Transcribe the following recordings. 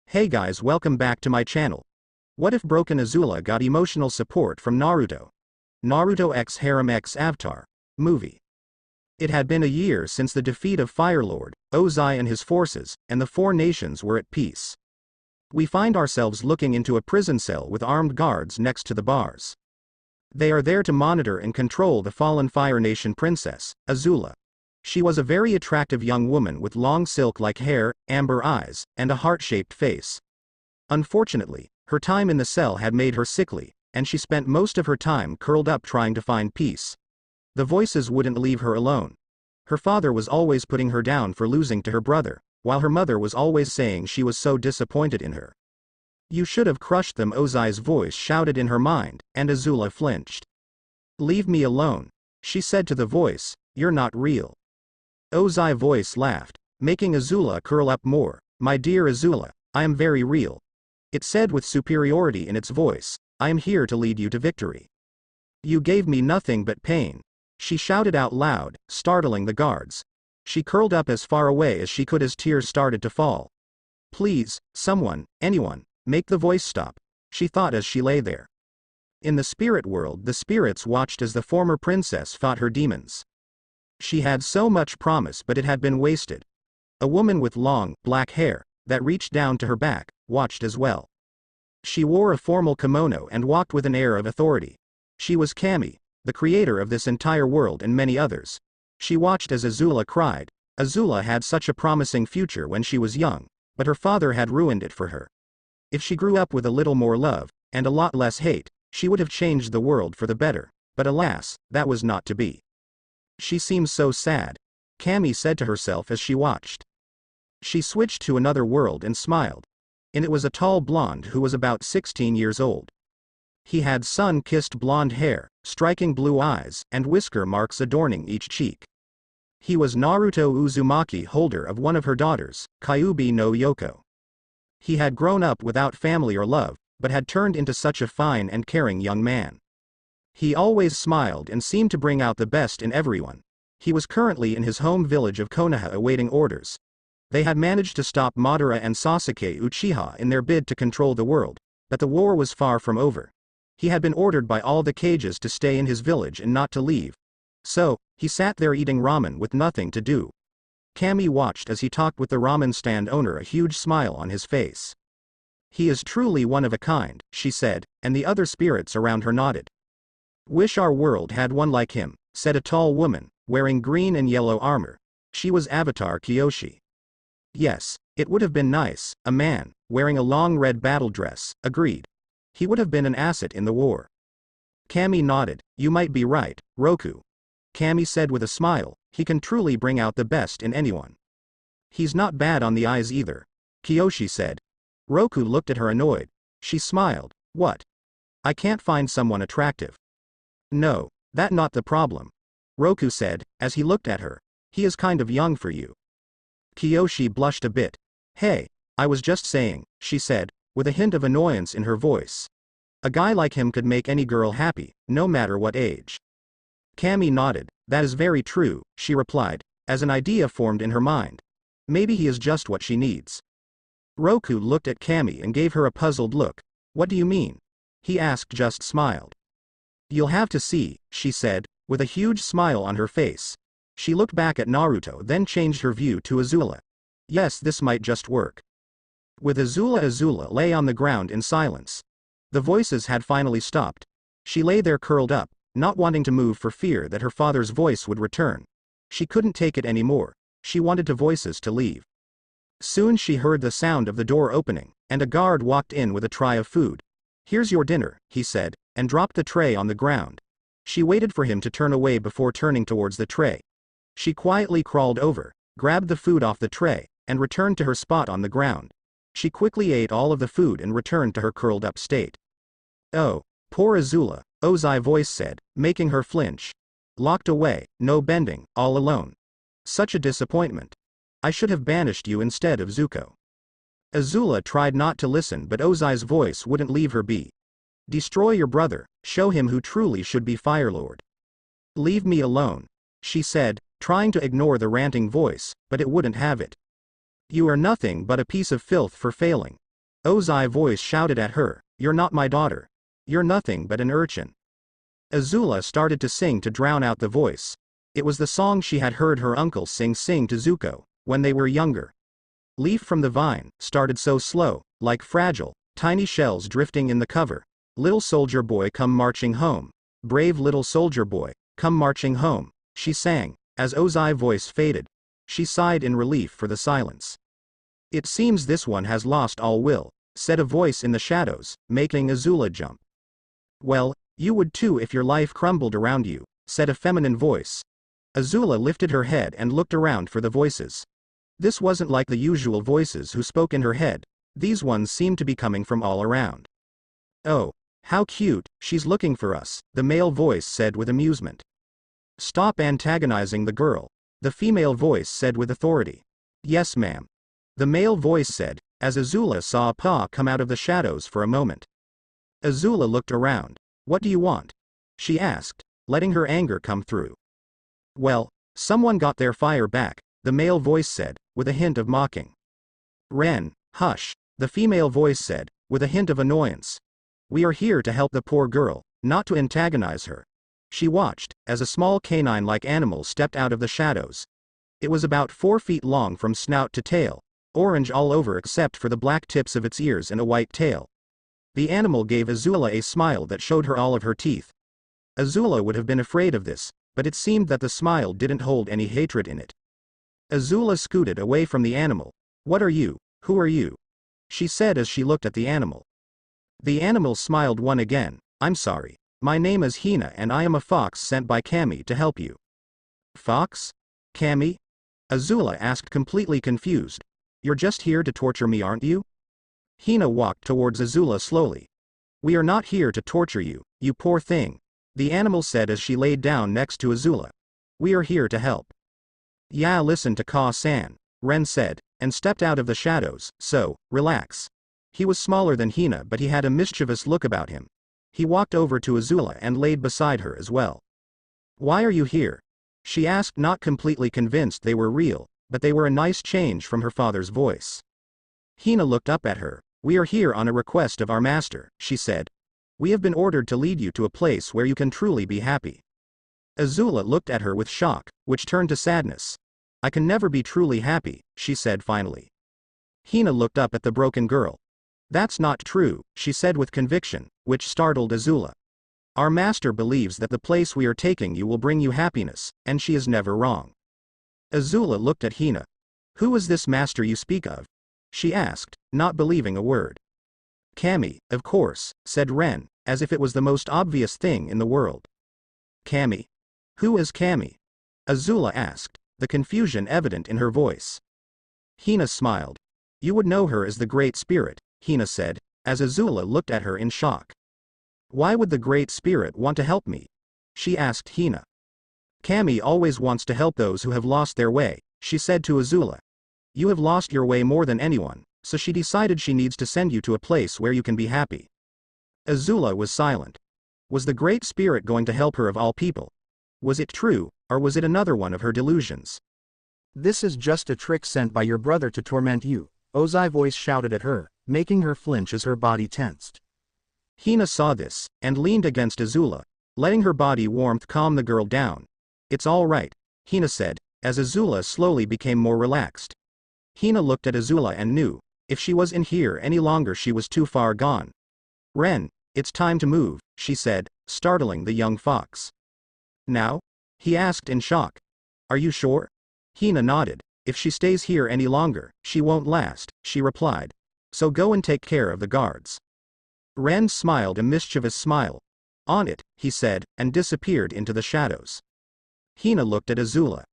Hey guys, welcome back to my channel. What if Broken Azula got emotional support from Naruto? Naruto x Harem x Avatar movie. It had been a year since the defeat of Fire Lord Ozai and his forces, and the four nations were at peace. We find ourselves looking into a prison cell with armed guards next to the bars. They are there to monitor and control the fallen Fire Nation princess, Azula. She was a very attractive young woman with long silk-like hair, amber eyes, and a heart-shaped face. Unfortunately, her time in the cell had made her sickly, and she spent most of her time curled up trying to find peace. The voices wouldn't leave her alone. Her father was always putting her down for losing to her brother, while her mother was always saying she was so disappointed in her. "You should have crushed them," Ozai's voice shouted in her mind, and Azula flinched. "Leave me alone," she said to the voice, "you're not real." Ozai's voice laughed, making Azula curl up more. "My dear Azula, I am very real." It said with superiority in its voice, "I am here to lead you to victory." "You gave me nothing but pain," she shouted out loud, startling the guards. She curled up as far away as she could as tears started to fall. "Please, someone, anyone, make the voice stop," she thought as she lay there. In the spirit world, the spirits watched as the former princess fought her demons. She had so much promise, but it had been wasted. A woman with long, black hair, that reached down to her back, watched as well. She wore a formal kimono and walked with an air of authority. She was Kami, the creator of this entire world and many others. She watched as Azula cried. Azula had such a promising future when she was young, but her father had ruined it for her. If she grew up with a little more love, and a lot less hate, she would have changed the world for the better, but alas, that was not to be. "She seems so sad," Kami said to herself as she watched. She switched to another world and smiled. And it was a tall blonde who was about 16 years old. He had sun-kissed blonde hair, striking blue eyes, and whisker marks adorning each cheek. He was Naruto Uzumaki, holder of one of her daughters, Kyuubi no Yoko. He had grown up without family or love, but had turned into such a fine and caring young man. He always smiled and seemed to bring out the best in everyone. He was currently in his home village of Konoha awaiting orders. They had managed to stop Madara and Sasuke Uchiha in their bid to control the world, but the war was far from over. He had been ordered by all the Kages to stay in his village and not to leave. So, he sat there eating ramen with nothing to do. Kami watched as he talked with the ramen stand owner, a huge smile on his face. "He is truly one of a kind," she said, and the other spirits around her nodded. "Wish our world had one like him," said a tall woman, wearing green and yellow armor. She was Avatar Kyoshi. "Yes, it would have been nice," a man, wearing a long red battle dress, agreed. "He would have been an asset in the war." Kami nodded. "You might be right, Roku." Kami said with a smile, "He can truly bring out the best in anyone." "He's not bad on the eyes either," Kyoshi said. Roku looked at her annoyed. She smiled. "What? I can't find someone attractive." "No, that not the problem," Roku said, as he looked at her. "He is kind of young for you." Kyoshi blushed a bit. "Hey, I was just saying," she said, with a hint of annoyance in her voice. "A guy like him could make any girl happy, no matter what age." Kami nodded. "That is very true," she replied, as an idea formed in her mind. "Maybe he is just what she needs." Roku looked at Kami and gave her a puzzled look. "What do you mean?" he asked, just smiled. "You'll have to see," she said, with a huge smile on her face. She looked back at Naruto, then changed her view to Azula. Yes, this might just work. With Azula lay on the ground in silence. The voices had finally stopped. She lay there curled up, not wanting to move for fear that her father's voice would return. She couldn't take it anymore. She wanted the voices to leave. Soon she heard the sound of the door opening, and a guard walked in with a tray of food. "Here's your dinner," he said, and dropped the tray on the ground. She waited for him to turn away before turning towards the tray. She quietly crawled over, grabbed the food off the tray, and returned to her spot on the ground. She quickly ate all of the food and returned to her curled up state. "Oh, poor Azula," Ozai's voice said, making her flinch. "Locked away, no bending, all alone. Such a disappointment. I should have banished you instead of Zuko." Azula tried not to listen, but Ozai's voice wouldn't leave her be. "Destroy your brother, show him who truly should be Fire Lord." "Leave me alone," she said, trying to ignore the ranting voice, but it wouldn't have it. "You are nothing but a piece of filth for failing." Ozai's voice shouted at her, "You're not my daughter. You're nothing but an urchin." Azula started to sing to drown out the voice. It was the song she had heard her uncle sing to Zuko, when they were younger. Leaf from the vine, started so slow, like fragile, tiny shells drifting in the cover. Little soldier boy come marching home. Brave little soldier boy, come marching home, she sang, as Ozai's voice faded. She sighed in relief for the silence. It seems this one has lost all will, said a voice in the shadows, making Azula jump. Well, you would too if your life crumbled around you, said a feminine voice. Azula lifted her head and looked around for the voices. This wasn't like the usual voices who spoke in her head, these ones seemed to be coming from all around. Oh, how cute, she's looking for us, the male voice said with amusement. Stop antagonizing the girl, the female voice said with authority. Yes ma'am, the male voice said, as Azula saw a paw come out of the shadows for a moment. Azula looked around. What do you want? She asked, letting her anger come through. Well, someone got their fire back, the male voice said, with a hint of mocking. Ren, hush, the female voice said, with a hint of annoyance. We are here to help the poor girl, not to antagonize her. She watched, as a small canine-like animal stepped out of the shadows. It was about 4 feet long from snout to tail, orange all over except for the black tips of its ears and a white tail. The animal gave Azula a smile that showed her all of her teeth. Azula would have been afraid of this, but it seemed that the smile didn't hold any hatred in it. Azula scooted away from the animal. What are you? Who are you? She said as she looked at the animal. The animal smiled once again. I'm sorry. My name is Hina and I am a fox sent by Kami to help you. Fox? Kami? Azula asked, completely confused. You're just here to torture me, aren't you? Hina walked towards Azula slowly. We are not here to torture you, you poor thing, the animal said as she laid down next to Azula. We are here to help. Yeah, listen to Ka-san, Ren said, and stepped out of the shadows, so, relax. He was smaller than Hina but he had a mischievous look about him. He walked over to Azula and laid beside her as well. Why are you here? She asked, not completely convinced they were real, but they were a nice change from her father's voice. Hina looked up at her. We are here on a request of our master, she said. We have been ordered to lead you to a place where you can truly be happy. Azula looked at her with shock, which turned to sadness. I can never be truly happy, she said finally. Hina looked up at the broken girl. That's not true, she said with conviction, which startled Azula. Our master believes that the place we are taking you will bring you happiness, and she is never wrong. Azula looked at Hina. Who is this master you speak of? She asked, not believing a word. Kami, of course, said Ren, as if it was the most obvious thing in the world. Kami? Who is Kami? Azula asked, the confusion evident in her voice. Hina smiled. You would know her as the Great Spirit, Hina said, as Azula looked at her in shock. Why would the Great Spirit want to help me? She asked Hina. Kami always wants to help those who have lost their way, she said to Azula. You have lost your way more than anyone, so she decided she needs to send you to a place where you can be happy. Azula was silent. Was the Great Spirit going to help her of all people? Was it true, or was it another one of her delusions? This is just a trick sent by your brother to torment you, Ozai's voice shouted at her, making her flinch as her body tensed. Hina saw this, and leaned against Azula, letting her body warmth calm the girl down. It's all right, Hina said, as Azula slowly became more relaxed. Hina looked at Azula and knew, if she was in here any longer she was too far gone. Ren, it's time to move, she said, startling the young fox. Now? He asked in shock. Are you sure? Hina nodded. If she stays here any longer, she won't last, she replied. So go and take care of the guards. Ren smiled a mischievous smile. On it, he said, and disappeared into the shadows. Hina looked at Azula.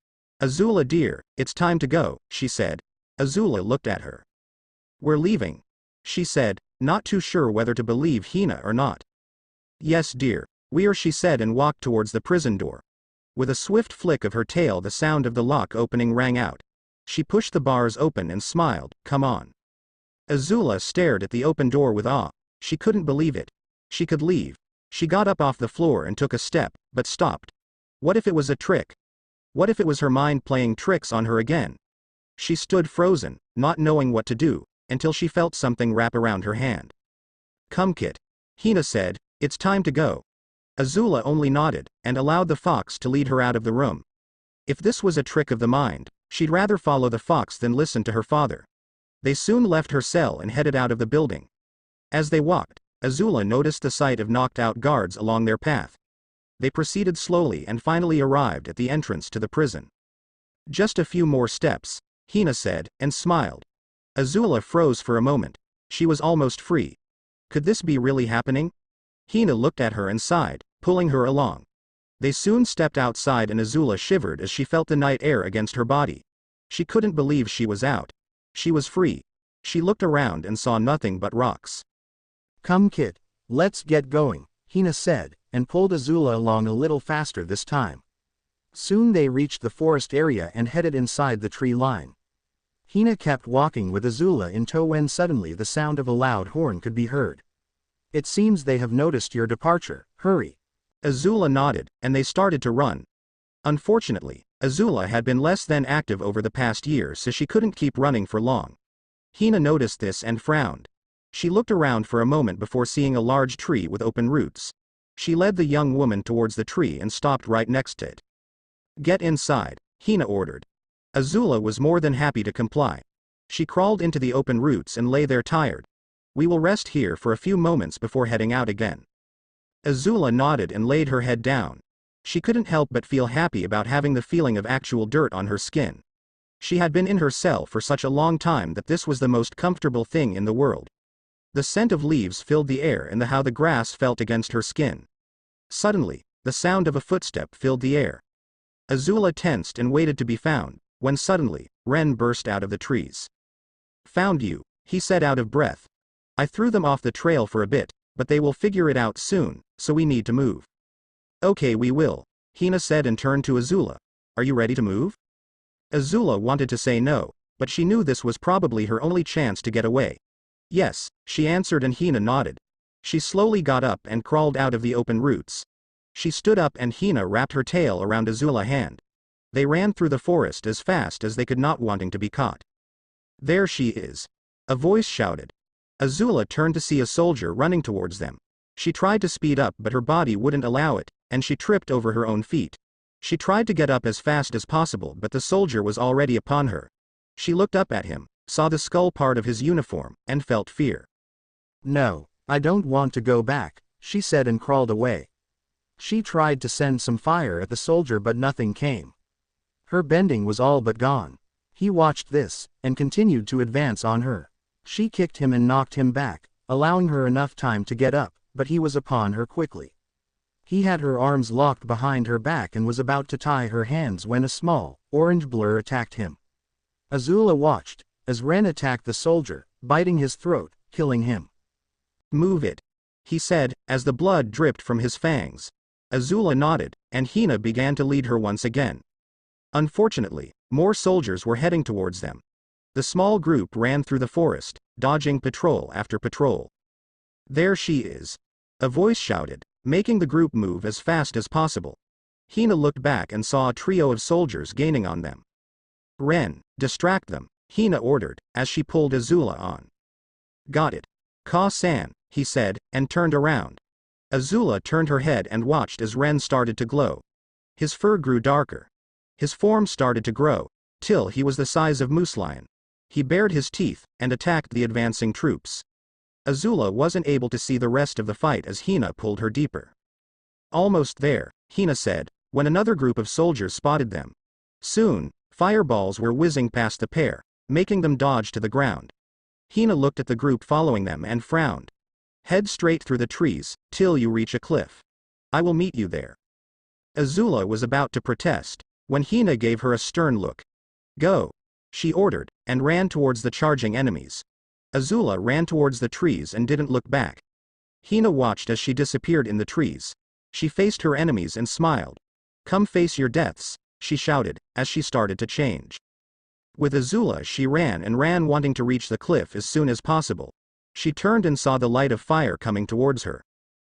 Azula dear, it's time to go, she said. Azula looked at her. We're leaving, she said, not too sure whether to believe Hina or not. Yes dear, we are, she said, and walked towards the prison door. With a swift flick of her tail the sound of the lock opening rang out. She pushed the bars open and smiled, come on. Azula stared at the open door with awe. She couldn't believe it. She could leave. She got up off the floor and took a step, but stopped. What if it was a trick? What if it was her mind playing tricks on her again? She stood frozen, not knowing what to do, until she felt something wrap around her hand. "Come, Kit," Hina said, "it's time to go." Azula only nodded, and allowed the fox to lead her out of the room. If this was a trick of the mind, she'd rather follow the fox than listen to her father. They soon left her cell and headed out of the building. As they walked, Azula noticed the sight of knocked-out guards along their path. They proceeded slowly and finally arrived at the entrance to the prison. "Just a few more steps," Hina said, and smiled. Azula froze for a moment. She was almost free. Could this be really happening? Hina looked at her and sighed, pulling her along. They soon stepped outside and Azula shivered as she felt the night air against her body. She couldn't believe she was out. She was free. She looked around and saw nothing but rocks. "Come, Kit, let's get going," Hina said, and pulled Azula along a little faster this time. Soon they reached the forest area and headed inside the tree line. Hina kept walking with Azula in tow when suddenly the sound of a loud horn could be heard. "It seems they have noticed your departure, hurry." Azula nodded, and they started to run. Unfortunately, Azula had been less than active over the past year, so she couldn't keep running for long. Hina noticed this and frowned. She looked around for a moment before seeing a large tree with open roots. She led the young woman towards the tree and stopped right next to it. "Get inside," Hina ordered. Azula was more than happy to comply. She crawled into the open roots and lay there tired. "We will rest here for a few moments before heading out again." Azula nodded and laid her head down. She couldn't help but feel happy about having the feeling of actual dirt on her skin. She had been in her cell for such a long time that this was the most comfortable thing in the world. The scent of leaves filled the air and how the grass felt against her skin. Suddenly, the sound of a footstep filled the air. Azula tensed and waited to be found, when suddenly, Ren burst out of the trees. "Found you," he said out of breath. "I threw them off the trail for a bit, but they will figure it out soon, so we need to move." "Okay, we will," Hina said and turned to Azula. "Are you ready to move?" Azula wanted to say no, but she knew this was probably her only chance to get away. "Yes," she answered and Hina nodded. She slowly got up and crawled out of the open roots. She stood up and Hina wrapped her tail around Azula's hand. They ran through the forest as fast as they could, not wanting to be caught. "There she is," a voice shouted. Azula turned to see a soldier running towards them. She tried to speed up but her body wouldn't allow it, and she tripped over her own feet. She tried to get up as fast as possible but the soldier was already upon her. She looked up at him, saw the skull part of his uniform, and felt fear. "No, I don't want to go back," she said and crawled away. She tried to send some fire at the soldier but nothing came. Her bending was all but gone. He watched this, and continued to advance on her. She kicked him and knocked him back, allowing her enough time to get up, but he was upon her quickly. He had her arms locked behind her back and was about to tie her hands when a small, orange blur attacked him. Azula watched, as Ren attacked the soldier, biting his throat, killing him. "Move it," he said, as the blood dripped from his fangs. Azula nodded, and Hina began to lead her once again. Unfortunately, more soldiers were heading towards them. The small group ran through the forest, dodging patrol after patrol. "There she is," a voice shouted, making the group move as fast as possible. Hina looked back and saw a trio of soldiers gaining on them. "Ren, distract them," Hina ordered, as she pulled Azula on. "Got it. Ka-san," he said, and turned around. Azula turned her head and watched as Ren started to glow. His fur grew darker. His form started to grow, till he was the size of Moose Lion. He bared his teeth, and attacked the advancing troops. Azula wasn't able to see the rest of the fight as Hina pulled her deeper. "Almost there," Hina said, when another group of soldiers spotted them. Soon, fireballs were whizzing past the pair, making them dodge to the ground. Hina looked at the group following them and frowned. "Head straight through the trees, till you reach a cliff. I will meet you there." Azula was about to protest, when Hina gave her a stern look. "Go," she ordered, and ran towards the charging enemies. Azula ran towards the trees and didn't look back. Hina watched as she disappeared in the trees. She faced her enemies and smiled. "Come face your deaths," she shouted, as she started to change. With Azula she ran and ran, wanting to reach the cliff as soon as possible. She turned and saw the light of fire coming towards her.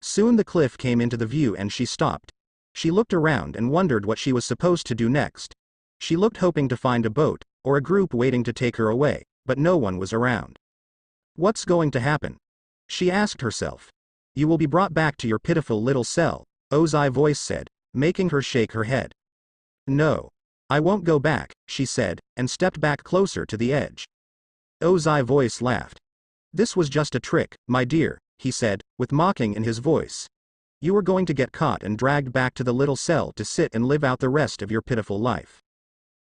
Soon the cliff came into the view and she stopped. She looked around and wondered what she was supposed to do next. She looked, hoping to find a boat, or a group waiting to take her away, but no one was around. What's going to happen? She asked herself. You will be brought back to your pitiful little cell, Ozai's voice said, making her shake her head. No. I won't go back, she said, and stepped back closer to the edge. Ozai's voice laughed. This was just a trick, my dear, he said, with mocking in his voice. You were going to get caught and dragged back to the little cell to sit and live out the rest of your pitiful life.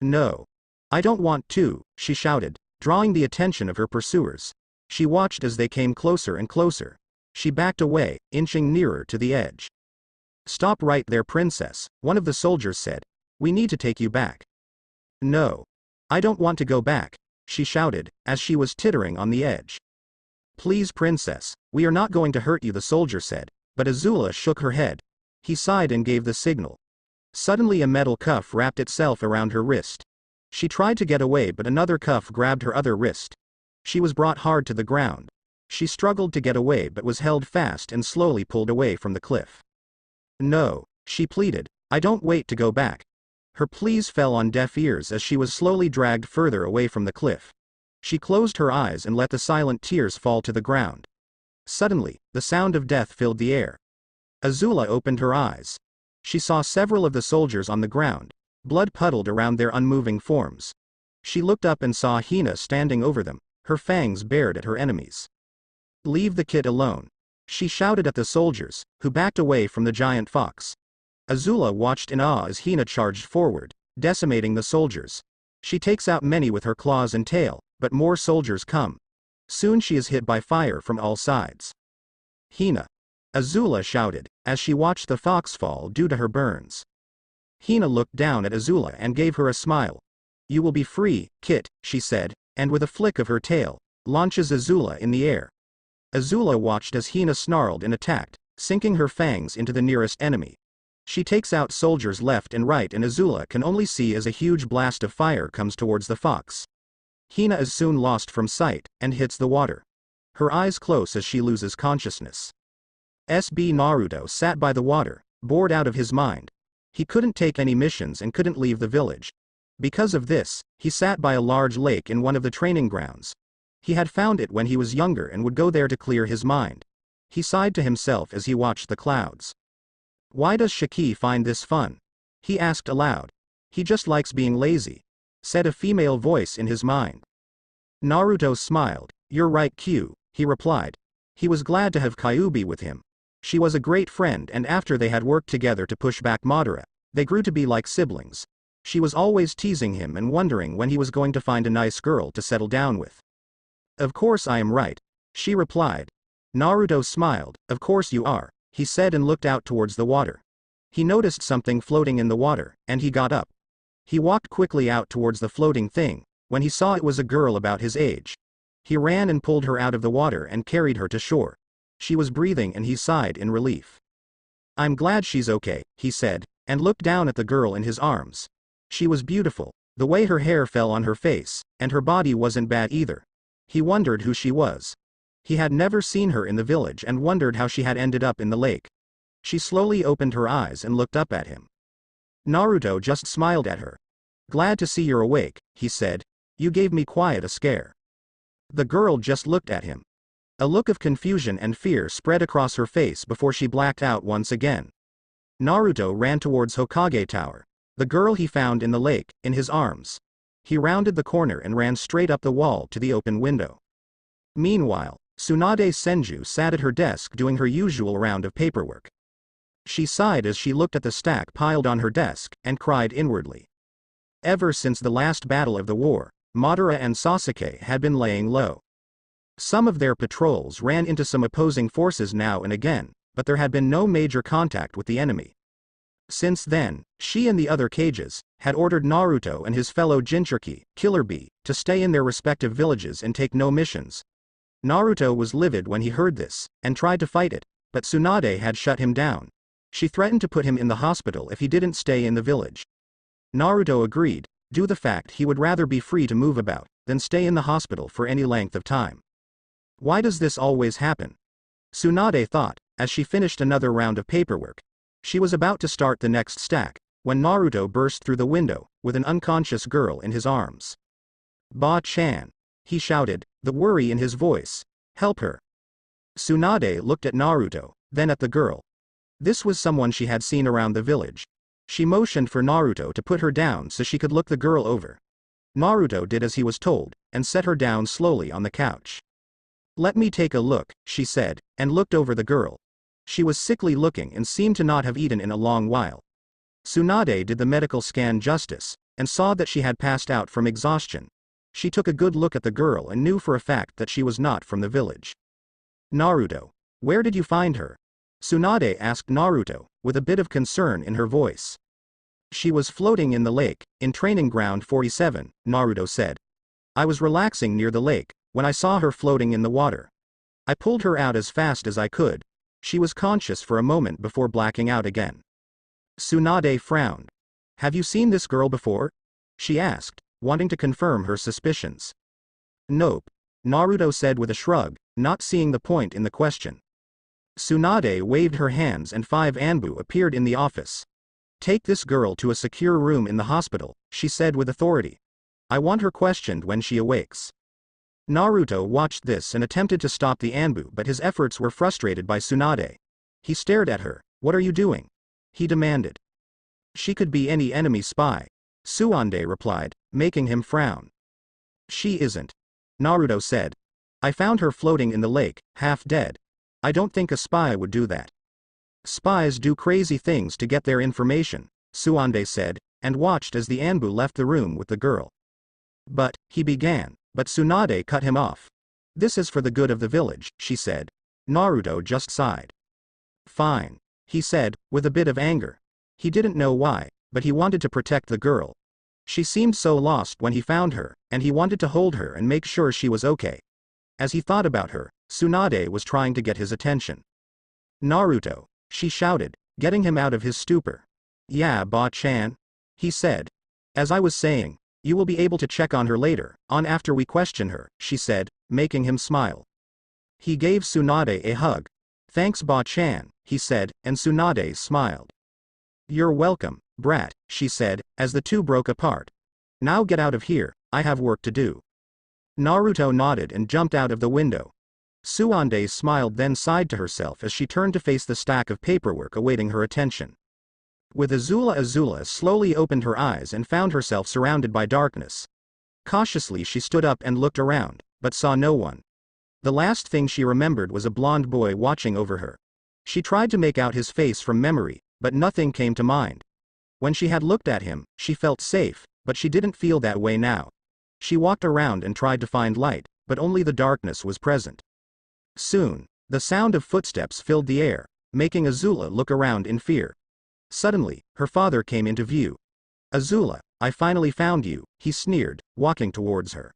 No. I don't want to, she shouted, drawing the attention of her pursuers. She watched as they came closer and closer. She backed away, inching nearer to the edge. Stop right there, princess, one of the soldiers said. We need to take you back. No. I don't want to go back, she shouted, as she was tittering on the edge. Please, princess, we are not going to hurt you, the soldier said, but Azula shook her head. He sighed and gave the signal. Suddenly a metal cuff wrapped itself around her wrist. She tried to get away, but another cuff grabbed her other wrist. She was brought hard to the ground. She struggled to get away but was held fast and slowly pulled away from the cliff. No, she pleaded, I don't wait to go back. Her pleas fell on deaf ears as she was slowly dragged further away from the cliff. She closed her eyes and let the silent tears fall to the ground. Suddenly, the sound of death filled the air. Azula opened her eyes. She saw several of the soldiers on the ground. Blood puddled around their unmoving forms. She looked up and saw Hina standing over them, her fangs bared at her enemies. Leave the kid alone, she shouted at the soldiers, who backed away from the giant fox. Azula watched in awe as Hina charged forward, decimating the soldiers. She takes out many with her claws and tail, but more soldiers come. Soon she is hit by fire from all sides. Hina! Azula shouted, as she watched the fox fall due to her burns. Hina looked down at Azula and gave her a smile. You will be free, Kit, she said, and with a flick of her tail, launches Azula in the air. Azula watched as Hina snarled and attacked, sinking her fangs into the nearest enemy. She takes out soldiers left and right, and Azula can only see as a huge blast of fire comes towards the fox. Hina is soon lost from sight, and hits the water. Her eyes close as she loses consciousness. SB Naruto sat by the water, bored out of his mind. He couldn't take any missions and couldn't leave the village. Because of this, he sat by a large lake in one of the training grounds. He had found it when he was younger and would go there to clear his mind. He sighed to himself as he watched the clouds. Why does Shiki find this fun? He asked aloud. He just likes being lazy, said a female voice in his mind. Naruto smiled. You're right, Q, he replied. He was glad to have Kyuubi with him. She was a great friend, and after they had worked together to push back Madara, they grew to be like siblings. She was always teasing him and wondering when he was going to find a nice girl to settle down with. Of course I am right, she replied. Naruto smiled. Of course you are, he said and looked out towards the water. He noticed something floating in the water, and he got up. He walked quickly out towards the floating thing, when he saw it was a girl about his age. He ran and pulled her out of the water and carried her to shore. She was breathing and he sighed in relief. I'm glad she's okay, he said, and looked down at the girl in his arms. She was beautiful, the way her hair fell on her face, and her body wasn't bad either. He wondered who she was. He had never seen her in the village and wondered how she had ended up in the lake. She slowly opened her eyes and looked up at him. Naruto just smiled at her. Glad to see you're awake, he said. You gave me quite a scare. The girl just looked at him. A look of confusion and fear spread across her face before she blacked out once again. Naruto ran towards Hokage Tower. The girl he found in the lake, in his arms. He rounded the corner and ran straight up the wall to the open window. Meanwhile, Tsunade Senju sat at her desk doing her usual round of paperwork. She sighed as she looked at the stack piled on her desk, and cried inwardly. Ever since the last battle of the war, Madara and Sasuke had been laying low. Some of their patrols ran into some opposing forces now and again, but there had been no major contact with the enemy. Since then, she and the other Kages had ordered Naruto and his fellow Jinchuriki, Killer Bee, to stay in their respective villages and take no missions. Naruto was livid when he heard this, and tried to fight it, but Tsunade had shut him down. She threatened to put him in the hospital if he didn't stay in the village. Naruto agreed, due to the fact he would rather be free to move about, than stay in the hospital for any length of time. Why does this always happen? Tsunade thought, as she finished another round of paperwork. She was about to start the next stack, when Naruto burst through the window, with an unconscious girl in his arms. Ba-chan! He shouted, the worry in his voice. Help her. Tsunade looked at Naruto, then at the girl. This was someone she had seen around the village. She motioned for Naruto to put her down so she could look the girl over. Naruto did as he was told, and set her down slowly on the couch. Let me take a look, she said, and looked over the girl. She was sickly looking and seemed to not have eaten in a long while. Tsunade did the medical scan justice, and saw that she had passed out from exhaustion. She took a good look at the girl and knew for a fact that she was not from the village. Naruto, where did you find her? Tsunade asked Naruto, with a bit of concern in her voice. She was floating in the lake, in training ground 47, Naruto said. I was relaxing near the lake, when I saw her floating in the water. I pulled her out as fast as I could. She was conscious for a moment before blacking out again. Tsunade frowned. Have you seen this girl before? She asked, wanting to confirm her suspicions. Nope, Naruto said with a shrug, not seeing the point in the question. Tsunade waved her hands and 5 Anbu appeared in the office. Take this girl to a secure room in the hospital, she said with authority. I want her questioned when she awakes. Naruto watched this and attempted to stop the Anbu, but his efforts were frustrated by Tsunade. He stared at her. What are you doing? He demanded. She could be any enemy spy, Tsunade replied, making him frown. She isn't, Naruto said. I found her floating in the lake, half dead. I don't think a spy would do that. Spies do crazy things to get their information, Tsunade said, and watched as the Anbu left the room with the girl. But, he began, but Tsunade cut him off. This is for the good of the village, she said. Naruto just sighed. Fine, he said, with a bit of anger. He didn't know why, but he wanted to protect the girl. She seemed so lost when he found her, and he wanted to hold her and make sure she was okay. As he thought about her, Tsunade was trying to get his attention. Naruto, she shouted, getting him out of his stupor. Yeah, Ba-chan, he said. As I was saying, you will be able to check on her later, on after we question her, she said, making him smile. He gave Tsunade a hug. Thanks Ba-chan, he said, and Tsunade smiled. You're welcome, brat, she said, as the two broke apart. Now get out of here, I have work to do. Naruto nodded and jumped out of the window. Tsunade smiled then sighed to herself as she turned to face the stack of paperwork awaiting her attention. With Azula slowly opened her eyes and found herself surrounded by darkness. Cautiously she stood up and looked around, but saw no one. The last thing she remembered was a blond boy watching over her. She tried to make out his face from memory, but nothing came to mind. When she had looked at him, she felt safe, but she didn't feel that way now. She walked around and tried to find light, but only the darkness was present. Soon, the sound of footsteps filled the air, making Azula look around in fear. Suddenly, her father came into view. Azula, I finally found you, he sneered, walking towards her.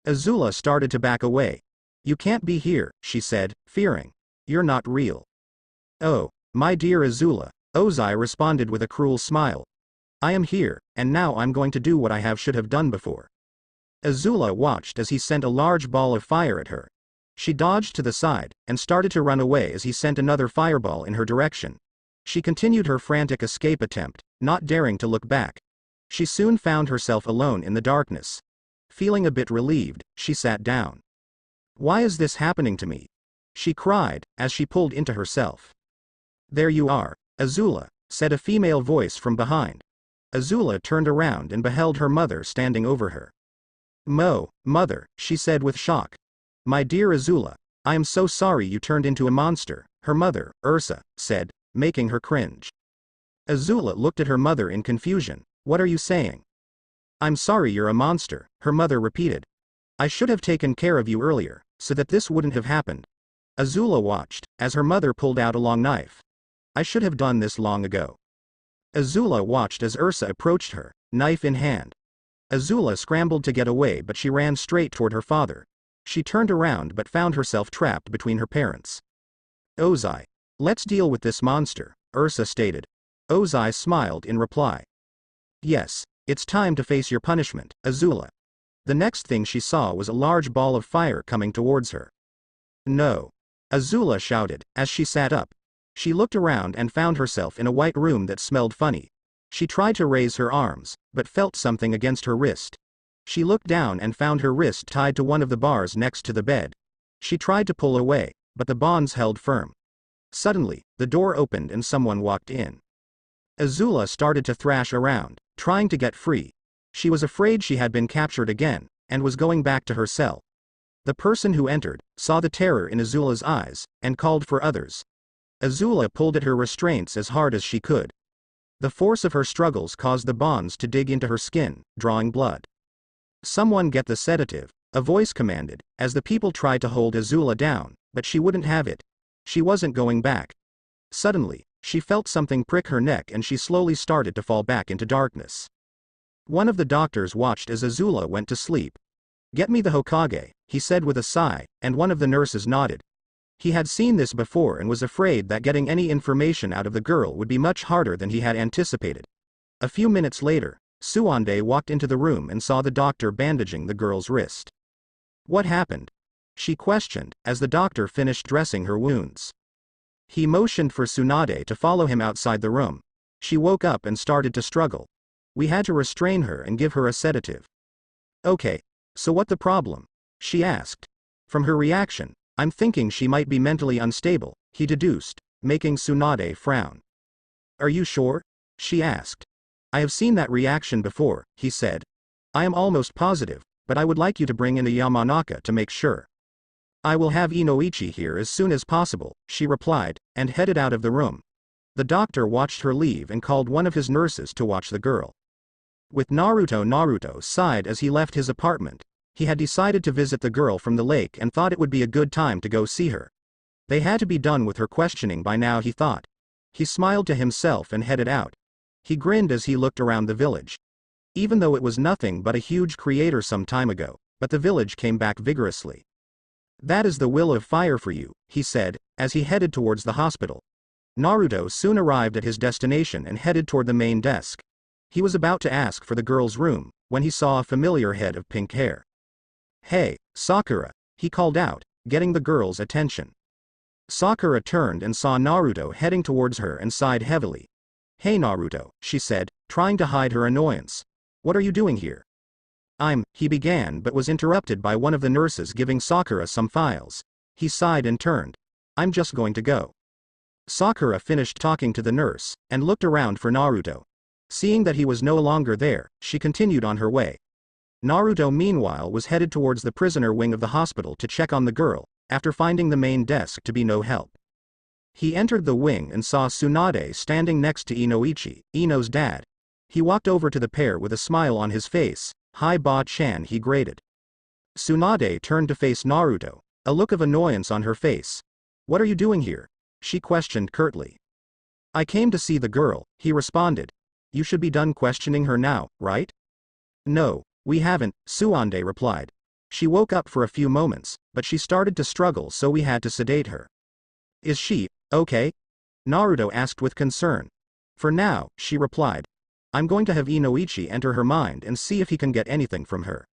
Azula started to back away. You can't be here, she said, fearing. You're not real. Oh, my dear Azula, Ozai responded with a cruel smile. I am here, and now I'm going to do what I should have done before. Azula watched as he sent a large ball of fire at her. She dodged to the side, and started to run away as he sent another fireball in her direction. She continued her frantic escape attempt, not daring to look back. She soon found herself alone in the darkness. Feeling a bit relieved, she sat down. Why is this happening to me? She cried, as she pulled into herself. There you are, Azula, said a female voice from behind. Azula turned around and beheld her mother standing over her. Mother, she said with shock. My dear Azula, I am so sorry you turned into a monster, her mother, Ursa, said, making her cringe. Azula looked at her mother in confusion. What are you saying? I'm sorry you're a monster, her mother repeated. I should have taken care of you earlier, so that this wouldn't have happened. Azula watched, as her mother pulled out a long knife. I should have done this long ago. Azula watched as Ursa approached her, knife in hand. Azula scrambled to get away, but she ran straight toward her father. She turned around but found herself trapped between her parents. Ozai, let's deal with this monster, Ursa stated. Ozai smiled in reply. Yes, it's time to face your punishment, Azula. The next thing she saw was a large ball of fire coming towards her. No! Azula shouted, as she sat up. She looked around and found herself in a white room that smelled funny. She tried to raise her arms, but felt something against her wrist. She looked down and found her wrist tied to one of the bars next to the bed. She tried to pull away, but the bonds held firm. Suddenly, the door opened and someone walked in. Azula started to thrash around, trying to get free. She was afraid she had been captured again, and was going back to her cell. The person who entered saw the terror in Azula's eyes, and called for others. Azula pulled at her restraints as hard as she could. The force of her struggles caused the bonds to dig into her skin, drawing blood. "Someone get the sedative," a voice commanded, as the people tried to hold Azula down, but she wouldn't have it. She wasn't going back. Suddenly, she felt something prick her neck and she slowly started to fall back into darkness. One of the doctors watched as Azula went to sleep. "Get me the Hokage," he said with a sigh, and one of the nurses nodded. He had seen this before and was afraid that getting any information out of the girl would be much harder than he had anticipated. A few minutes later, Suande walked into the room and saw the doctor bandaging the girl's wrist. "What happened?" she questioned, as the doctor finished dressing her wounds. He motioned for Tsunade to follow him outside the room. She woke up and started to struggle. "We had to restrain her and give her a sedative." "Okay, so what the problem?" she asked. From her reaction, "I'm thinking she might be mentally unstable," he deduced, making Tsunade frown. "Are you sure?" she asked. "I have seen that reaction before," he said. "I am almost positive, but I would like you to bring in a Yamanaka to make sure." "I will have Inoichi here as soon as possible," she replied, and headed out of the room. The doctor watched her leave and called one of his nurses to watch the girl. With Naruto sighed as he left his apartment. He had decided to visit the girl from the lake and thought it would be a good time to go see her. They had to be done with her questioning by now, he thought. He smiled to himself and headed out. He grinned as he looked around the village. Even though it was nothing but a huge crater some time ago, but the village came back vigorously. "That is the will of fire for you," he said, as he headed towards the hospital. Naruto soon arrived at his destination and headed toward the main desk. He was about to ask for the girl's room, when he saw a familiar head of pink hair. "Hey, Sakura," he called out, getting the girl's attention. Sakura turned and saw Naruto heading towards her and sighed heavily. "Hey Naruto," she said, trying to hide her annoyance. "What are you doing here?" He began but was interrupted by one of the nurses giving Sakura some files. He sighed and turned. "I'm just going to go." Sakura finished talking to the nurse, and looked around for Naruto. Seeing that he was no longer there, she continued on her way. Naruto meanwhile was headed towards the prisoner wing of the hospital to check on the girl, after finding the main desk to be no help. He entered the wing and saw Tsunade standing next to Inoichi, Ino's dad. He walked over to the pair with a smile on his face. "Hi Ba-chan," he grated. Tsunade turned to face Naruto, a look of annoyance on her face. "What are you doing here?" she questioned curtly. "I came to see the girl," he responded. "You should be done questioning her now, right?" "No, we haven't," Tsunade replied. "She woke up for a few moments, but she started to struggle, so we had to sedate her." "Is she okay?" Naruto asked with concern. "For now," she replied. "I'm going to have Inoichi enter her mind and see if he can get anything from her."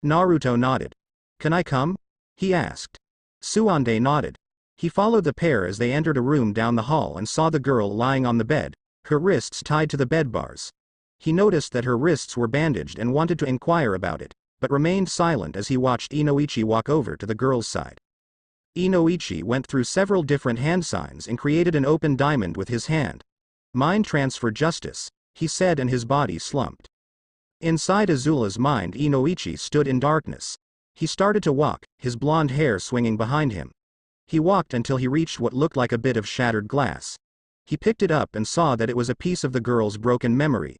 Naruto nodded. "Can I come?" he asked. Tsunade nodded. He followed the pair as they entered a room down the hall and saw the girl lying on the bed, her wrists tied to the bed bars. He noticed that her wrists were bandaged and wanted to inquire about it, but remained silent as he watched Inoichi walk over to the girl's side. Inoichi went through several different hand signs and created an open diamond with his hand. "Mind transfer justice," he said, and his body slumped. Inside Azula's mind, Inoichi stood in darkness. He started to walk, his blonde hair swinging behind him. He walked until he reached what looked like a bit of shattered glass. He picked it up and saw that it was a piece of the girl's broken memory.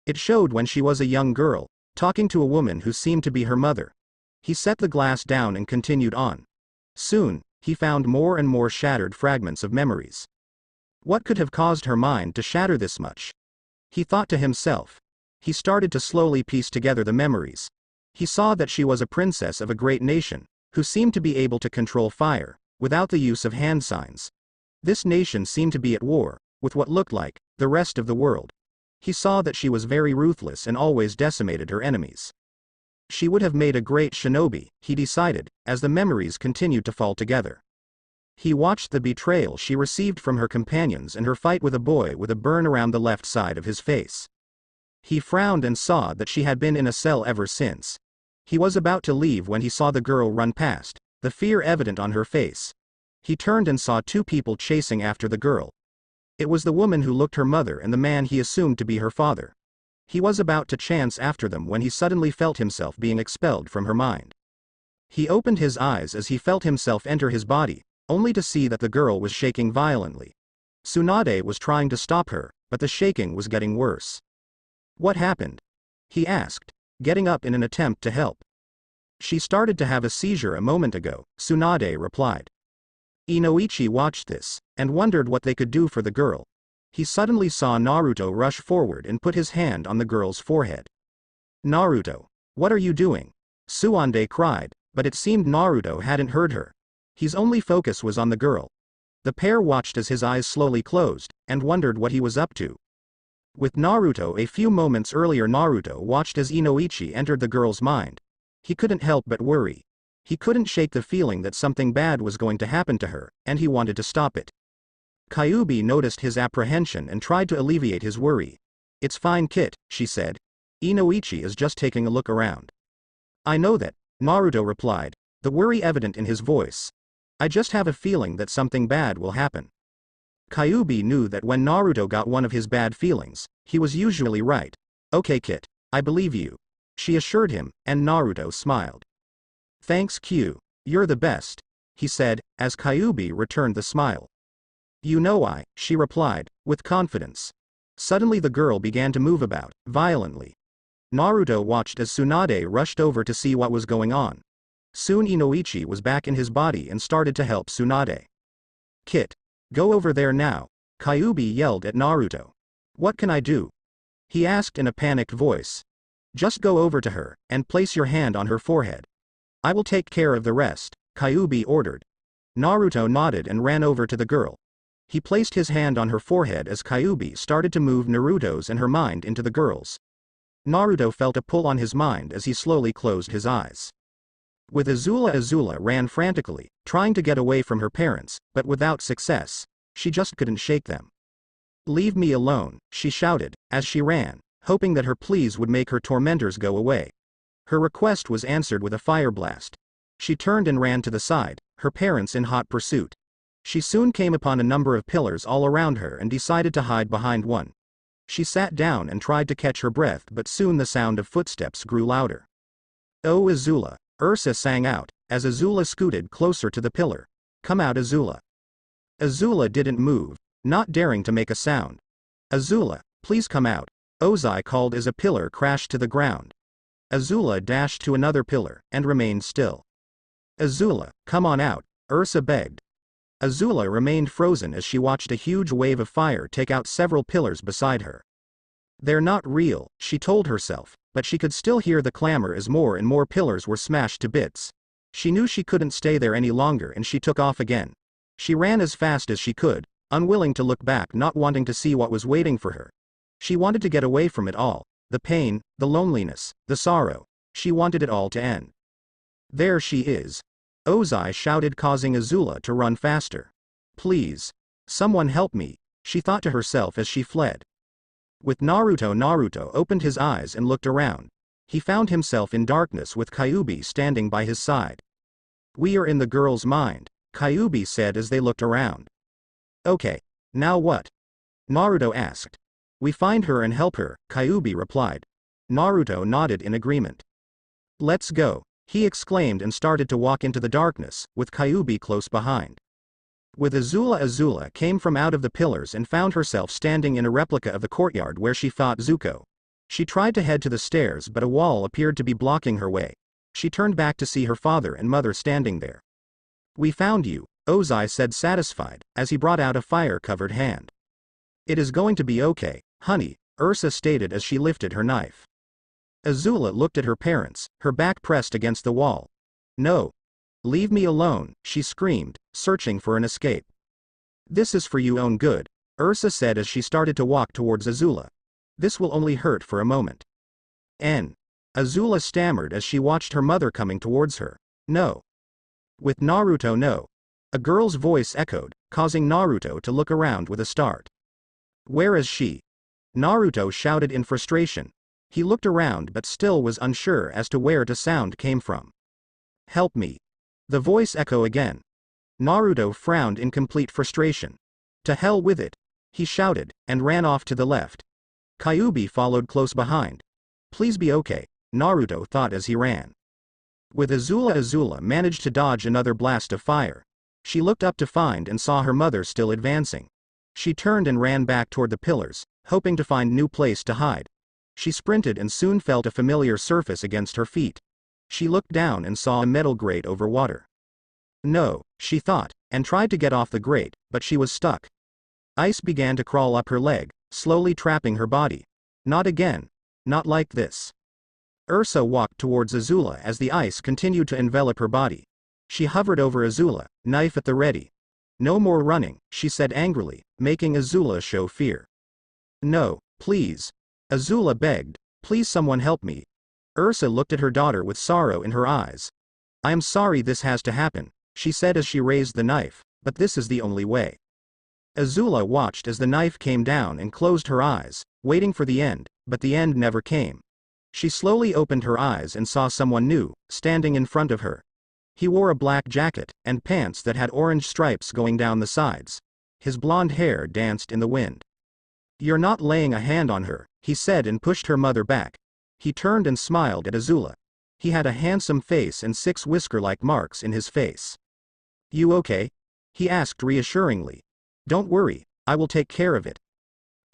It showed when she was a young girl, talking to a woman who seemed to be her mother. He set the glass down and continued on. Soon, he found more and more shattered fragments of memories. What could have caused her mind to shatter this much? He thought to himself. He started to slowly piece together the memories. He saw that she was a princess of a great nation, who seemed to be able to control fire, without the use of hand signs. This nation seemed to be at war with what looked like the rest of the world. He saw that she was very ruthless and always decimated her enemies. She would have made a great shinobi, he decided, as the memories continued to fall together. He watched the betrayal she received from her companions and her fight with a boy with a burn around the left side of his face. He frowned and saw that she had been in a cell ever since. He was about to leave when he saw the girl run past, the fear evident on her face. He turned and saw two people chasing after the girl. It was the woman who looked her mother and the man he assumed to be her father. He was about to chance after them when he suddenly felt himself being expelled from her mind. He opened his eyes as he felt himself enter his body, only to see that the girl was shaking violently. Tsunade was trying to stop her, but the shaking was getting worse. "What happened?" he asked, getting up in an attempt to help. "She started to have a seizure a moment ago," Tsunade replied. Inoichi watched this, and wondered what they could do for the girl. He suddenly saw Naruto rush forward and put his hand on the girl's forehead. "Naruto, what are you doing?" Tsunade cried, but it seemed Naruto hadn't heard her. His only focus was on the girl. The pair watched as his eyes slowly closed, and wondered what he was up to. With Naruto a few moments earlier, Naruto watched as Inoichi entered the girl's mind. He couldn't help but worry. He couldn't shake the feeling that something bad was going to happen to her, and he wanted to stop it. Kyuubi noticed his apprehension and tried to alleviate his worry. "It's fine, Kit," she said. "Inoichi is just taking a look around." "I know that," Naruto replied, the worry evident in his voice. "I just have a feeling that something bad will happen." Kyuubi knew that when Naruto got one of his bad feelings, he was usually right. "Okay, Kit, I believe you," she assured him, and Naruto smiled. "Thanks, Q. You're the best," he said, as Kyuubi returned the smile. "You know she replied, with confidence. Suddenly the girl began to move about, violently. Naruto watched as Tsunade rushed over to see what was going on. Soon Inoichi was back in his body and started to help Tsunade. "Kit, go over there now," Kyuubi yelled at Naruto. "What can I do?" he asked in a panicked voice. "Just go over to her, and place your hand on her forehead. I will take care of the rest," Kyuubi ordered. Naruto nodded and ran over to the girl. He placed his hand on her forehead as Kyuubi started to move Naruto's and her mind into the girl's. Naruto felt a pull on his mind as he slowly closed his eyes. With Azula ran frantically, trying to get away from her parents, but without success. She just couldn't shake them. "Leave me alone," she shouted, as she ran, hoping that her pleas would make her tormentors go away. Her request was answered with a fire blast. She turned and ran to the side, her parents in hot pursuit. She soon came upon a number of pillars all around her and decided to hide behind one. She sat down and tried to catch her breath, but soon the sound of footsteps grew louder. "Oh, Azula," Ursa sang out, as Azula scooted closer to the pillar. "Come out, Azula." Azula didn't move, not daring to make a sound. "Azula, please come out," Ozai called as a pillar crashed to the ground. Azula dashed to another pillar, and remained still. "Azula, come on out," Ursa begged. Azula remained frozen as she watched a huge wave of fire take out several pillars beside her. "They're not real," she told herself, but she could still hear the clamor as more and more pillars were smashed to bits. She knew she couldn't stay there any longer and she took off again. She ran as fast as she could, unwilling to look back, not wanting to see what was waiting for her. She wanted to get away from it all, the pain, the loneliness, the sorrow. She wanted it all to end. "There she is," Ozai shouted, causing Azula to run faster. "Please, someone help me," she thought to herself as she fled. With Naruto opened his eyes and looked around. He found himself in darkness with Kyuubi standing by his side. "We are in the girl's mind," Kyuubi said as they looked around. "Okay, now what?" Naruto asked. "We find her and help her," Kyuubi replied. Naruto nodded in agreement. "Let's go," he exclaimed and started to walk into the darkness, with Kyuubi close behind. With Azula came from out of the pillars and found herself standing in a replica of the courtyard where she fought Zuko. She tried to head to the stairs, but a wall appeared to be blocking her way. She turned back to see her father and mother standing there. "We found you," Ozai said, satisfied, as he brought out a fire-covered hand. "It is going to be okay, honey," Ursa stated as she lifted her knife. Azula looked at her parents, her back pressed against the wall. "No. Leave me alone," she screamed, searching for an escape. "This is for your own good," Ursa said as she started to walk towards Azula. "This will only hurt for a moment." Azula stammered as she watched her mother coming towards her. "No." With Naruto, no. A girl's voice echoed, causing Naruto to look around with a start. "Where is she?" Naruto shouted in frustration. He looked around but still was unsure as to where the sound came from. "Help me." The voice echoed again. Naruto frowned in complete frustration. To hell with it, he shouted, and ran off to the left. Kyuubi followed close behind. Please be okay, Naruto thought as he ran. With Azula managed to dodge another blast of fire. She looked up to find and saw her mother still advancing. She turned and ran back toward the pillars, hoping to find new place to hide. She sprinted and soon felt a familiar surface against her feet. She looked down and saw a metal grate over water. No, she thought, and tried to get off the grate, but she was stuck. Ice began to crawl up her leg, slowly trapping her body. Not again. Not like this. Ursa walked towards Azula as the ice continued to envelop her body. She hovered over Azula, knife at the ready. No more running, she said angrily, making Azula show fear. No, please. Azula begged, please someone help me. Ursa looked at her daughter with sorrow in her eyes. I am sorry this has to happen, she said as she raised the knife, but this is the only way. Azula watched as the knife came down and closed her eyes, waiting for the end, but the end never came. She slowly opened her eyes and saw someone new, standing in front of her. He wore a black jacket, and pants that had orange stripes going down the sides. His blonde hair danced in the wind. You're not laying a hand on her, he said and pushed her mother back. He turned and smiled at Azula. He had a handsome face and 6 whisker-like marks in his face. You okay? He asked reassuringly. Don't worry, I will take care of it.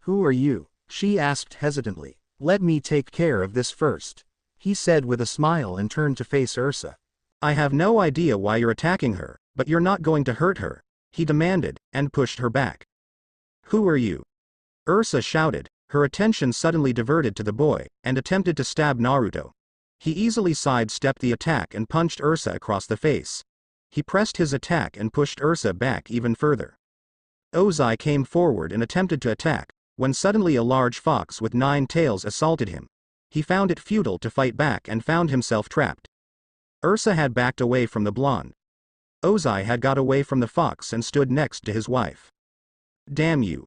Who are you? She asked hesitantly. Let me take care of this first, he said with a smile and turned to face Ursa. I have no idea why you're attacking her, but you're not going to hurt her, he demanded, and pushed her back. Who are you? Ursa shouted, her attention suddenly diverted to the boy, and attempted to stab Naruto. He easily sidestepped the attack and punched Ursa across the face. He pressed his attack and pushed Ursa back even further. Ozai came forward and attempted to attack, when suddenly a large fox with 9 tails assaulted him. He found it futile to fight back and found himself trapped. Ursa had backed away from the blonde. Ozai had got away from the fox and stood next to his wife. Damn you!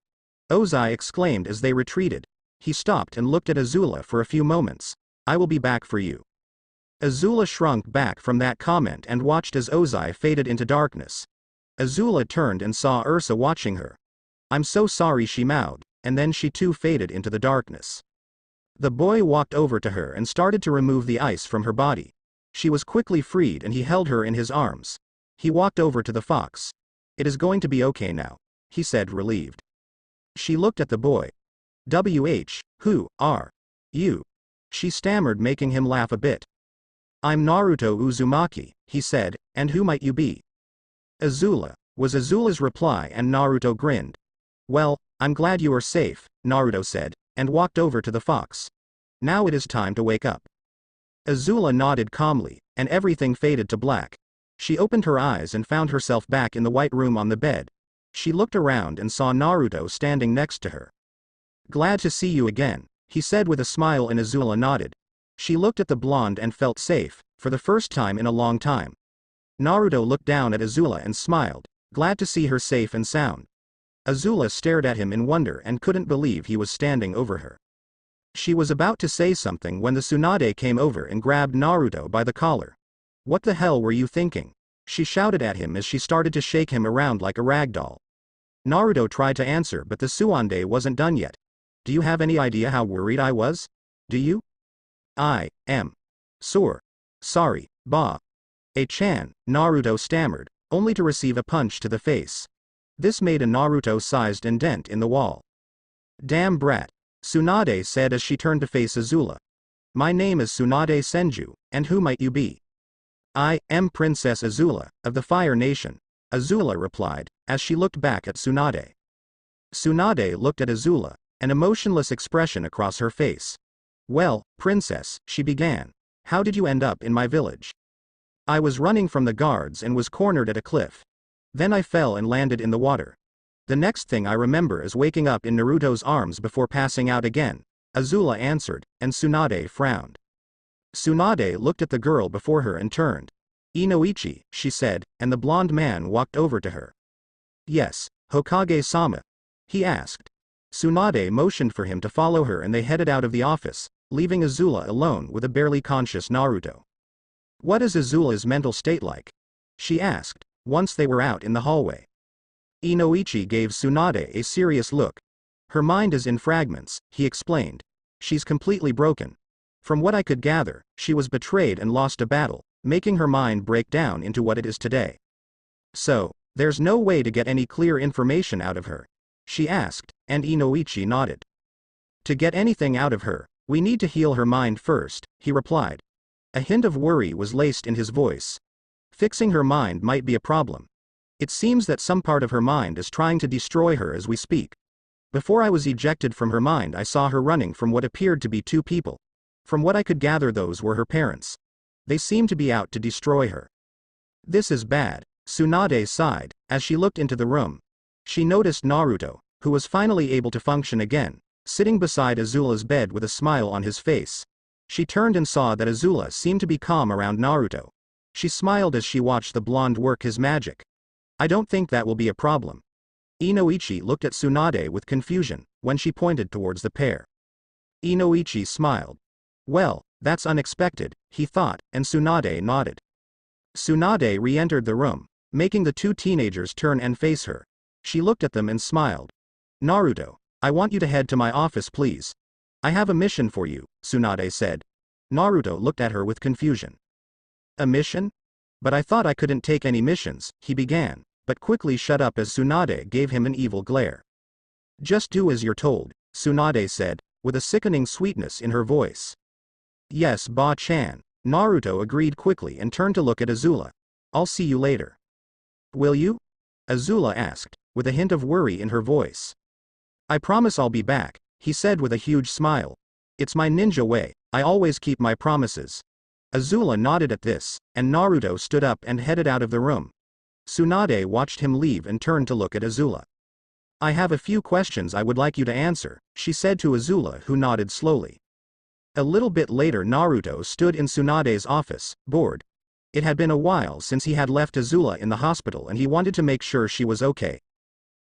Ozai exclaimed as they retreated. He stopped and looked at Azula for a few moments. I will be back for you. Azula shrunk back from that comment and watched as Ozai faded into darkness. Azula turned and saw Ursa watching her. I'm so sorry, she mouthed, and then she too faded into the darkness. The boy walked over to her and started to remove the ice from her body. She was quickly freed and he held her in his arms. He walked over to the fox. It is going to be okay now, he said relieved. She looked at the boy. Who are you? She stammered, making him laugh a bit. I'm Naruto Uzumaki, he said, and who might you be? Azula, was Azula's reply, and Naruto grinned. Well, I'm glad you are safe, Naruto said, and walked over to the fox. Now it is time to wake up. Azula nodded calmly, and everything faded to black. She opened her eyes and found herself back in the white room on the bed. She looked around and saw Naruto standing next to her. Glad to see you again, he said with a smile, and Azula nodded. She looked at the blonde and felt safe, for the first time in a long time. Naruto looked down at Azula and smiled, glad to see her safe and sound. Azula stared at him in wonder and couldn't believe he was standing over her. She was about to say something when the Tsunade came over and grabbed Naruto by the collar. What the hell were you thinking? She shouted at him as she started to shake him around like a rag doll. Naruto tried to answer, but the Tsunade wasn't done yet. Do you have any idea how worried I was? Do you? I am sorry, Chan, Naruto stammered, only to receive a punch to the face. This made a Naruto-sized indent in the wall. Damn brat, Tsunade said as she turned to face Azula. My name is Tsunade Senju, and who might you be? I am Princess Azula, of the Fire Nation, Azula replied, as she looked back at Tsunade. Tsunade looked at Azula, an emotionless expression across her face. Well, princess, she began. How did you end up in my village? I was running from the guards and was cornered at a cliff. Then I fell and landed in the water. The next thing I remember is waking up in Naruto's arms before passing out again, Azula answered, and Tsunade frowned. Tsunade looked at the girl before her and turned. Inoichi, she said, and the blonde man walked over to her. Yes, Hokage-sama? He asked. Tsunade motioned for him to follow her and they headed out of the office, leaving Azula alone with a barely conscious Naruto. What is Azula's mental state like? she asked, once they were out in the hallway. Inoichi gave Tsunade a serious look. Her mind is in fragments, he explained. She's completely broken. From what I could gather, she was betrayed and lost a battle, making her mind break down into what it is today. So, there's no way to get any clear information out of her? She asked, and Inoichi nodded. To get anything out of her, we need to heal her mind first, he replied. A hint of worry was laced in his voice. Fixing her mind might be a problem. It seems that some part of her mind is trying to destroy her as we speak. Before I was ejected from her mind, I saw her running from what appeared to be two people. From what I could gather, those were her parents. They seemed to be out to destroy her. This is bad, Tsunade sighed, as she looked into the room. She noticed Naruto, who was finally able to function again, sitting beside Azula's bed with a smile on his face. She turned and saw that Azula seemed to be calm around Naruto. She smiled as she watched the blonde work his magic. I don't think that will be a problem. Inoichi looked at Tsunade with confusion, when she pointed towards the pair. Inoichi smiled. Well, that's unexpected, he thought, and Tsunade nodded. Tsunade re-entered the room, making the two teenagers turn and face her. She looked at them and smiled. Naruto, I want you to head to my office, please. I have a mission for you, Tsunade said. Naruto looked at her with confusion. A mission? But I thought I couldn't take any missions, he began, but quickly shut up as Tsunade gave him an evil glare. Just do as you're told, Tsunade said, with a sickening sweetness in her voice. Yes, Ba-chan, Naruto agreed quickly and turned to look at Azula. I'll see you later. Will you? Azula asked, with a hint of worry in her voice. I promise I'll be back, he said with a huge smile. It's my ninja way, I always keep my promises. Azula nodded at this, and Naruto stood up and headed out of the room. Tsunade watched him leave and turned to look at Azula. I have a few questions I would like you to answer, she said to Azula, who nodded slowly. A little bit later, Naruto stood in Tsunade's office, bored. It had been a while since he had left Azula in the hospital and he wanted to make sure she was okay.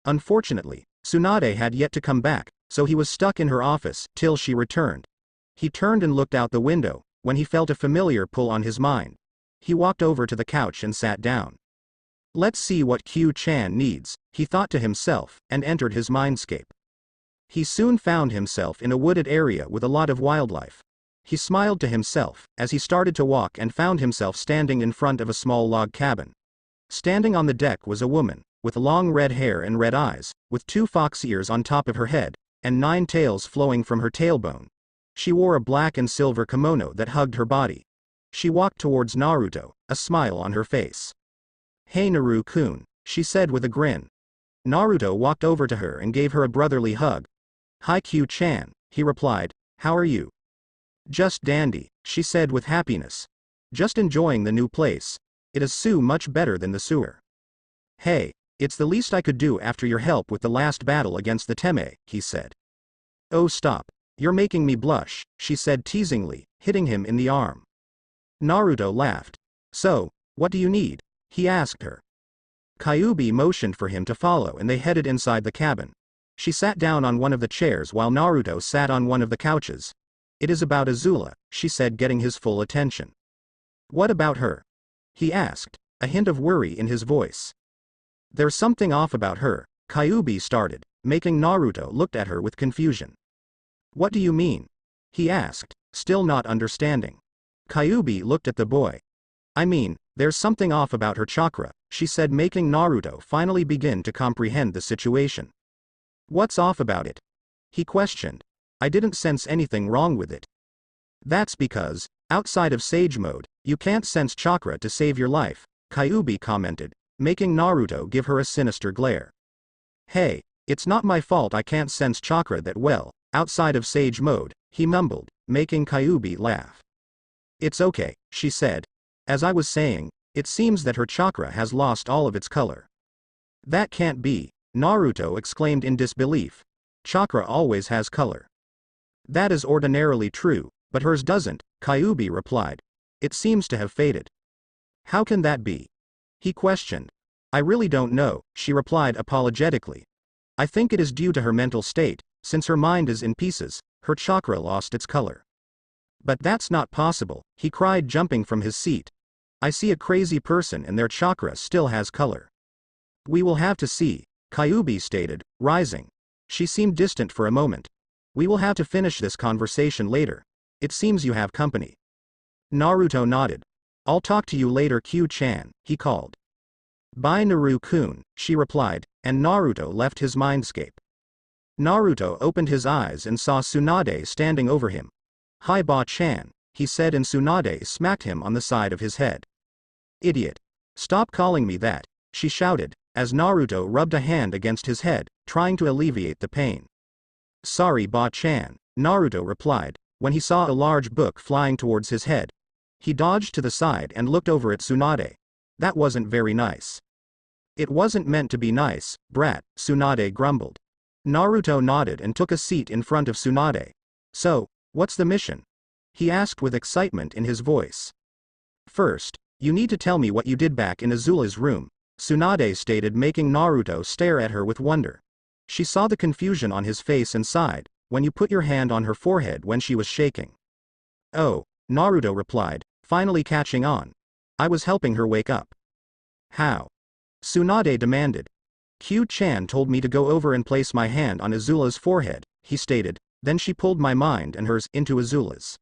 Unfortunately, Tsunade had yet to come back, so he was stuck in her office till she returned. He turned and looked out the window, when he felt a familiar pull on his mind. He walked over to the couch and sat down. Let's see what Q-chan needs, he thought to himself, and entered his mindscape. He soon found himself in a wooded area with a lot of wildlife. He smiled to himself, as he started to walk and found himself standing in front of a small log cabin. Standing on the deck was a woman, with long red hair and red eyes, with 2 fox ears on top of her head, and 9 tails flowing from her tailbone. She wore a black and silver kimono that hugged her body. She walked towards Naruto, a smile on her face. Hey Naru-kun, she said with a grin. Naruto walked over to her and gave her a brotherly hug. Hi Q-chan, he replied, how are you? Just dandy, she said with happiness. Just enjoying the new place. It is so much better than the sewer. Hey, it's the least I could do after your help with the last battle against the Teme, he said. Oh stop, you're making me blush, she said teasingly, hitting him in the arm. Naruto laughed. So, what do you need? He asked her. Kyuubi motioned for him to follow and they headed inside the cabin. She sat down on one of the chairs while Naruto sat on one of the couches. It is about Azula, she said, getting his full attention. What about her? He asked, a hint of worry in his voice. There's something off about her, Kyuubi started, making Naruto look at her with confusion. What do you mean? He asked, still not understanding. Kyuubi looked at the boy. I mean, there's something off about her chakra, she said, making Naruto finally begin to comprehend the situation. What's off about it? He questioned. I didn't sense anything wrong with it. That's because, outside of Sage Mode, you can't sense chakra to save your life, Kyuubi commented, making Naruto give her a sinister glare. Hey, it's not my fault I can't sense chakra that well, outside of Sage Mode, he mumbled, making Kyuubi laugh. It's okay, she said. As I was saying, it seems that her chakra has lost all of its color. That can't be, Naruto exclaimed in disbelief. Chakra always has color. That is ordinarily true, but hers doesn't, Kyuubi replied. It seems to have faded. How can that be? He questioned. I really don't know, she replied apologetically. I think it is due to her mental state, since her mind is in pieces, her chakra lost its color. But that's not possible, he cried, jumping from his seat. I see a crazy person and their chakra still has color. We will have to see, Kyuubi stated, rising. She seemed distant for a moment. We will have to finish this conversation later. It seems you have company. Naruto nodded. I'll talk to you later, Q-chan, he called. Bye Naru-kun, she replied, and Naruto left his mindscape. Naruto opened his eyes and saw Tsunade standing over him. Hi Ba-chan, he said, and Tsunade smacked him on the side of his head. Idiot. Stop calling me that, she shouted, as Naruto rubbed a hand against his head, trying to alleviate the pain. Sorry Ba-chan, Naruto replied, when he saw a large book flying towards his head. He dodged to the side and looked over at Tsunade. That wasn't very nice. It wasn't meant to be nice, brat, Tsunade grumbled. Naruto nodded and took a seat in front of Tsunade. So, what's the mission? He asked with excitement in his voice. First, you need to tell me what you did back in Azula's room, Tsunade stated, making Naruto stare at her with wonder. She saw the confusion on his face and sighed, when you put your hand on her forehead when she was shaking. Oh, Naruto replied, finally catching on. I was helping her wake up. How? Tsunade demanded. Q-chan told me to go over and place my hand on Azula's forehead, he stated, then she pulled my mind and hers into Azula's.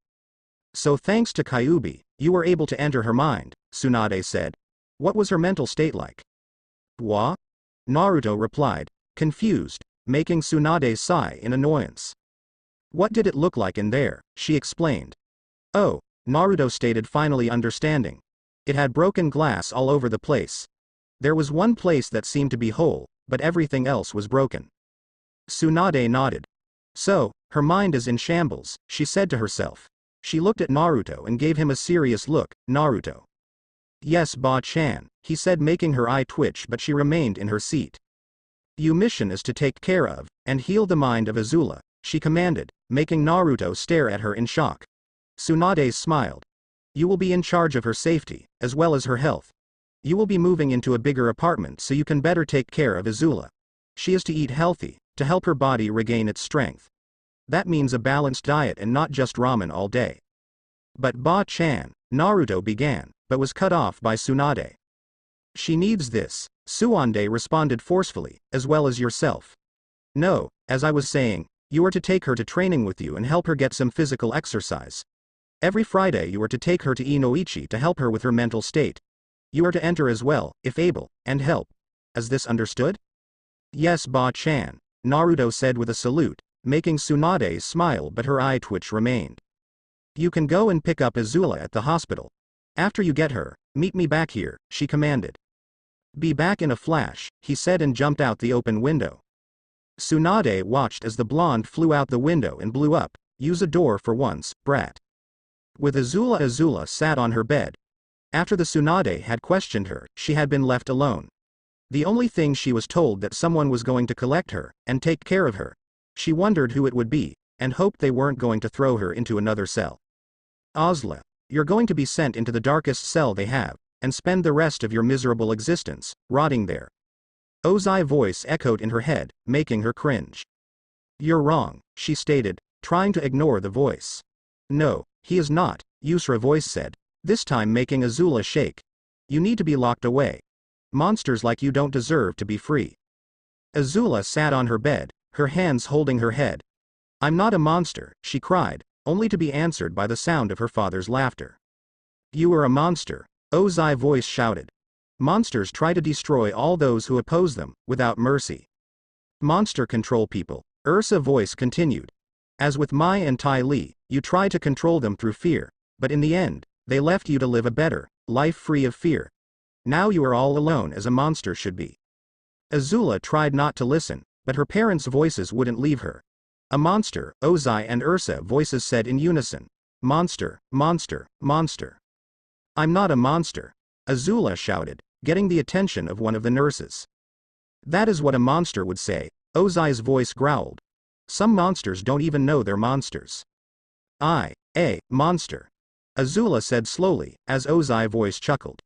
So thanks to Kyuubi, you were able to enter her mind, Tsunade said. What was her mental state like? What? Naruto replied, confused, making Tsunade sigh in annoyance. What did it look like in there? She explained. Oh, Naruto stated, finally understanding. It had broken glass all over the place. There was one place that seemed to be whole, but everything else was broken. Tsunade nodded. So, her mind is in shambles, she said to herself. She looked at Naruto and gave him a serious look. Naruto. Yes Ba-chan, he said, making her eye twitch, but she remained in her seat. Your mission is to take care of, and heal the mind of Azula, she commanded, making Naruto stare at her in shock. Tsunade smiled. You will be in charge of her safety, as well as her health. You will be moving into a bigger apartment so you can better take care of Azula. She is to eat healthy, to help her body regain its strength. That means a balanced diet and not just ramen all day. But Ba-chan, Naruto began, but was cut off by Tsunade. She needs this, Tsunade responded forcefully, as well as yourself. No, as I was saying, you are to take her to training with you and help her get some physical exercise. Every Friday you are to take her to Inoichi to help her with her mental state. You are to enter as well, if able, and help. Is this understood? Yes Ba-chan, Naruto said with a salute, making Tsunade smile, but her eye twitch remained. You can go and pick up Azula at the hospital. After you get her, meet me back here, she commanded. Be back in a flash, he said, and jumped out the open window. Tsunade watched as the blonde flew out the window and blew up. Use a door for once, brat. With Azula sat on her bed. After the Tsunade had questioned her, she had been left alone. The only thing she was told that someone was going to collect her, and take care of her. She wondered who it would be, and hoped they weren't going to throw her into another cell. Azula, you're going to be sent into the darkest cell they have, and spend the rest of your miserable existence, rotting there. Ozai's voice echoed in her head, making her cringe. You're wrong, she stated, trying to ignore the voice. No, he is not, Yusra's voice said, this time making Azula shake. You need to be locked away. Monsters like you don't deserve to be free. Azula sat on her bed, her hands holding her head. I'm not a monster, she cried, only to be answered by the sound of her father's laughter. You are a monster, Ozai's voice shouted. Monsters try to destroy all those who oppose them, without mercy. Monster control people, Ursa's voice continued. As with Mai and Tai Li, you try to control them through fear, but in the end, they left you to live a better life free of fear. Now you are all alone as a monster should be. Azula tried not to listen, but her parents' voices wouldn't leave her. A monster, Ozai and Ursa's voices said in unison. Monster, monster, monster. I'm not a monster, Azula shouted, getting the attention of one of the nurses. That is what a monster would say, Ozai's voice growled. Some monsters don't even know they're monsters. Monster. Azula said slowly, as Ozai's voice chuckled.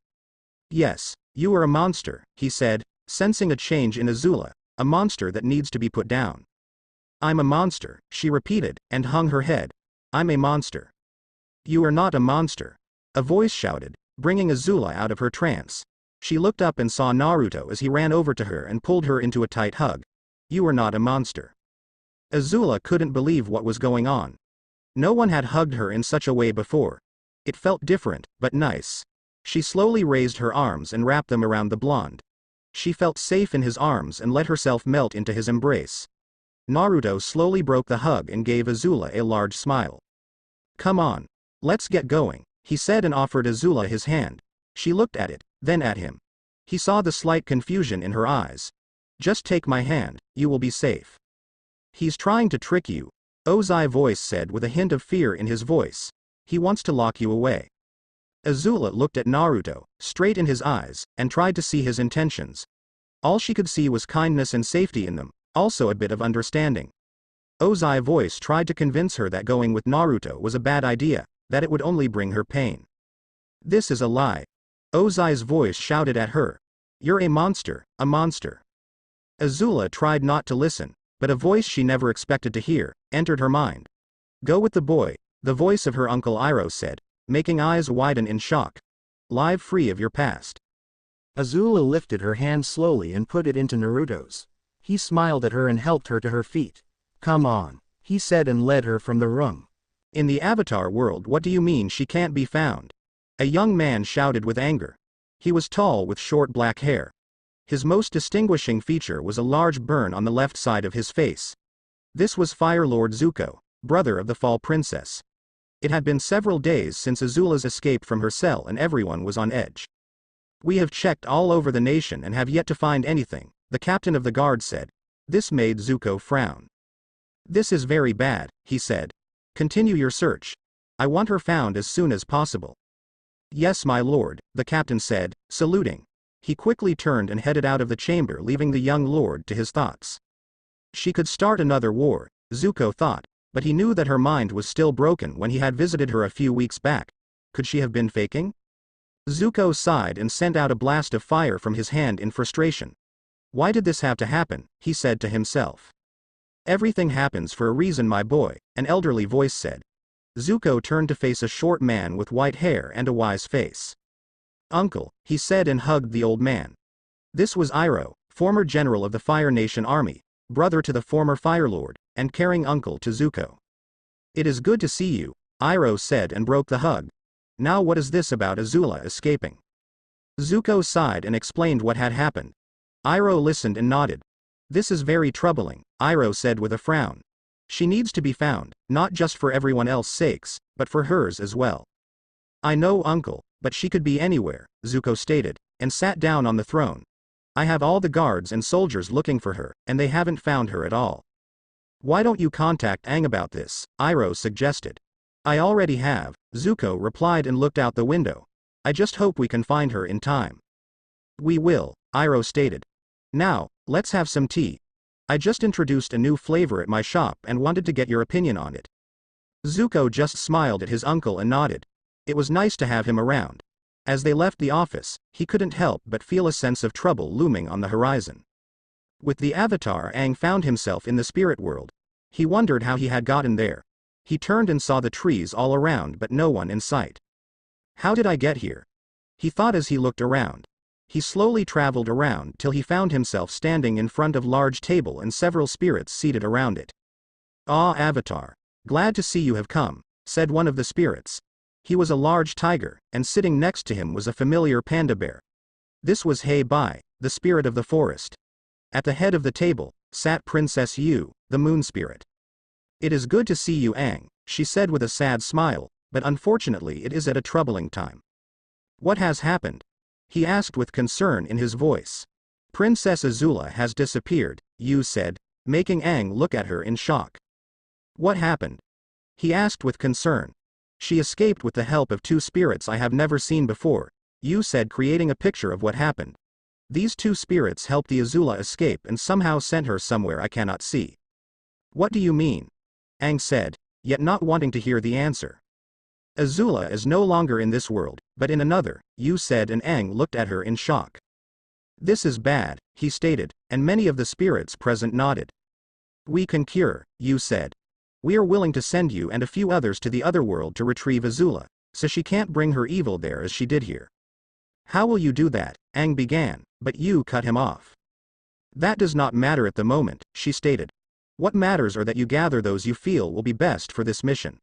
Yes, you are a monster, he said, sensing a change in Azula, a monster that needs to be put down. I'm a monster, she repeated, and hung her head. I'm a monster. You are not a monster, a voice shouted, bringing Azula out of her trance. She looked up and saw Naruto as he ran over to her and pulled her into a tight hug. You are not a monster. Azula couldn't believe what was going on. No one had hugged her in such a way before. It felt different, but nice. She slowly raised her arms and wrapped them around the blonde. She felt safe in his arms and let herself melt into his embrace. Naruto slowly broke the hug and gave Azula a large smile. Come on. Let's get going, he said and offered Azula his hand. She looked at it, then at him. He saw the slight confusion in her eyes. Just take my hand, you will be safe. He's trying to trick you, Ozai's voice said with a hint of fear in his voice. He wants to lock you away. Azula looked at Naruto, straight in his eyes, and tried to see his intentions. All she could see was kindness and safety in them, also a bit of understanding. Ozai's voice tried to convince her that going with Naruto was a bad idea, that it would only bring her pain. This is a lie. Ozai's voice shouted at her. You're a monster, a monster. Azula tried not to listen, but a voice she never expected to hear entered her mind. Go with the boy, the voice of her uncle Iroh said, making eyes widen in shock. Live free of your past. Azula lifted her hand slowly and put it into Naruto's. He smiled at her and helped her to her feet. Come on, he said and led her from the room. In the Avatar world, what do you mean she can't be found? A young man shouted with anger. He was tall with short black hair. His most distinguishing feature was a large burn on the left side of his face. This was Fire Lord Zuko, brother of the Fall Princess. It had been several days since Azula's escape from her cell and everyone was on edge. We have checked all over the nation and have yet to find anything, the captain of the guard said. This made Zuko frown. This is very bad, he said. Continue your search. I want her found as soon as possible. Yes, my lord, the captain said, saluting. He quickly turned and headed out of the chamber, leaving the young lord to his thoughts. She could start another war, Zuko thought, but he knew that her mind was still broken when he had visited her a few weeks back. Could she have been faking? Zuko sighed and sent out a blast of fire from his hand in frustration. Why did this have to happen, he said to himself. Everything happens for a reason, my boy, an elderly voice said. Zuko turned to face a short man with white hair and a wise face. Uncle, he said and hugged the old man. This was Iroh, former general of the Fire Nation army, brother to the former Fire Lord, and caring uncle to Zuko. It is good to see you, Iroh said and broke the hug. Now what is this about Azula escaping? Zuko sighed and explained what had happened. Iroh listened and nodded. This is very troubling, Iroh said with a frown. She needs to be found, not just for everyone else's sakes, but for hers as well. I know, uncle, but she could be anywhere, Zuko stated, and sat down on the throne. I have all the guards and soldiers looking for her, and they haven't found her at all. Why don't you contact Aang about this, Iroh suggested. I already have, Zuko replied and looked out the window. I just hope we can find her in time. We will, Iroh stated. Now, let's have some tea. I just introduced a new flavor at my shop and wanted to get your opinion on it. Zuko just smiled at his uncle and nodded. It was nice to have him around. As they left the office, he couldn't help but feel a sense of trouble looming on the horizon. With the Avatar, Aang found himself in the spirit world. He wondered how he had gotten there. He turned and saw the trees all around but no one in sight. How did I get here? He thought as he looked around. He slowly traveled around till he found himself standing in front of a large table and several spirits seated around it. Ah, Avatar. Glad to see you have come, said one of the spirits. He was a large tiger, and sitting next to him was a familiar panda bear. This was Hei Bai, the spirit of the forest. At the head of the table, sat Princess Yu, the moon spirit. It is good to see you, Aang, she said with a sad smile, but unfortunately it is at a troubling time. What has happened? He asked with concern in his voice. Princess Azula has disappeared, Yu said, making Aang look at her in shock. What happened? He asked with concern. She escaped with the help of two spirits I have never seen before, Yu said, creating a picture of what happened. These two spirits helped the Azula escape and somehow sent her somewhere I cannot see. What do you mean? Aang said, yet not wanting to hear the answer. Azula is no longer in this world, but in another, Yu said, and Aang looked at her in shock. This is bad, he stated, and many of the spirits present nodded. We can cure, Yu said. We are willing to send you and a few others to the other world to retrieve Azula, so she can't bring her evil there as she did here. How will you do that? Aang began, but you cut him off. That does not matter at the moment, she stated. What matters are that you gather those you feel will be best for this mission.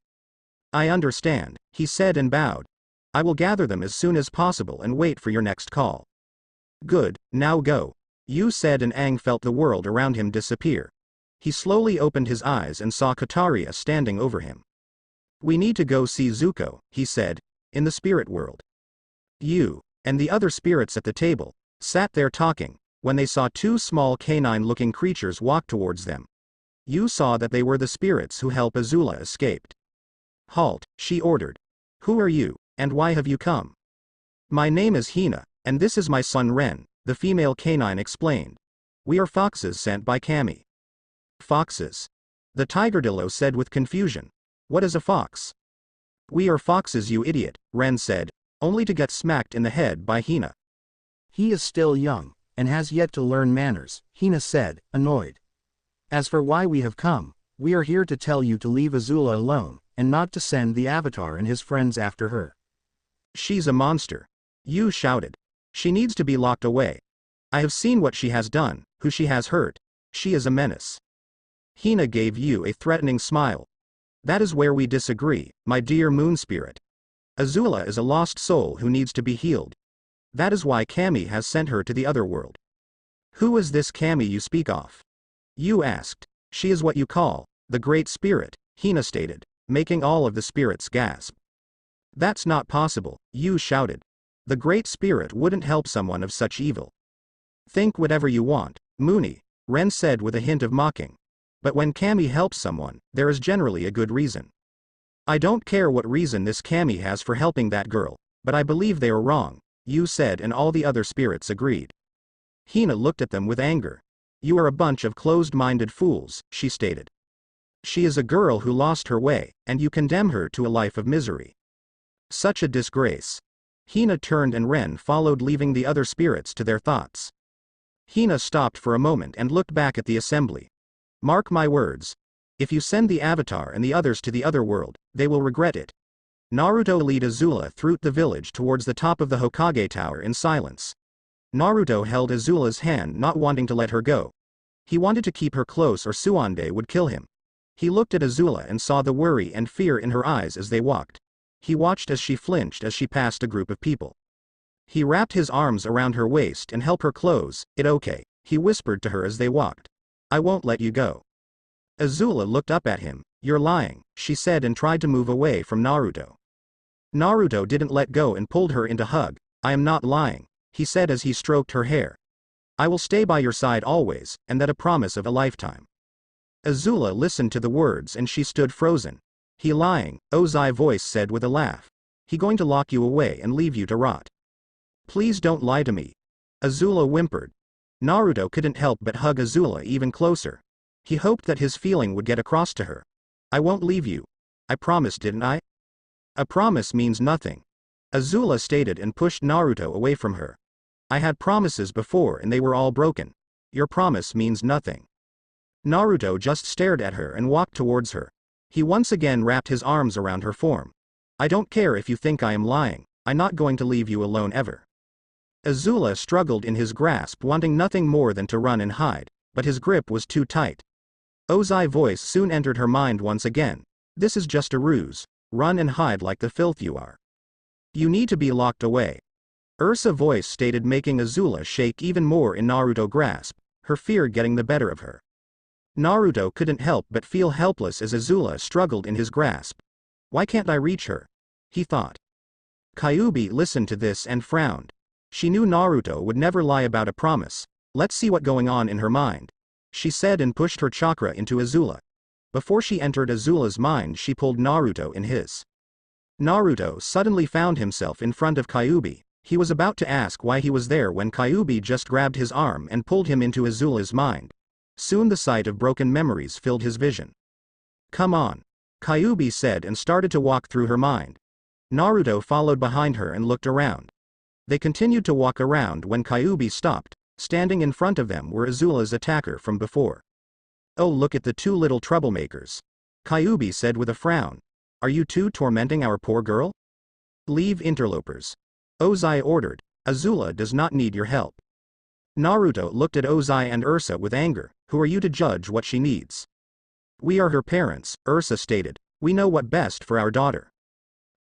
I understand, he said and bowed. I will gather them as soon as possible and wait for your next call. Good, now go. You said, and Aang felt the world around him disappear. He slowly opened his eyes and saw Kataria standing over him. We need to go see Zuko, he said, in the spirit world. You, and the other spirits at the table, sat there talking, when they saw two small canine-looking creatures walk towards them. You saw that they were the spirits who helped Azula escaped. Halt, she ordered. Who are you, and why have you come? My name is Hina, and this is my son Ren, the female canine explained. We are foxes sent by Kami. Foxes? The tigerdillo said with confusion. What is a fox? We are foxes, you idiot, Ren said, only to get smacked in the head by Hina. He is still young, and has yet to learn manners, Hina said, annoyed. As for why we have come, we are here to tell you to leave Azula alone, and not to send the Avatar and his friends after her. She's a monster. You shouted. She needs to be locked away. I have seen what she has done, who she has hurt. She is a menace. Hina gave you a threatening smile. That is where we disagree, my dear moon spirit. Azula is a lost soul who needs to be healed. That is why Kami has sent her to the other world. Who is this Kami you speak of? You asked. She is what you call the Great Spirit, Hina stated, making all of the spirits gasp. That's not possible, you shouted. The Great Spirit wouldn't help someone of such evil. Think whatever you want, Moony, Ren said with a hint of mocking. But when Kami helps someone, there is generally a good reason. I don't care what reason this Kami has for helping that girl, but I believe they are wrong, you said, and all the other spirits agreed. Hina looked at them with anger. You are a bunch of closed-minded fools, she stated. She is a girl who lost her way, and you condemn her to a life of misery. Such a disgrace. Hina turned and Ren followed, leaving the other spirits to their thoughts. Hina stopped for a moment and looked back at the assembly. Mark my words. If you send the Avatar and the others to the other world, they will regret it. Naruto led Azula through the village towards the top of the Hokage Tower in silence. Naruto held Azula's hand, not wanting to let her go. He wanted to keep her close or Suande would kill him. He looked at Azula and saw the worry and fear in her eyes as they walked. He watched as she flinched as she passed a group of people. He wrapped his arms around her waist and helped her close. It okay, he whispered to her as they walked. I won't let you go. Azula looked up at him. You're lying, she said, and tried to move away from Naruto. Naruto didn't let go and pulled her into hug. I am not lying, he said as he stroked her hair. I will stay by your side always, and that a promise of a lifetime. Azula listened to the words and she stood frozen. He lying, Ozai voice said with a laugh. He going to lock you away and leave you to rot. Please don't lie to me. Azula whimpered. Naruto couldn't help but hug Azula even closer. He hoped that his feeling would get across to her. I won't leave you. I promised, didn't I? A promise means nothing. Azula stated and pushed Naruto away from her. I had promises before and they were all broken. Your promise means nothing. Naruto just stared at her and walked towards her. He once again wrapped his arms around her form. I don't care if you think I am lying, I'm not going to leave you alone ever. Azula struggled in his grasp, wanting nothing more than to run and hide, but his grip was too tight. Ozai voice soon entered her mind once again. This is just a ruse. Run and hide like the filth you are. You need to be locked away. Ursa voice stated, making Azula shake even more in Naruto's grasp, her fear getting the better of her. Naruto couldn't help but feel helpless as Azula struggled in his grasp. Why can't I reach her? He thought. Kyuubi listened to this and frowned. She knew Naruto would never lie about a promise. Let's see what's going on in her mind, she said, and pushed her chakra into Azula. Before she entered Azula's mind, she pulled Naruto in his. Naruto suddenly found himself in front of Kyuubi. He was about to ask why he was there when Kyuubi just grabbed his arm and pulled him into Azula's mind. Soon the sight of broken memories filled his vision. Come on, Kyuubi said and started to walk through her mind. Naruto followed behind her and looked around. They continued to walk around when Kyuubi stopped. Standing in front of them were Azula's attacker from before. Oh, look at the two little troublemakers, Kyuubi said with a frown. Are you two tormenting our poor girl? Leave interlopers. Ozai ordered. Azula does not need your help. Naruto looked at Ozai and Ursa with anger. Who are you to judge what she needs? We are her parents, Ursa stated. We know what best for our daughter.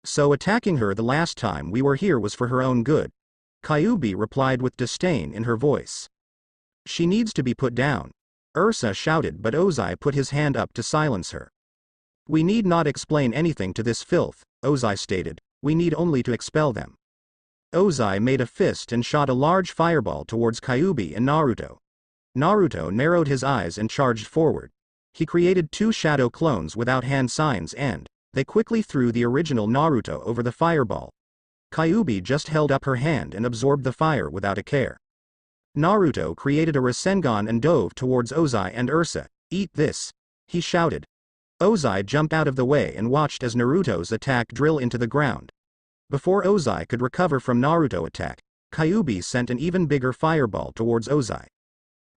So attacking her the last time we were here was for her own good. Kyuubi replied with disdain in her voice. She needs to be put down. Ursa shouted, but Ozai put his hand up to silence her. We need not explain anything to this filth, Ozai stated. We need only to expel them. Ozai made a fist and shot a large fireball towards Kyuubi and Naruto. Naruto narrowed his eyes and charged forward. He created 2 shadow clones without hand signs and they quickly threw the original Naruto over the fireball. Kyuubi just held up her hand and absorbed the fire without a care. Naruto created a Rasengan and dove towards Ozai and Ursa. Eat this, he shouted. Ozai jumped out of the way and watched as Naruto's attack drill into the ground. Before Ozai could recover from Naruto's attack, Kyuubi sent an even bigger fireball towards Ozai.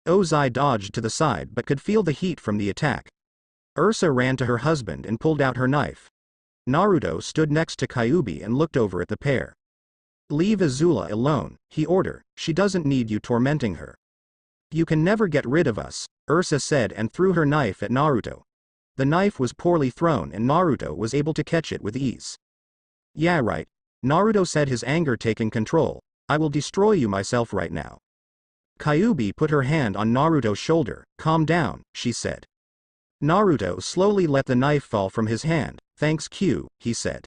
Ozai dodged to the side but could feel the heat from the attack. Ursa ran to her husband and pulled out her knife. Naruto stood next to Kyuubi and looked over at the pair. Leave Azula alone, he ordered. She doesn't need you tormenting her. You can never get rid of us, Ursa said and threw her knife at Naruto. The knife was poorly thrown and Naruto was able to catch it with ease. Yeah right, Naruto said, his anger taking control. I will destroy you myself right now. Kyuubi put her hand on Naruto's shoulder. Calm down, she said. Naruto slowly let the knife fall from his hand. Thanks Q, he said.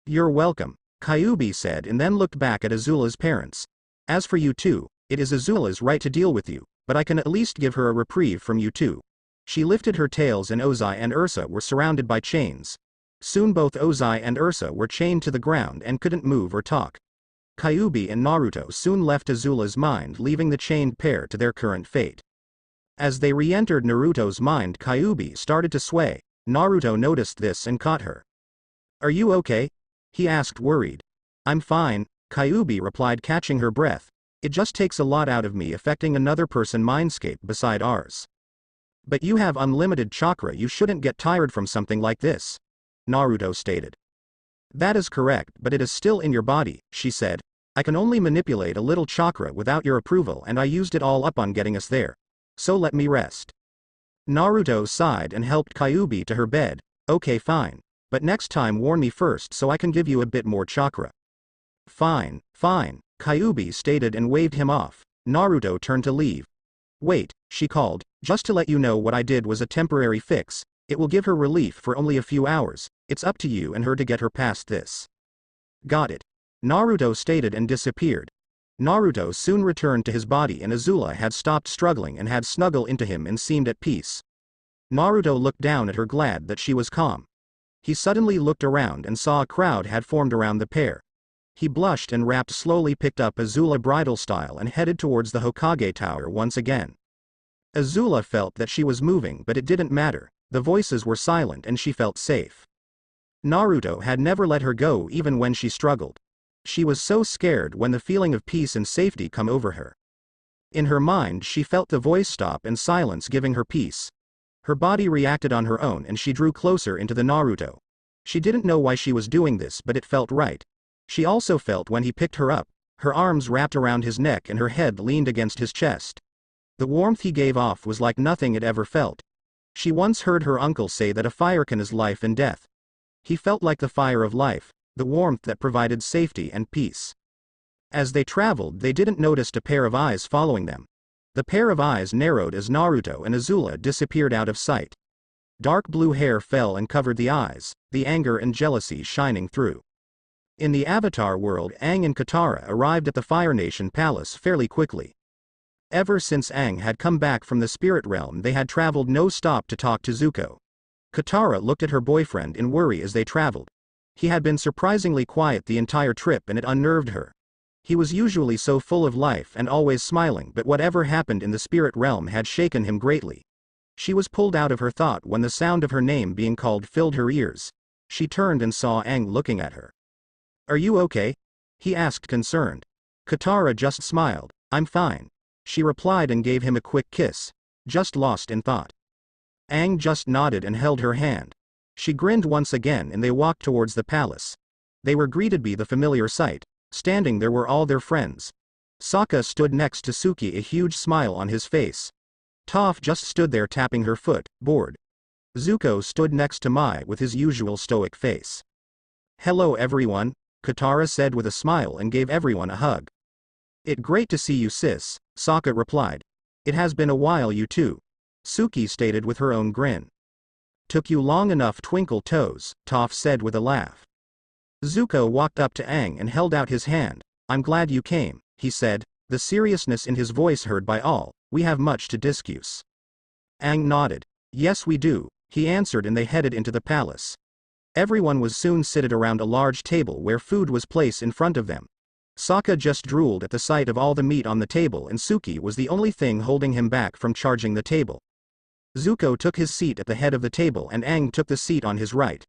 You're welcome, Kyuubi said and then looked back at Azula's parents. As for you two, it is Azula's right to deal with you, but I can at least give her a reprieve from you two. She lifted her tails and Ozai and Ursa were surrounded by chains. Soon both Ozai and Ursa were chained to the ground and couldn't move or talk. Kyuubi and Naruto soon left Azula's mind, leaving the chained pair to their current fate. As they re-entered Naruto's mind, Kyuubi started to sway. Naruto noticed this and caught her. Are you okay? He asked, worried. I'm fine, Kyuubi replied, catching her breath. It just takes a lot out of me affecting another person's mindscape beside ours. But you have unlimited chakra, you shouldn't get tired from something like this, Naruto stated. That is correct, but it is still in your body, she said. I can only manipulate a little chakra without your approval and I used it all up on getting us there. So let me rest. Naruto sighed and helped Kyuubi to her bed. Okay fine. But next time warn me first so I can give you a bit more chakra. Fine, fine, Kyuubi stated and waved him off. Naruto turned to leave. Wait, she called, just to let you know what I did was a temporary fix. It will give her relief for only a few hours. It's up to you and her to get her past this. Got it. Naruto stated and disappeared. Naruto soon returned to his body and Azula had stopped struggling and had snuggled into him and seemed at peace. Naruto looked down at her, glad that she was calm. He suddenly looked around and saw a crowd had formed around the pair. He blushed and rapped, slowly picked up Azula bridal style and headed towards the Hokage Tower once again. Azula felt that she was moving, but it didn't matter. The voices were silent and she felt safe. Naruto had never let her go even when she struggled. She was so scared when the feeling of peace and safety come over her. In her mind she felt the voice stop and silence giving her peace. Her body reacted on her own and she drew closer into the Naruto. She didn't know why she was doing this, but it felt right. She also felt when he picked her up, her arms wrapped around his neck and her head leaned against his chest. The warmth he gave off was like nothing it ever felt. She once heard her uncle say that a fire can is life and death. He felt like the fire of life, the warmth that provided safety and peace. As they traveled, they didn't notice a pair of eyes following them. The pair of eyes narrowed as Naruto and Azula disappeared out of sight. Dark blue hair fell and covered the eyes, the anger and jealousy shining through. In the Avatar world, Aang and Katara arrived at the Fire Nation Palace fairly quickly. Ever since Aang had come back from the spirit realm, they had traveled no stop to talk to Zuko. Katara looked at her boyfriend in worry as they traveled. He had been surprisingly quiet the entire trip and it unnerved her. He was usually so full of life and always smiling, but whatever happened in the spirit realm had shaken him greatly. She was pulled out of her thought when the sound of her name being called filled her ears. She turned and saw Aang looking at her. Are you okay? He asked, concerned. Katara just smiled. I'm fine, she replied and gave him a quick kiss. Just lost in thought. Aang just nodded and held her hand. She grinned once again and they walked towards the palace. They were greeted by the familiar sight. Standing there were all their friends. Sokka stood next to Suki, a huge smile on his face. Toph just stood there tapping her foot, bored. Zuko stood next to Mai with his usual stoic face. "Hello everyone," Katara said with a smile and gave everyone a hug. "It's great to see you sis," Sokka replied. "It has been a while you too," Suki stated with her own grin. "Took you long enough twinkle toes," Toph said with a laugh. Zuko walked up to Aang and held out his hand. "I'm glad you came," he said, the seriousness in his voice heard by all. "We have much to discuss." Aang nodded. "Yes we do," he answered, and they headed into the palace. Everyone was soon seated around a large table where food was placed in front of them. Sokka just drooled at the sight of all the meat on the table, and Suki was the only thing holding him back from charging the table. Zuko took his seat at the head of the table and Aang took the seat on his right.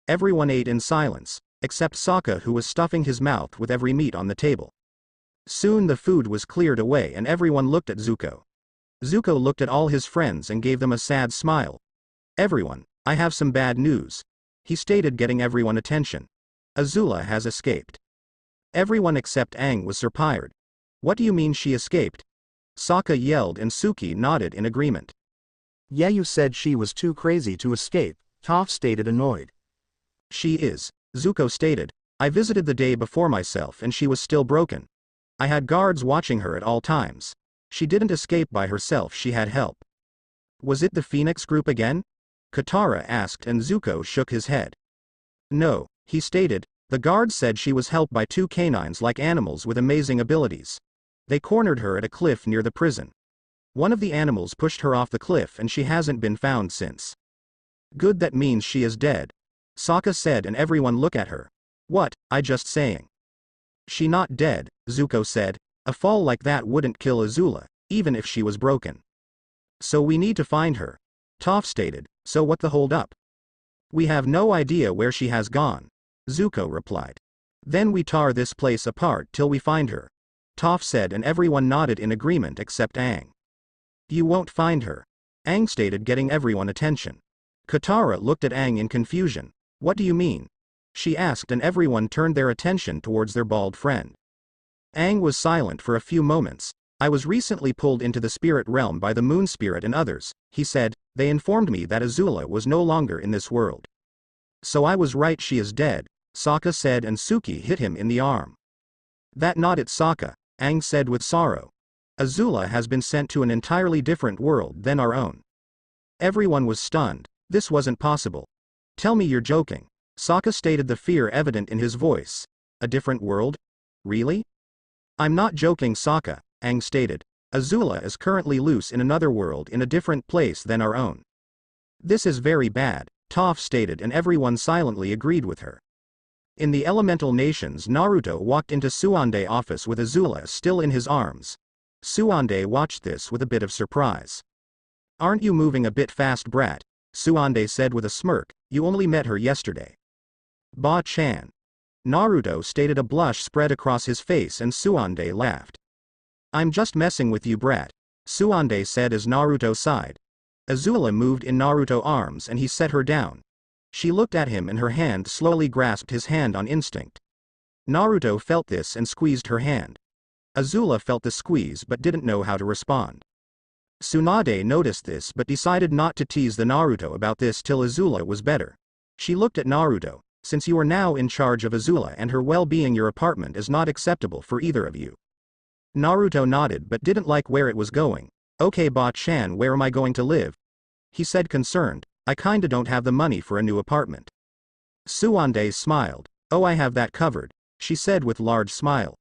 Everyone ate in silence, except Sokka, who was stuffing his mouth with every meat on the table. Soon the food was cleared away and everyone looked at Zuko. Zuko looked at all his friends and gave them a sad smile. "Everyone, I have some bad news," he stated, getting everyone attention. "Azula has escaped." Everyone except Aang was surprised. "What do you mean she escaped?" Sokka yelled, and Suki nodded in agreement. "Yeah, you said she was too crazy to escape," Toph stated, annoyed. "She is," Zuko stated. "I visited the day before myself and she was still broken. I had guards watching her at all times. She didn't escape by herself, she had help." "Was it the Phoenix group again?" Katara asked, and Zuko shook his head. "No," he stated. "The guards said she was helped by two canines-like animals with amazing abilities. They cornered her at a cliff near the prison. One of the animals pushed her off the cliff and she hasn't been found since." "Good, that means she is dead," Sokka said, and everyone looked at her. "What, I just saying." "She not dead," Zuko said. "A fall like that wouldn't kill Azula, even if she was broken." "So we need to find her," Toph stated. "So what the hold up?" "We have no idea where she has gone," Zuko replied. "Then we tear this place apart till we find her," Toph said, and everyone nodded in agreement except Aang. "You won't find her," Aang stated, getting everyone attention. Katara looked at Aang in confusion. "What do you mean?" she asked, and everyone turned their attention towards their bald friend. Aang was silent for a few moments. "I was recently pulled into the spirit realm by the moon spirit and others," he said. "They informed me that Azula was no longer in this world. So I was right, she is dead," Sokka said, and Suki hit him in the arm. "That not it, Sokka," Aang said with sorrow. "Azula has been sent to an entirely different world than our own." Everyone was stunned. This wasn't possible. "Tell me you're joking," Sokka stated, the fear evident in his voice. "A different world? Really?" "I'm not joking, Sokka," Aang stated. "Azula is currently loose in another world in a different place than our own." "This is very bad," Toph stated, and everyone silently agreed with her. In the elemental nations, Naruto walked into Suande's office with Azula still in his arms. Suande watched this with a bit of surprise. "Aren't you moving a bit fast, brat?" Suande said with a smirk. "You only met her yesterday." "Ba-chan," Naruto stated, a blush spread across his face, and Suande laughed. "I'm just messing with you, brat," Suande said as Naruto sighed. Azula moved in Naruto's arms and he set her down. She looked at him and her hand slowly grasped his hand on instinct. Naruto felt this and squeezed her hand. Azula felt the squeeze but didn't know how to respond. Tsunade noticed this but decided not to tease the Naruto about this till Azula was better. She looked at Naruto. "Since you are now in charge of Azula and her well-being, your apartment is not acceptable for either of you." Naruto nodded but didn't like where it was going. "Okay, Ba-chan, where am I going to live?" he said, concerned. "I kinda don't have the money for a new apartment." Suande smiled. "Oh, I have that covered," she said with large smile.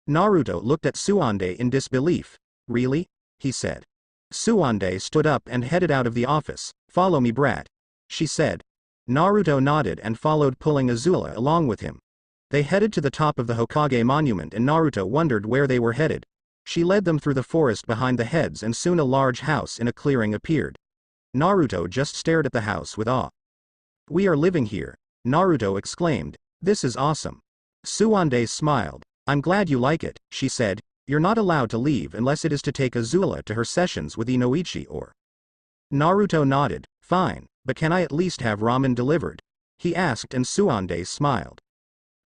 Naruto looked at Suande in disbelief. "Really?" he said. Suande stood up and headed out of the office. "Follow me, brat," she said. Naruto nodded and followed, pulling Azula along with him. They headed to the top of the Hokage monument and Naruto wondered where they were headed. She led them through the forest behind the heads and soon a large house in a clearing appeared. Naruto just stared at the house with awe. "We are living here," Naruto exclaimed. "This is awesome." Suande smiled. "I'm glad you like it," she said. "You're not allowed to leave unless it is to take Azula to her sessions with Inoichi or—" Naruto nodded. "Fine, but can I at least have ramen delivered?" he asked, and Suande smiled.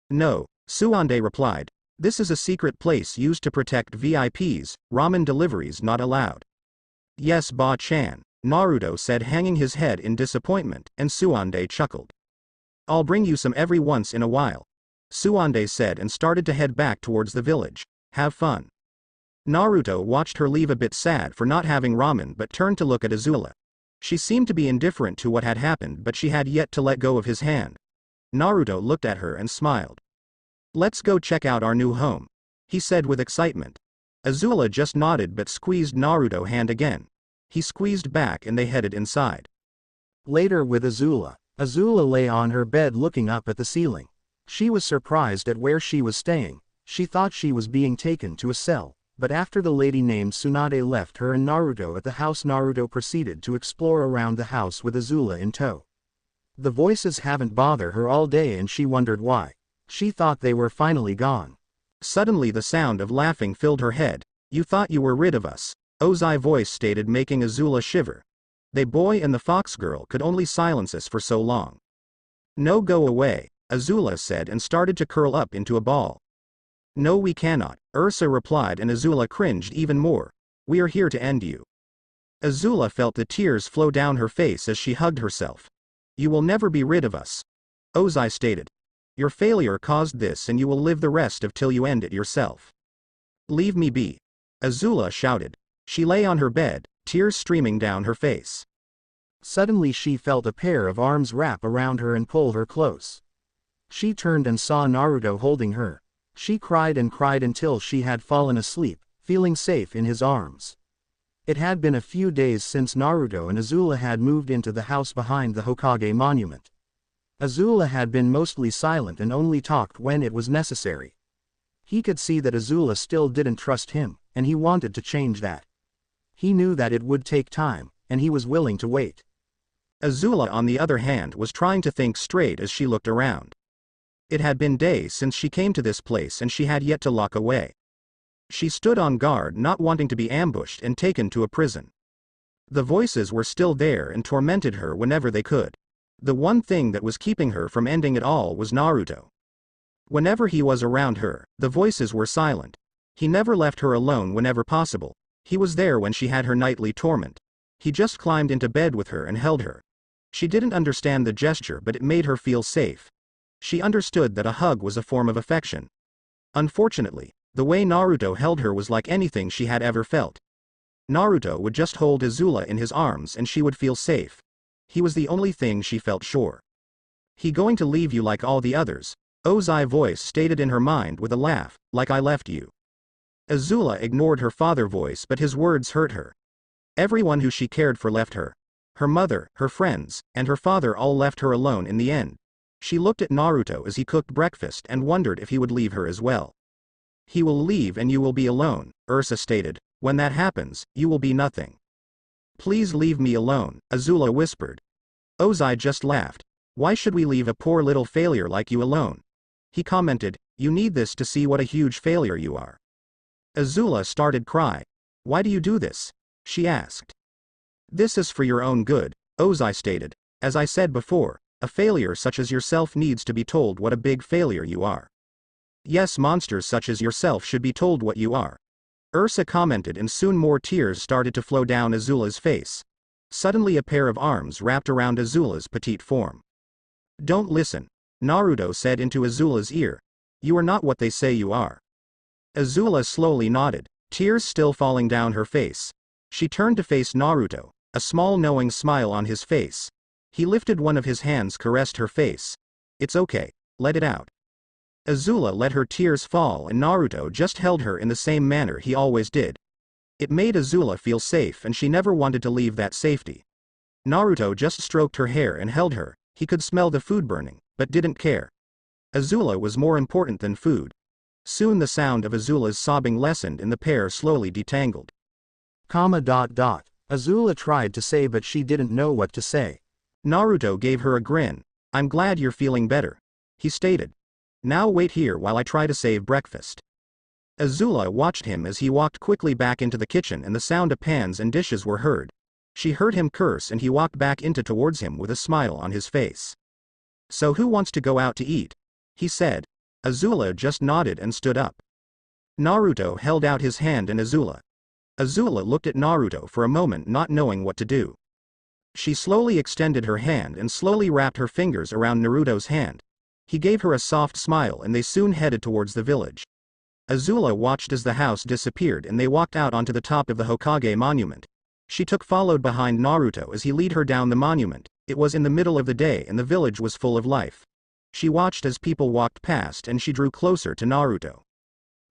No, Suande replied. This is a secret place used to protect VIPs, ramen deliveries not allowed. Yes, Ba-chan, Naruto said, hanging his head in disappointment, and Suande chuckled. I'll bring you some every once in a while, Suande said, and started to head back towards the village. Have fun. Naruto watched her leave, a bit sad for not having ramen, but turned to look at Azula. She seemed to be indifferent to what had happened, but she had yet to let go of his hand. Naruto looked at her and smiled. Let's go check out our new home, he said with excitement. Azula just nodded but squeezed Naruto's hand again. He squeezed back and they headed inside. Later with Azula. Azula lay on her bed looking up at the ceiling. She was surprised at where she was staying. She thought she was being taken to a cell, but after the lady named Tsunade left her and Naruto at the house, Naruto proceeded to explore around the house with Azula in tow. The voices haven't bothered her all day and she wondered why. She thought they were finally gone. Suddenly the sound of laughing filled her head. You thought you were rid of us, Ozai's voice stated, making Azula shiver. The boy and the fox girl could only silence us for so long. No, go away, Azula said and started to curl up into a ball. No, we cannot, Ursa replied, and Azula cringed even more. We are here to end you. Azula felt the tears flow down her face as she hugged herself. You will never be rid of us, Ozai stated. Your failure caused this and you will live the rest of till you end it yourself. Leave me be, Azula shouted. She lay on her bed, tears streaming down her face. Suddenly she felt a pair of arms wrap around her and pull her close. She turned and saw Naruto holding her. She cried and cried until she had fallen asleep, feeling safe in his arms. It had been a few days since Naruto and Azula had moved into the house behind the Hokage monument. Azula had been mostly silent and only talked when it was necessary. He could see that Azula still didn't trust him, and he wanted to change that. He knew that it would take time, and he was willing to wait. Azula, on the other hand, was trying to think straight as she looked around. It had been days since she came to this place and she had yet to lock away. She stood on guard, not wanting to be ambushed and taken to a prison. The voices were still there and tormented her whenever they could. The one thing that was keeping her from ending it all was Naruto. Whenever he was around her, the voices were silent. He never left her alone whenever possible. He was there when she had her nightly torment. He just climbed into bed with her and held her. She didn't understand the gesture, but it made her feel safe. She understood that a hug was a form of affection. Unfortunately, the way Naruto held her was like anything she had ever felt. Naruto would just hold Azula in his arms and she would feel safe. He was the only thing she felt sure. He going to leave you like all the others, Ozai's voice stated in her mind with a laugh, like I left you. Azula ignored her father's voice, but his words hurt her. Everyone who she cared for left her. Her mother, her friends, and her father all left her alone in the end. She looked at Naruto as he cooked breakfast and wondered if he would leave her as well. He will leave and you will be alone, Ursa stated. When that happens, you will be nothing. Please leave me alone, Azula whispered. Ozai just laughed. Why should we leave a poor little failure like you alone? He commented, you need this to see what a huge failure you are. Azula started cry. Why do you do this? She asked. This is for your own good, Ozai stated. As I said before, a failure such as yourself needs to be told what a big failure you are. Yes, monsters such as yourself should be told what you are. Ursa commented, and soon more tears started to flow down Azula's face. Suddenly a pair of arms wrapped around Azula's petite form. Don't listen, Naruto said into Azula's ear. You are not what they say you are. Azula slowly nodded, tears still falling down her face. She turned to face Naruto, a small knowing smile on his face. He lifted one of his hands, caressed her face. It's okay, let it out. Azula let her tears fall and Naruto just held her in the same manner he always did. It made Azula feel safe and she never wanted to leave that safety. Naruto just stroked her hair and held her. He could smell the food burning, but didn't care. Azula was more important than food. Soon the sound of Azula's sobbing lessened and the pair slowly detangled. Azula tried to say but she didn't know what to say. Naruto gave her a grin. I'm glad you're feeling better, he stated. Now wait here while I try to save breakfast. Azula watched him as he walked quickly back into the kitchen and the sound of pans and dishes were heard. She heard him curse and he walked back towards him with a smile on his face. So who wants to go out to eat? He said. Azula just nodded and stood up. Naruto held out his hand and Azula looked at Naruto for a moment, not knowing what to do. She slowly extended her hand and slowly wrapped her fingers around Naruto's hand. He gave her a soft smile and they soon headed towards the village. Azula watched as the house disappeared and they walked out onto the top of the Hokage monument. She followed behind Naruto as he led her down the monument. It was in the middle of the day and the village was full of life. She watched as people walked past and she drew closer to Naruto.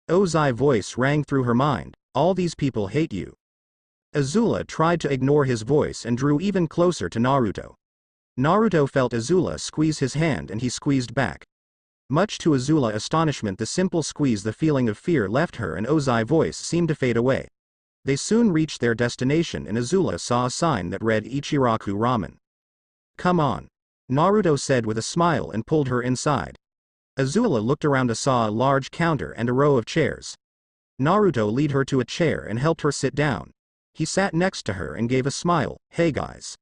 Ozai's voice rang through her mind, "All these people hate you." Azula tried to ignore his voice and drew even closer to Naruto. Naruto felt Azula squeeze his hand and he squeezed back. Much to Azula's astonishment, the simple squeeze, the feeling of fear left her and Ozai's voice seemed to fade away. They soon reached their destination and Azula saw a sign that read Ichiraku Ramen. "Come on," Naruto said with a smile and pulled her inside. Azula looked around and saw a large counter and a row of chairs. Naruto led her to a chair and helped her sit down. He sat next to her and gave a smile. "Hey guys."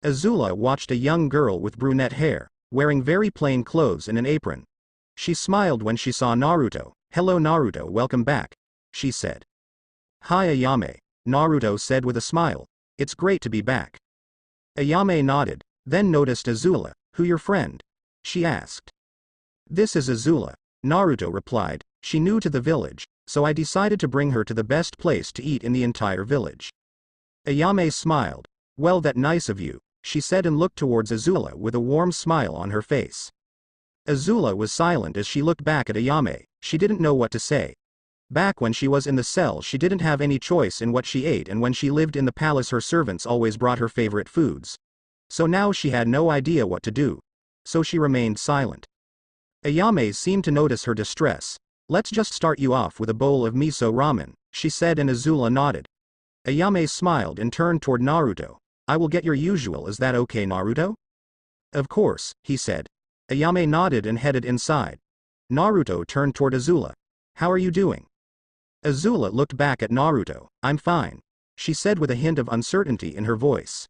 Azula watched a young girl with brunette hair, wearing very plain clothes and an apron. She smiled when she saw Naruto. "Hello Naruto, welcome back," she said. "Hi Ayame," Naruto said with a smile. "It's great to be back." Ayame nodded, then noticed Azula. "Who your friend?" she asked. "This is Azula," Naruto replied. "She new to the village, so I decided to bring her to the best place to eat in the entire village." Ayame smiled. "Well, that nice of you," she said and looked towards Azula with a warm smile on her face. Azula was silent as she looked back at Ayame. She didn't know what to say. Back when she was in the cell, she didn't have any choice in what she ate, and when she lived in the palace her servants always brought her favorite foods. So now she had no idea what to do. So she remained silent. Ayame seemed to notice her distress. "Let's just start you off with a bowl of miso ramen," she said and Azula nodded. Ayame smiled and turned toward Naruto. "I will get your usual, is that okay Naruto?" "Of course," he said. Ayame nodded and headed inside. Naruto turned toward Azula. "How are you doing?" Azula looked back at Naruto. "I'm fine," she said with a hint of uncertainty in her voice.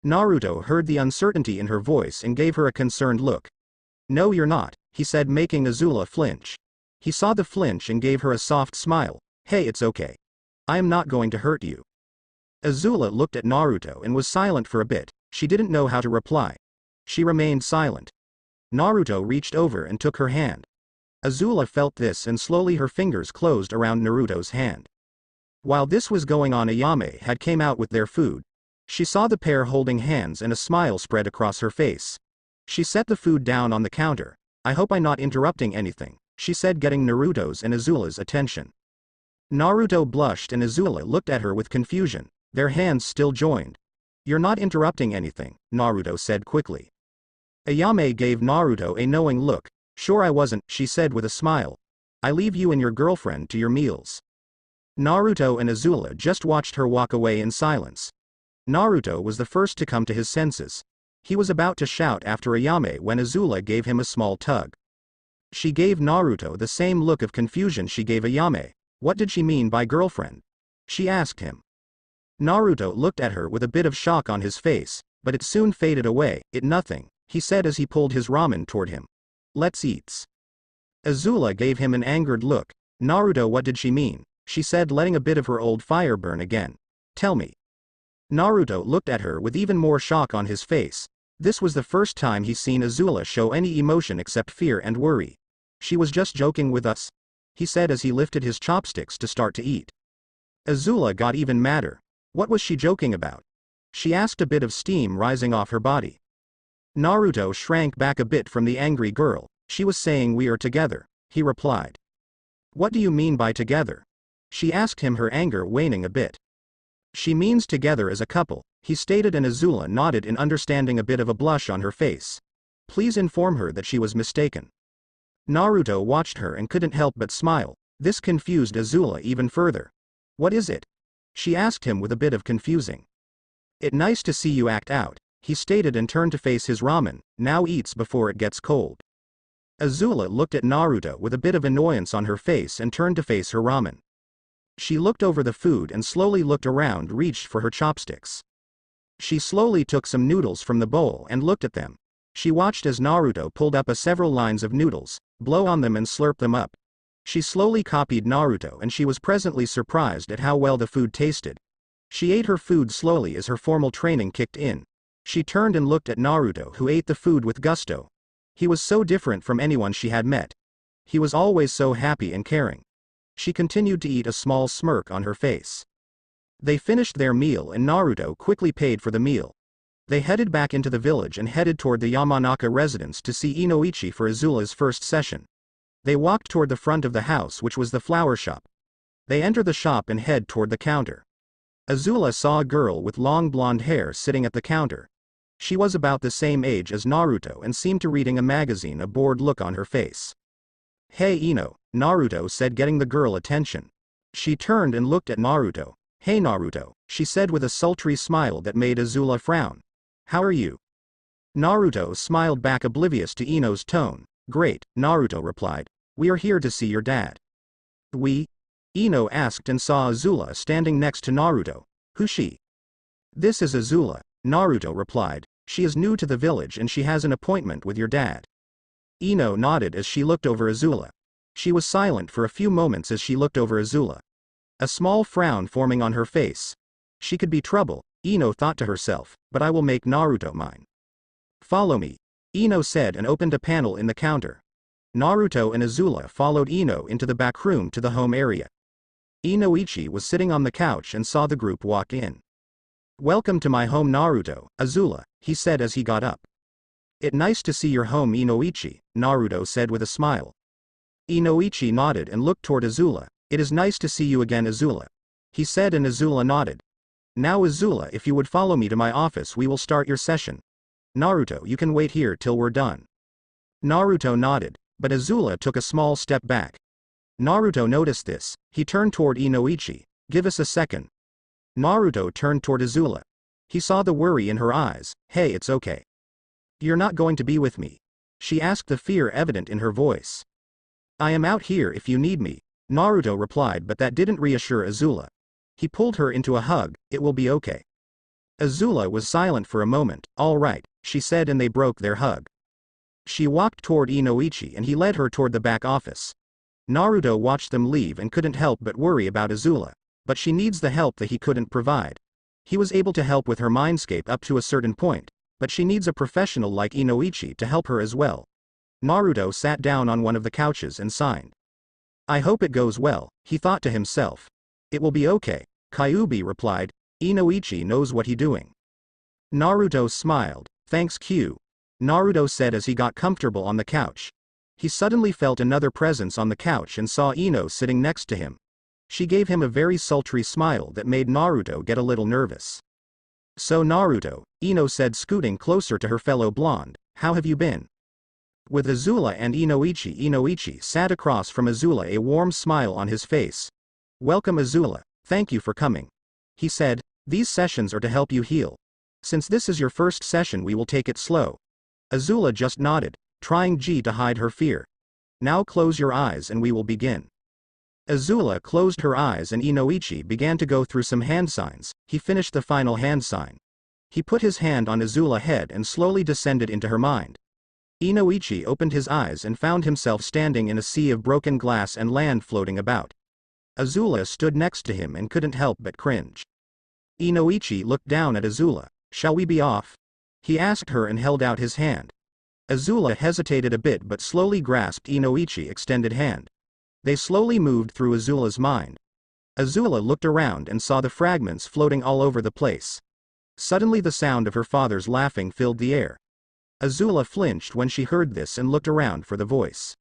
Naruto heard the uncertainty in her voice and gave her a concerned look. "No you're not," he said, making Azula flinch. He saw the flinch and gave her a soft smile. "Hey, it's okay. I am not going to hurt you." Azula looked at Naruto and was silent for a bit. She didn't know how to reply. She remained silent. Naruto reached over and took her hand. Azula felt this and slowly her fingers closed around Naruto's hand. While this was going on, Ayame had came out with their food. She saw the pair holding hands and a smile spread across her face. She set the food down on the counter. "I hope I'm not interrupting anything," she said, getting Naruto's and Azula's attention. Naruto blushed and Azula looked at her with confusion. Their hands still joined. "You're not interrupting anything," Naruto said quickly. Ayame gave Naruto a knowing look. "Sure I wasn't," she said with a smile. "I leave you and your girlfriend to your meals." Naruto and Azula just watched her walk away in silence. Naruto was the first to come to his senses. He was about to shout after Ayame when Azula gave him a small tug. She gave Naruto the same look of confusion she gave Ayame. What did she mean by girlfriend? She asked him. Naruto looked at her with a bit of shock on his face, but it soon faded away. "It nothing," he said as he pulled his ramen toward him. "Let's eat." Azula gave him an angered look. "Naruto, what did she mean?" she said, letting a bit of her old fire burn again. "Tell me." Naruto looked at her with even more shock on his face. This was the first time he's seen Azula show any emotion except fear and worry. "She was just joking with us," he said as he lifted his chopsticks to start to eat. Azula got even madder. What was she joking about? She asked, a bit of steam rising off her body. Naruto shrank back a bit from the angry girl. "She was saying we are together," he replied. "What do you mean by together?" she asked him, her anger waning a bit. "She means together as a couple," he stated, and Azula nodded in understanding, a bit of a blush on her face. "Please inform her that she was mistaken." Naruto watched her and couldn't help but smile. This confused Azula even further. "What is it?" she asked him with a bit of confusing. "It nice to see you act out," he stated and turned to face his ramen. "Now eats before it gets cold." Azula looked at Naruto with a bit of annoyance on her face and turned to face her ramen. She looked over the food and slowly looked around, reached for her chopsticks. She slowly took some noodles from the bowl and looked at them. She watched as Naruto pulled up several lines of noodles, blow on them and slurp them up. She slowly copied Naruto and she was presently surprised at how well the food tasted. She ate her food slowly as her formal training kicked in. She turned and looked at Naruto, who ate the food with gusto. He was so different from anyone she had met. He was always so happy and caring. She continued to eat, a small smirk on her face. They finished their meal and Naruto quickly paid for the meal. They headed back into the village and headed toward the Yamanaka residence to see Inoichi for Azula's first session. They walked toward the front of the house, which was the flower shop. They enter the shop and head toward the counter. Azula saw a girl with long blonde hair sitting at the counter. She was about the same age as Naruto and seemed to reading a magazine, a bored look on her face. "Hey Ino," Naruto said, getting the girl attention. She turned and looked at Naruto. "Hey Naruto," she said with a sultry smile that made Azula frown. "How are you?" Naruto smiled back, oblivious to Ino's tone. "Great," Naruto replied. "We are here to see your dad." "We?" Ino asked and saw Azula standing next to Naruto. "Who's she?" "This is Azula," Naruto replied. "She is new to the village and she has an appointment with your dad." Ino nodded as she looked over Azula. She was silent for a few moments as she looked over Azula. A small frown forming on her face. She could be trouble, Ino thought to herself, but I will make Naruto mine. "Follow me," Ino said and opened a panel in the counter. Naruto and Azula followed Ino into the back room to the home area. Inoichi was sitting on the couch and saw the group walk in. "Welcome to my home Naruto, Azula," he said as he got up. "It's nice to see your home Inoichi," Naruto said with a smile. Inoichi nodded and looked toward Azula. "It is nice to see you again Azula," he said, and Azula nodded. "Now Azula, if you would follow me to my office, we will start your session. Naruto, you can wait here till we're done." Naruto nodded, but Azula took a small step back. Naruto noticed this. He turned toward Inoichi. "Give us a second." Naruto turned toward Azula. He saw the worry in her eyes. "Hey, it's okay. You're not going to be with me?" she asked, the fear evident in her voice. "I am out here if you need me," Naruto replied, but that didn't reassure Azula. He pulled her into a hug. "It will be okay." Azula was silent for a moment. "All right," she said, and they broke their hug. She walked toward Inoichi and he led her toward the back office. Naruto watched them leave and couldn't help but worry about Azula. But she needs the help that he couldn't provide. He was able to help with her mindscape up to a certain point, but she needs a professional like Inoichi to help her as well. Naruto sat down on one of the couches and signed. "I hope it goes well," he thought to himself. "It will be okay," Kyuubi replied. "Inoichi knows what he's doing." Naruto smiled. "Thanks Q," Naruto said as he got comfortable on the couch. He suddenly felt another presence on the couch and saw Ino sitting next to him. She gave him a very sultry smile that made Naruto get a little nervous. "So Naruto," Ino said, scooting closer to her fellow blonde, "how have you been?" With Azula and Inoichi sat across from Azula, a warm smile on his face. "Welcome Azula, thank you for coming," he said. "These sessions are to help you heal. Since this is your first session, we will take it slow." Azula just nodded, trying to hide her fear. "Now close your eyes and we will begin." Azula closed her eyes and Inoichi began to go through some hand signs. He finished the final hand sign. He put his hand on Azula's head and slowly descended into her mind. Inoichi opened his eyes and found himself standing in a sea of broken glass and land floating about. Azula stood next to him and couldn't help but cringe. Inoichi looked down at Azula. "Shall we be off?" he asked her and held out his hand. Azula hesitated a bit but slowly grasped Inoichi's extended hand. They slowly moved through Azula's mind. Azula looked around and saw the fragments floating all over the place. Suddenly the sound of her father's laughing filled the air. Azula flinched when she heard this and looked around for the voice.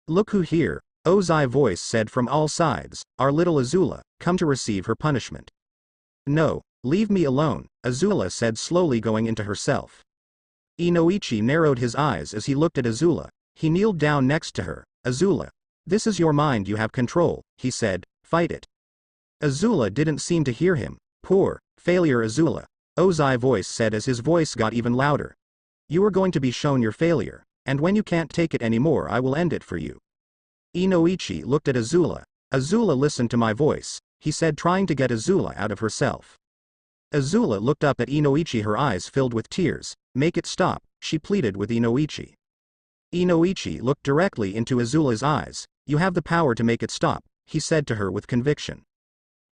"Look who here," Ozai's voice said from all sides. "Our little Azula, come to receive her punishment." "No, leave me alone," Azula said, slowly going into herself. Inoichi narrowed his eyes as he looked at Azula. He kneeled down next to her. "Azula, this is your mind, you have control," he said. "Fight it." Azula didn't seem to hear him. "Poor failure Azula," Ozai's voice said as his voice got even louder. "You are going to be shown your failure, and when you can't take it anymore, I will end it for you." Inoichi looked at Azula. "Azula, listen to my voice," he said, trying to get Azula out of herself. Azula looked up at Inoichi, her eyes filled with tears. "Make it stop," she pleaded with Inoichi. Inoichi looked directly into Azula's eyes. You have the power to make it stop, he said to her with conviction.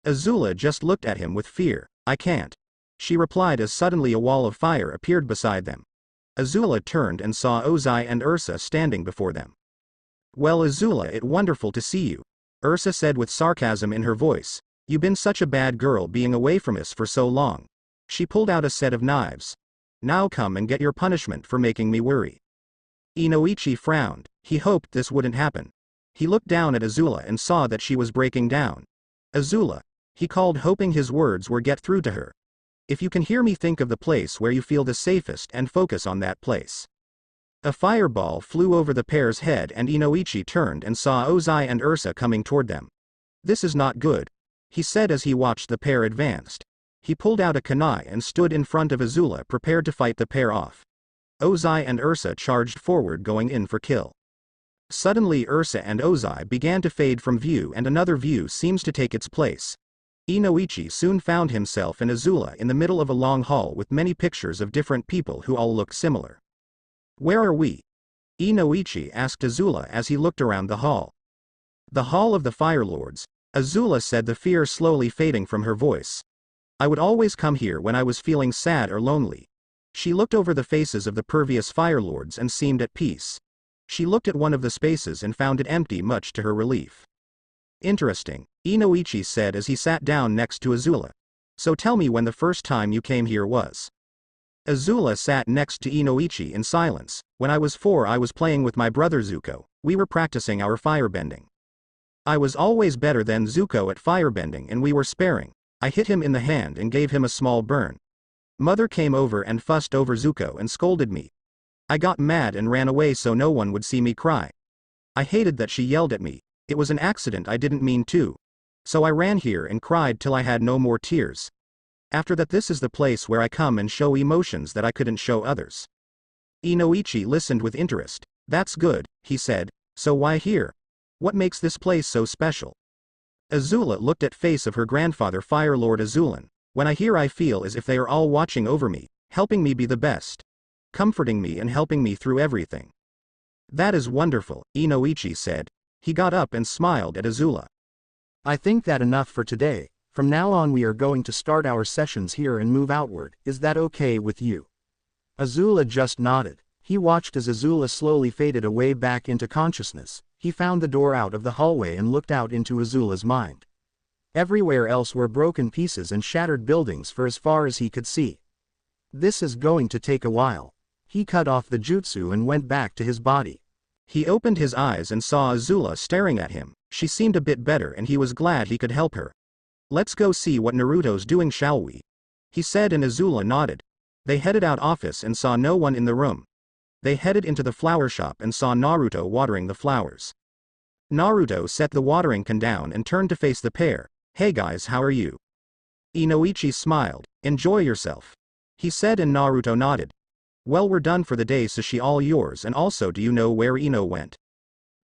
Azula just looked at him with fear. I can't, she replied as suddenly a wall of fire appeared beside them. Azula turned and saw Ozai and Ursa standing before them. Well Azula, it's wonderful to see you, Ursa said with sarcasm in her voice. You've been such a bad girl being away from us for so long. She pulled out a set of knives. Now come and get your punishment for making me worry. Inoichi frowned. He hoped this wouldn't happen. He looked down at Azula and saw that she was breaking down. Azula, he called, hoping his words would get through to her. If you can hear me, think of the place where you feel the safest and focus on that place. A fireball flew over the pair's head and Inoichi turned and saw Ozai and Ursa coming toward them. This is not good, he said as he watched the pair advanced. He pulled out a kunai and stood in front of Azula prepared to fight the pair off. Ozai and Ursa charged forward going in for kill. Suddenly Ursa and Ozai began to fade from view and another view seems to take its place. Inoichi soon found himself and Azula in the middle of a long hall with many pictures of different people who all look similar. Where are we? Inoichi asked Azula as he looked around the hall. The Hall of the Fire Lords, Azula said, the fear slowly fading from her voice. I would always come here when I was feeling sad or lonely. She looked over the faces of the previous Fire Lords and seemed at peace. She looked at one of the spaces and found it empty, much to her relief. Interesting, Inoichi said as he sat down next to Azula. So tell me when the first time you came here was. Azula sat next to Inoichi in silence. When I was 4 I was playing with my brother Zuko, we were practicing our firebending. I was always better than Zuko at firebending and we were sparring. I hit him in the hand and gave him a small burn. Mother came over and fussed over Zuko and scolded me. I got mad and ran away so no one would see me cry. I hated that she yelled at me. It was an accident, I didn't mean to. So I ran here and cried till I had no more tears. After that, this is the place where I come and show emotions that I couldn't show others. Inoichi listened with interest. That's good, he said. So why here? What makes this place so special? Azula looked at face of her grandfather Fire Lord Azulan. When I hear I feel as if they are all watching over me, helping me be the best. Comforting me and helping me through everything. That is wonderful, Inoichi said. He got up and smiled at Azula. I think that enough for today. From now on we are going to start our sessions here and move outward. Is that okay with you? Azula just nodded. He watched as Azula slowly faded away back into consciousness. He found the door out of the hallway and looked out into Azula's mind. Everywhere else were broken pieces and shattered buildings for as far as he could see. This is going to take a while. He cut off the jutsu and went back to his body. He opened his eyes and saw Azula staring at him. She seemed a bit better and he was glad he could help her. Let's go see what Naruto's doing, shall we? He said and Azula nodded. They headed out office and saw no one in the room. They headed into the flower shop and saw Naruto watering the flowers. Naruto set the watering can down and turned to face the pair. Hey guys, how are you? Inoichi smiled. Enjoy yourself, he said and Naruto nodded. Well, we're done for the day, Sashi, all yours. And also, do you know where Ino went?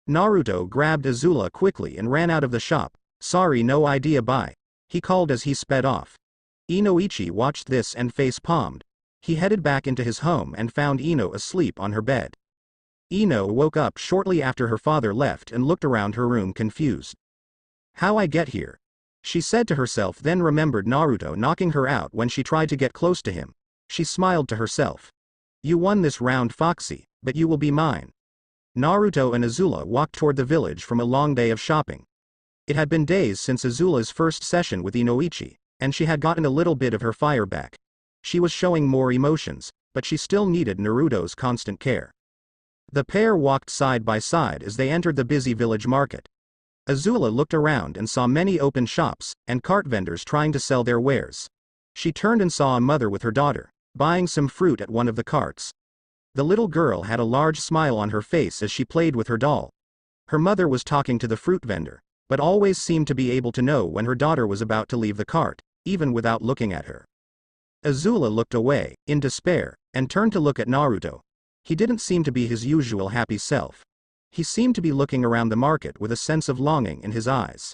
Naruto grabbed Azula quickly and ran out of the shop. Sorry, no idea, bye, he called as he sped off. Inoichi watched this and face-palmed. He headed back into his home and found Ino asleep on her bed. Ino woke up shortly after her father left and looked around her room confused. How I get here? She said to herself, then remembered Naruto knocking her out when she tried to get close to him. She smiled to herself. You won this round, Foxy, but you will be mine. Naruto and Azula walked toward the village from a long day of shopping. It had been days since Azula's first session with Inoichi, and she had gotten a little bit of her fire back. She was showing more emotions, but she still needed Naruto's constant care. The pair walked side by side as they entered the busy village market. Azula looked around and saw many open shops and cart vendors trying to sell their wares. She turned and saw a mother with her daughter, buying some fruit at one of the carts. The little girl had a large smile on her face as she played with her doll. Her mother was talking to the fruit vendor, but always seemed to be able to know when her daughter was about to leave the cart, even without looking at her. Azula looked away, in despair, and turned to look at Naruto. He didn't seem to be his usual happy self. He seemed to be looking around the market with a sense of longing in his eyes.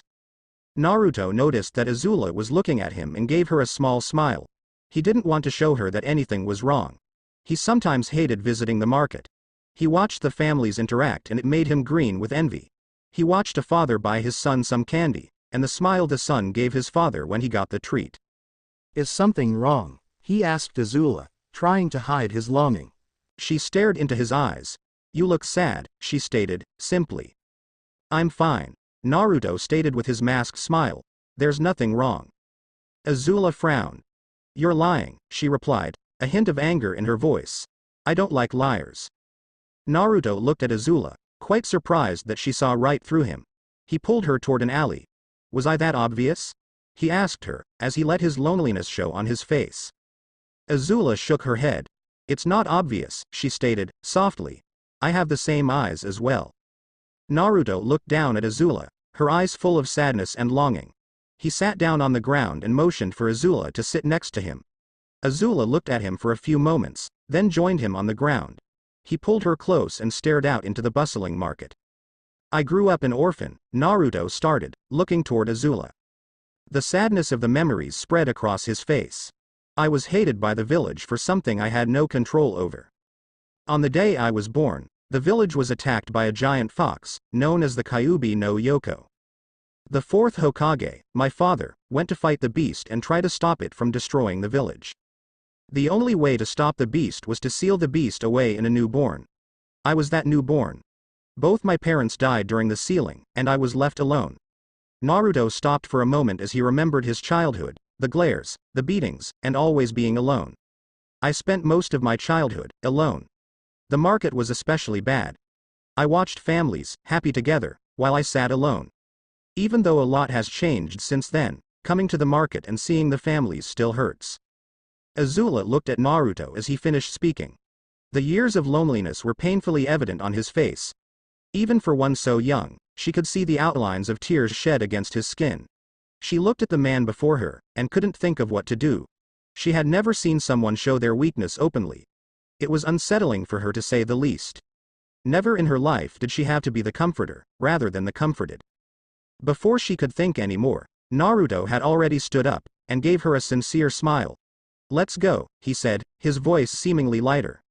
Naruto noticed that Azula was looking at him and gave her a small smile. He didn't want to show her that anything was wrong. He sometimes hated visiting the market. He watched the families interact and it made him green with envy. He watched a father buy his son some candy, and the smile the son gave his father when he got the treat. Is something wrong? He asked Azula, trying to hide his longing. She stared into his eyes. You look sad, she stated, simply. I'm fine, Naruto stated with his masked smile. There's nothing wrong. Azula frowned. You're lying, she replied, a hint of anger in her voice. I don't like liars. Naruto looked at Azula, quite surprised that she saw right through him. He pulled her toward an alley. Was I that obvious? He asked her, as he let his loneliness show on his face. Azula shook her head. It's not obvious, she stated, softly. I have the same eyes as well. Naruto looked down at Azula, her eyes full of sadness and longing. He sat down on the ground and motioned for Azula to sit next to him. Azula looked at him for a few moments, then joined him on the ground. He pulled her close and stared out into the bustling market. I grew up an orphan, Naruto started, looking toward Azula. The sadness of the memories spread across his face. I was hated by the village for something I had no control over. On the day I was born, the village was attacked by a giant fox, known as the Kyuubi no Yoko. The fourth Hokage, my father, went to fight the beast and try to stop it from destroying the village. The only way to stop the beast was to seal the beast away in a newborn. I was that newborn. Both my parents died during the sealing, and I was left alone. Naruto stopped for a moment as he remembered his childhood, the glares, the beatings, and always being alone. I spent most of my childhood alone. The market was especially bad. I watched families, happy together, while I sat alone. Even though a lot has changed since then, coming to the market and seeing the families still hurts. Azula looked at Naruto as he finished speaking. The years of loneliness were painfully evident on his face. Even for one so young, she could see the outlines of tears shed against his skin. She looked at the man before her, and couldn't think of what to do. She had never seen someone show their weakness openly. It was unsettling for her to say the least. Never in her life did she have to be the comforter, rather than the comforted. Before she could think any more, Naruto had already stood up, and gave her a sincere smile. Let's go, he said, his voice seemingly lighter.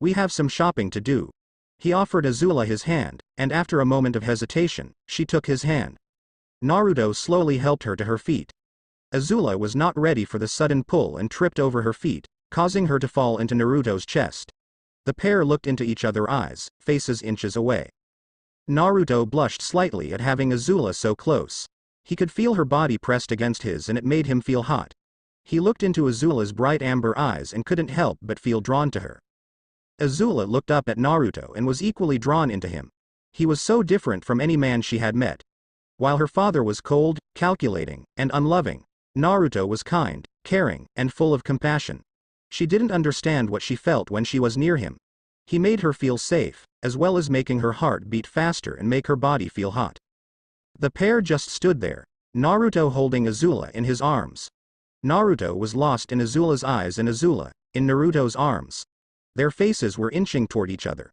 We have some shopping to do. He offered Azula his hand, and after a moment of hesitation, she took his hand. Naruto slowly helped her to her feet. Azula was not ready for the sudden pull and tripped over her feet, causing her to fall into Naruto's chest. The pair looked into each other's eyes, faces inches away. Naruto blushed slightly at having Azula so close. He could feel her body pressed against his and it made him feel hot. He looked into Azula's bright amber eyes and couldn't help but feel drawn to her. Azula looked up at Naruto and was equally drawn into him. He was so different from any man she had met. While her father was cold, calculating, and unloving, Naruto was kind, caring, and full of compassion. She didn't understand what she felt when she was near him. He made her feel safe, as well as making her heart beat faster and make her body feel hot. The pair just stood there, Naruto holding Azula in his arms. Naruto was lost in Azula's eyes and Azula, in Naruto's arms. Their faces were inching toward each other.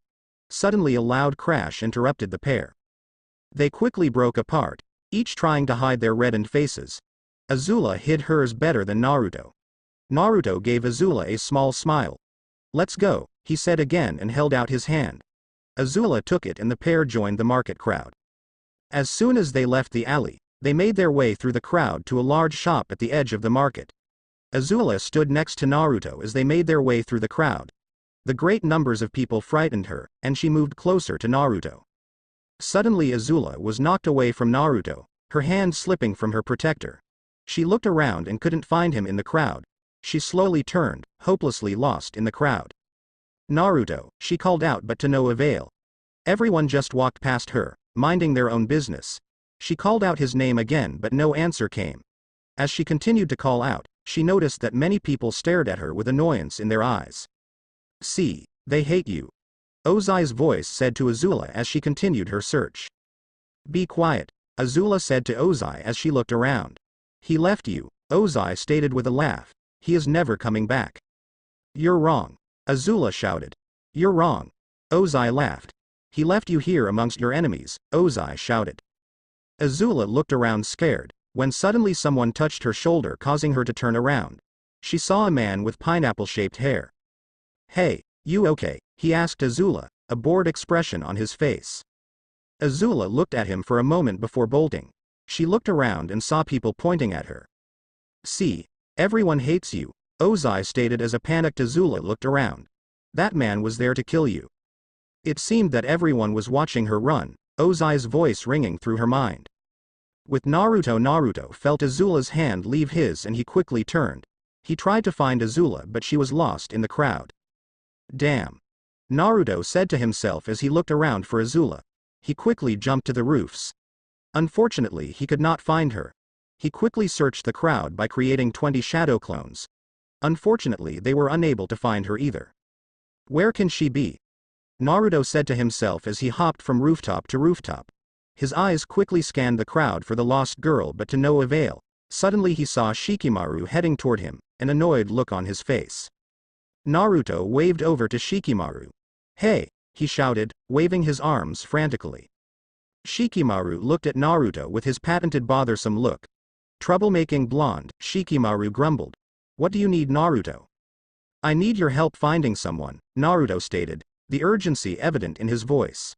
Suddenly a loud crash interrupted the pair. They quickly broke apart, each trying to hide their reddened faces. Azula hid hers better than Naruto. Naruto gave Azula a small smile. Let's go, he said again and held out his hand. Azula took it and the pair joined the market crowd. As soon as they left the alley, they made their way through the crowd to a large shop at the edge of the market. Azula stood next to Naruto as they made their way through the crowd. The great numbers of people frightened her, and she moved closer to Naruto. Suddenly Azula was knocked away from Naruto, her hand slipping from her protector. She looked around and couldn't find him in the crowd. She slowly turned, hopelessly lost in the crowd. Naruto, she called out but to no avail. Everyone just walked past her, minding their own business. She called out his name again but no answer came. As she continued to call out, she noticed that many people stared at her with annoyance in their eyes. See, they hate you. Ozai's voice said to Azula as she continued her search. Be quiet, Azula said to Ozai as she looked around. He left you, Ozai stated with a laugh. He is never coming back. You're wrong, Azula shouted. You're wrong. Ozai laughed. He left you here amongst your enemies, Ozai shouted. Azula looked around scared, when suddenly someone touched her shoulder causing her to turn around. She saw a man with pineapple-shaped hair. Hey, you okay? He asked Azula, a bored expression on his face. Azula looked at him for a moment before bolting. She looked around and saw people pointing at her. "See, everyone hates you," Ozai stated as a panicked Azula looked around. "That man was there to kill you." It seemed that everyone was watching her run, Ozai's voice ringing through her mind. With Naruto felt Azula's hand leave his and he quickly turned. He tried to find Azula but she was lost in the crowd. "Damn," Naruto said to himself as he looked around for Azula. He quickly jumped to the roofs. Unfortunately he could not find her. He quickly searched the crowd by creating 20 shadow clones. Unfortunately they were unable to find her either. "Where can she be?" Naruto said to himself as he hopped from rooftop to rooftop. His eyes quickly scanned the crowd for the lost girl but to no avail. Suddenly he saw Shikamaru heading toward him, an annoyed look on his face. Naruto waved over to Shikamaru. "Hey," he shouted, waving his arms frantically. Shikamaru looked at Naruto with his patented bothersome look. "Troublemaking blonde," Shikamaru grumbled. "What do you need, Naruto?" "I need your help finding someone," Naruto stated, the urgency evident in his voice.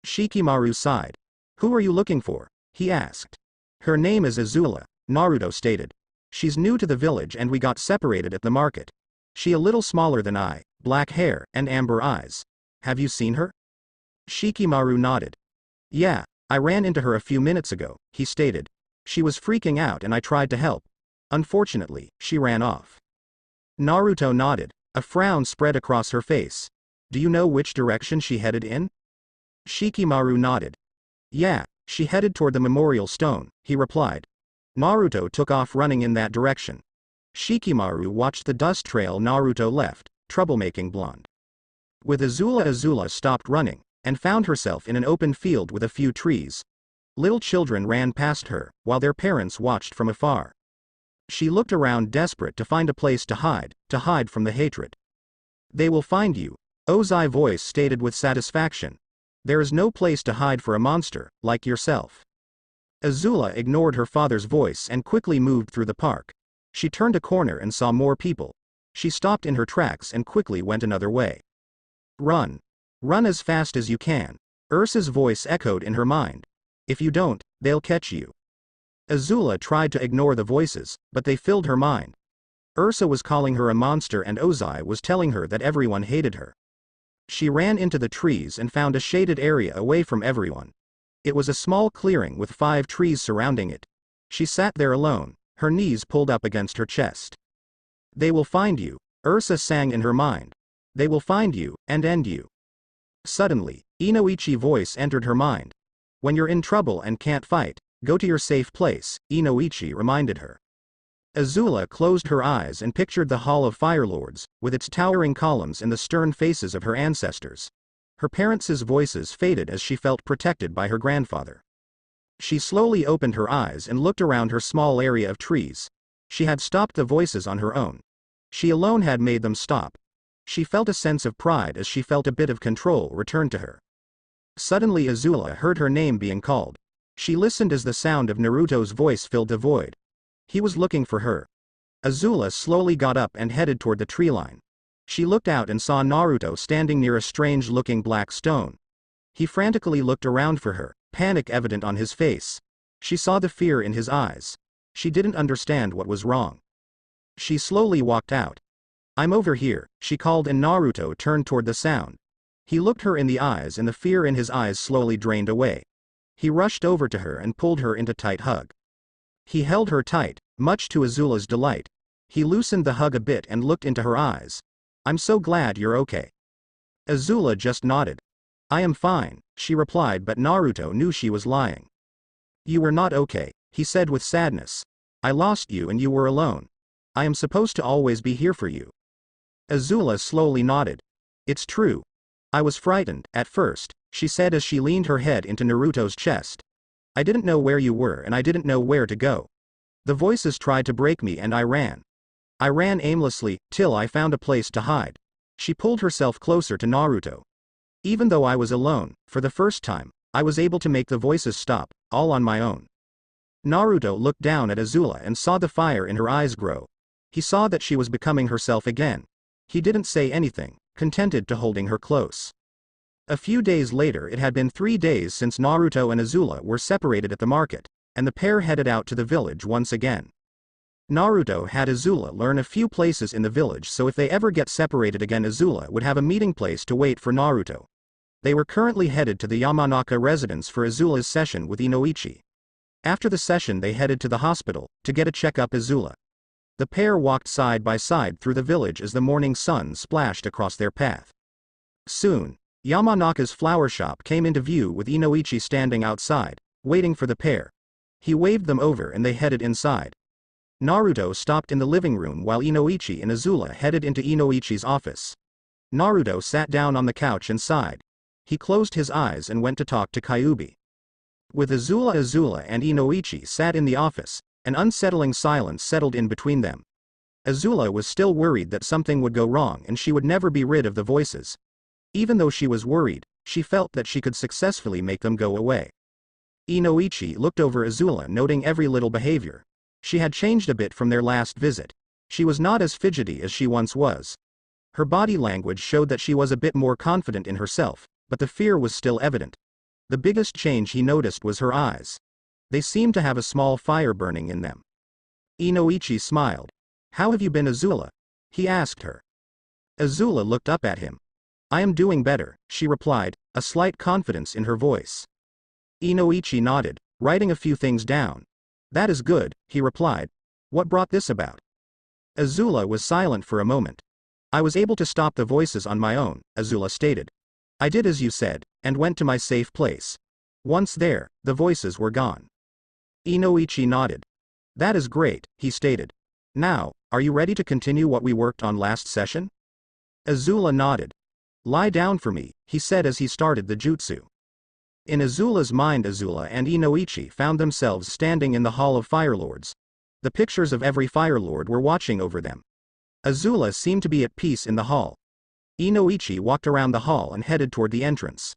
Shikamaru sighed. "Who are you looking for?" he asked. "Her name is Azula," Naruto stated. "She's new to the village and we got separated at the market. She a little smaller than I, black hair and amber eyes. Have you seen her?" Shikamaru nodded. "Yeah, I ran into her a few minutes ago," he stated. "She was freaking out and I tried to help. Unfortunately, she ran off." Naruto nodded. A frown spread across her face. "Do you know which direction she headed in?" Shikamaru nodded. "Yeah, she headed toward the memorial stone," he replied. Naruto took off running in that direction. Shikamaru watched the dust trail Naruto left, troublemaking blonde. With Azula stopped running, and found herself in an open field with a few trees. Little children ran past her, while their parents watched from afar. She looked around desperate to find a place to hide from the hatred. "They will find you," Ozai's voice stated with satisfaction. "There is no place to hide for a monster, like yourself." Azula ignored her father's voice and quickly moved through the park. She turned a corner and saw more people. She stopped in her tracks and quickly went another way. "Run. Run as fast as you can," Ursa's voice echoed in her mind. "If you don't, they'll catch you." Azula tried to ignore the voices, but they filled her mind. Ursa was calling her a monster and Ozai was telling her that everyone hated her. She ran into the trees and found a shaded area away from everyone. It was a small clearing with 5 trees surrounding it. She sat there alone, her knees pulled up against her chest. "They will find you," Ursa sang in her mind. "They will find you, and end you." Suddenly, Inoichi's voice entered her mind. "When you're in trouble and can't fight, go to your safe place," Inoichi reminded her. Azula closed her eyes and pictured the Hall of Firelords, with its towering columns and the stern faces of her ancestors. Her parents' voices faded as she felt protected by her grandfather. She slowly opened her eyes and looked around her small area of trees. She had stopped the voices on her own. She alone had made them stop. She felt a sense of pride as she felt a bit of control return to her. Suddenly Azula heard her name being called. She listened as the sound of Naruto's voice filled the void. He was looking for her. Azula slowly got up and headed toward the tree line. She looked out and saw Naruto standing near a strange-looking black stone. He frantically looked around for her, panic evident on his face. She saw the fear in his eyes. She didn't understand what was wrong. She slowly walked out. "I'm over here," she called and Naruto turned toward the sound. He looked her in the eyes and the fear in his eyes slowly drained away. He rushed over to her and pulled her into a tight hug. He held her tight, much to Azula's delight. He loosened the hug a bit and looked into her eyes. "I'm so glad you're okay." Azula just nodded. "I am fine," she replied, but Naruto knew she was lying. "You were not okay," he said with sadness. "I lost you and you were alone. I am supposed to always be here for you." Azula slowly nodded. "It's true. I was frightened, at first," she said as she leaned her head into Naruto's chest. "I didn't know where you were and I didn't know where to go. The voices tried to break me and I ran. I ran aimlessly, till I found a place to hide." She pulled herself closer to Naruto. "Even though I was alone, for the first time, I was able to make the voices stop, all on my own." Naruto looked down at Azula and saw the fire in her eyes grow. He saw that she was becoming herself again. He didn't say anything, contented to holding her close. A few days later, it had been 3 days since Naruto and Azula were separated at the market, and the pair headed out to the village once again. Naruto had Azula learn a few places in the village, so if they ever get separated again, Azula would have a meeting place to wait for Naruto. They were currently headed to the Yamanaka residence for Azula's session with Inoichi. After the session, they headed to the hospital to get a checkup. Azula. The pair walked side by side through the village as the morning sun splashed across their path. Soon, Yamanaka's flower shop came into view with Inoichi standing outside, waiting for the pair. He waved them over and they headed inside. Naruto stopped in the living room while Inoichi and Azula headed into Inoichi's office. Naruto sat down on the couch and sighed. He closed his eyes and went to talk to Kyuubi. With Azula and Inoichi sat in the office, an unsettling silence settled in between them. Azula was still worried that something would go wrong and she would never be rid of the voices. Even though she was worried, she felt that she could successfully make them go away. Inoichi looked over Azula, noting every little behavior. She had changed a bit from their last visit. She was not as fidgety as she once was. Her body language showed that she was a bit more confident in herself, but the fear was still evident. The biggest change he noticed was her eyes. They seemed to have a small fire burning in them. Inoichi smiled. "How have you been, Azula?" he asked her. Azula looked up at him. "I am doing better," she replied, a slight confidence in her voice. Inoichi nodded, writing a few things down. "That is good," he replied. "What brought this about?" Azula was silent for a moment. "I was able to stop the voices on my own," Azula stated. "I did as you said, and went to my safe place. Once there, the voices were gone." Inoichi nodded. "That is great," he stated. "Now, are you ready to continue what we worked on last session?" Azula nodded. "Lie down for me," he said as he started the jutsu. In Azula's mind, Azula and Inoichi found themselves standing in the Hall of Firelords. The pictures of every Firelord were watching over them. Azula seemed to be at peace in the hall. Inoichi walked around the hall and headed toward the entrance.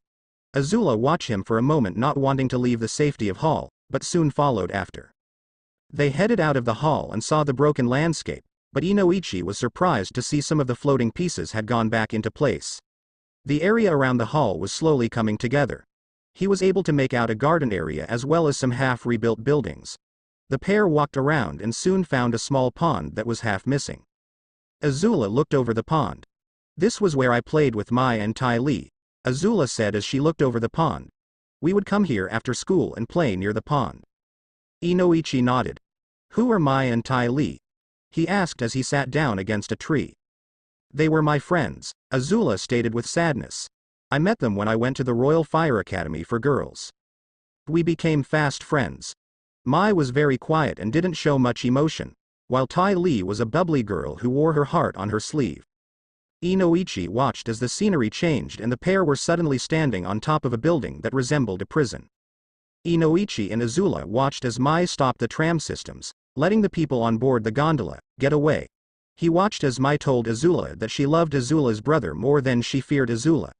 Azula watched him for a moment, not wanting to leave the safety of hall, but soon followed after. They headed out of the hall and saw the broken landscape, but Inoichi was surprised to see some of the floating pieces had gone back into place. The area around the hall was slowly coming together. He was able to make out a garden area as well as some half-rebuilt buildings. The pair walked around and soon found a small pond that was half missing. Azula looked over the pond. "This was where I played with Mai and Tai Li," Azula said as she looked over the pond. "We would come here after school and play near the pond." Inoichi nodded. "Who are Mai and Tai Li?" he asked as he sat down against a tree. "They were my friends," Azula stated with sadness. "I met them when I went to the Royal Fire Academy for girls. We became fast friends. Mai was very quiet and didn't show much emotion, while Tai Li was a bubbly girl who wore her heart on her sleeve." Inoichi watched as the scenery changed and the pair were suddenly standing on top of a building that resembled a prison. Inoichi and Azula watched as Mai stopped the tram systems, letting the people on board the gondola get away. He watched as Mai told Azula that she loved Azula's brother more than she feared Azula.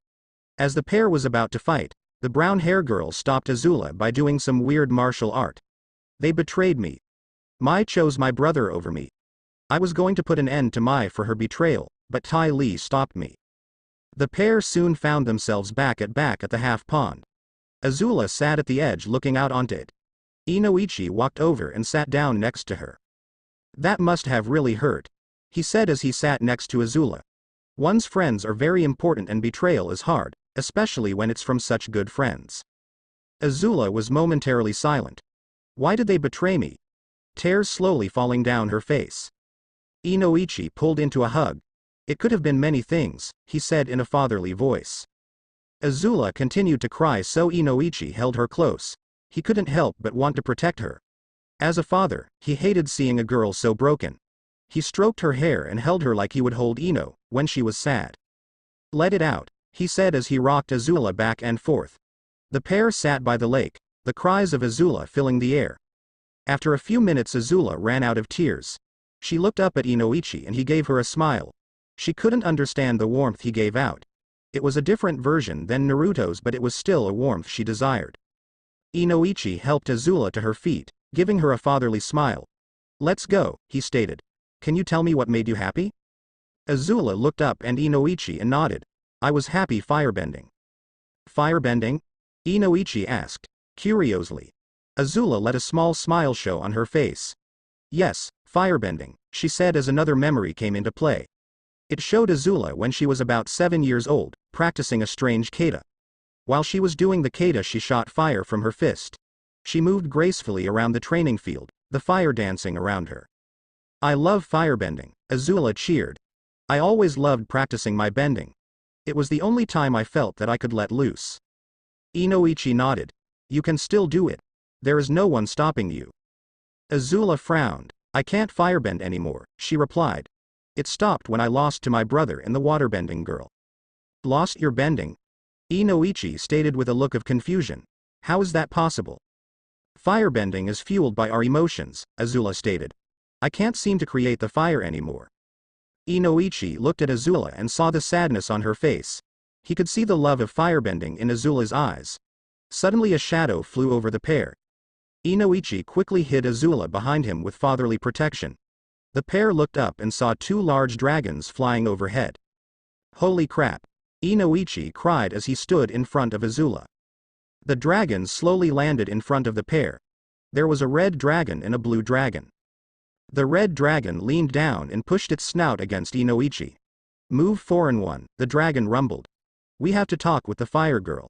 As the pair was about to fight, the brown-haired girl stopped Azula by doing some weird martial art. "They betrayed me. Mai chose my brother over me. I was going to put an end to Mai for her betrayal, but Tai Li stopped me." The pair soon found themselves back at the half pond. Azula sat at the edge looking out onto it. Inoichi walked over and sat down next to her. "That must have really hurt," he said as he sat next to Azula. "One's friends are very important and betrayal is hard, especially when it's from such good friends." Azula was momentarily silent. "Why did they betray me?" Tears slowly falling down her face. Inoichi pulled into a hug. "It could have been many things," he said in a fatherly voice. Azula continued to cry, so Inoichi held her close. He couldn't help but want to protect her. As a father, he hated seeing a girl so broken. He stroked her hair and held her like he would hold Ino when she was sad. "Let it out," he said as he rocked Azula back and forth. The pair sat by the lake, the cries of Azula filling the air. After a few minutes, Azula ran out of tears. She looked up at Inoichi and he gave her a smile. She couldn't understand the warmth he gave out. It was a different version than Naruto's, but it was still a warmth she desired. Inoichi helped Azula to her feet, giving her a fatherly smile. "Let's go," he stated. "Can you tell me what made you happy?" Azula looked up and Inoichi and nodded. "I was happy firebending." Firebending? Inoichi asked, curiously. Azula let a small smile show on her face. Yes, firebending, she said as another memory came into play. It showed Azula when she was about 7 years old, practicing a strange kata. While she was doing the kata, she shot fire from her fist. She moved gracefully around the training field, the fire dancing around her. I love firebending, Azula cheered. I always loved practicing my bending. It was the only time I felt that I could let loose. Inoichi nodded. You can still do it. There is no one stopping you. Azula frowned. I can't firebend anymore, she replied. It stopped when I lost to my brother in the waterbending girl. Lost your bending? Inoichi stated with a look of confusion. How is that possible? Firebending is fueled by our emotions, Azula stated. I can't seem to create the fire anymore. Inoichi looked at Azula and saw the sadness on her face. He could see the love of firebending in Azula's eyes. Suddenly a shadow flew over the pair. Inoichi quickly hid Azula behind him with fatherly protection. The pair looked up and saw 2 large dragons flying overhead. Holy crap! Inoichi cried as he stood in front of Azula. The dragons slowly landed in front of the pair. There was a red dragon and a blue dragon. The red dragon leaned down and pushed its snout against Inoichi. Move foreign one, the dragon rumbled. We have to talk with the fire girl.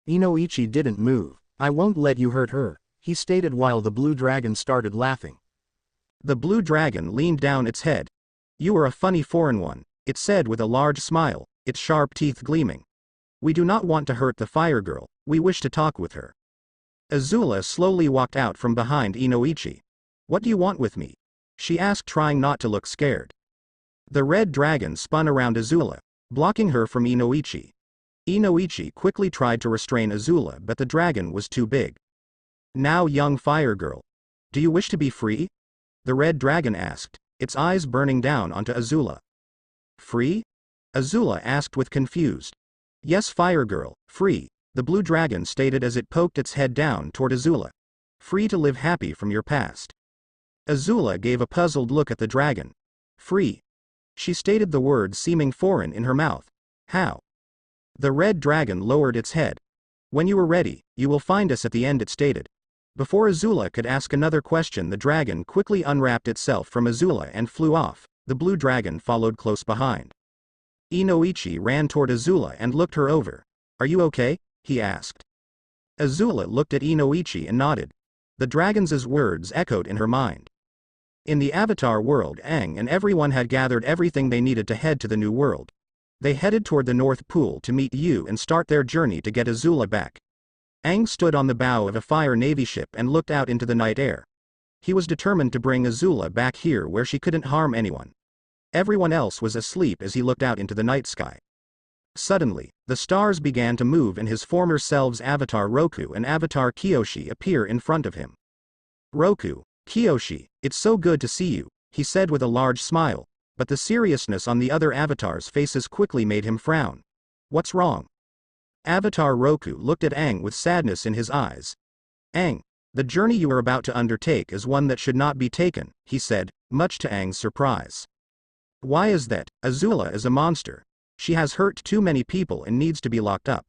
Inoichi didn't move. I won't let you hurt her, he stated while the blue dragon started laughing. The blue dragon leaned down its head. You are a funny foreign one, it said with a large smile, its sharp teeth gleaming. We do not want to hurt the fire girl, we wish to talk with her. Azula slowly walked out from behind Inoichi. What do you want with me? She asked, trying not to look scared. The red dragon spun around Azula, blocking her from Inoichi. Inoichi quickly tried to restrain Azula, but the dragon was too big. Now, young fire girl. Do you wish to be free? The red dragon asked, its eyes burning down onto Azula. Free? Azula asked with confused. Yes, fire girl, free, the blue dragon stated as it poked its head down toward Azula. Free to live happy from your past. Azula gave a puzzled look at the dragon. Free. She stated the word seeming foreign in her mouth. How? The red dragon lowered its head. When you are ready, you will find us at the end, it stated. Before Azula could ask another question, the dragon quickly unwrapped itself from Azula and flew off. The blue dragon followed close behind. Inoichi ran toward Azula and looked her over. Are you okay? He asked. Azula looked at Inoichi and nodded. The dragon's words echoed in her mind. In the Avatar world, Aang and everyone had gathered everything they needed to head to the new world. They headed toward the North Pole to meet Yu and start their journey to get Azula back. Aang stood on the bow of a fire navy ship and looked out into the night air. He was determined to bring Azula back here where she couldn't harm anyone. Everyone else was asleep as he looked out into the night sky. Suddenly, the stars began to move and his former selves Avatar Roku and Avatar Kyoshi appear in front of him. Roku, Kyoshi, it's so good to see you, he said with a large smile, but the seriousness on the other avatars' faces quickly made him frown. What's wrong? Avatar Roku looked at Aang with sadness in his eyes. Aang, the journey you are about to undertake is one that should not be taken, he said, much to Aang's surprise. Why is that? Azula is a monster. She has hurt too many people and needs to be locked up.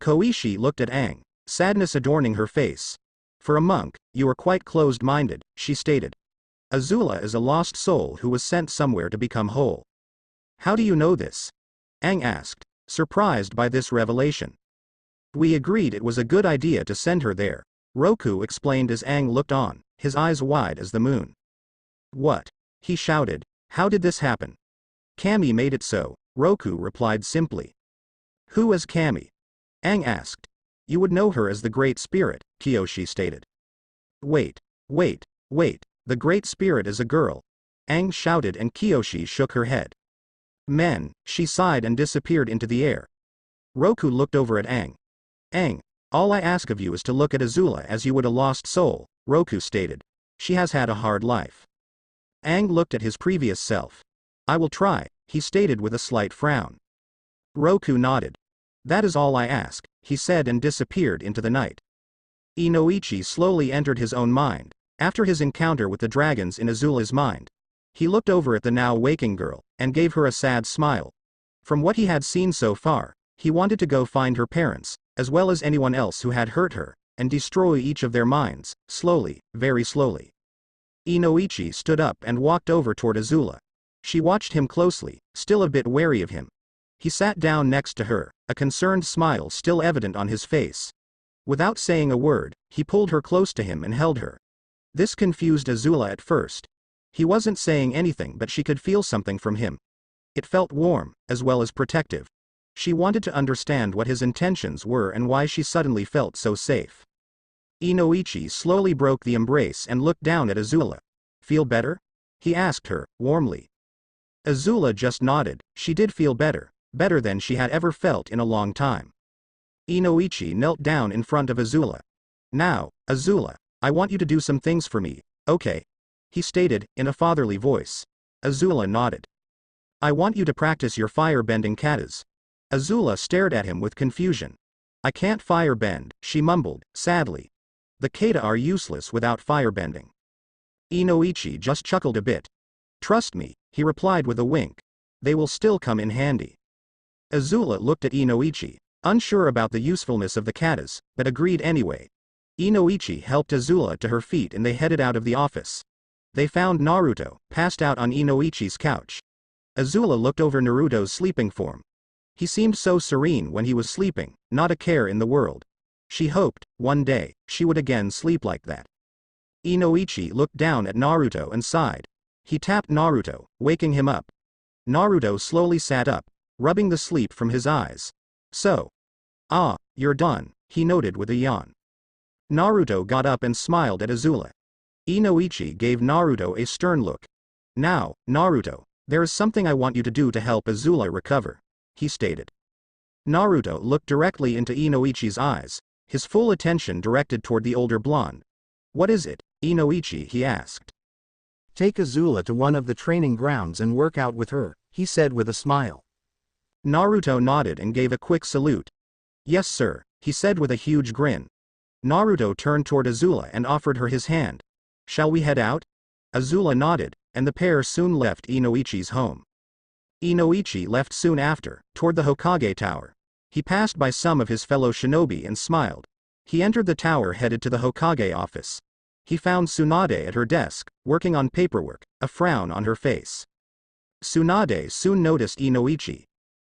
Koishi looked at Aang, sadness adorning her face. For a monk, you are quite closed-minded, she stated. Azula is a lost soul who was sent somewhere to become whole. How do you know this? Aang asked, surprised by this revelation. We agreed it was a good idea to send her there, Roku explained as Aang looked on, his eyes wide as the moon. What? He shouted. How did this happen? Kami made it so, Roku replied simply. Who is Kami? Aang asked. You would know her as the Great Spirit, Kyoshi stated. Wait, the Great Spirit is a girl. Aang shouted and Kyoshi shook her head. Men, she sighed and disappeared into the air. Roku looked over at Aang. Aang, all I ask of you is to look at Azula as you would a lost soul, Roku stated. She has had a hard life. Aang looked at his previous self. I will try, he stated with a slight frown. Roku nodded. That is all I ask, he said and disappeared into the night. Inoichi slowly entered his own mind. After his encounter with the dragons in Azula's mind, he looked over at the now waking girl, and gave her a sad smile. From what he had seen so far, He wanted to go find her parents, as well as anyone else who had hurt her, and destroy each of their minds, slowly, very slowly. Inoichi stood up and walked over toward Azula. She watched him closely, still a bit wary of him. He sat down next to her, a concerned smile still evident on his face. Without saying a word, he pulled her close to him and held her. This confused Azula at first. He wasn't saying anything, but she could feel something from him. It felt warm, as well as protective. She wanted to understand what his intentions were and why she suddenly felt so safe. Inoichi slowly broke the embrace and looked down at Azula. "Feel better?" he asked her, warmly. Azula just nodded. She did feel better, better than she had ever felt in a long time. Inoichi knelt down in front of Azula. "Now, Azula, I want you to do some things for me, okay?" he stated, in a fatherly voice. Azula nodded. "I want you to practice your fire-bending katas." Azula stared at him with confusion. "I can't fire-bend," she mumbled, sadly. "The kata are useless without fire-bending." Inoichi just chuckled a bit. "Trust me," he replied with a wink. "They will still come in handy." Azula looked at Inoichi, unsure about the usefulness of the katas, but agreed anyway. Inoichi helped Azula to her feet and they headed out of the office. They found Naruto, passed out on Inoichi's couch. Azula looked over Naruto's sleeping form. He seemed so serene when he was sleeping, not a care in the world. She hoped, one day, she would again sleep like that. Inoichi looked down at Naruto and sighed. He tapped Naruto, waking him up. Naruto slowly sat up, rubbing the sleep from his eyes. "So. Ah, you're done," he noted with a yawn. Naruto got up and smiled at Azula. Inoichi gave Naruto a stern look. "Now, Naruto, there is something I want you to do to help Azula recover," he stated. Naruto looked directly into Inoichi's eyes, his full attention directed toward the older blonde. "What is it, Inoichi?" he asked. "Take Azula to one of the training grounds and work out with her," he said with a smile. Naruto nodded and gave a quick salute. "Yes sir," he said with a huge grin. Naruto turned toward Azula and offered her his hand. "Shall we head out?" Azula nodded, and the pair soon left Inoichi's home. Inoichi left soon after, toward the Hokage Tower. He passed by some of his fellow shinobi and smiled. He entered the tower headed to the Hokage office. He found Tsunade at her desk, working on paperwork, a frown on her face. Tsunade soon noticed Inoichi.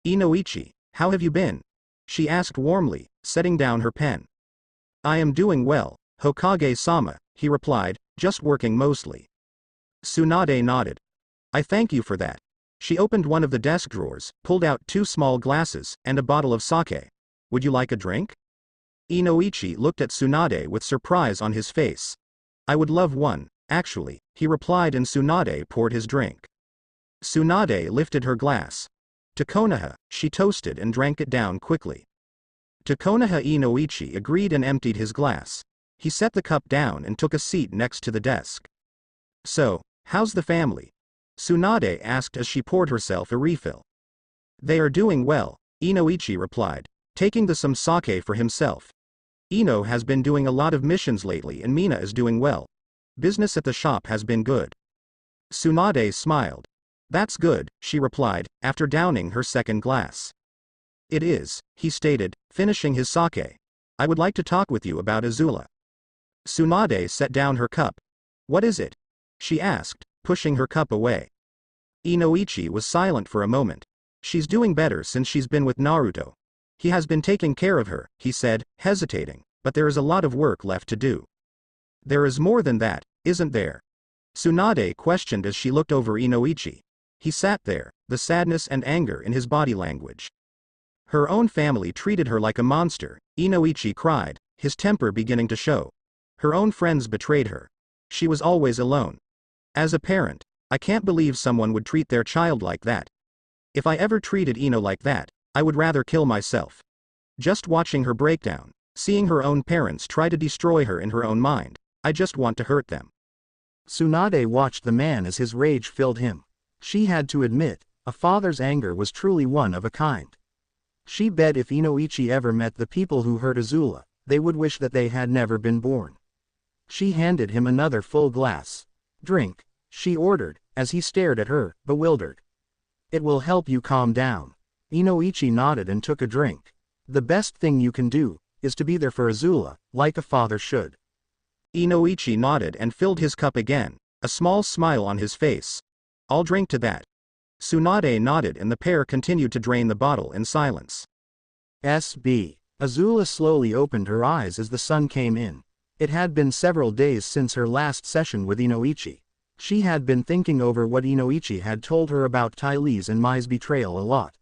"Inoichi, how have you been?" she asked warmly, setting down her pen. "I am doing well, Hokage-sama," he replied, "just working mostly." Tsunade nodded. "I thank you for that." She opened one of the desk drawers, pulled out 2 small glasses, and a bottle of sake. "Would you like a drink?" Inoichi looked at Tsunade with surprise on his face. "I would love one, actually," he replied, and Tsunade poured his drink. Tsunade lifted her glass. To Konoha, she toasted and drank it down quickly. To Konoha, Inoichi agreed and emptied his glass. He set the cup down and took a seat next to the desk. "So, how's the family?" Tsunade asked as she poured herself a refill. "They are doing well," Inoichi replied, taking some sake for himself. "Ino has been doing a lot of missions lately and Mina is doing well. Business at the shop has been good." Tsunade smiled. "That's good," she replied, after downing her second glass. "It is," he stated, finishing his sake. "I would like to talk with you about Azula." Tsunade set down her cup. "What is it?" she asked, pushing her cup away. Inoichi was silent for a moment. "She's doing better since she's been with Naruto. He has been taking care of her," he said, hesitating, "but there is a lot of work left to do." "There is more than that, isn't there?" Tsunade questioned as she looked over Inoichi. He sat there, the sadness and anger in his body language. Her own family treated her like a monster, Inoichi cried, his temper beginning to show. Her own friends betrayed her. She was always alone. "As a parent, I can't believe someone would treat their child like that. If I ever treated Ino like that, I would rather kill myself." Just watching her breakdown, seeing her own parents try to destroy her in her own mind, I just want to hurt them. Tsunade watched the man as his rage filled him. She had to admit, a father's anger was truly one of a kind. She bet if Inoichi ever met the people who hurt Azula, they would wish that they had never been born. She handed him another full glass. "Drink," she ordered, as he stared at her, bewildered. "It will help you calm down." Inoichi nodded and took a drink. The best thing you can do is to be there for Azula, like a father should. Inoichi nodded and filled his cup again, a small smile on his face. I'll drink to that. Tsunade nodded and the pair continued to drain the bottle in silence. S.B. Azula slowly opened her eyes as the sun came in. It had been several days since her last session with Inoichi. She had been thinking over what Inoichi had told her about Tylee's and Mai's betrayal a lot.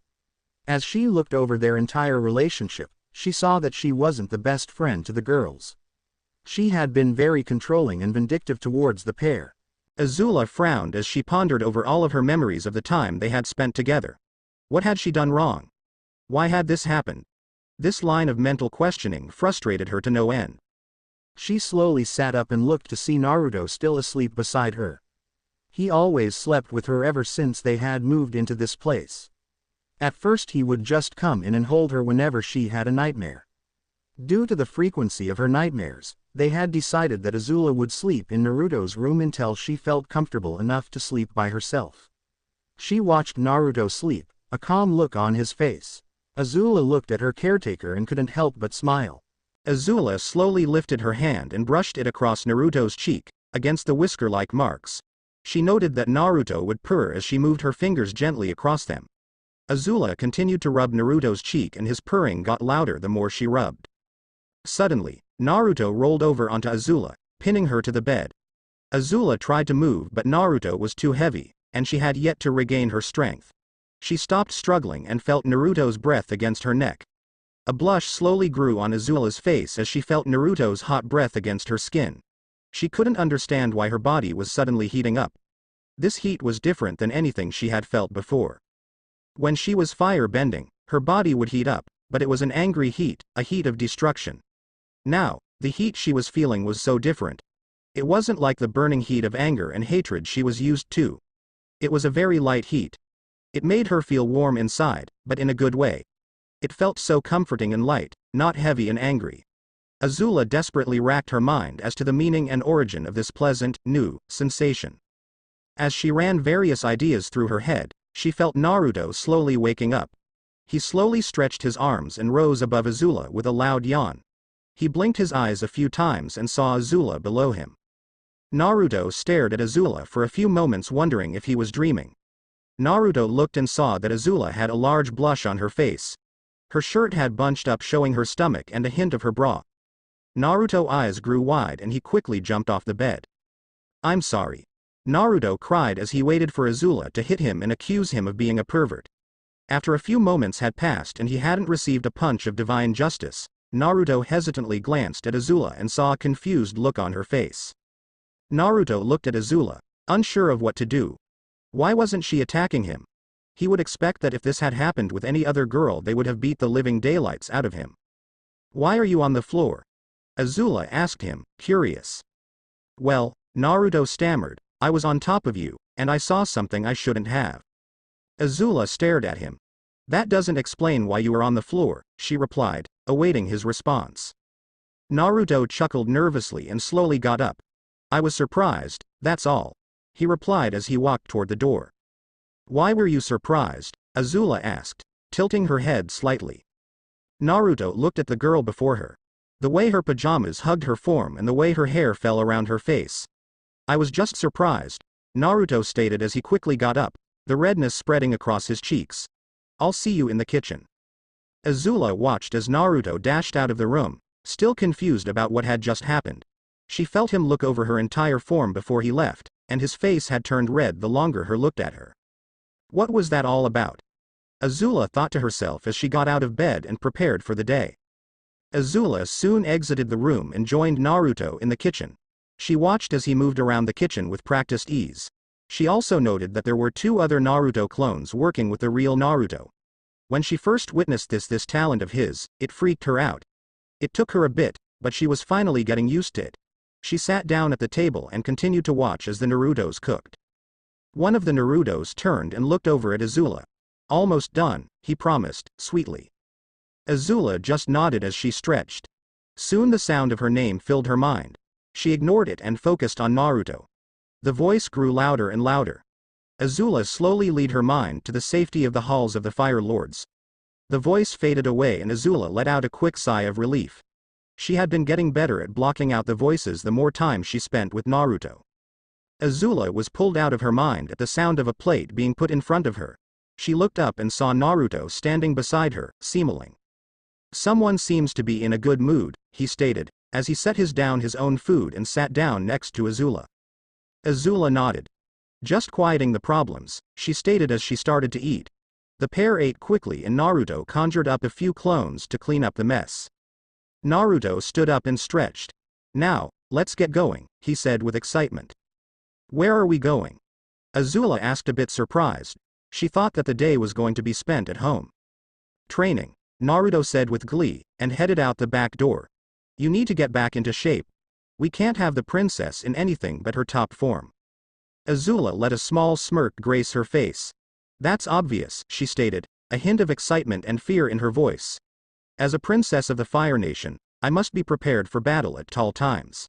As she looked over their entire relationship, she saw that she wasn't the best friend to the girls. She had been very controlling and vindictive towards the pair. Azula frowned as she pondered over all of her memories of the time they had spent together. What had she done wrong? Why had this happened? This line of mental questioning frustrated her to no end. She slowly sat up and looked to see Naruto still asleep beside her. He always slept with her ever since they had moved into this place. At first he would just come in and hold her whenever she had a nightmare. Due to the frequency of her nightmares, they had decided that Azula would sleep in Naruto's room until she felt comfortable enough to sleep by herself. She watched Naruto sleep, a calm look on his face. Azula looked at her caretaker and couldn't help but smile. Azula slowly lifted her hand and brushed it across Naruto's cheek, against the whisker-like marks. She noted that Naruto would purr as she moved her fingers gently across them. Azula continued to rub Naruto's cheek and his purring got louder the more she rubbed. Suddenly, Naruto rolled over onto Azula, pinning her to the bed. Azula tried to move but Naruto was too heavy, and she had yet to regain her strength. She stopped struggling and felt Naruto's breath against her neck. A blush slowly grew on Azula's face as she felt Naruto's hot breath against her skin. She couldn't understand why her body was suddenly heating up. This heat was different than anything she had felt before. When she was fire-bending, her body would heat up, but it was an angry heat, a heat of destruction. Now, the heat she was feeling was so different. It wasn't like the burning heat of anger and hatred she was used to. It was a very light heat. It made her feel warm inside, but in a good way. It felt so comforting and light, not heavy and angry. Azula desperately racked her mind as to the meaning and origin of this pleasant, new sensation. As she ran various ideas through her head, she felt Naruto slowly waking up. He slowly stretched his arms and rose above Azula with a loud yawn. He blinked his eyes a few times and saw Azula below him. Naruto stared at Azula for a few moments wondering if he was dreaming. Naruto looked and saw that Azula had a large blush on her face. Her shirt had bunched up showing her stomach and a hint of her bra. Naruto's eyes grew wide and he quickly jumped off the bed. I'm sorry. Naruto cried as he waited for Azula to hit him and accuse him of being a pervert. After a few moments had passed and he hadn't received a punch of divine justice, Naruto hesitantly glanced at Azula and saw a confused look on her face. Naruto looked at Azula, unsure of what to do. Why wasn't she attacking him? He would expect that if this had happened with any other girl they would have beat the living daylights out of him. Why are you on the floor? Azula asked him, curious. Well, Naruto stammered, I was on top of you, and I saw something I shouldn't have. Azula stared at him. That doesn't explain why you were on the floor, she replied, awaiting his response. Naruto chuckled nervously and slowly got up. I was surprised, that's all. He replied as he walked toward the door. Why were you surprised? Azula asked, tilting her head slightly. Naruto looked at the girl before her. The way her pajamas hugged her form and the way her hair fell around her face. I was just surprised, Naruto stated as he quickly got up, the redness spreading across his cheeks. I'll see you in the kitchen. Azula watched as Naruto dashed out of the room, still confused about what had just happened. She felt him look over her entire form before he left, and his face had turned red the longer he looked at her. What was that all about? Azula thought to herself as she got out of bed and prepared for the day. Azula soon exited the room and joined Naruto in the kitchen. She watched as he moved around the kitchen with practiced ease. She also noted that there were 2 other Naruto clones working with the real Naruto. When she first witnessed this talent of his, it freaked her out. It took her a bit, but she was finally getting used to it. She sat down at the table and continued to watch as the Narutos cooked. One of the Narutos turned and looked over at Azula. Almost done, he promised, sweetly. Azula just nodded as she stretched. Soon the sound of her name filled her mind. She ignored it and focused on Naruto. The voice grew louder and louder. Azula slowly led her mind to the safety of the halls of the Fire Lords, The voice faded away and Azula let out a quick sigh of relief. She had been getting better at blocking out the voices the more time she spent with Naruto. Azula was pulled out of her mind at the sound of a plate being put in front of her. She looked up and saw Naruto standing beside her, smiling. "Someone seems to be in a good mood," he stated, as he set down his own food and sat down next to Azula. Azula nodded. "Just quieting the problems," she stated as she started to eat. The pair ate quickly and Naruto conjured up a few clones to clean up the mess. Naruto stood up and stretched. "Now, let's get going," he said with excitement. "Where are we going?" Azula asked, a bit surprised. She thought that the day was going to be spent at home. "Training," Naruto said with glee, and headed out the back door. "You need to get back into shape. We can't have the princess in anything but her top form." Azula let a small smirk grace her face. "That's obvious," she stated, a hint of excitement and fear in her voice. "As a princess of the Fire Nation, I must be prepared for battle at all times."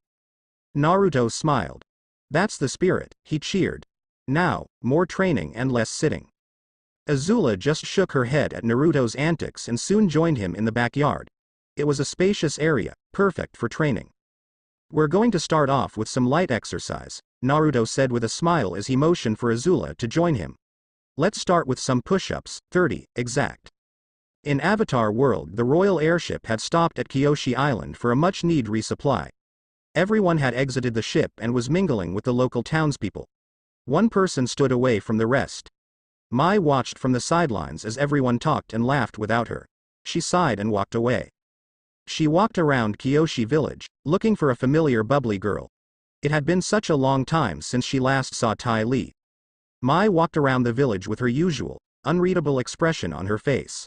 Naruto smiled. "That's the spirit," he cheered. "Now, more training and less sitting." Azula just shook her head at Naruto's antics and soon joined him in the backyard. It was a spacious area, perfect for training. "We're going to start off with some light exercise," Naruto said with a smile as he motioned for Azula to join him. "Let's start with some push-ups, 30, exact." In Avatar World, the royal airship had stopped at Kyoshi Island for a much-needed resupply. Everyone had exited the ship and was mingling with the local townspeople. One person stood away from the rest. Mai watched from the sidelines as everyone talked and laughed without her. She sighed and walked away. She walked around Kyoshi village, looking for a familiar bubbly girl. It had been such a long time since she last saw Tai Li. Mai walked around the village with her usual, unreadable expression on her face.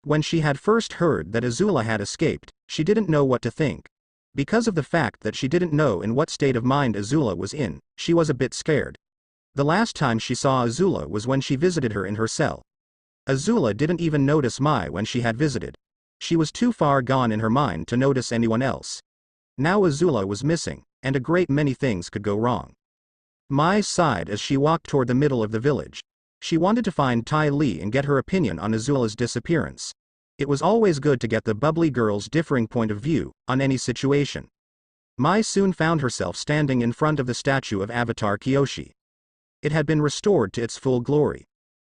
When she had first heard that Azula had escaped, she didn't know what to think. Because of the fact that she didn't know in what state of mind Azula was in, she was a bit scared. The last time she saw Azula was when she visited her in her cell. Azula didn't even notice Mai when she had visited. She was too far gone in her mind to notice anyone else. Now Azula was missing, and a great many things could go wrong. Mai sighed as she walked toward the middle of the village. She wanted to find Tai Li and get her opinion on Azula's disappearance. It was always good to get the bubbly girl's differing point of view on any situation. Mai soon found herself standing in front of the statue of Avatar Kyoshi. It had been restored to its full glory.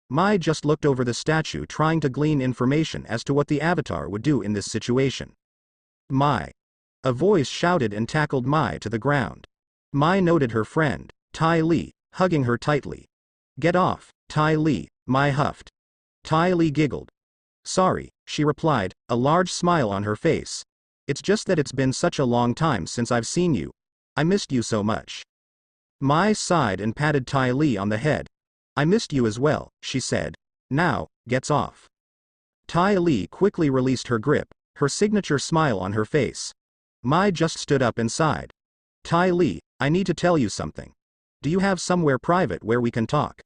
Mai just looked over the statue, trying to glean information as to what the Avatar would do in this situation. "Mai!" A voice shouted and tackled Mai to the ground. Mai noted her friend, Tai Li, hugging her tightly. "Get off, Tai Li," Mai huffed. Tai Li giggled. "Sorry," she replied, a large smile on her face. "It's just that it's been such a long time since I've seen you. I missed you so much." Mai sighed and patted Tai Li on the head. "I missed you as well," she said. "Now, gets off." Tai Li quickly released her grip, her signature smile on her face. Mai just stood up and sighed. "Tai Li, I need to tell you something. Do you have somewhere private where we can talk?"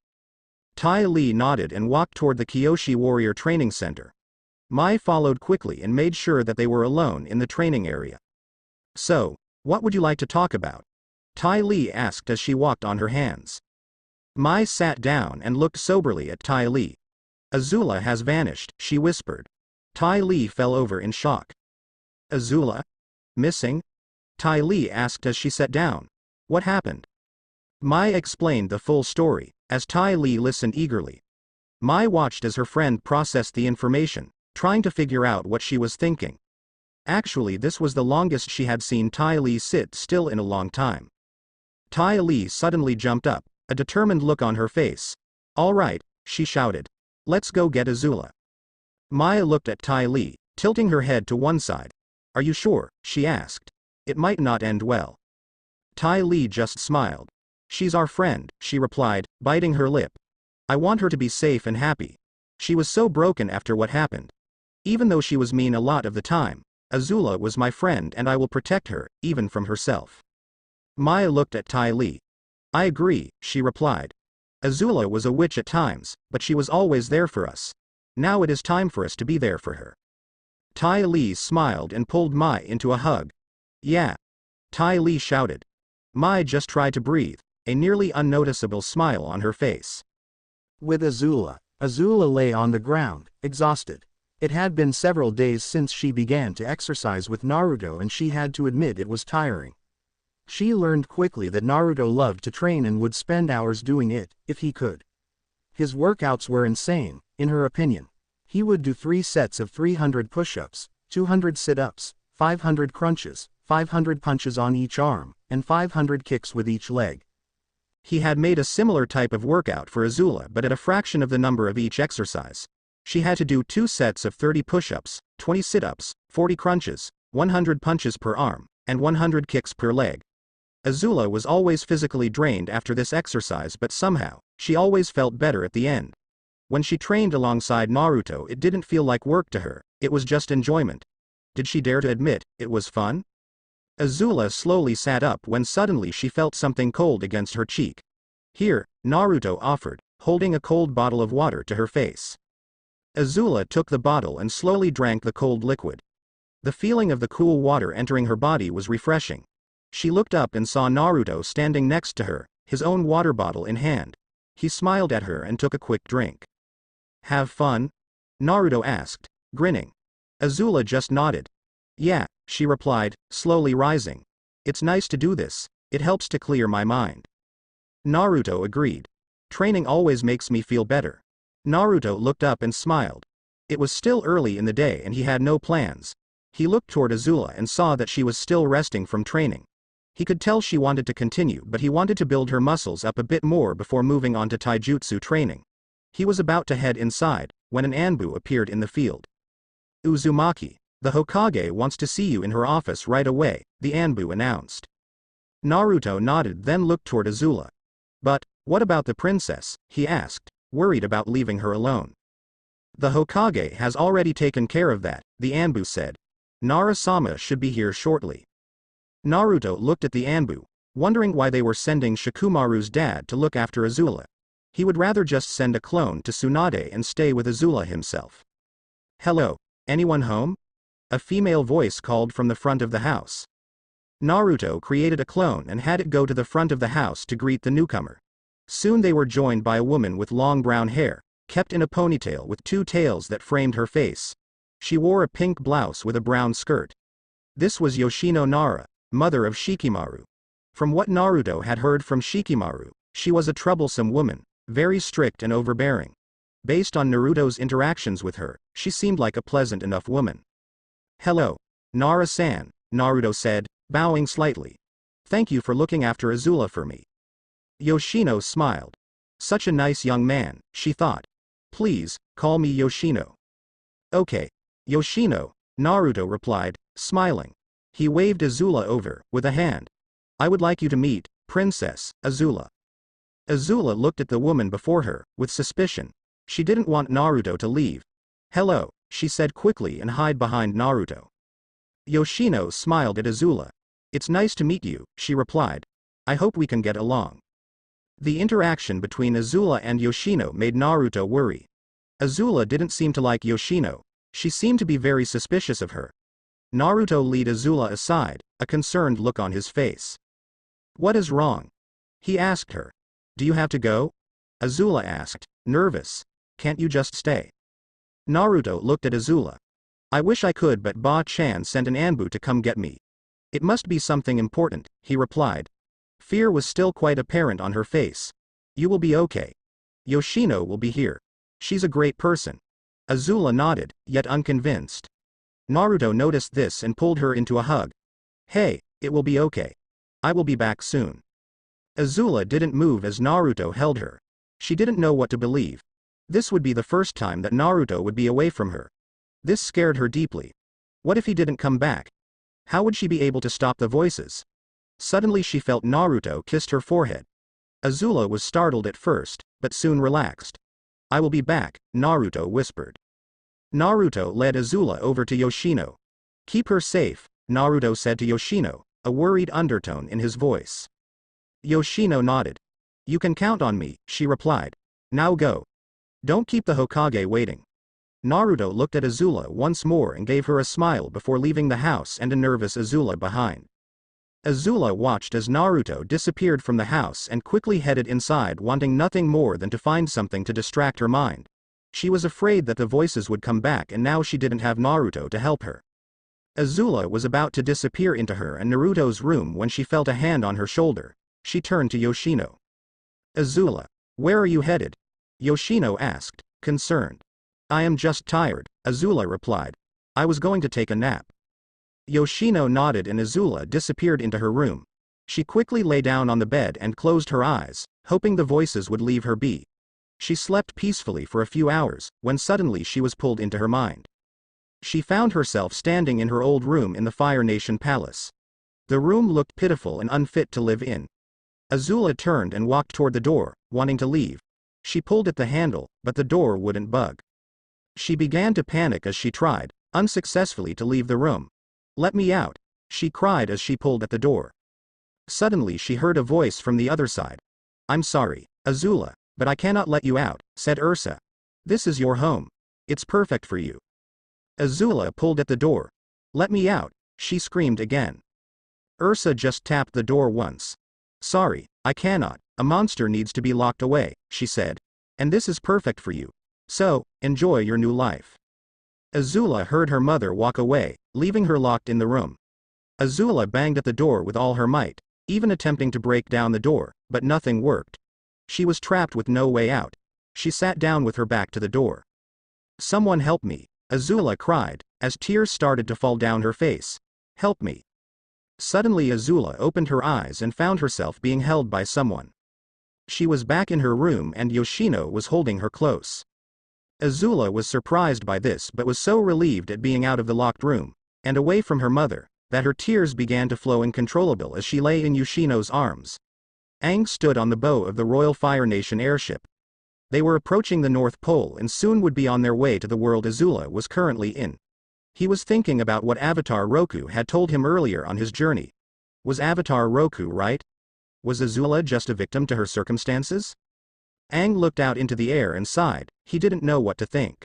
Tai Li nodded and walked toward the Kyoshi Warrior Training Center. Mai followed quickly and made sure that they were alone in the training area. "So, what would you like to talk about?" Tai Li asked as she walked on her hands. Mai sat down and looked soberly at Tai Li. "Azula has vanished," she whispered. Tai Li fell over in shock. "Azula? Missing?" Tai Li asked as she sat down. "What happened?" Mai explained the full story, as Tai Li listened eagerly. Mai watched as her friend processed the information, trying to figure out what she was thinking. Actually, this was the longest she had seen Tai Li sit still in a long time. Tai Li suddenly jumped up, a determined look on her face. "All right," she shouted. "Let's go get Azula." Mai looked at Tai Li, tilting her head to one side. "Are you sure?" she asked. "It might not end well." Tai Li just smiled. "She's our friend," she replied, biting her lip. "I want her to be safe and happy. She was so broken after what happened. Even though she was mean a lot of the time, Azula was my friend and I will protect her, even from herself." Mai looked at Tai Li. "I agree," she replied. "Azula was a witch at times, but she was always there for us. Now it is time for us to be there for her." Tai Li smiled and pulled Mai into a hug. "Yeah!" Tai Li shouted. Mai just tried to breathe, a nearly unnoticeable smile on her face. With Azula, Azula lay on the ground, exhausted. It had been several days since she began to exercise with Naruto and she had to admit it was tiring. She learned quickly that Naruto loved to train and would spend hours doing it, if he could. His workouts were insane, in her opinion. He would do 3 sets of 300 push-ups, 200 sit-ups, 500 crunches, 500 punches on each arm, and 500 kicks with each leg. He had made a similar type of workout for Azula but at a fraction of the number of each exercise. She had to do 2 sets of 30 push-ups, 20 sit-ups, 40 crunches, 100 punches per arm, and 100 kicks per leg. Azula was always physically drained after this exercise but somehow, she always felt better at the end. When she trained alongside Naruto it didn't feel like work to her, it was just enjoyment. Did she dare to admit it was fun? Azula slowly sat up when suddenly she felt something cold against her cheek. Here, Naruto offered, holding a cold bottle of water to her face. Azula took the bottle and slowly drank the cold liquid. The feeling of the cool water entering her body was refreshing. She looked up and saw Naruto standing next to her, his own water bottle in hand. He smiled at her and took a quick drink. "Have fun?" Naruto asked, grinning. Azula just nodded. "Yeah," she replied, slowly rising. "It's nice to do this, it helps to clear my mind." Naruto agreed. "Training always makes me feel better." Naruto looked up and smiled. It was still early in the day and he had no plans. He looked toward Azula and saw that she was still resting from training. He could tell she wanted to continue but he wanted to build her muscles up a bit more before moving on to taijutsu training. He was about to head inside, when an Anbu appeared in the field. "Uzumaki, the Hokage wants to see you in her office right away," the Anbu announced. Naruto nodded then looked toward Azula. "But, what about the princess?" he asked, worried about leaving her alone. "The Hokage has already taken care of that," the Anbu said. "Nara-sama should be here shortly." Naruto looked at the Anbu, wondering why they were sending Shikamaru's dad to look after Azula. He would rather just send a clone to Tsunade and stay with Azula himself. "Hello, anyone home?" A female voice called from the front of the house. Naruto created a clone and had it go to the front of the house to greet the newcomer. Soon they were joined by a woman with long brown hair, kept in a ponytail with 2 tails that framed her face. She wore a pink blouse with a brown skirt. This was Yoshino Nara, mother of Shikamaru. From what Naruto had heard from Shikamaru, she was a troublesome woman, very strict and overbearing. Based on Naruto's interactions with her, she seemed like a pleasant enough woman. "Hello, Nara-san," Naruto said, bowing slightly. "Thank you for looking after Azula for me." Yoshino smiled. Such a nice young man, she thought. "Please, call me Yoshino." "Okay, Yoshino," Naruto replied, smiling. He waved Azula over, with a hand. "I would like you to meet, Princess Azula." Azula looked at the woman before her, with suspicion. She didn't want Naruto to leave. "Hello," she said quickly and hid behind Naruto. Yoshino smiled at Azula. "It's nice to meet you," she replied. "I hope we can get along." The interaction between Azula and Yoshino made Naruto worry. Azula didn't seem to like Yoshino. She seemed to be very suspicious of her. Naruto led Azula aside, a concerned look on his face. "What is wrong?" he asked her. "Do you have to go?" Azula asked, nervous. "Can't you just stay?" Naruto looked at Azula. "I wish I could but Ba-chan sent an Anbu to come get me." "It must be something important," he replied. Fear was still quite apparent on her face. "You will be okay. Yoshino will be here. She's a great person." Azula nodded, yet unconvinced. Naruto noticed this and pulled her into a hug. "Hey, it will be okay. I will be back soon." Azula didn't move as Naruto held her. She didn't know what to believe. This would be the first time that Naruto would be away from her. This scared her deeply. What if he didn't come back? How would she be able to stop the voices? Suddenly she felt Naruto kissed her forehead. Azula was startled at first, but soon relaxed. "I will be back," Naruto whispered. Naruto led Azula over to Yoshino. "Keep her safe," Naruto said to Yoshino, a worried undertone in his voice. Yoshino nodded. "You can count on me," she replied. "Now go. Don't keep the Hokage waiting." Naruto looked at Azula once more and gave her a smile before leaving the house and a nervous Azula behind. Azula watched as Naruto disappeared from the house and quickly headed inside wanting nothing more than to find something to distract her mind. She was afraid that the voices would come back and now she didn't have Naruto to help her. Azula was about to disappear into her and Naruto's room when she felt a hand on her shoulder. She turned to Yoshino. Azula, where are you headed? Yoshino asked, concerned. I am just tired, Azula replied. I was going to take a nap. Yoshino nodded and Azula disappeared into her room. She quickly lay down on the bed and closed her eyes, hoping the voices would leave her be. She slept peacefully for a few hours, when suddenly she was pulled into her mind. She found herself standing in her old room in the Fire Nation Palace. The room looked pitiful and unfit to live in. Azula turned and walked toward the door, wanting to leave. She pulled at the handle, but the door wouldn't budge. She began to panic as she tried, unsuccessfully, to leave the room. Let me out, she cried as she pulled at the door. Suddenly she heard a voice from the other side. I'm sorry, Azula, but I cannot let you out, said Ursa. This is your home. It's perfect for you. Azula pulled at the door. Let me out, she screamed again. Ursa just tapped the door once. Sorry, I cannot, a monster needs to be locked away, she said. And this is perfect for you. So, enjoy your new life. Azula heard her mother walk away, leaving her locked in the room. Azula banged at the door with all her might, even attempting to break down the door, but nothing worked. She was trapped with no way out. She sat down with her back to the door. Someone help me, Azula cried, as tears started to fall down her face. Help me. Suddenly Azula opened her eyes and found herself being held by someone. She was back in her room and Yoshino was holding her close. Azula was surprised by this but was so relieved at being out of the locked room, and away from her mother, that her tears began to flow uncontrollable as she lay in Yoshino's arms. Aang stood on the bow of the Royal Fire Nation airship. They were approaching the North Pole and soon would be on their way to the world Azula was currently in. He was thinking about what Avatar Roku had told him earlier on his journey. Was Avatar Roku right? Was Azula just a victim to her circumstances? Aang looked out into the air and sighed. He didn't know what to think.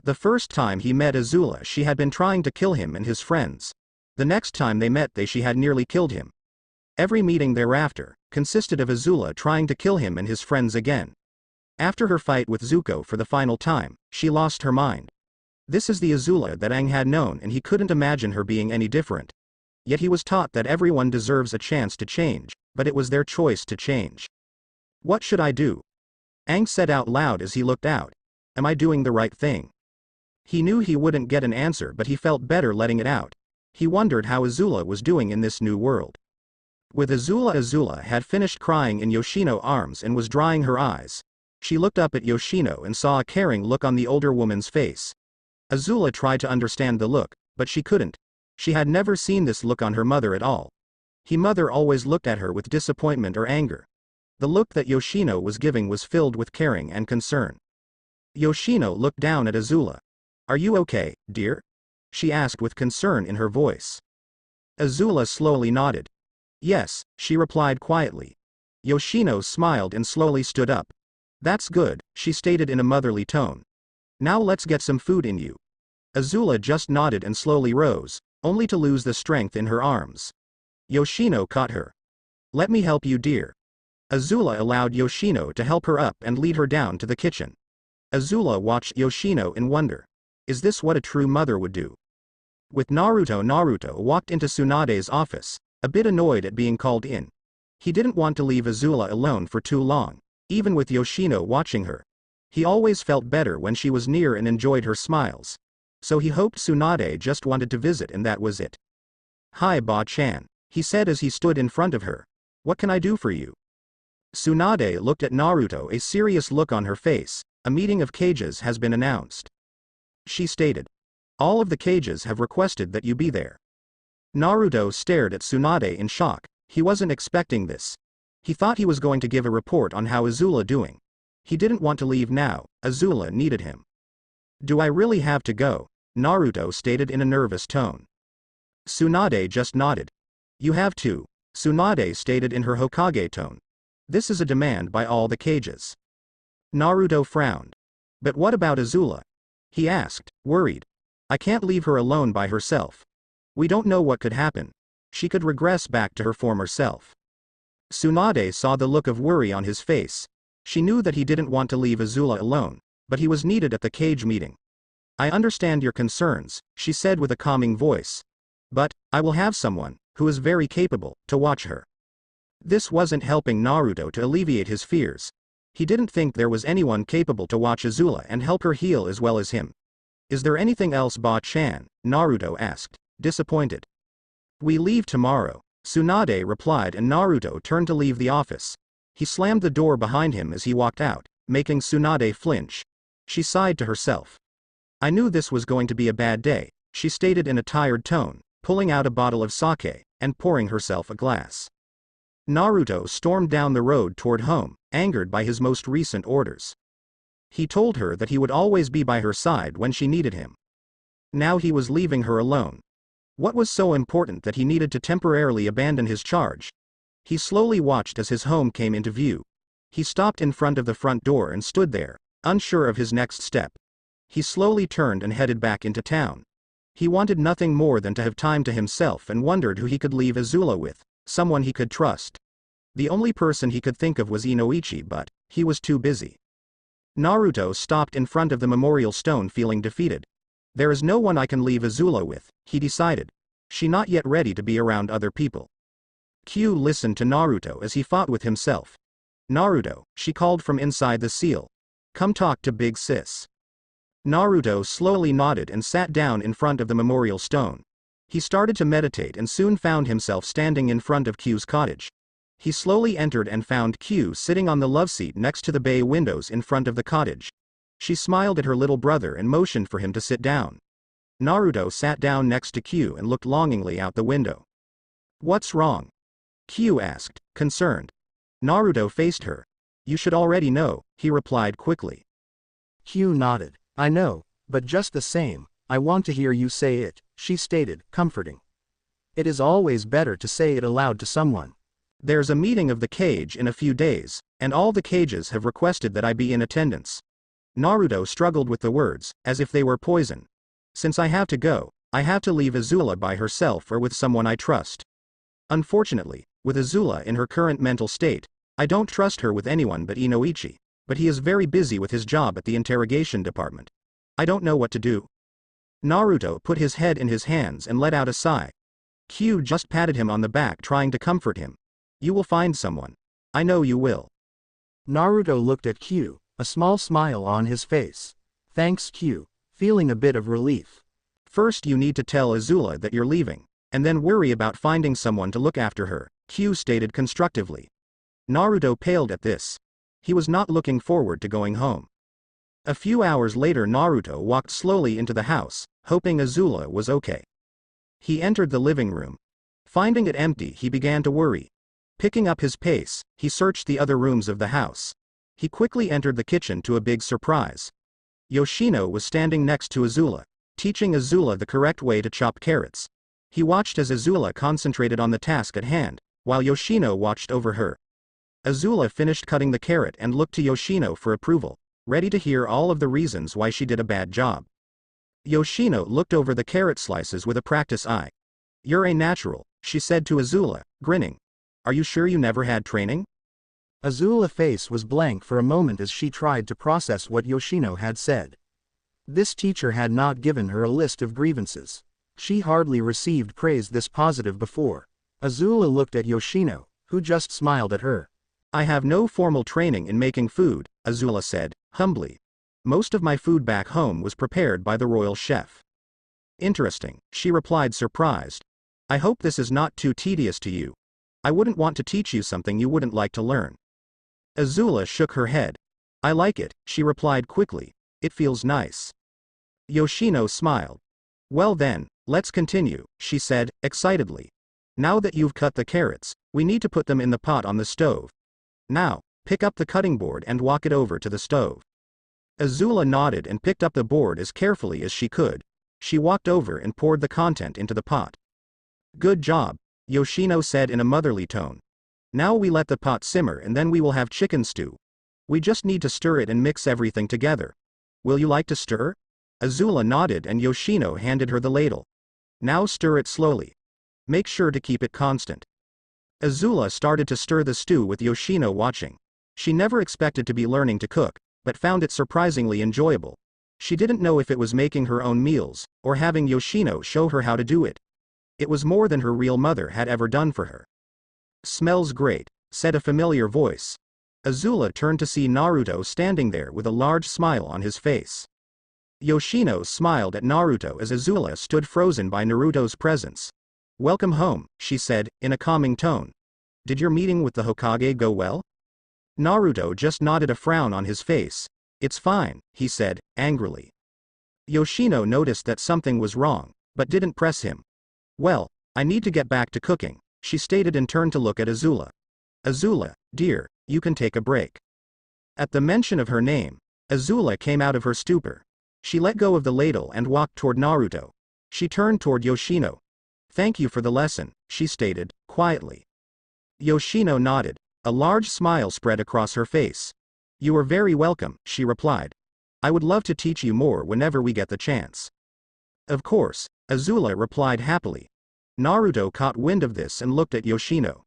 The first time he met Azula she had been trying to kill him and his friends. The next time they met she had nearly killed him. Every meeting thereafter consisted of Azula trying to kill him and his friends again. After her fight with Zuko for the final time, she lost her mind. This is the Azula that Aang had known and he couldn't imagine her being any different. Yet he was taught that everyone deserves a chance to change, but it was their choice to change. What should I do? Aang said out loud as he looked out. Am I doing the right thing? He knew he wouldn't get an answer but he felt better letting it out. He wondered how Azula was doing in this new world. With Azula had finished crying in Yoshino's arms and was drying her eyes. She looked up at Yoshino and saw a caring look on the older woman's face. Azula tried to understand the look, but she couldn't. She had never seen this look on her mother at all. Her mother always looked at her with disappointment or anger. The look that Yoshino was giving was filled with caring and concern. Yoshino looked down at Azula. Are you okay, dear? She asked with concern in her voice. Azula slowly nodded. Yes, she replied quietly. Yoshino smiled and slowly stood up. That's good, she stated in a motherly tone. Now let's get some food in you. Azula just nodded and slowly rose, only to lose the strength in her arms. Yoshino caught her. Let me help you, dear. Azula allowed Yoshino to help her up and lead her down to the kitchen. Azula watched Yoshino in wonder. Is this what a true mother would do? With Naruto walked into Tsunade's office, a bit annoyed at being called in. He didn't want to leave Azula alone for too long, even with Yoshino watching her. He always felt better when she was near and enjoyed her smiles. So he hoped Tsunade just wanted to visit and that was it. Hi Ba-chan, he said as he stood in front of her. What can I do for you? Tsunade looked at Naruto, a serious look on her face. A meeting of cages has been announced. She stated. All of the cages have requested that you be there. Naruto stared at Tsunade in shock. He wasn't expecting this. He thought he was going to give a report on how Azula doing. He didn't want to leave now. Azula needed him. Do I really have to go? Naruto stated in a nervous tone. Tsunade just nodded. You have to, Tsunade stated in her Hokage tone. This is a demand by all the cages. Naruto frowned. But what about Azula? He asked, worried. I can't leave her alone by herself. We don't know what could happen. She could regress back to her former self. Tsunade saw the look of worry on his face. She knew that he didn't want to leave Azula alone, but he was needed at the cage meeting. I understand your concerns, she said with a calming voice. But, I will have someone, who is very capable, to watch her. This wasn't helping Naruto to alleviate his fears. He didn't think there was anyone capable to watch Azula and help her heal as well as him. Is there anything else, Ba-chan? Naruto asked, disappointed. We leave tomorrow, Tsunade replied, and Naruto turned to leave the office. He slammed the door behind him as he walked out, making Tsunade flinch. She sighed to herself. I knew this was going to be a bad day, she stated in a tired tone, pulling out a bottle of sake, and pouring herself a glass. Naruto stormed down the road toward home, angered by his most recent orders. He told her that he would always be by her side when she needed him. Now he was leaving her alone. What was so important that he needed to temporarily abandon his charge? He slowly watched as his home came into view. He stopped in front of the front door and stood there, unsure of his next step. He slowly turned and headed back into town. He wanted nothing more than to have time to himself and wondered who he could leave Azula with, someone he could trust. The only person he could think of was Inoichi, but he was too busy. Naruto stopped in front of the memorial stone feeling defeated. There is no one I can leave Azula with, he decided. She not yet ready to be around other people. Q listened to Naruto as he fought with himself. Naruto, she called from inside the seal. Come talk to Big Sis. Naruto slowly nodded and sat down in front of the memorial stone. He started to meditate and soon found himself standing in front of Q's cottage. He slowly entered and found Q sitting on the love seat next to the bay windows in front of the cottage. She smiled at her little brother and motioned for him to sit down. Naruto sat down next to Q and looked longingly out the window. What's wrong? Q asked, concerned. Naruto faced her. You should already know, he replied quickly. Q nodded. I know, but just the same, I want to hear you say it, she stated, comforting. It is always better to say it aloud to someone. There's a meeting of the cage in a few days, and all the cages have requested that I be in attendance. Naruto struggled with the words, as if they were poison. Since I have to go, I have to leave Azula by herself or with someone I trust. Unfortunately, with Azula in her current mental state, I don't trust her with anyone but Inoichi, but he is very busy with his job at the interrogation department. I don't know what to do. Naruto put his head in his hands and let out a sigh. Q just patted him on the back trying to comfort him. You will find someone. I know you will. Naruto looked at Q, a small smile on his face. Thanks Q, feeling a bit of relief. First you need to tell Azula that you're leaving, and then worry about finding someone to look after her, Q stated constructively. Naruto paled at this. He was not looking forward to going home. A few hours later Naruto walked slowly into the house, hoping Azula was okay. He entered the living room. Finding it empty, he began to worry. Picking up his pace, he searched the other rooms of the house. He quickly entered the kitchen to a big surprise. Yoshino was standing next to Azula, teaching Azula the correct way to chop carrots. He watched as Azula concentrated on the task at hand, while Yoshino watched over her. Azula finished cutting the carrot and looked to Yoshino for approval, ready to hear all of the reasons why she did a bad job. Yoshino looked over the carrot slices with a practice eye. You're a natural, she said to Azula, grinning. Are you sure you never had training? Azula's face was blank for a moment as she tried to process what Yoshino had said. This teacher had not given her a list of grievances. She hardly received praise this positive before. Azula looked at Yoshino, who just smiled at her. I have no formal training in making food, Azula said, humbly. Most of my food back home was prepared by the royal chef. Interesting, she replied surprised. I hope this is not too tedious to you. I wouldn't want to teach you something you wouldn't like to learn. Azula shook her head. I like it, she replied quickly. It feels nice. Yoshino smiled. Well then, let's continue, she said, excitedly. Now that you've cut the carrots, we need to put them in the pot on the stove. Now, pick up the cutting board and walk it over to the stove. Azula nodded and picked up the board as carefully as she could. She walked over and poured the content into the pot. Good job, Yoshino said in a motherly tone. Now we let the pot simmer and then we will have chicken stew. We just need to stir it and mix everything together. Will you like to stir? Azula nodded and Yoshino handed her the ladle. Now stir it slowly. Make sure to keep it constant. Azula started to stir the stew with Yoshino watching. She never expected to be learning to cook, but found it surprisingly enjoyable. She didn't know if it was making her own meals, or having Yoshino show her how to do it. It was more than her real mother had ever done for her. "Smells great," said a familiar voice. Azula turned to see Naruto standing there with a large smile on his face. Yoshino smiled at Naruto as Azula stood frozen by Naruto's presence. "Welcome home," she said, in a calming tone. "Did your meeting with the Hokage go well?" Naruto just nodded, a frown on his face. "It's fine," he said, angrily. Yoshino noticed that something was wrong, but didn't press him. "Well, I need to get back to cooking," she stated and turned to look at Azula. "Azula, dear, you can take a break." At the mention of her name, Azula came out of her stupor. She let go of the ladle and walked toward Naruto. She turned toward Yoshino. "Thank you for the lesson," she stated, quietly. Yoshino nodded. A large smile spread across her face. "You are very welcome," she replied. "I would love to teach you more whenever we get the chance." "Of course," Azula replied happily. Naruto caught wind of this and looked at Yoshino.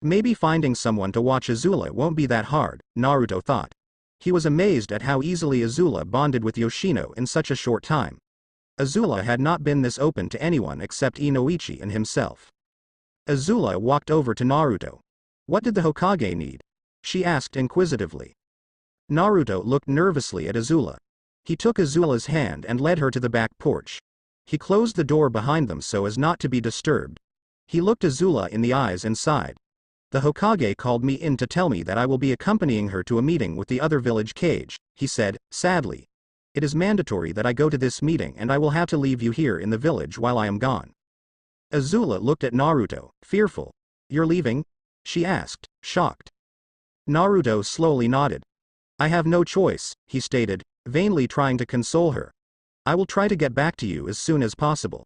Maybe finding someone to watch Azula won't be that hard, Naruto thought. He was amazed at how easily Azula bonded with Yoshino in such a short time. Azula had not been this open to anyone except Inoichi and himself. Azula walked over to Naruto. "What did the Hokage need?" she asked inquisitively. Naruto looked nervously at Azula. He took Azula's hand and led her to the back porch. He closed the door behind them so as not to be disturbed. He looked Azula in the eyes and sighed. "The Hokage called me in to tell me that I will be accompanying her to a meeting with the other village Kage," he said, sadly. "It is mandatory that I go to this meeting and I will have to leave you here in the village while I am gone." Azula looked at Naruto, fearful. "You're leaving?" she asked, shocked. Naruto slowly nodded. "I have no choice," he stated, vainly trying to console her. "I will try to get back to you as soon as possible."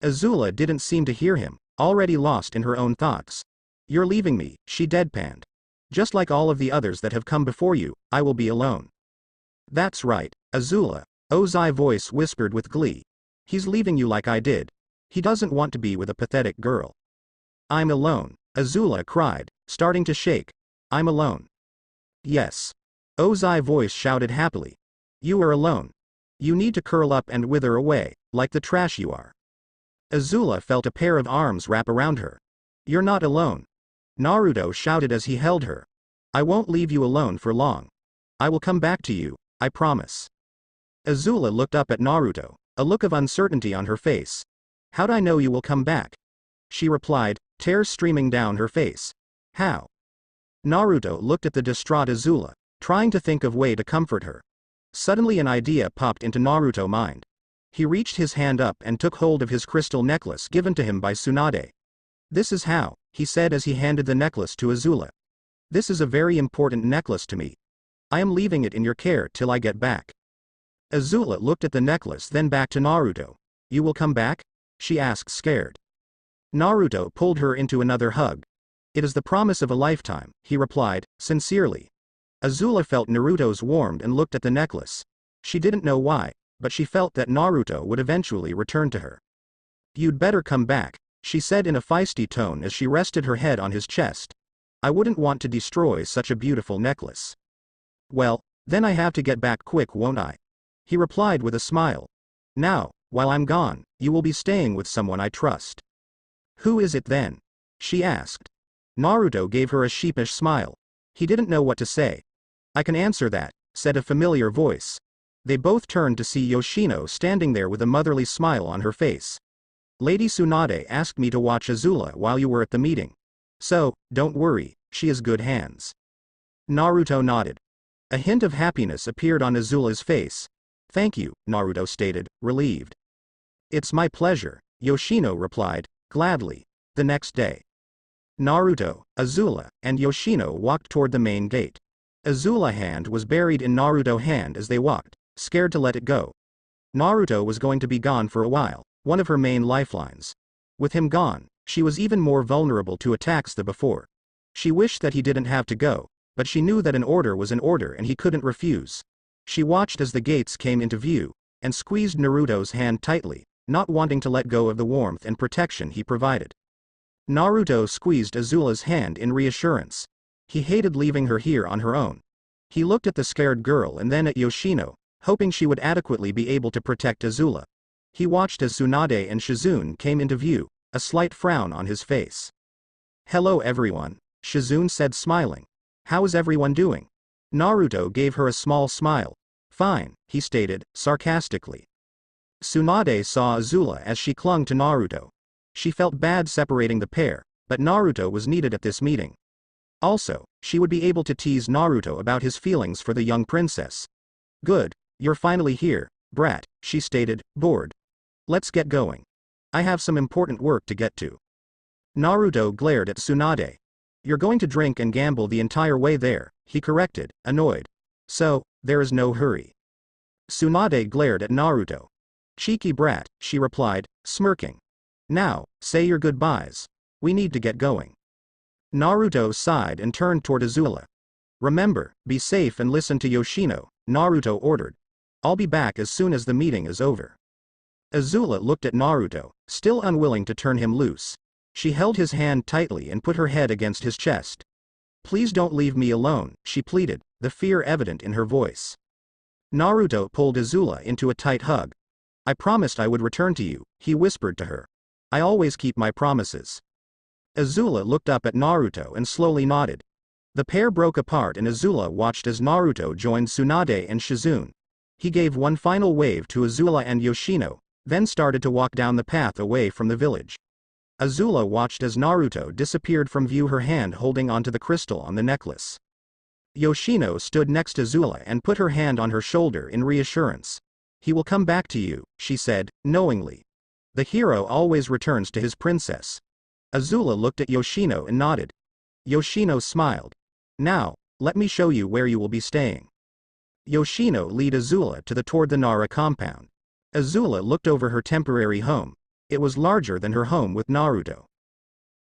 Azula didn't seem to hear him, already lost in her own thoughts. "You're leaving me," she deadpanned. "Just like all of the others that have come before you, I will be alone." "That's right, Azula," Ozai's voice whispered with glee. "He's leaving you like I did. He doesn't want to be with a pathetic girl." "I'm alone," Azula cried, starting to shake. "I'm alone." "Yes," Ozai's voice shouted happily. "You are alone. You need to curl up and wither away, like the trash you are." Azula felt a pair of arms wrap around her. "You're not alone," Naruto shouted as he held her. "I won't leave you alone for long. I will come back to you, I promise." Azula looked up at Naruto, a look of uncertainty on her face. "How'd I know you will come back?" she replied, tears streaming down her face. "How?" Naruto looked at the distraught Azula, trying to think of way to comfort her. Suddenly an idea popped into Naruto's mind. He reached his hand up and took hold of his crystal necklace given to him by Tsunade. "This is how," he said as he handed the necklace to Azula. "This is a very important necklace to me. I am leaving it in your care till I get back." Azula looked at the necklace then back to Naruto. "You will come back?" she asked, scared. Naruto pulled her into another hug. "It is the promise of a lifetime," he replied, sincerely. Azula felt Naruto's warmth and looked at the necklace. She didn't know why, but she felt that Naruto would eventually return to her. "You'd better come back," she said in a feisty tone as she rested her head on his chest. "I wouldn't want to destroy such a beautiful necklace." "Well, then I have to get back quick, won't I?" he replied with a smile. "Now, while I'm gone, you will be staying with someone I trust." "Who is it then?" she asked. Naruto gave her a sheepish smile. He didn't know what to say. "I can answer that," said a familiar voice. They both turned to see Yoshino standing there with a motherly smile on her face. "Lady Tsunade asked me to watch Azula while you were at the meeting. So, don't worry, she is good hands." Naruto nodded. A hint of happiness appeared on Azula's face. "Thank you," Naruto stated, relieved. "It's my pleasure," Yoshino replied, gladly. The next day, Naruto, Azula, and Yoshino walked toward the main gate. Azula's hand was buried in Naruto's hand as they walked, scared to let it go. Naruto was going to be gone for a while, one of her main lifelines. With him gone, she was even more vulnerable to attacks than before. She wished that he didn't have to go, but she knew that an order was an order and he couldn't refuse. She watched as the gates came into view, and squeezed Naruto's hand tightly, not wanting to let go of the warmth and protection he provided. Naruto squeezed Azula's hand in reassurance. He hated leaving her here on her own. He looked at the scared girl and then at Yoshino, hoping she would adequately be able to protect Azula. He watched as Tsunade and Shizune came into view, a slight frown on his face. "Hello everyone," Shizune said smiling. "How is everyone doing?" Naruto gave her a small smile. "Fine," he stated, sarcastically. Tsunade saw Azula as she clung to Naruto. She felt bad separating the pair, but Naruto was needed at this meeting. Also, she would be able to tease Naruto about his feelings for the young princess. "Good, you're finally here, brat," she stated, bored. "Let's get going. I have some important work to get to." Naruto glared at Tsunade. "You're going to drink and gamble the entire way there," he corrected, annoyed. "So, there is no hurry." Tsunade glared at Naruto. "Cheeky brat," she replied, smirking. "Now, say your goodbyes. We need to get going." Naruto sighed and turned toward Azula. "Remember, be safe and listen to Yoshino," Naruto ordered. "I'll be back as soon as the meeting is over." Azula looked at Naruto, still unwilling to turn him loose. She held his hand tightly and put her head against his chest. "Please don't leave me alone," she pleaded, the fear evident in her voice. Naruto pulled Azula into a tight hug. "I promised I would return to you," he whispered to her. "I always keep my promises." Azula looked up at Naruto and slowly nodded. The pair broke apart and Azula watched as Naruto joined Tsunade and Shizune. He gave one final wave to Azula and Yoshino, then started to walk down the path away from the village. Azula watched as Naruto disappeared from view, her hand holding onto the crystal on the necklace. Yoshino stood next to Azula and put her hand on her shoulder in reassurance. "He will come back to you," she said, knowingly. "The hero always returns to his princess." Azula looked at Yoshino and nodded. Yoshino smiled. "Now, let me show you where you will be staying." Yoshino led Azula toward the Nara compound. Azula looked over her temporary home. It was larger than her home with Naruto.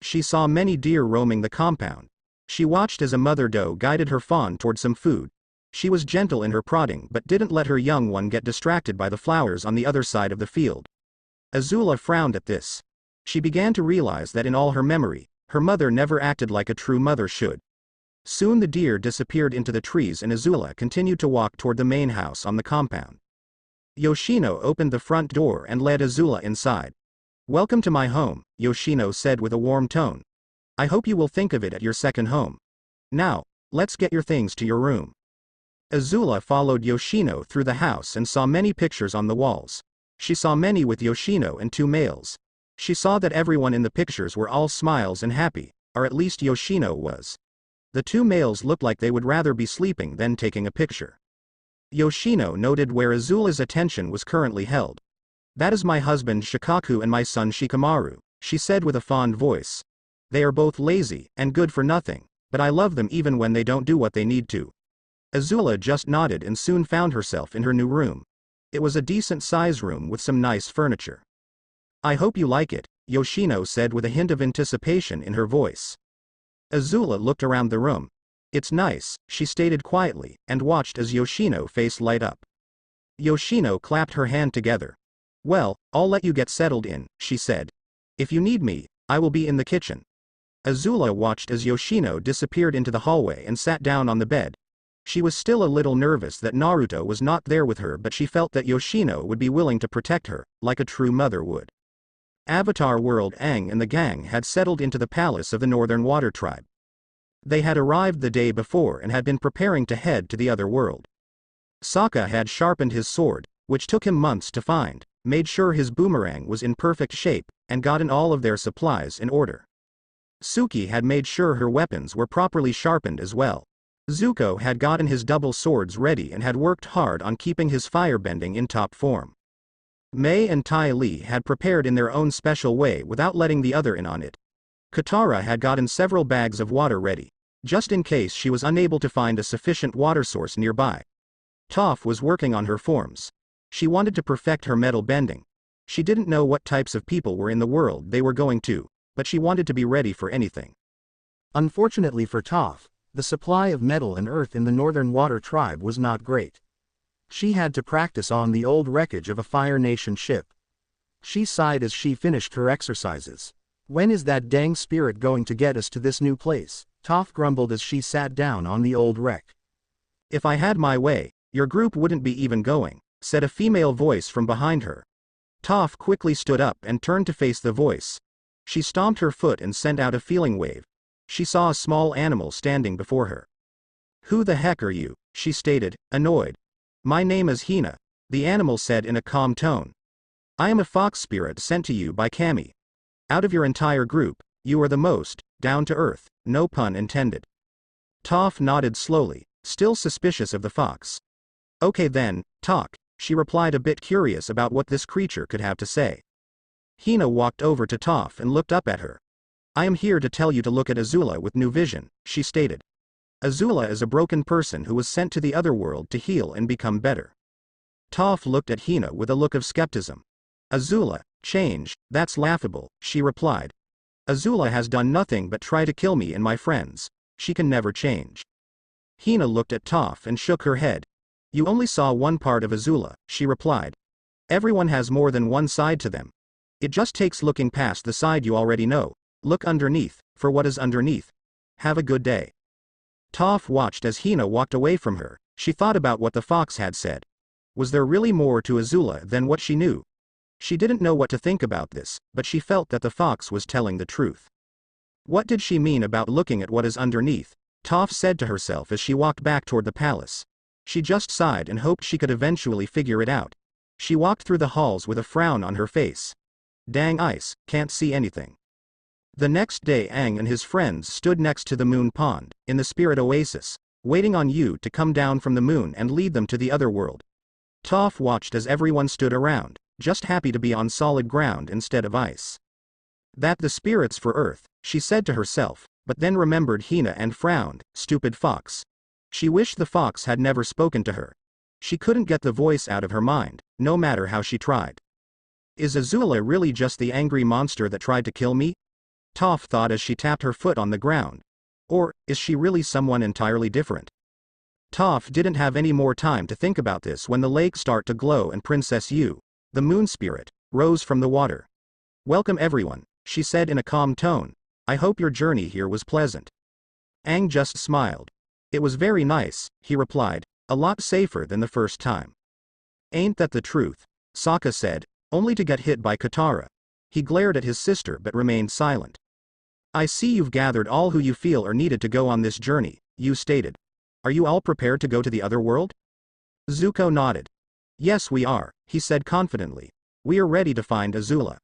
She saw many deer roaming the compound. She watched as a mother doe guided her fawn toward some food. She was gentle in her prodding but didn't let her young one get distracted by the flowers on the other side of the field. Azula frowned at this. She began to realize that in all her memory, her mother never acted like a true mother should. Soon the deer disappeared into the trees and Azula continued to walk toward the main house on the compound. Yoshino opened the front door and led Azula inside. "Welcome to my home," Yoshino said with a warm tone. "I hope you will think of it as your second home. Now, let's get your things to your room." Azula followed Yoshino through the house and saw many pictures on the walls. She saw many with Yoshino and two males. She saw that everyone in the pictures were all smiles and happy, or at least Yoshino was. The two males looked like they would rather be sleeping than taking a picture. Yoshino noted where Azula's attention was currently held. "That is my husband Shikaku and my son Shikamaru," she said with a fond voice. "They are both lazy and good for nothing, but I love them even when they don't do what they need to." Azula just nodded and soon found herself in her new room. It was a decent size room with some nice furniture. "I hope you like it," Yoshino said with a hint of anticipation in her voice. Azula looked around the room. "It's nice," she stated quietly, and watched as Yoshino's face light up. Yoshino clapped her hand together. "Well, I'll let you get settled in," she said. "If you need me, I will be in the kitchen." Azula watched as Yoshino disappeared into the hallway and sat down on the bed. She was still a little nervous that Naruto was not there with her, but she felt that Yoshino would be willing to protect her, like a true mother would. Avatar World Aang and the gang had settled into the palace of the Northern Water Tribe. They had arrived the day before and had been preparing to head to the other world. Sokka had sharpened his sword, which took him months to find, made sure his boomerang was in perfect shape, and gotten all of their supplies in order. Suki had made sure her weapons were properly sharpened as well. Zuko had gotten his double swords ready and had worked hard on keeping his firebending in top form. Mei and Tai Li had prepared in their own special way without letting the other in on it. Katara had gotten several bags of water ready, just in case she was unable to find a sufficient water source nearby. Toph was working on her forms. She wanted to perfect her metal bending. She didn't know what types of people were in the world they were going to, but she wanted to be ready for anything. Unfortunately for Toph, the supply of metal and earth in the Northern Water Tribe was not great. She had to practice on the old wreckage of a Fire Nation ship. She sighed as she finished her exercises. "When is that dang spirit going to get us to this new place?" Toph grumbled as she sat down on the old wreck. If I had my way, your group wouldn't be even going, said a female voice from behind her. Toph quickly stood up and turned to face the voice. She stomped her foot and sent out a feeling wave. She saw a small animal standing before her. Who the heck are you? She stated, annoyed. My name is Hina, the animal said in a calm tone. I am a fox spirit sent to you by Kami. Out of your entire group, you are the most down to earth, no pun intended. Toph nodded slowly, still suspicious of the fox. Okay then, talk, she replied, a bit curious about what this creature could have to say. Hina walked over to Toph and looked up at her. I am here to tell you to look at Azula with new vision, she stated. Azula is a broken person who was sent to the other world to heal and become better. Toph looked at Hina with a look of skepticism. Azula, change, that's laughable, she replied. Azula has done nothing but try to kill me and my friends. She can never change. Hina looked at Toph and shook her head. You only saw one part of Azula, she replied. Everyone has more than one side to them. It just takes looking past the side you already know. Look underneath, for what is underneath. Have a good day. Toph watched as Hina walked away from her. She thought about what the fox had said. Was there really more to Azula than what she knew? She didn't know what to think about this, but she felt that the fox was telling the truth. What did she mean about looking at what is underneath? Toph said to herself as she walked back toward the palace. She just sighed and hoped she could eventually figure it out. She walked through the halls with a frown on her face. Dang ice, can't see anything. The next day Aang and his friends stood next to the moon pond, in the spirit oasis, waiting on Yu to come down from the moon and lead them to the other world. Toph watched as everyone stood around, just happy to be on solid ground instead of ice. That the spirits for Earth, she said to herself, but then remembered Hina and frowned, stupid fox. She wished the fox had never spoken to her. She couldn't get the voice out of her mind, no matter how she tried. Is Azula really just the angry monster that tried to kill me? Toph thought as she tapped her foot on the ground. Or, is she really someone entirely different? Toph didn't have any more time to think about this when the lake started to glow and Princess Yu, the moon spirit, rose from the water. Welcome everyone, she said in a calm tone. I hope your journey here was pleasant. Aang just smiled. It was very nice, he replied, a lot safer than the first time. Ain't that the truth? Sokka said, only to get hit by Katara. He glared at his sister but remained silent. I see you've gathered all who you feel are needed to go on this journey, Yu stated. Are you all prepared to go to the other world? Zuko nodded. Yes we are, he said confidently. We are ready to find Azula.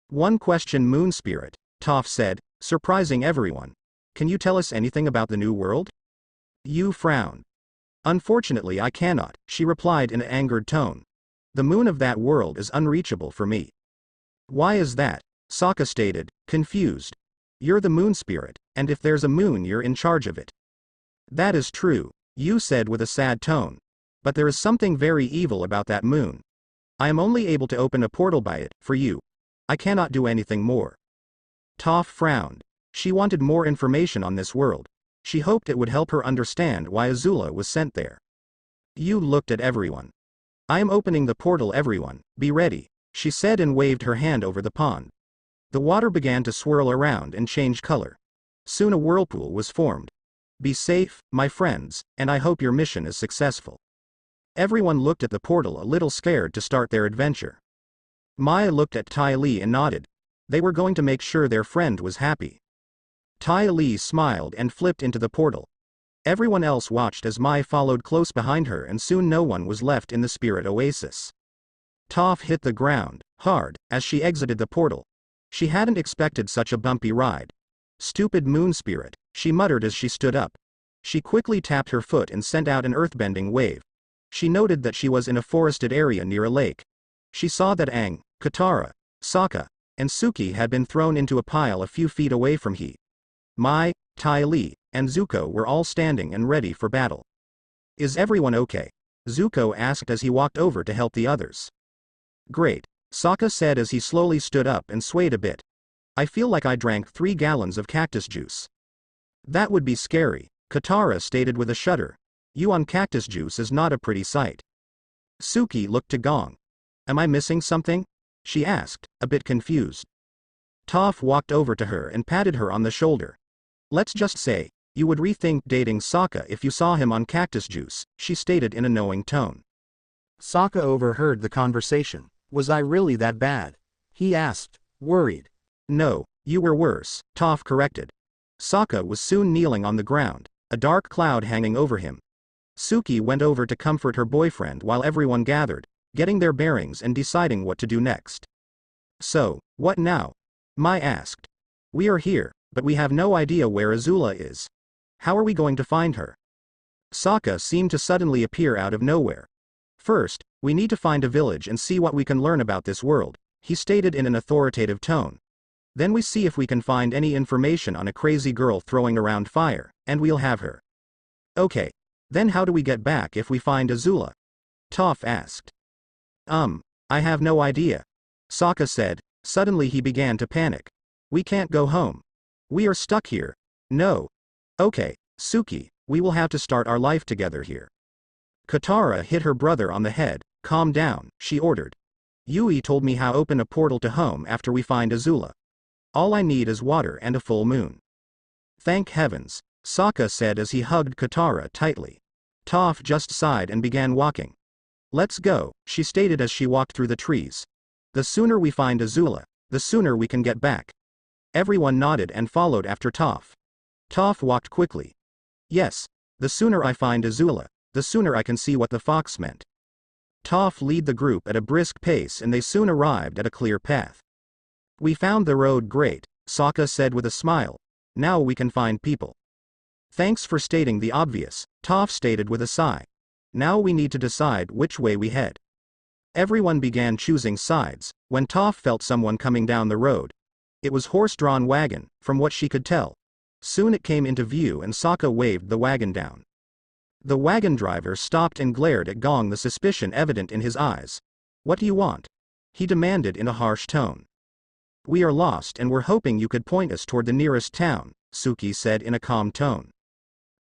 One question Moon Spirit, Toph said, surprising everyone. Can you tell us anything about the new world? Yu frowned. Unfortunately I cannot, she replied in an angered tone. The moon of that world is unreachable for me. Why is that? Sokka stated, confused. You're the moon spirit, and if there's a moon you're in charge of it. That is true, Yu said with a sad tone. But there is something very evil about that moon. I am only able to open a portal by it, for you. I cannot do anything more. Toph frowned. She wanted more information on this world. She hoped it would help her understand why Azula was sent there. Yu looked at everyone. I am opening the portal everyone, be ready, she said and waved her hand over the pond. The water began to swirl around and change color. Soon a whirlpool was formed. Be safe, my friends, and I hope your mission is successful. Everyone looked at the portal a little scared to start their adventure. Maya looked at Ty Lee and nodded. They were going to make sure their friend was happy. Ty Lee smiled and flipped into the portal. Everyone else watched as Mai followed close behind her and soon no one was left in the spirit oasis. Toph hit the ground, hard, as she exited the portal. She hadn't expected such a bumpy ride. Stupid moon spirit, she muttered as she stood up. She quickly tapped her foot and sent out an earthbending wave. She noted that she was in a forested area near a lake. She saw that Aang, Katara, Sokka, and Suki had been thrown into a pile a few feet away from He. Mai, Ty Lee, and Zuko were all standing and ready for battle. Is everyone okay? Zuko asked as he walked over to help the others. Great, Sokka said as he slowly stood up and swayed a bit. I feel like I drank 3 gallons of cactus juice. That would be scary, Katara stated with a shudder. You on cactus juice is not a pretty sight. Suki looked to Gong. Am I missing something? She asked, a bit confused. Toph walked over to her and patted her on the shoulder. Let's just say, You would rethink dating Sokka if you saw him on cactus juice, she stated in a knowing tone. Sokka overheard the conversation. Was I really that bad? He asked, worried. No, you were worse, Toph corrected. Sokka was soon kneeling on the ground, a dark cloud hanging over him. Suki went over to comfort her boyfriend while everyone gathered, getting their bearings and deciding what to do next. So, what now? Mai asked. We are here, but we have no idea where Azula is. How are we going to find her? Sokka seemed to suddenly appear out of nowhere. First, we need to find a village and see what we can learn about this world, he stated in an authoritative tone. Then we see if we can find any information on a crazy girl throwing around fire, and we'll have her. Okay. Then how do we get back if we find Azula? Toph asked. I have no idea. Sokka said. Suddenly he began to panic. We can't go home. We are stuck here. No. Okay, Suki, we will have to start our life together here. Katara hit her brother on the head. Calm down, she ordered. Yui told me how to open a portal to home after we find Azula. All I need is water and a full moon. Thank heavens, Sokka said as he hugged Katara tightly. Toph just sighed and began walking. Let's go, she stated as she walked through the trees. The sooner we find Azula, the sooner we can get back. Everyone nodded and followed after Toph. Toph walked quickly. Yes, the sooner I find Azula, the sooner I can see what the fox meant. Toph led the group at a brisk pace and they soon arrived at a clear path. We found the road great, Sokka said with a smile. Now we can find people. Thanks for stating the obvious, Toph stated with a sigh. Now we need to decide which way we head. Everyone began choosing sides, when Toph felt someone coming down the road. It was horse-drawn wagon, from what she could tell. Soon it came into view and Sokka waved the wagon down. The wagon driver stopped and glared at Gong, the suspicion evident in his eyes. What do you want? He demanded in a harsh tone. We are lost and we're hoping you could point us toward the nearest town, Suki said in a calm tone.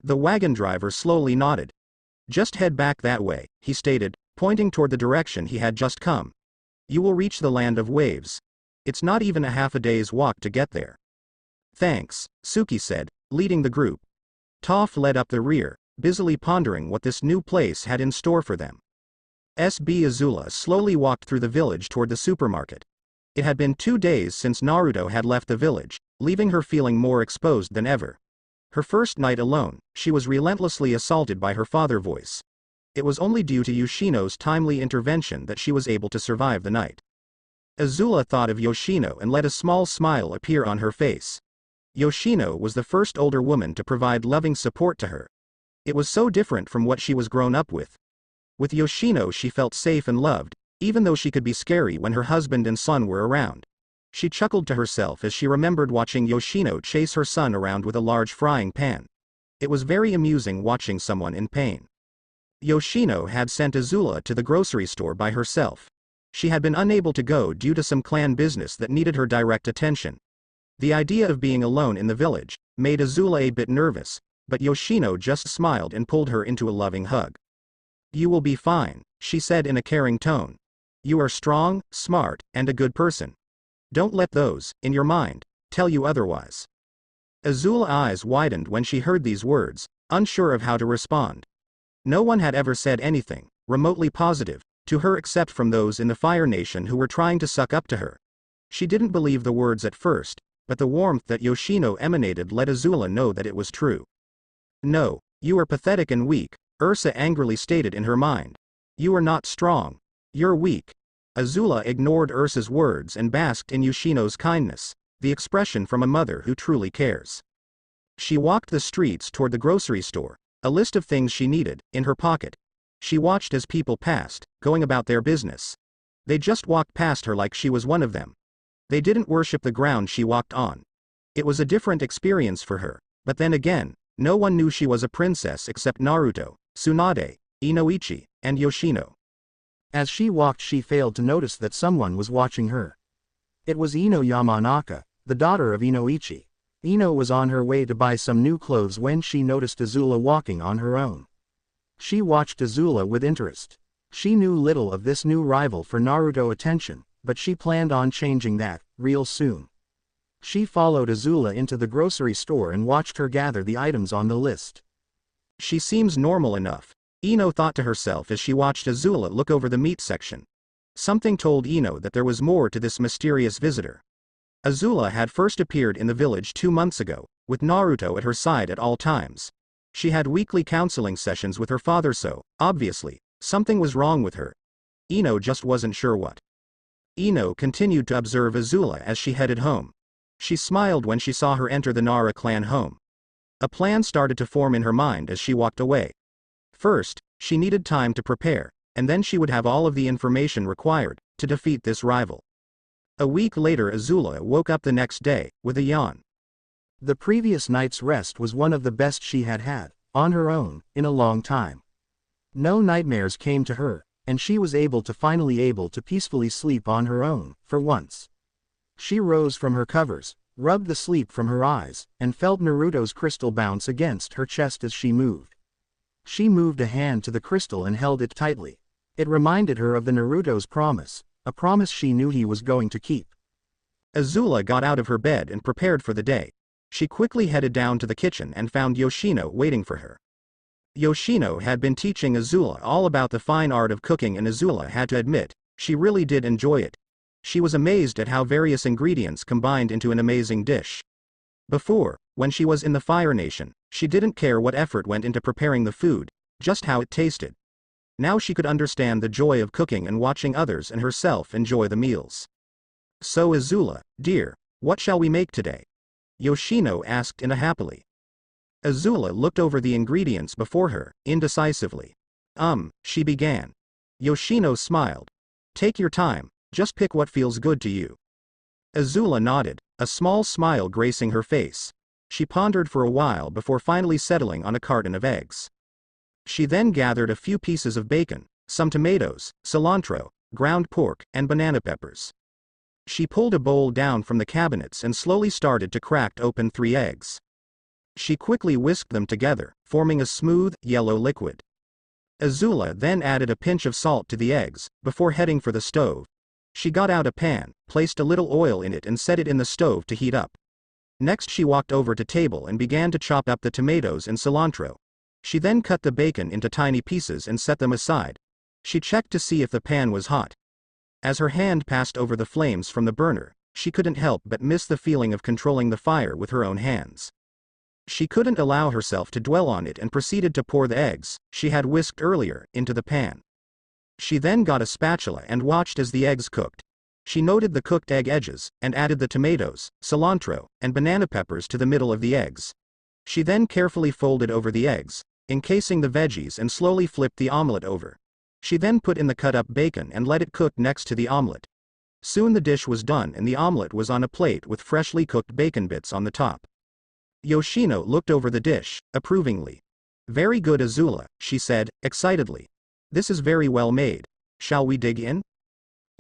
The wagon driver slowly nodded. Just head back that way, he stated, pointing toward the direction he had just come. You will reach the land of waves. It's not even a half a day's walk to get there. Thanks, Suki said, leading the group. Toph led up the rear, busily pondering what this new place had in store for them. SB Azula slowly walked through the village toward the supermarket. It had been 2 days since Naruto had left the village, leaving her feeling more exposed than ever. Her first night alone, she was relentlessly assaulted by her father's voice. It was only due to Yoshino's timely intervention that she was able to survive the night. Azula thought of Yoshino and let a small smile appear on her face. Yoshino was the first older woman to provide loving support to her. It was so different from what she was grown up with. With Yoshino she felt safe and loved, even though she could be scary when her husband and son were around. She chuckled to herself as she remembered watching Yoshino chase her son around with a large frying pan. It was very amusing watching someone in pain. Yoshino had sent Azula to the grocery store by herself. She had been unable to go due to some clan business that needed her direct attention. The idea of being alone in the village made Azula a bit nervous, but Yoshino just smiled and pulled her into a loving hug. You will be fine, she said in a caring tone. You are strong, smart, and a good person. Don't let those, in your mind, tell you otherwise. Azula's eyes widened when she heard these words, unsure of how to respond. No one had ever said anything remotely positive to her except from those in the Fire Nation who were trying to suck up to her. She didn't believe the words at first, but the warmth that Yoshino emanated let Azula know that it was true. No, you are pathetic and weak, Ursa angrily stated in her mind. You are not strong. You're weak. Azula ignored Ursa's words and basked in Yoshino's kindness, the expression from a mother who truly cares. She walked the streets toward the grocery store, a list of things she needed, in her pocket. She watched as people passed, going about their business. They just walked past her like she was one of them. They didn't worship the ground she walked on. It was a different experience for her, but then again, no one knew she was a princess except Naruto, Tsunade, Inoichi, and Yoshino. As she walked she failed to notice that someone was watching her. It was Ino Yamanaka, the daughter of Inoichi. Ino was on her way to buy some new clothes when she noticed Azula walking on her own. She watched Azula with interest. She knew little of this new rival for Naruto attention, but she planned on changing that, real soon. She followed Azula into the grocery store and watched her gather the items on the list. She seems normal enough, Ino thought to herself as she watched Azula look over the meat section. Something told Ino that there was more to this mysterious visitor. Azula had first appeared in the village 2 months ago, with Naruto at her side at all times. She had weekly counseling sessions with her father, so, obviously, something was wrong with her. Ino just wasn't sure what. Ino continued to observe Azula as she headed home. She smiled when she saw her enter the Nara clan home. A plan started to form in her mind as she walked away. First, she needed time to prepare, and then she would have all of the information required to defeat this rival. A week later, Azula woke up the next day with a yawn. The previous night's rest was one of the best she had had, on her own, in a long time. No nightmares came to her, and she was able to peacefully sleep on her own, for once. She rose from her covers, rubbed the sleep from her eyes, and felt Naruto's crystal bounce against her chest as she moved. She moved a hand to the crystal and held it tightly. It reminded her of the Naruto's promise, a promise she knew he was going to keep. Azula got out of her bed and prepared for the day. She quickly headed down to the kitchen and found Yoshino waiting for her. Yoshino had been teaching Azula all about the fine art of cooking, and Azula had to admit, she really did enjoy it. She was amazed at how various ingredients combined into an amazing dish. Before, when she was in the Fire Nation, she didn't care what effort went into preparing the food, just how it tasted. Now she could understand the joy of cooking and watching others and herself enjoy the meals. "So Azula, dear, what shall we make today?" Yoshino asked happily. Azula looked over the ingredients before her, indecisively. She began. Yoshino smiled. "Take your time, just pick what feels good to you." Azula nodded, a small smile gracing her face. She pondered for a while before finally settling on a carton of eggs. She then gathered a few pieces of bacon, some tomatoes, cilantro, ground pork, and banana peppers. She pulled a bowl down from the cabinets and slowly started to crack open 3 eggs. She quickly whisked them together, forming a smooth, yellow liquid. Azula then added a pinch of salt to the eggs, before heading for the stove. She got out a pan, placed a little oil in it and set it in the stove to heat up. Next she walked over to table and began to chop up the tomatoes and cilantro. She then cut the bacon into tiny pieces and set them aside. She checked to see if the pan was hot. As her hand passed over the flames from the burner, she couldn't help but miss the feeling of controlling the fire with her own hands. She couldn't allow herself to dwell on it and proceeded to pour the eggs, she had whisked earlier, into the pan. She then got a spatula and watched as the eggs cooked. She noted the cooked egg edges, and added the tomatoes, cilantro, and banana peppers to the middle of the eggs. She then carefully folded over the eggs, encasing the veggies, and slowly flipped the omelet over. She then put in the cut-up bacon and let it cook next to the omelet. Soon the dish was done and the omelet was on a plate with freshly cooked bacon bits on the top. Yoshino looked over the dish, approvingly. "Very good, Azula," she said, excitedly. "This is very well made. Shall we dig in?"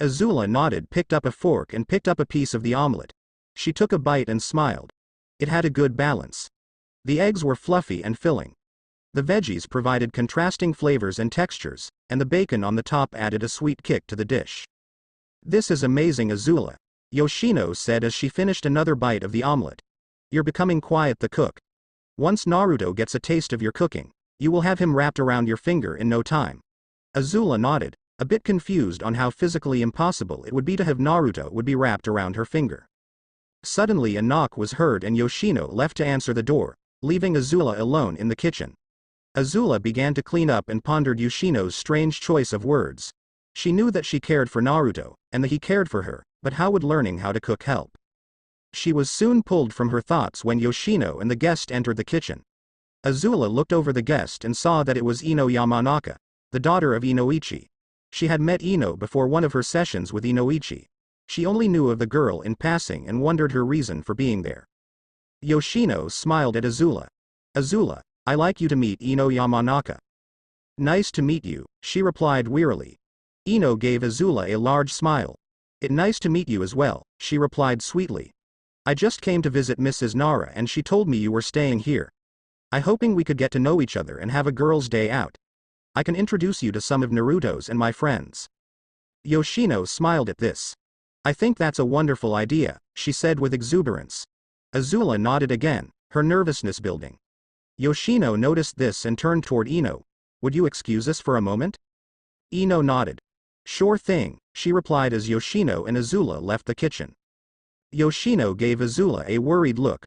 Azula nodded, picked up a fork and picked up a piece of the omelet. She took a bite and smiled. It had a good balance. The eggs were fluffy and filling. The veggies provided contrasting flavors and textures, and the bacon on the top added a sweet kick to the dish. "This is amazing, Azula," Yoshino said as she finished another bite of the omelet. "You're becoming quite the cook. Once Naruto gets a taste of your cooking, you will have him wrapped around your finger in no time." Azula nodded, a bit confused on how physically impossible it would be to have Naruto would be wrapped around her finger. Suddenly a knock was heard and Yoshino left to answer the door, leaving Azula alone in the kitchen. Azula began to clean up and pondered Yoshino's strange choice of words. She knew that she cared for Naruto, and that he cared for her, but how would learning how to cook help? She was soon pulled from her thoughts when Yoshino and the guest entered the kitchen. Azula looked over the guest and saw that it was Ino Yamanaka, the daughter of Inoichi. She had met Ino before one of her sessions with Inoichi. She only knew of the girl in passing and wondered her reason for being there. Yoshino smiled at Azula. "Azula, I like you to meet Ino Yamanaka." "Nice to meet you," she replied wearily. Ino gave Azula a large smile. Nice to meet you as well," she replied sweetly. "I just came to visit Mrs. Nara and she told me you were staying here. I hoping we could get to know each other and have a girls' day out. I can introduce you to some of Naruto's and my friends." Yoshino smiled at this. I think that's a wonderful idea, she said with exuberance. Azula nodded again, her nervousness building. Yoshino noticed this and turned toward Ino. Would you excuse us for a moment? Ino nodded. Sure thing, she replied as Yoshino and Azula left the kitchen. Yoshino gave Azula a worried look.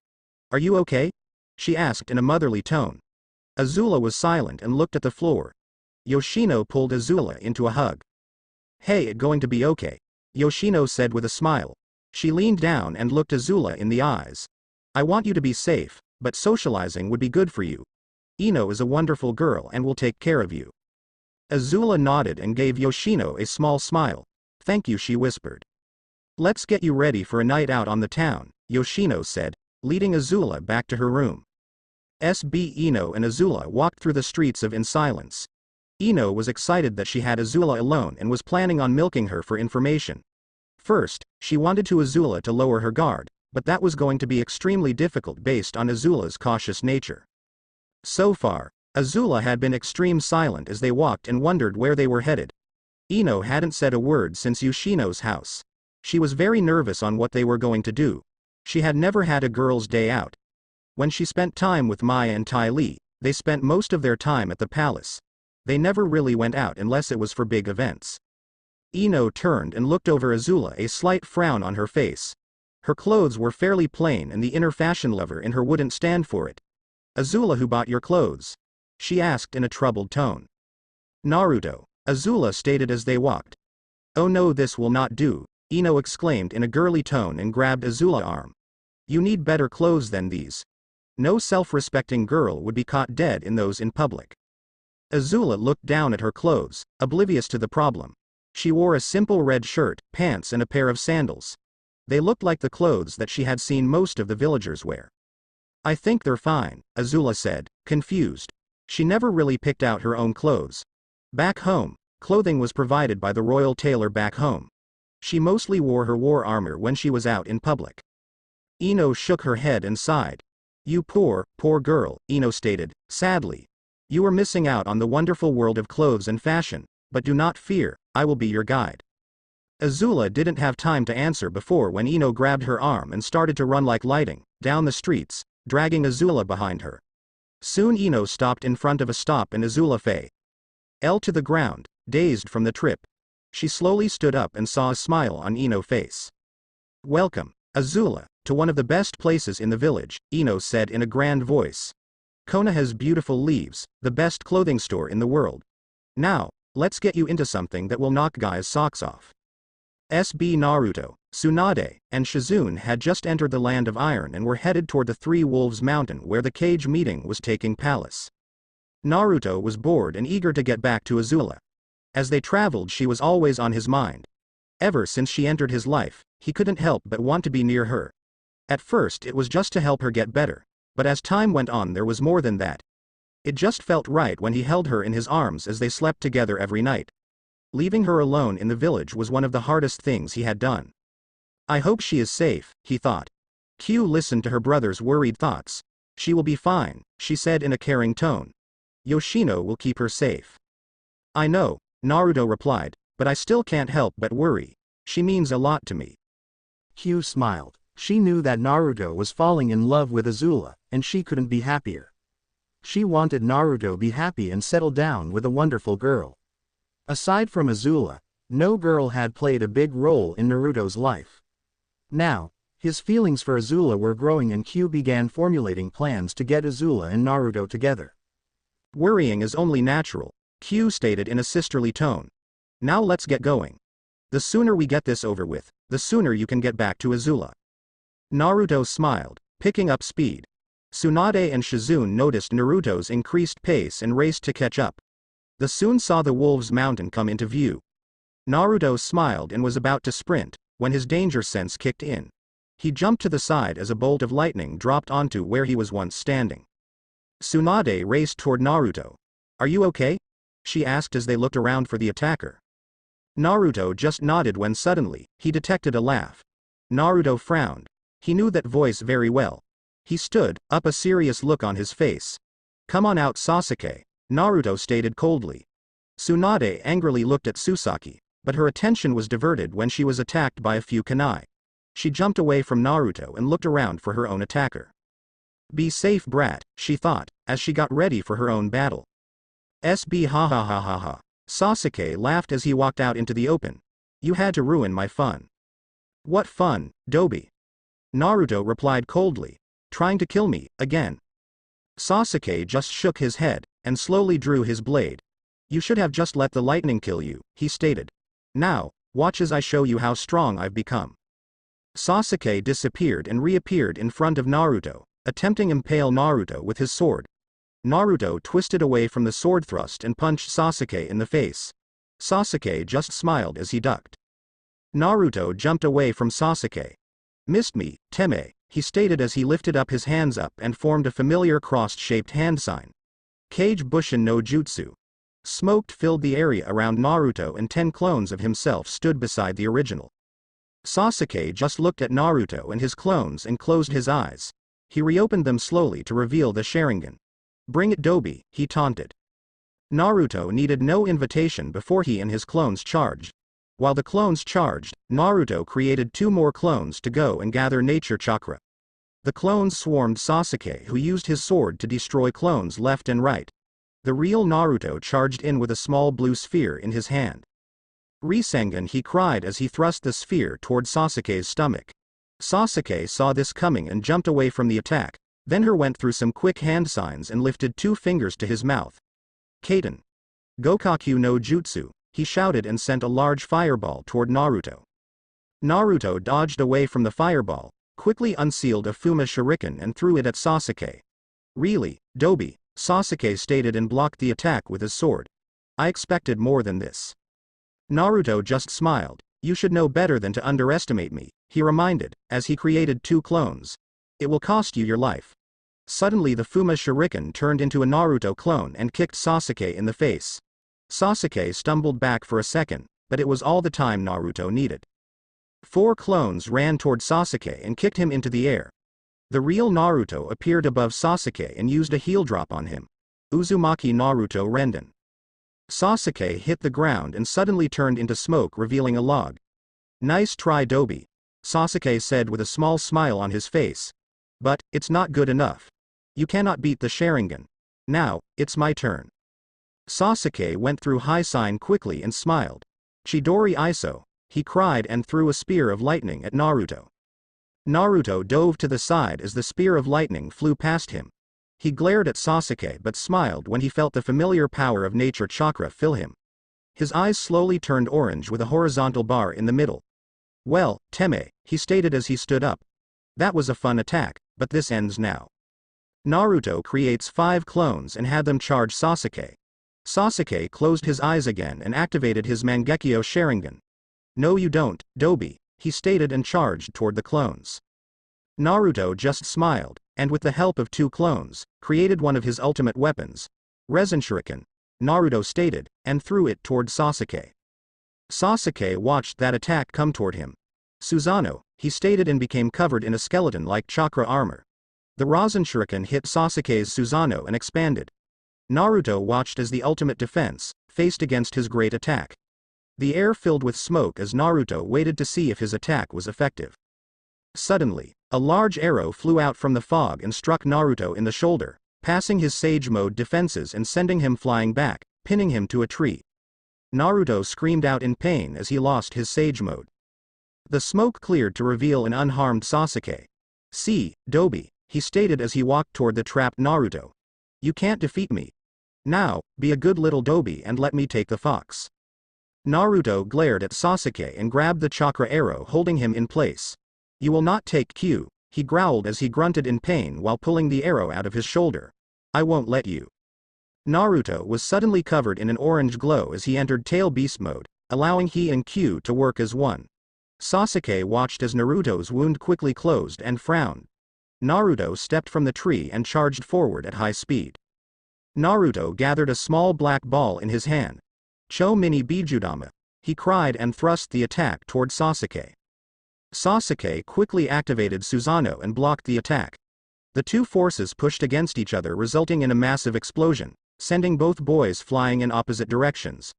Are you okay? She asked in a motherly tone. Azula was silent and looked at the floor. Yoshino pulled Azula into a hug. Hey, it's going to be okay, Yoshino said with a smile. She leaned down and looked Azula in the eyes. I want you to be safe, but socializing would be good for you. Ino is a wonderful girl and will take care of you. Azula nodded and gave Yoshino a small smile. Thank you, she whispered. Let's get you ready for a night out on the town, Yoshino said, leading Azula back to her room. SB Ino and Azula walked through the streets in silence. Ino was excited that she had Azula alone and was planning on milking her for information. First, she wanted Azula to lower her guard, but that was going to be extremely difficult based on Azula's cautious nature. So far, Azula had been extreme silent as they walked and wondered where they were headed. Ino hadn't said a word since Yoshino's house. She was very nervous on what they were going to do. She had never had a girl's day out. When she spent time with Maya and Ty Lee, they spent most of their time at the palace. They never really went out unless it was for big events. Ino turned and looked over Azula, a slight frown on her face. Her clothes were fairly plain and the inner fashion lover in her wouldn't stand for it. Azula, who bought your clothes? She asked in a troubled tone. Naruto, Azula stated as they walked. Oh no, this will not do, Ino exclaimed in a girly tone and grabbed Azula's arm. You need better clothes than these. No self-respecting girl would be caught dead in those in public. Azula looked down at her clothes, oblivious to the problem. She wore a simple red shirt, pants and a pair of sandals. They looked like the clothes that she had seen most of the villagers wear. I think they're fine, Azula said, confused. She never really picked out her own clothes. Back home, clothing was provided by the royal tailor back home. She mostly wore her war armor when she was out in public. Ino shook her head and sighed. You poor girl, Ino stated, sadly. You are missing out on the wonderful world of clothes and fashion, but do not fear, I will be your guide. Azula didn't have time to answer before when Ino grabbed her arm and started to run like lightning, down the streets, dragging Azula behind her. Soon Ino stopped in front of a stop and Azula fell to the ground, dazed from the trip. She slowly stood up and saw a smile on Ino's face. Welcome, Azula, to one of the best places in the village, Ino said in a grand voice. Kona has beautiful leaves, the best clothing store in the world. Now, let's get you into something that will knock guys' socks off. SB Naruto, Tsunade, and Shizune had just entered the Land of Iron and were headed toward the Three Wolves Mountain where the cage meeting was taking place. Naruto was bored and eager to get back to Azula. As they traveled, she was always on his mind. Ever since she entered his life, he couldn't help but want to be near her. At first it was just to help her get better, but as time went on there was more than that. It just felt right when he held her in his arms as they slept together every night. Leaving her alone in the village was one of the hardest things he had done. I hope she is safe, he thought. Q listened to her brother's worried thoughts. She will be fine, she said in a caring tone. Yoshino will keep her safe. I know, Naruto replied, but I still can't help but worry. She means a lot to me. Q smiled. She knew that Naruto was falling in love with Azula, and she couldn't be happier. She wanted Naruto to be happy and settle down with a wonderful girl. Aside from Azula, no girl had played a big role in Naruto's life. Now, his feelings for Azula were growing and Q began formulating plans to get Azula and Naruto together. Worrying is only natural, Q stated in a sisterly tone. Now let's get going. The sooner we get this over with, the sooner you can get back to Azula. Naruto smiled, picking up speed. Tsunade and Shizune noticed Naruto's increased pace and raced to catch up. They soon saw the Wolves Mountain come into view. Naruto smiled and was about to sprint, when his danger sense kicked in. He jumped to the side as a bolt of lightning dropped onto where he was once standing. Tsunade raced toward Naruto. Are you okay? She asked as they looked around for the attacker. Naruto just nodded when suddenly, he detected a laugh. Naruto frowned. He knew that voice very well. He stood up, a serious look on his face. Come on out, Sasuke, Naruto stated coldly. Tsunade angrily looked at Susaki. but her attention was diverted when she was attacked by a few kunai. She jumped away from Naruto and looked around for her own attacker. Be safe, brat, she thought, as she got ready for her own battle. SB ha ha ha ha ha. Sasuke laughed as he walked out into the open. You had to ruin my fun. What fun, Dobi? Naruto replied coldly. Trying to kill me, again. Sasuke just shook his head, and slowly drew his blade. You should have just let the lightning kill you, he stated. Now, watch as I show you how strong I've become. Sasuke disappeared and reappeared in front of Naruto, attempting to impale Naruto with his sword. Naruto twisted away from the sword thrust and punched Sasuke in the face. Sasuke just smiled as he ducked. Naruto jumped away from Sasuke. Missed me, Teme, he stated as he lifted up his hands up and formed a familiar cross-shaped hand sign. Kage Bushin no Jutsu. Smoke filled the area around Naruto and 10 clones of himself stood beside the original. Sasuke just looked at Naruto and his clones and closed his eyes. He reopened them slowly to reveal the Sharingan. Bring it, Dobi, he taunted. Naruto needed no invitation before he and his clones charged. While the clones charged, Naruto created 2 more clones to go and gather nature chakra. The clones swarmed Sasuke, who used his sword to destroy clones left and right. The real Naruto charged in with a small blue sphere in his hand. Rasengan, he cried as he thrust the sphere toward Sasuke's stomach. Sasuke saw this coming and jumped away from the attack, then went through some quick hand signs and lifted 2 fingers to his mouth. Kaiten. Gokaku no Jutsu, he shouted and sent a large fireball toward Naruto. Naruto dodged away from the fireball, quickly unsealed a Fuma Shuriken and threw it at Sasuke. Really, Dobi, Sasuke stated and blocked the attack with his sword. I expected more than this. Naruto just smiled. You should know better than to underestimate me, he reminded, as he created 2 clones. It will cost you your life. Suddenly the Fuma Shuriken turned into a Naruto clone and kicked Sasuke in the face. Sasuke stumbled back for a second, but it was all the time Naruto needed. 4 clones ran toward Sasuke and kicked him into the air. The real Naruto appeared above Sasuke and used a heel drop on him. Uzumaki Naruto Renden. Sasuke hit the ground and suddenly turned into smoke, revealing a log. Nice try, Dobi, Sasuke said with a small smile on his face. But, it's not good enough. You cannot beat the Sharingan. Now, it's my turn. Sasuke went through high sign quickly and smiled. Chidori Iso, he cried and threw a spear of lightning at Naruto. Naruto dove to the side as the spear of lightning flew past him. He glared at Sasuke but smiled when he felt the familiar power of nature chakra fill him. His eyes slowly turned orange with a horizontal bar in the middle. Well, Teme, he stated as he stood up. That was a fun attack, but this ends now. Naruto creates 5 clones and had them charge Sasuke. Sasuke closed his eyes again and activated his Mangekyo Sharingan. No you don't, Dobi, he stated and charged toward the clones. Naruto just smiled, and with the help of 2 clones, created one of his ultimate weapons. Resin Shuriken, Naruto stated, and threw it toward Sasuke. Sasuke watched that attack come toward him. Susanoo, he stated and became covered in a skeleton-like chakra armor. The Rasen Shuriken hit Sasuke's Susanoo and expanded. Naruto watched as the ultimate defense faced against his great attack. The air filled with smoke as Naruto waited to see if his attack was effective. Suddenly, a large arrow flew out from the fog and struck Naruto in the shoulder, passing his Sage Mode defenses and sending him flying back, pinning him to a tree. Naruto screamed out in pain as he lost his Sage Mode. The smoke cleared to reveal an unharmed Sasuke. See, Dobi, he stated as he walked toward the trapped Naruto. You can't defeat me. Now, be a good little Dobi and let me take the fox. Naruto glared at Sasuke and grabbed the chakra arrow, holding him in place. You will not take Q, he growled as he grunted in pain while pulling the arrow out of his shoulder. I won't let you. Naruto was suddenly covered in an orange glow as he entered Tail Beast mode, allowing he and Q to work as one. Sasuke watched as Naruto's wound quickly closed and frowned. Naruto stepped from the tree and charged forward at high speed. Naruto gathered a small black ball in his hand. Cho Mini Bijudama, he cried and thrust the attack toward Sasuke. Sasuke quickly activated Susanoo and blocked the attack. The 2 forces pushed against each other, resulting in a massive explosion, sending both boys flying in opposite directions.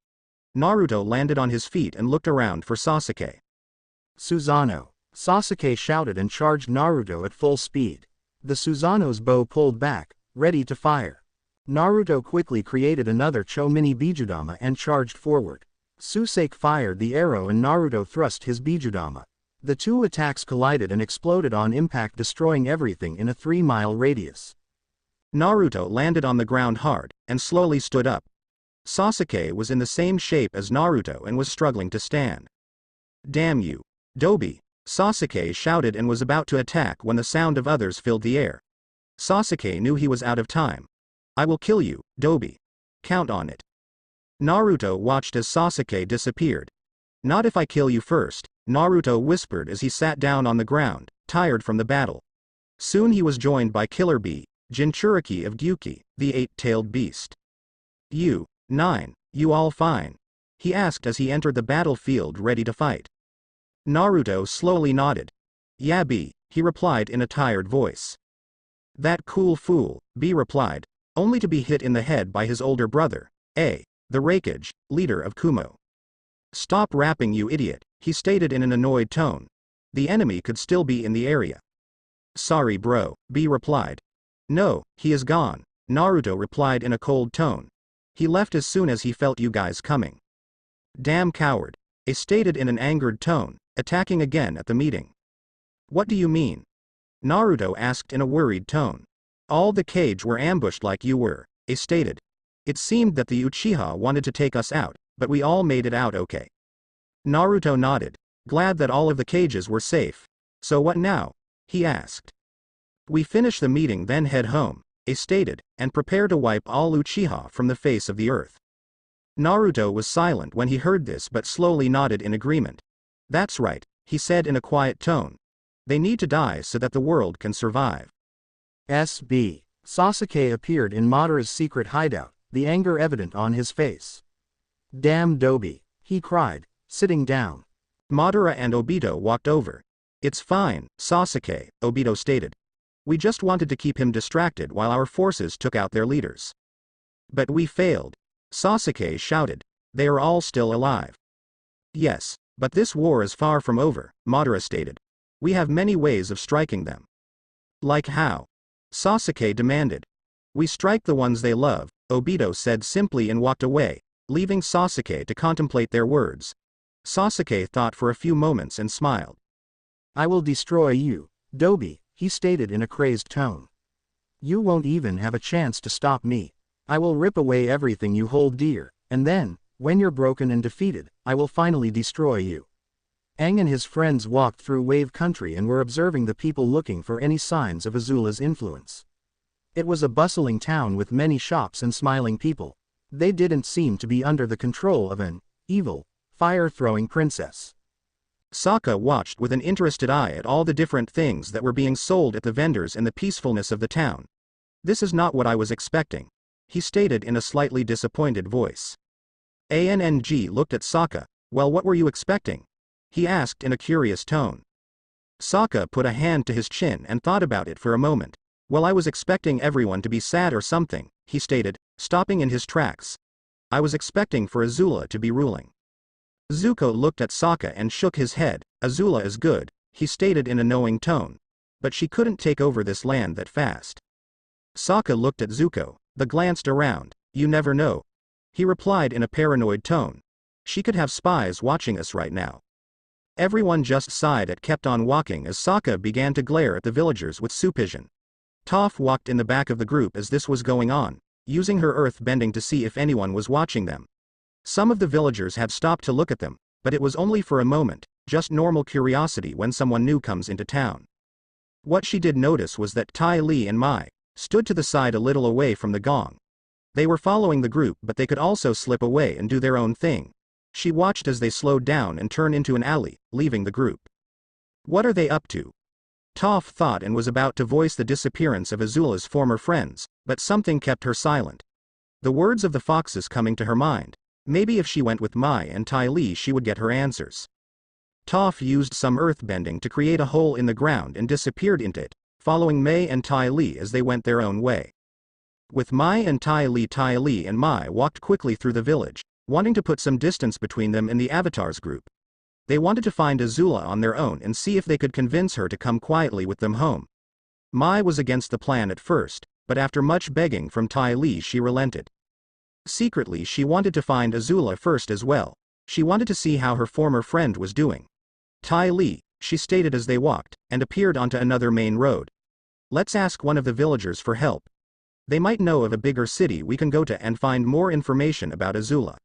Naruto landed on his feet and looked around for Sasuke. Susanoo! Sasuke shouted and charged Naruto at full speed. The Susanoo's bow pulled back, ready to fire. Naruto quickly created another Cho-Mini Bijudama and charged forward. Suisake fired the arrow and Naruto thrust his Bijudama. The two attacks collided and exploded on impact, destroying everything in a 3-mile radius. Naruto landed on the ground hard, and slowly stood up. Sasuke was in the same shape as Naruto and was struggling to stand. "Damn you, Dobi!" Sasuke shouted and was about to attack when the sound of others filled the air. Sasuke knew he was out of time. "I will kill you, Dobi. Count on it." Naruto watched as Sasuke disappeared. "Not if I kill you first," Naruto whispered as he sat down on the ground, tired from the battle. Soon he was joined by Killer Bee, Jinchuriki of Gyuki, the 8-tailed beast. "You, 9, you all fine?" he asked as he entered the battlefield ready to fight. Naruto slowly nodded. "Yeah, Bee," he replied in a tired voice. "That cool fool," Bee replied, only to be hit in the head by his older brother, A, the Raikage, leader of Kumo. "Stop rapping, you idiot," he stated in an annoyed tone. The enemy could still be in the area. "Sorry bro," B replied. "No, he is gone," Naruto replied in a cold tone. "He left as soon as he felt you guys coming." "Damn coward," A stated in an angered tone, attacking again at the meeting. "What do you mean?" Naruto asked in a worried tone. "All the Kage were ambushed like you were," A stated. "It seemed that the Uchiha wanted to take us out, but we all made it out okay." Naruto nodded, glad that all of the cages were safe. "So what now?" he asked. "We finish the meeting then head home," A stated, "and prepare to wipe all Uchiha from the face of the earth." Naruto was silent when he heard this but slowly nodded in agreement. "That's right," he said in a quiet tone. "They need to die so that the world can survive." SB. Sasuke appeared in Madara's secret hideout, the anger evident on his face. "Damn Dobi," he cried, sitting down. Madara and Obito walked over. "It's fine, Sasuke," Obito stated. "We just wanted to keep him distracted while our forces took out their leaders." "But we failed," Sasuke shouted. "They are all still alive." "Yes, but this war is far from over," Madara stated. "We have many ways of striking them." "Like how?" Sasuke demanded. "We strike the ones they love," Obito said simply and walked away, leaving Sasuke to contemplate their words. Sasuke thought for a few moments and smiled. "I will destroy you, Dobi," he stated in a crazed tone. "You won't even have a chance to stop me. I will rip away everything you hold dear, and then, when you're broken and defeated, I will finally destroy you." Aang and his friends walked through Wave Country and were observing the people looking for any signs of Azula's influence. It was a bustling town with many shops and smiling people. They didn't seem to be under the control of an evil, fire-throwing princess. Sokka watched with an interested eye at all the different things that were being sold at the vendors in the peacefulness of the town. "This is not what I was expecting," he stated in a slightly disappointed voice. Anng looked at Sokka. "Well, what were you expecting?" he asked in a curious tone. Sokka put a hand to his chin and thought about it for a moment. "Well, I was expecting everyone to be sad or something," he stated, stopping in his tracks. "I was expecting for Azula to be ruling." Zuko looked at Sokka and shook his head. "Azula is good," he stated in a knowing tone. "But she couldn't take over this land that fast." Sokka looked at Zuko, then glanced around. "You never know," he replied in a paranoid tone. "She could have spies watching us right now." Everyone just sighed and kept on walking as Sokka began to glare at the villagers with supervision. Toph walked in the back of the group as this was going on, using her earth bending to see if anyone was watching them. Some of the villagers had stopped to look at them, but it was only for a moment, just normal curiosity when someone new comes into town. What she did notice was that Tai Li and Mai stood to the side a little away from the gong. They were following the group, but they could also slip away and do their own thing. She watched as they slowed down and turned into an alley, leaving the group. What are they up to? Toph thought and was about to voice the disappearance of Azula's former friends, but something kept her silent. The words of the foxes coming to her mind. Maybe if she went with Mai and Tai Li she would get her answers. Toph used some earthbending to create a hole in the ground and disappeared into it, following Mai and Tai Li as they went their own way. With Mai and Tai Li and Mai walked quickly through the village, wanting to put some distance between them and the Avatars group. They wanted to find Azula on their own and see if they could convince her to come quietly with them home. Mai was against the plan at first, but after much begging from Ty Lee she relented. Secretly she wanted to find Azula first as well. She wanted to see how her former friend was doing. Ty Lee, she stated as they walked, and appeared onto another main road. Let's ask one of the villagers for help. They might know of a bigger city we can go to and find more information about Azula.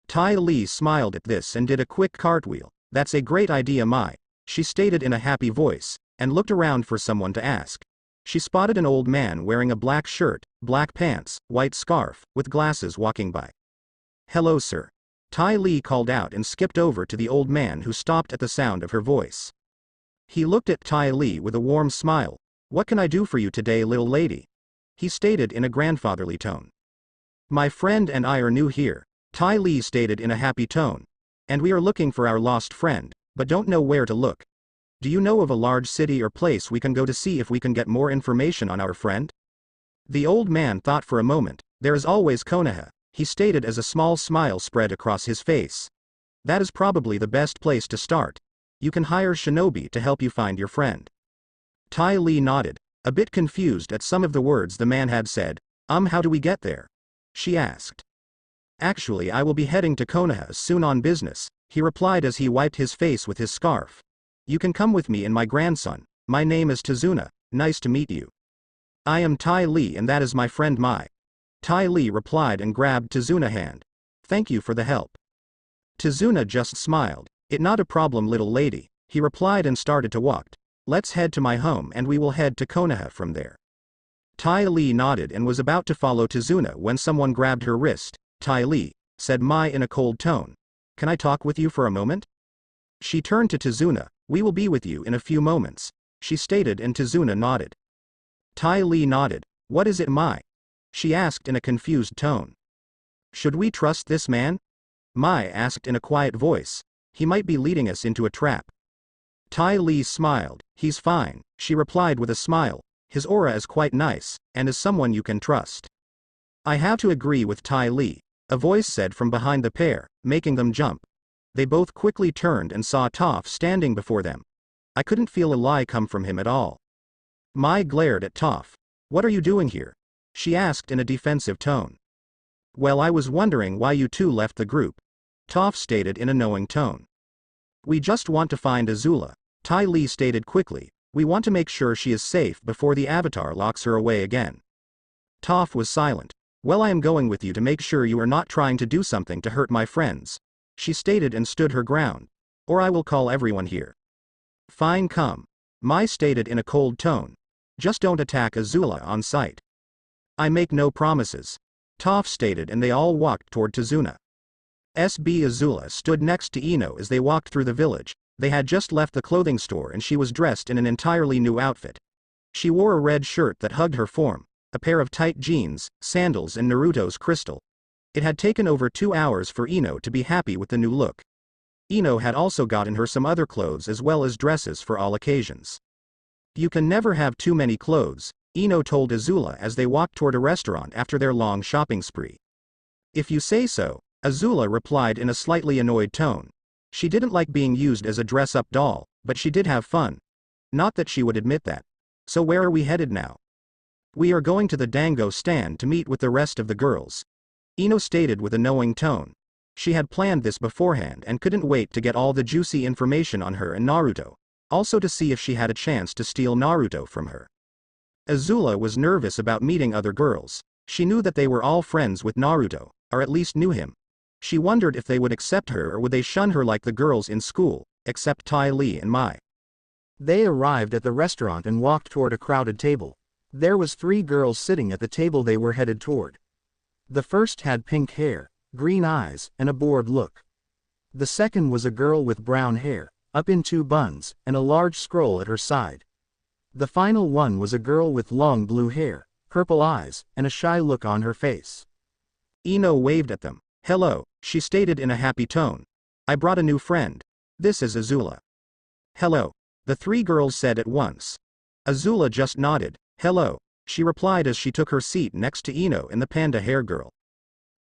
Ty Lee smiled at this and did a quick cartwheel. That's a great idea, Mai, she stated in a happy voice, and looked around for someone to ask. She spotted an old man wearing a black shirt, black pants, white scarf, with glasses walking by. Hello, sir. Ty Lee called out and skipped over to the old man, who stopped at the sound of her voice. He looked at Ty Lee with a warm smile. What can I do for you today, little lady? He stated in a grandfatherly tone. My friend and I are new here, Ty Lee stated in a happy tone. And we are looking for our lost friend, but don't know where to look. Do you know of a large city or place we can go to see if we can get more information on our friend? The old man thought for a moment. There is always Konoha, he stated as a small smile spread across his face. That is probably the best place to start. You can hire shinobi to help you find your friend. Ty Lee nodded, a bit confused at some of the words the man had said. How do we get there? She asked. Actually, I will be heading to Konoha soon on business, he replied as he wiped his face with his scarf. You can come with me and my grandson. My name is Tazuna, nice to meet you. I am Ty Lee and that is my friend Mai. Ty Lee replied and grabbed Tazuna's hand. Thank you for the help. Tazuna just smiled. It not a problem, little lady, he replied and started to walk. Let's head to my home and we will head to Konoha from there. Ty Lee nodded and was about to follow Tazuna when someone grabbed her wrist. Ty Lee, said Mai in a cold tone. Can I talk with you for a moment? She turned to Tazuna. We will be with you in a few moments, she stated and Tazuna nodded. Ty Lee nodded. What is it, Mai? She asked in a confused tone. Should we trust this man? Mai asked in a quiet voice. He might be leading us into a trap. Ty Lee smiled. He's fine, she replied with a smile. His aura is quite nice, and is someone you can trust. I have to agree with Ty Lee, a voice said from behind the pair, making them jump. They both quickly turned and saw Toph standing before them. I couldn't feel a lie come from him at all. Mai glared at Toph. What are you doing here? She asked in a defensive tone. Well, I was wondering why you two left the group, Toph stated in a knowing tone. We just want to find Azula, Ty Lee stated quickly. We want to make sure she is safe before the Avatar locks her away again. Toph was silent. Well, I am going with you to make sure you are not trying to do something to hurt my friends, she stated and stood her ground. Or I will call everyone here. Fine, come, Mai stated in a cold tone. Just don't attack Azula on sight. I make no promises, Toph stated and they all walked toward Tazuna. SB Azula stood next to Ino as they walked through the village. They had just left the clothing store and she was dressed in an entirely new outfit. She wore a red shirt that hugged her form, a pair of tight jeans, sandals and Naruto's crystal. It had taken over 2 hours for Ino to be happy with the new look. Ino had also gotten her some other clothes as well as dresses for all occasions. You can never have too many clothes, Ino told Azula as they walked toward a restaurant after their long shopping spree. If you say so, Azula replied in a slightly annoyed tone. She didn't like being used as a dress-up doll, but she did have fun. Not that she would admit that. So where are we headed now? We are going to the Dango stand to meet with the rest of the girls, Ino stated with a knowing tone. She had planned this beforehand and couldn't wait to get all the juicy information on her and Naruto, also to see if she had a chance to steal Naruto from her. Azula was nervous about meeting other girls. She knew that they were all friends with Naruto, or at least knew him. She wondered if they would accept her or would they shun her like the girls in school, except Ty Lee and Mai. They arrived at the restaurant and walked toward a crowded table. There was 3 girls sitting at the table they were headed toward. The first had pink hair, green eyes, and a bored look. The second was a girl with brown hair, up in 2 buns, and a large scroll at her side. The final one was a girl with long blue hair, purple eyes, and a shy look on her face. Ino waved at them. Hello, she stated in a happy tone. I brought a new friend. This is Azula. Hello, the 3 girls said at once. Azula just nodded. Hello, she replied as she took her seat next to Ino and the panda hair girl.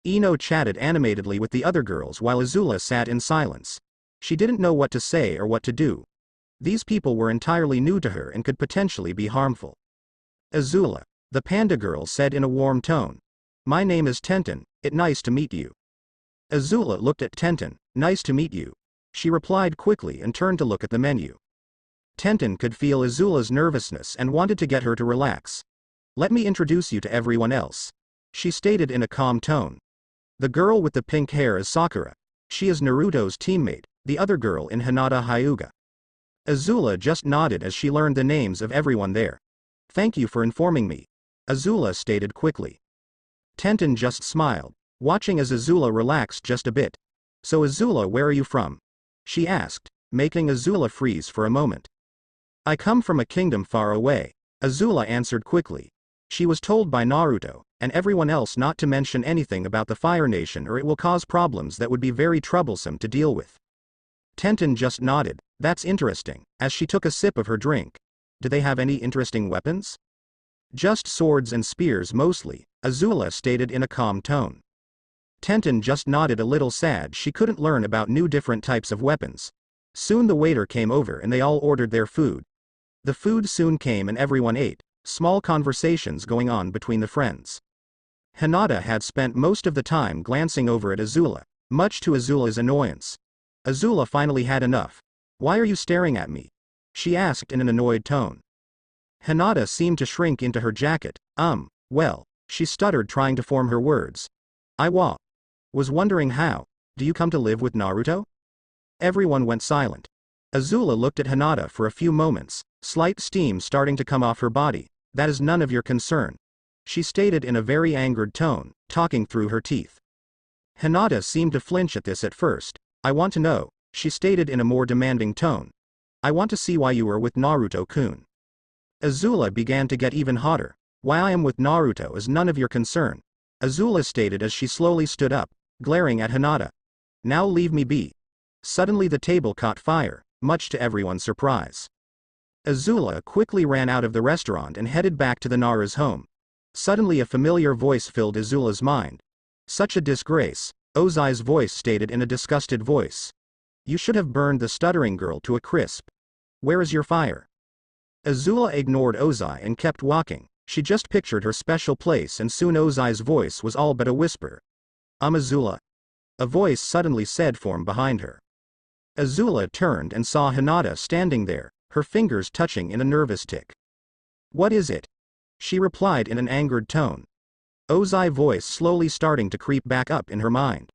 Ino chatted animatedly with the other girls while Azula sat in silence. She didn't know what to say or what to do. These people were entirely new to her and could potentially be harmful. Azula, the panda girl said in a warm tone. My name is Tenten, it's nice to meet you. Azula looked at Tenten, nice to meet you. She replied quickly and turned to look at the menu. Tenten could feel Azula's nervousness and wanted to get her to relax. Let me introduce you to everyone else, she stated in a calm tone. The girl with the pink hair is Sakura. She is Naruto's teammate, the other girl in Hinata Hyuga. Azula just nodded as she learned the names of everyone there. Thank you for informing me, Azula stated quickly. Tenten just smiled, watching as Azula relaxed just a bit. So Azula, where are you from? She asked, making Azula freeze for a moment. I come from a kingdom far away, Azula answered quickly. She was told by Naruto, and everyone else not to mention anything about the Fire Nation or it will cause problems that would be very troublesome to deal with. Tenten just nodded, that's interesting, as she took a sip of her drink. Do they have any interesting weapons? Just swords and spears mostly, Azula stated in a calm tone. Tenten just nodded a little sad she couldn't learn about new different types of weapons. Soon the waiter came over and they all ordered their food. The food soon came and everyone ate, small conversations going on between the friends. Hinata had spent most of the time glancing over at Azula, much to Azula's annoyance. Azula finally had enough. Why are you staring at me? She asked in an annoyed tone. Hinata seemed to shrink into her jacket. Well, she stuttered trying to form her words. I was wondering how. Do you come to live with Naruto? Everyone went silent. Azula looked at Hinata for a few moments, slight steam starting to come off her body. That is none of your concern, she stated in a very angered tone, talking through her teeth. Hinata seemed to flinch at this at first. I want to know, she stated in a more demanding tone. I want to see why you were with Naruto-kun. Azula began to get even hotter. Why I am with Naruto is none of your concern, Azula stated as she slowly stood up, glaring at Hinata. Now leave me be. Suddenly the table caught fire, much to everyone's surprise. Azula quickly ran out of the restaurant and headed back to the Nara's home. Suddenly a familiar voice filled Azula's mind. Such a disgrace, Ozai's voice stated in a disgusted voice. You should have burned the stuttering girl to a crisp. Where is your fire? Azula ignored Ozai and kept walking. She just pictured her special place and soon Ozai's voice was all but a whisper. Azula? A voice suddenly said from behind her. Azula turned and saw Hinata standing there, her fingers touching in a nervous tick. What is it? She replied in an angered tone. Ozai's voice slowly starting to creep back up in her mind.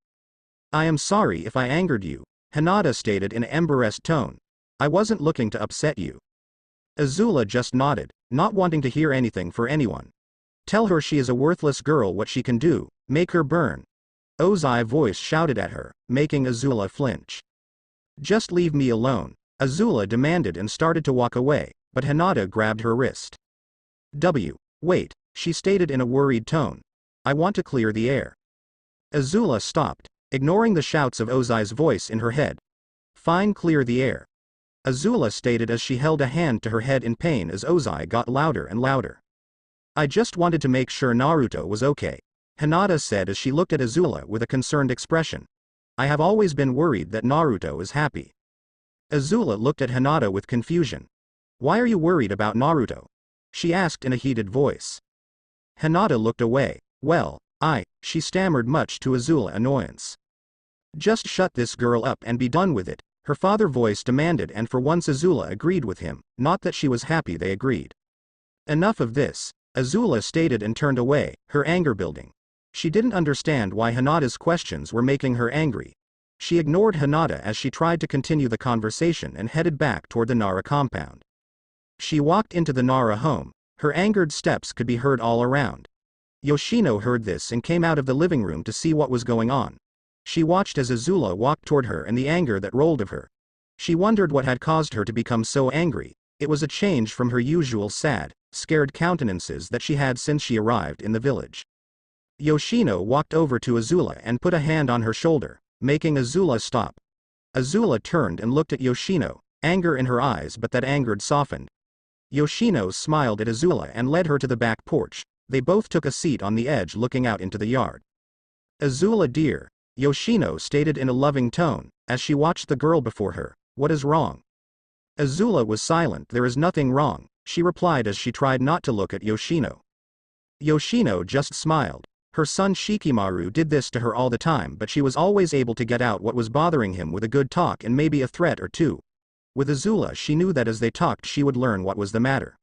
I am sorry if I angered you, Hinata stated in an embarrassed tone. I wasn't looking to upset you. Azula just nodded, not wanting to hear anything for anyone. Tell her she is a worthless girl, what she can do, make her burn. Ozai's voice shouted at her, making Azula flinch. Just leave me alone, Azula demanded and started to walk away, but Hinata grabbed her wrist. Wait, she stated in a worried tone. I want to clear the air. Azula stopped, ignoring the shouts of Ozai's voice in her head. Fine, clear the air, Azula stated as she held a hand to her head in pain as Ozai got louder and louder. I just wanted to make sure Naruto was okay, Hinata said as she looked at Azula with a concerned expression. I have always been worried that Naruto is happy. Azula looked at Hinata with confusion. Why are you worried about Naruto? She asked in a heated voice. Hinata looked away. Well, she stammered much to Azula's annoyance. Just shut this girl up and be done with it, her father voice demanded, and for once Azula agreed with him, not that she was happy they agreed. Enough of this, Azula stated and turned away, her anger building. She didn't understand why Hinata's questions were making her angry. She ignored Hinata as she tried to continue the conversation and headed back toward the Nara compound. She walked into the Nara home, her angered steps could be heard all around. Yoshino heard this and came out of the living room to see what was going on. She watched as Azula walked toward her and the anger that rolled of her. She wondered what had caused her to become so angry. It was a change from her usual sad, scared countenances that she had since she arrived in the village. Yoshino walked over to Azula and put a hand on her shoulder, making Azula stop. Azula turned and looked at Yoshino, anger in her eyes, but that anger softened. Yoshino smiled at Azula and led her to the back porch. They both took a seat on the edge looking out into the yard. Azula dear, Yoshino stated in a loving tone, as she watched the girl before her, what is wrong? Azula was silent. There is nothing wrong, she replied as she tried not to look at Yoshino. Yoshino just smiled. Her son Shikimaru did this to her all the time, but she was always able to get out what was bothering him with a good talk and maybe a threat or two. With Azula she knew that as they talked she would learn what was the matter.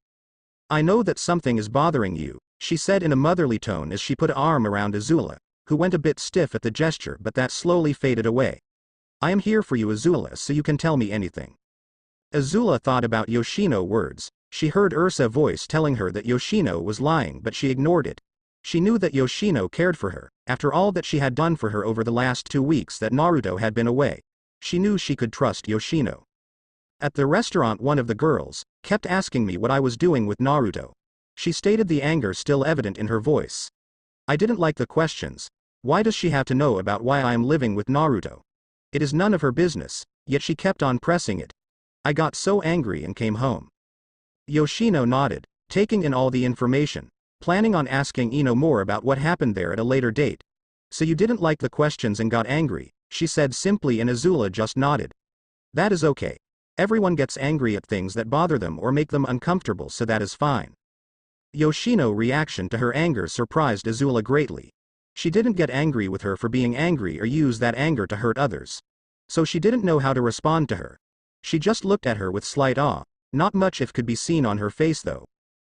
I know that something is bothering you, she said in a motherly tone as she put an arm around Azula, who went a bit stiff at the gesture but that slowly faded away. I am here for you Azula, so you can tell me anything. Azula thought about Yoshino's words. She heard Ursa's voice telling her that Yoshino was lying, but she ignored it. She knew that Yoshino cared for her, after all that she had done for her over the last 2 weeks that Naruto had been away. She knew she could trust Yoshino. At the restaurant one of the girls kept asking me what I was doing with Naruto. She stated, the anger still evident in her voice. I didn't like the questions. Why does she have to know about why I am living with Naruto? It is none of her business, yet she kept on pressing it. I got so angry and came home. Yoshino nodded, taking in all the information, planning on asking Ino more about what happened there at a later date. So you didn't like the questions and got angry, she said simply, and Azula just nodded. That is okay. Everyone gets angry at things that bother them or make them uncomfortable, so that is fine. Yoshino's reaction to her anger surprised Azula greatly. She didn't get angry with her for being angry or use that anger to hurt others. So she didn't know how to respond to her. She just looked at her with slight awe. Not much if could be seen on her face though.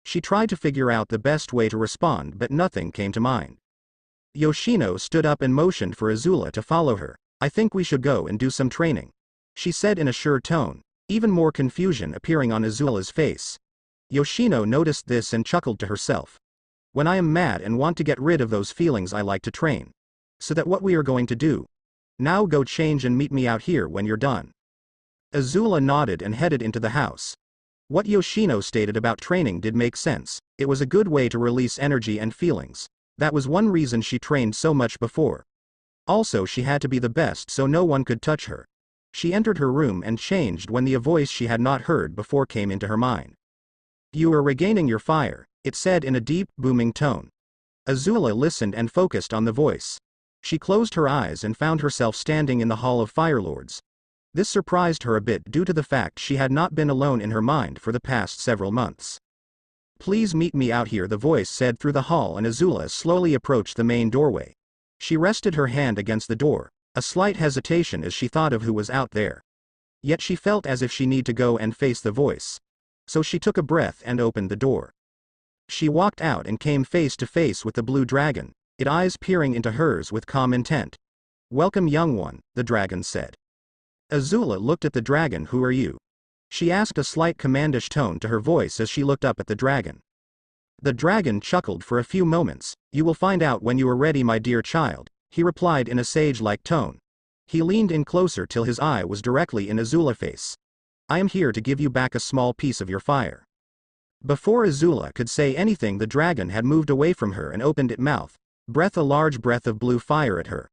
She tried to figure out the best way to respond, but nothing came to mind. Yoshino stood up and motioned for Azula to follow her. I think we should go and do some training, she said in a sure tone, even more confusion appearing on Azula's face. Yoshino noticed this and chuckled to herself. When I am mad and want to get rid of those feelings I like to train. So that what we are going to do. Now go change and meet me out here when you're done. Azula nodded and headed into the house. What Yoshino stated about training did make sense. It was a good way to release energy and feelings. That was one reason she trained so much before. Also she had to be the best so no one could touch her. She entered her room and changed when a voice she had not heard before came into her mind. You are regaining your fire, it said in a deep, booming tone. Azula listened and focused on the voice. She closed her eyes and found herself standing in the Hall of Fire Lords. This surprised her a bit due to the fact she had not been alone in her mind for the past several months. Please meet me out here, the voice said through the hall, and Azula slowly approached the main doorway. She rested her hand against the door, a slight hesitation as she thought of who was out there. Yet she felt as if she need to go and face the voice. So she took a breath and opened the door. She walked out and came face to face with the blue dragon, its eyes peering into hers with calm intent. Welcome young one, the dragon said. Azula looked at the dragon. Who are you? She asked, a slight commandish tone to her voice as she looked up at the dragon. The dragon chuckled for a few moments. You will find out when you are ready, my dear child, he replied in a sage-like tone. He leaned in closer till his eye was directly in Azula's face. I am here to give you back a small piece of your fire. Before Azula could say anything, the dragon had moved away from her and opened its mouth, breath a large breath of blue fire at her.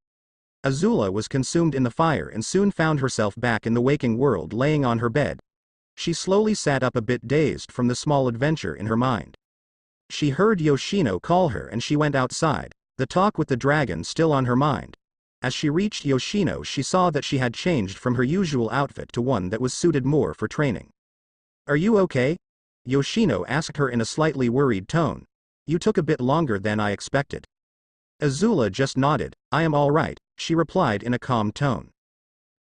Azula was consumed in the fire and soon found herself back in the waking world, laying on her bed. She slowly sat up, a bit dazed from the small adventure in her mind. She heard Yoshino call her and she went outside, the talk with the dragon still on her mind. As she reached Yoshino, she saw that she had changed from her usual outfit to one that was suited more for training. Are you okay? Yoshino asked her in a slightly worried tone. You took a bit longer than I expected. Azula just nodded. I am all right, she replied in a calm tone.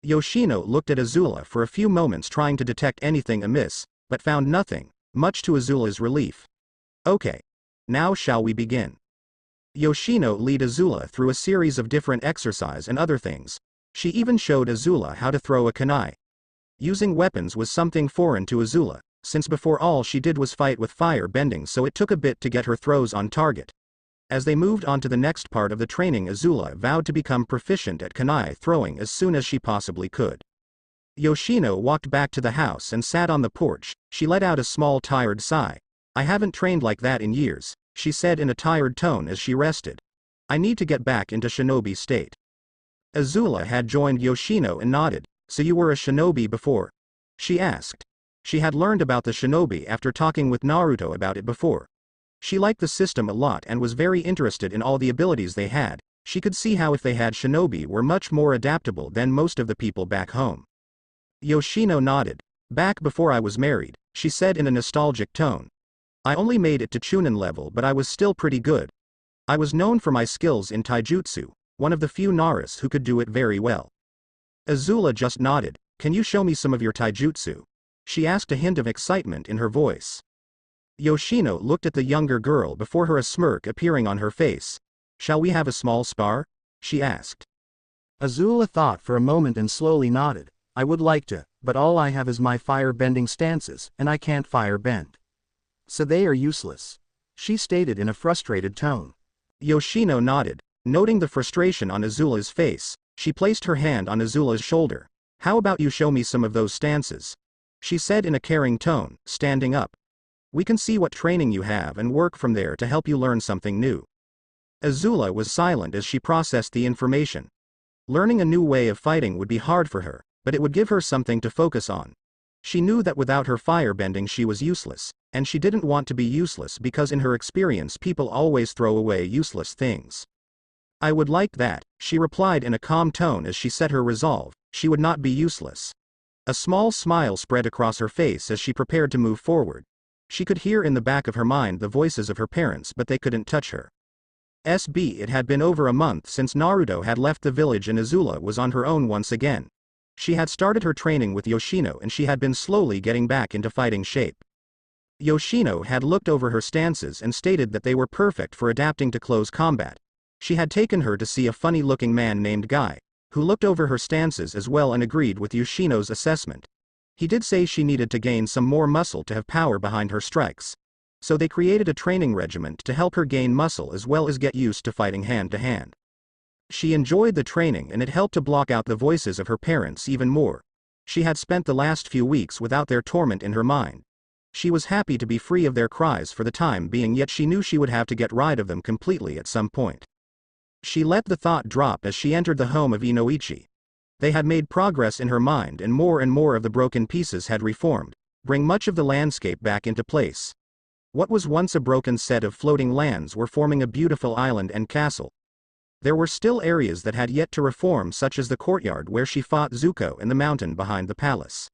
Yoshino looked at Azula for a few moments, trying to detect anything amiss, but found nothing, much to Azula's relief. Okay. Now shall we begin? Yoshino led Azula through a series of different exercises and other things. She even showed Azula how to throw a kunai. Using weapons was something foreign to Azula, since before all she did was fight with fire bending, so it took a bit to get her throws on target. As they moved on to the next part of the training, Azula vowed to become proficient at kunai throwing as soon as she possibly could. Yoshino walked back to the house and sat on the porch. She let out a small tired sigh. I haven't trained like that in years, she said in a tired tone as she rested. I need to get back into shinobi state. Azula had joined Yoshino and nodded. So you were a shinobi before? She asked. She had learned about the shinobi after talking with Naruto about it before. She liked the system a lot and was very interested in all the abilities they had. She could see how if they had shinobi were much more adaptable than most of the people back home. Yoshino nodded. Back before I was married, she said in a nostalgic tone. I only made it to Chunin level but I was still pretty good. I was known for my skills in taijutsu, one of the few Naras who could do it very well. Azula just nodded. Can you show me some of your taijutsu? She asked, a hint of excitement in her voice. Yoshino looked at the younger girl before her, a smirk appearing on her face. Shall we have a small spar? She asked. Azula thought for a moment and slowly nodded. I would like to, but all I have is my fire-bending stances, and I can't fire-bend. So they are useless, she stated in a frustrated tone. Yoshino nodded. Noting the frustration on Azula's face, she placed her hand on Azula's shoulder. How about you show me some of those stances? She said in a caring tone, standing up. We can see what training you have and work from there to help you learn something new. Azula was silent as she processed the information. Learning a new way of fighting would be hard for her, but it would give her something to focus on. She knew that without her firebending she was useless, and she didn't want to be useless because in her experience people always throw away useless things. I would like that, she replied in a calm tone as she set her resolve. She would not be useless. A small smile spread across her face as she prepared to move forward. She could hear in the back of her mind the voices of her parents, but they couldn't touch her. It had been over a month since Naruto had left the village and Azula was on her own once again. She had started her training with Yoshino and she had been slowly getting back into fighting shape. Yoshino had looked over her stances and stated that they were perfect for adapting to close combat. She had taken her to see a funny-looking man named Guy, who looked over her stances as well and agreed with Yoshino's assessment. He did say she needed to gain some more muscle to have power behind her strikes. So they created a training regiment to help her gain muscle as well as get used to fighting hand-to-hand. She enjoyed the training and it helped to block out the voices of her parents even more. She had spent the last few weeks without their torment in her mind. She was happy to be free of their cries for the time being, yet she knew she would have to get rid of them completely at some point. She let the thought drop as she entered the home of Inoichi. They had made progress in her mind and more of the broken pieces had reformed, bring much of the landscape back into place. What was once a broken set of floating lands were forming a beautiful island and castle. There were still areas that had yet to reform, such as the courtyard where she fought Zuko and the mountain behind the palace.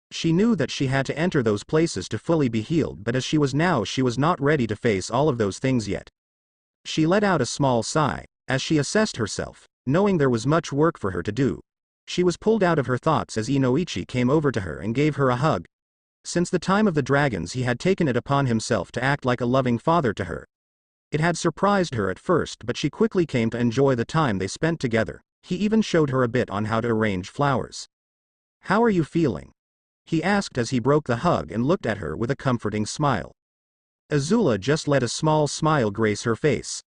She knew that she had to enter those places to fully be healed, but as she was now, she was not ready to face all of those things yet. She let out a small sigh as she assessed herself, knowing there was much work for her to do. She was pulled out of her thoughts as Inoichi came over to her and gave her a hug. Since the time of the dragons he had taken it upon himself to act like a loving father to her. It had surprised her at first, but she quickly came to enjoy the time they spent together. He even showed her a bit on how to arrange flowers. How are you feeling? He asked as he broke the hug and looked at her with a comforting smile. Azula just let a small smile grace her face.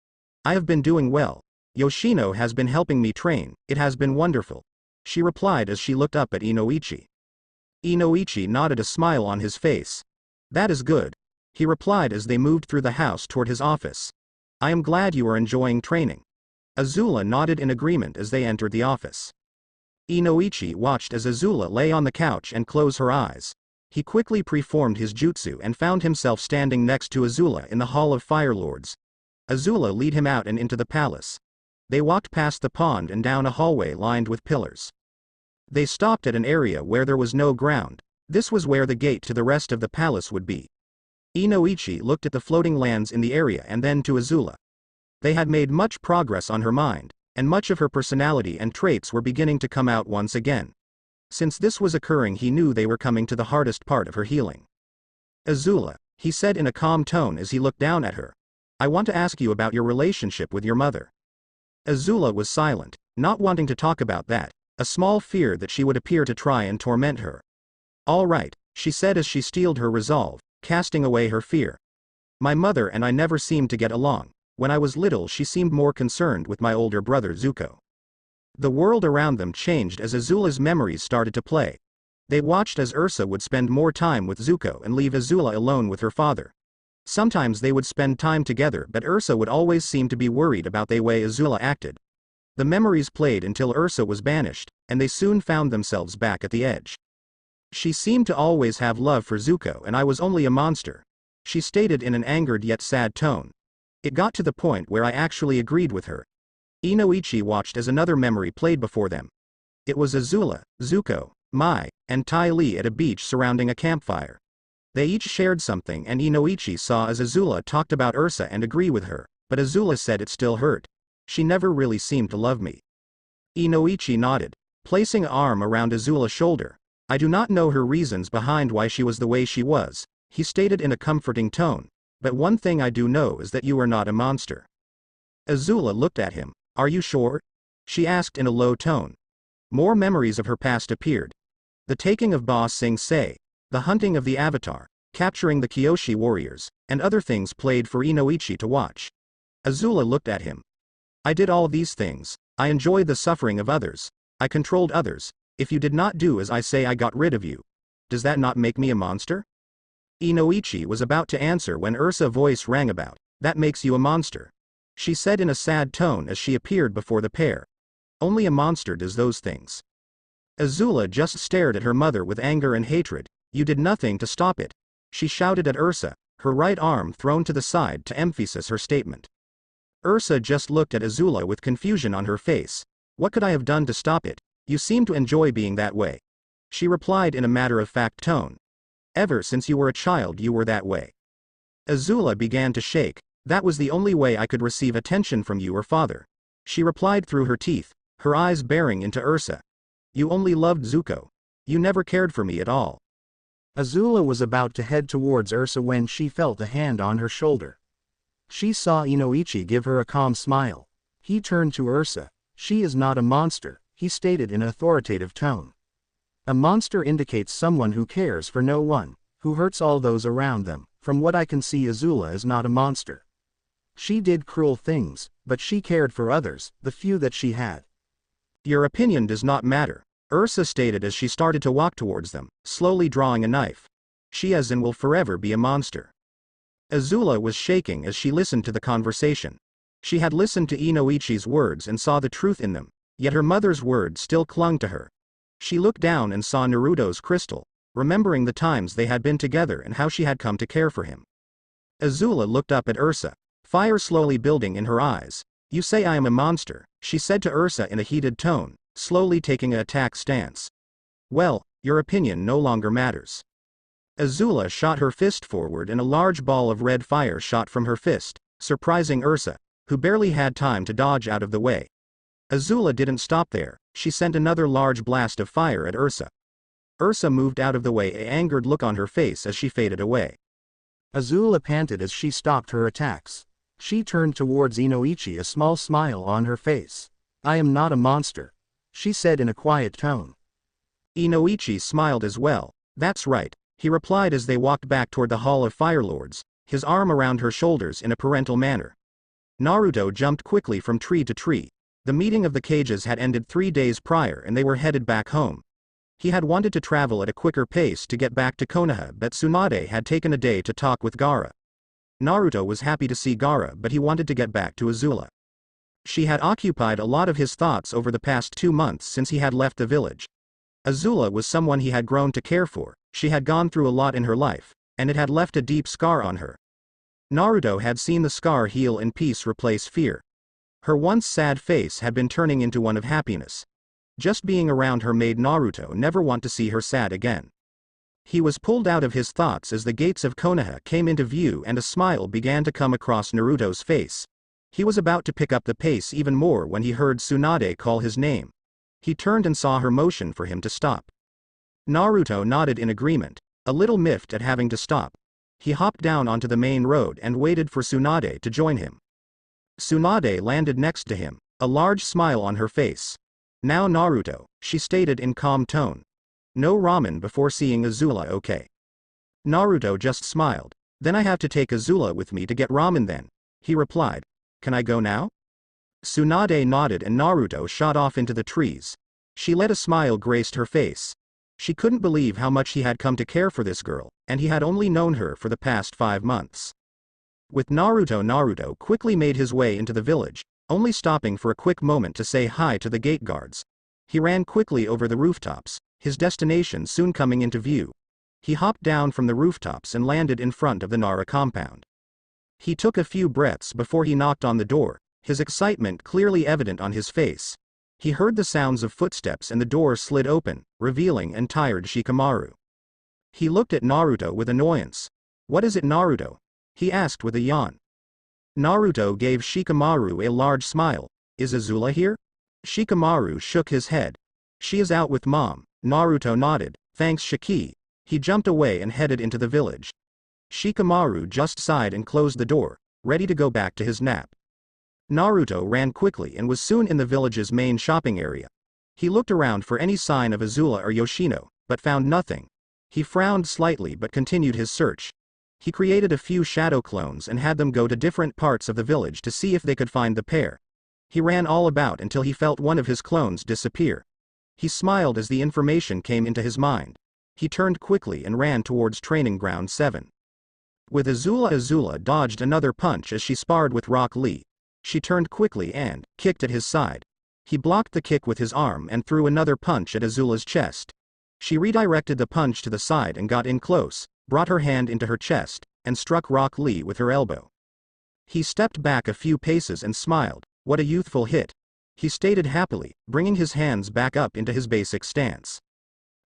I have been doing well. Yoshino has been helping me train, it has been wonderful, she replied as she looked up at Inoichi. Inoichi nodded, a smile on his face. That is good, he replied as they moved through the house toward his office. I am glad you are enjoying training. Azula nodded in agreement as they entered the office. Inoichi watched as Azula lay on the couch and closed her eyes. He quickly preformed his jutsu and found himself standing next to Azula in the Hall of Fire Lords. Azula led him out and into the palace. They walked past the pond and down a hallway lined with pillars. They stopped at an area where there was no ground. This was where the gate to the rest of the palace would be. Inoichi looked at the floating lands in the area and then to Azula. They had made much progress on her mind, and much of her personality and traits were beginning to come out once again. Since this was occurring, he knew they were coming to the hardest part of her healing. Azula, he said in a calm tone as he looked down at her. I want to ask you about your relationship with your mother. Azula was silent, not wanting to talk about that, a small fear that she would appear to try and torment her. All right, she said as she steeled her resolve, casting away her fear. My mother and I never seemed to get along. When I was little she seemed more concerned with my older brother Zuko. The world around them changed as Azula's memories started to play. They watched as Ursa would spend more time with Zuko and leave Azula alone with her father. Sometimes they would spend time together, but Ursa would always seem to be worried about the way Azula acted. The memories played until Ursa was banished, and they soon found themselves back at the edge. She seemed to always have love for Zuko and I was only a monster, she stated in an angered yet sad tone. It got to the point where I actually agreed with her. Inoichi watched as another memory played before them. It was Azula, Zuko, Mai, and Tai Li at a beach surrounding a campfire. They each shared something, and Inoichi saw as Azula talked about Ursa and agreed with her, but Azula said it still hurt. She never really seemed to love me. Inoichi nodded, placing an arm around Azula's shoulder. I do not know her reasons behind why she was the way she was, he stated in a comforting tone, but one thing I do know is that you are not a monster. Azula looked at him. Are you sure? She asked in a low tone. More memories of her past appeared. The taking of Ba Sing Se, the hunting of the Avatar, capturing the Kyoshi warriors, and other things played for Inoichi to watch. Azula looked at him. I did all these things. I enjoyed the suffering of others. I controlled others. If you did not do as I say, I got rid of you. Does that not make me a monster? Inoichi was about to answer when Ursa's voice rang about, that makes you a monster. She said in a sad tone as she appeared before the pair. Only a monster does those things. Azula just stared at her mother with anger and hatred. You did nothing to stop it. She shouted at Ursa, her right arm thrown to the side to emphasize her statement. Ursa just looked at Azula with confusion on her face. What could I have done to stop it? You seem to enjoy being that way. She replied in a matter-of-fact tone. Ever since you were a child you were that way. Azula began to shake. That was the only way I could receive attention from you or father. She replied through her teeth, her eyes bearing into Ursa. You only loved Zuko. You never cared for me at all. Azula was about to head towards Ursa when she felt a hand on her shoulder. She saw Inoichi give her a calm smile. He turned to Ursa. She is not a monster, he stated in an authoritative tone. A monster indicates someone who cares for no one, who hurts all those around them. From what I can see, Azula is not a monster. She did cruel things, but she cared for others, the few that she had. Your opinion does not matter, Ursa stated as she started to walk towards them, slowly drawing a knife. She as in will forever be a monster. Azula was shaking as she listened to the conversation. She had listened to Inoichi's words and saw the truth in them, yet her mother's words still clung to her. She looked down and saw Naruto's crystal, remembering the times they had been together and how she had come to care for him. Azula looked up at Ursa, fire slowly building in her eyes. You say I am a monster, she said to Ursa in a heated tone, slowly taking an attack stance. Well, your opinion no longer matters. Azula shot her fist forward and a large ball of red fire shot from her fist, surprising Ursa, who barely had time to dodge out of the way. Azula didn't stop there, she sent another large blast of fire at Ursa. Ursa moved out of the way, an angered look on her face as she faded away. Azula panted as she stopped her attacks. She turned towards Inoichi, a small smile on her face. I am not a monster, she said in a quiet tone. Inoichi smiled as well. That's right, he replied as they walked back toward the Hall of Fire Lords, his arm around her shoulders in a parental manner. Naruto jumped quickly from tree to tree. The meeting of the cages had ended 3 days prior and they were headed back home. He had wanted to travel at a quicker pace to get back to Konoha, but Tsunade had taken a day to talk with Gaara. Naruto was happy to see Gaara, but he wanted to get back to Azula. She had occupied a lot of his thoughts over the past 2 months since he had left the village. Azula was someone he had grown to care for. She had gone through a lot in her life, and it had left a deep scar on her. Naruto had seen the scar heal and peace replace fear. Her once sad face had been turning into one of happiness. Just being around her made Naruto never want to see her sad again. He was pulled out of his thoughts as the gates of Konoha came into view and a smile began to come across Naruto's face. He was about to pick up the pace even more when he heard Tsunade call his name. He turned and saw her motion for him to stop. Naruto nodded in agreement, a little miffed at having to stop. He hopped down onto the main road and waited for Tsunade to join him. Tsunade landed next to him, a large smile on her face. Now Naruto, she stated in calm tone. No ramen before seeing Azula, okay? Naruto just smiled. Then I have to take Azula with me to get ramen then, he replied. Can I go now? Tsunade nodded and Naruto shot off into the trees. She let a smile graced her face. She couldn't believe how much he had come to care for this girl, and he had only known her for the past 5 months. With Naruto quickly made his way into the village, only stopping for a quick moment to say hi to the gate guards. He ran quickly over the rooftops, his destination soon coming into view. He hopped down from the rooftops and landed in front of the Nara compound. He took a few breaths before he knocked on the door. his excitement clearly evident on his face. He heard the sounds of footsteps and the door slid open, revealing and tired Shikamaru. He looked at Naruto with annoyance. "What is it, Naruto?" he asked with a yawn. Naruto gave Shikamaru a large smile. "Is Azula here?" Shikamaru shook his head. "She is out with Mom." Naruto nodded. "Thanks, Shiki." He jumped away and headed into the village. Shikamaru just sighed and closed the door, ready to go back to his nap. Naruto ran quickly and was soon in the village's main shopping area. He looked around for any sign of Azula or Yoshino, but found nothing. He frowned slightly but continued his search. He created a few shadow clones and had them go to different parts of the village to see if they could find the pair. He ran all about until he felt one of his clones disappear. He smiled as the information came into his mind. He turned quickly and ran towards Training Ground 7. With Azula dodged another punch as she sparred with Rock Lee. She turned quickly and kicked at his side. He blocked the kick with his arm and threw another punch at Azula's chest. She redirected the punch to the side and got in close, brought her hand into her chest, and struck Rock Lee with her elbow. He stepped back a few paces and smiled. "What a youthful hit," he stated happily, bringing his hands back up into his basic stance.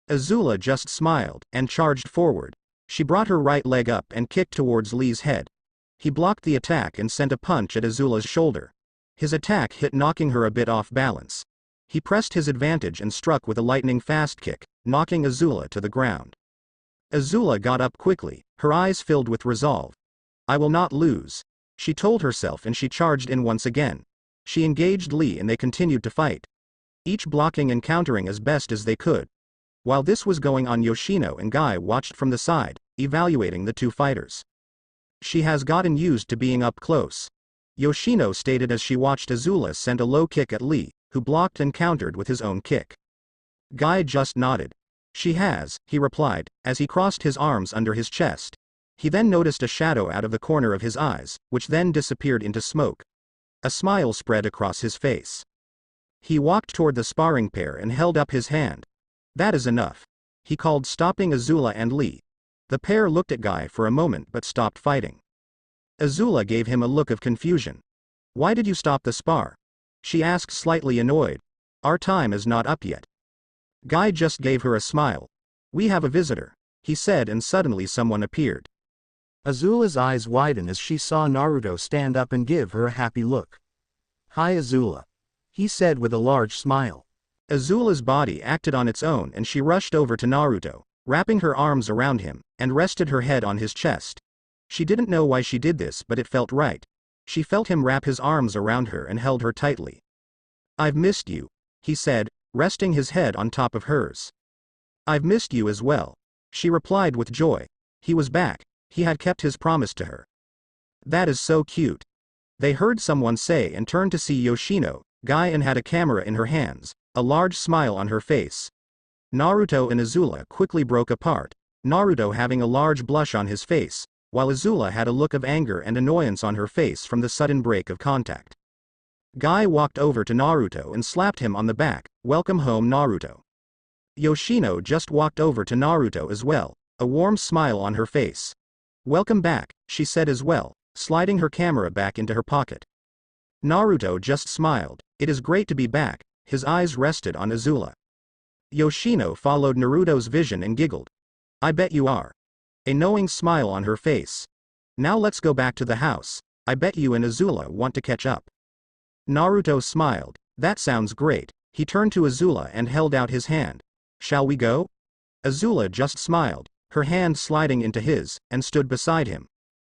Azula just smiled and charged forward. She brought her right leg up and kicked towards Lee's head. He blocked the attack and sent a punch at Azula's shoulder. His attack hit, knocking her a bit off balance. He pressed his advantage and struck with a lightning-fast kick, knocking Azula to the ground. Azula got up quickly, her eyes filled with resolve. "I will not lose," she told herself, and she charged in once again. She engaged Lee and they continued to fight, each blocking and countering as best as they could. While this was going on, Yoshino and Guy watched from the side, evaluating the two fighters. "She has gotten used to being up close," Yoshino stated as she watched Azula send a low kick at Lee, who blocked and countered with his own kick. Guy just nodded. "She has," he replied, as he crossed his arms under his chest. He then noticed a shadow out of the corner of his eyes, which then disappeared into smoke. A smile spread across his face. He walked toward the sparring pair and held up his hand. "That is enough," he called, stopping Azula and Lee. The pair looked at Guy for a moment but stopped fighting. Azula gave him a look of confusion. "Why did you stop the spar?" she asked, slightly annoyed. "Our time is not up yet." Guy just gave her a smile. "We have a visitor," he said, and suddenly someone appeared. Azula's eyes widened as she saw Naruto stand up and give her a happy look. "Hi Azula," he said with a large smile. Azula's body acted on its own and she rushed over to Naruto, wrapping her arms around him, and rested her head on his chest. She didn't know why she did this, but it felt right. She felt him wrap his arms around her and held her tightly. "I've missed you," he said, resting his head on top of hers. "I've missed you as well," she replied with joy. He was back. He had kept his promise to her. "That is so cute," they heard someone say, and turned to see Yoshino. Guy had a camera in her hands, a large smile on her face. Naruto and Azula quickly broke apart, Naruto having a large blush on his face, while Azula had a look of anger and annoyance on her face from the sudden break of contact. Guy walked over to Naruto and slapped him on the back. "Welcome home, Naruto." Yoshino just walked over to Naruto as well, a warm smile on her face. "Welcome back," she said as well, sliding her camera back into her pocket. Naruto just smiled. "It is great to be back." His eyes rested on Azula. Yoshino followed Naruto's vision and giggled. "I bet you are." A knowing smile on her face. "Now let's go back to the house. I bet you and Azula want to catch up." Naruto smiled. "That sounds great." He turned to Azula and held out his hand. "Shall we go?" Azula just smiled, her hand sliding into his, and stood beside him.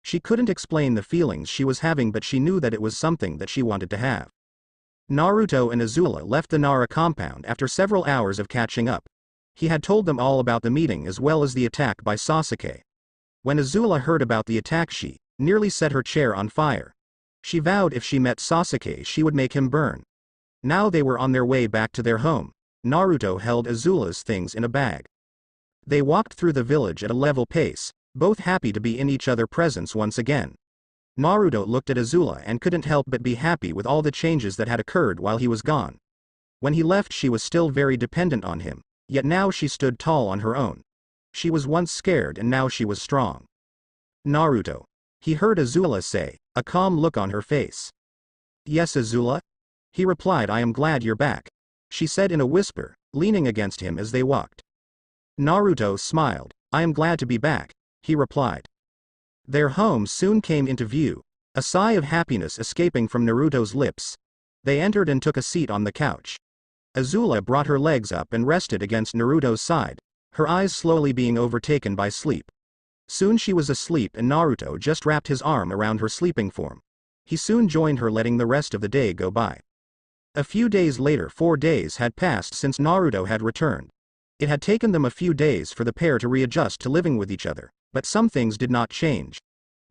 She couldn't explain the feelings she was having, but she knew that it was something that she wanted to have. Naruto and Azula left the Nara compound after several hours of catching up. He had told them all about the meeting as well as the attack by Sasuke. When Azula heard about the attack, she nearly set her chair on fire. She vowed if she met Sasuke she would make him burn. Now they were on their way back to their home. Naruto held Azula's things in a bag. They walked through the village at a level pace, both happy to be in each other's presence once again. Naruto looked at Azula and couldn't help but be happy with all the changes that had occurred while he was gone. When he left, she was still very dependent on him, yet now she stood tall on her own. She was once scared and now she was strong. "Naruto," he heard Azula say, a calm look on her face. Yes, Azula? He replied, I am glad you're back. She said in a whisper, leaning against him as they walked. Naruto smiled. I am glad to be back, he replied. Their home soon came into view, a sigh of happiness escaping from Naruto's lips. They entered and took a seat on the couch. Azula brought her legs up and rested against Naruto's side, her eyes slowly being overtaken by sleep. Soon she was asleep and Naruto just wrapped his arm around her sleeping form. He soon joined her, letting the rest of the day go by. A few days later, 4 days had passed since Naruto had returned. It had taken them a few days for the pair to readjust to living with each other, but some things did not change.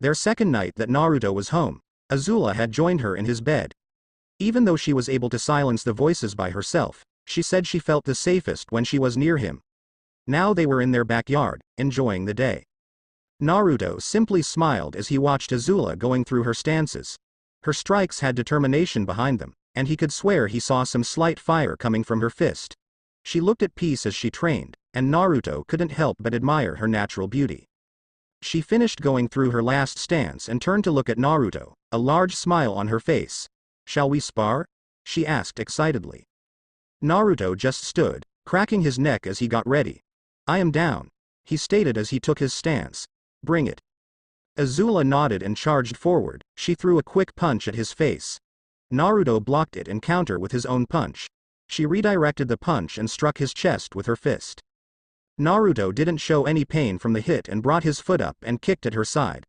Their second night that Naruto was home, Azula had joined her in his bed. Even though she was able to silence the voices by herself, she said she felt the safest when she was near him. Now they were in their backyard, enjoying the day. Naruto simply smiled as he watched Azula going through her stances. Her strikes had determination behind them, and he could swear he saw some slight fire coming from her fist. She looked at peace as she trained, and Naruto couldn't help but admire her natural beauty. She finished going through her last stance and turned to look at Naruto, a large smile on her face. Shall we spar? She asked excitedly. Naruto just stood, cracking his neck as he got ready. I am down, he stated as he took his stance. Bring it. Azula nodded and charged forward. She threw a quick punch at his face. Naruto blocked it and countered with his own punch. She redirected the punch and struck his chest with her fist. Naruto didn't show any pain from the hit and brought his foot up and kicked at her side.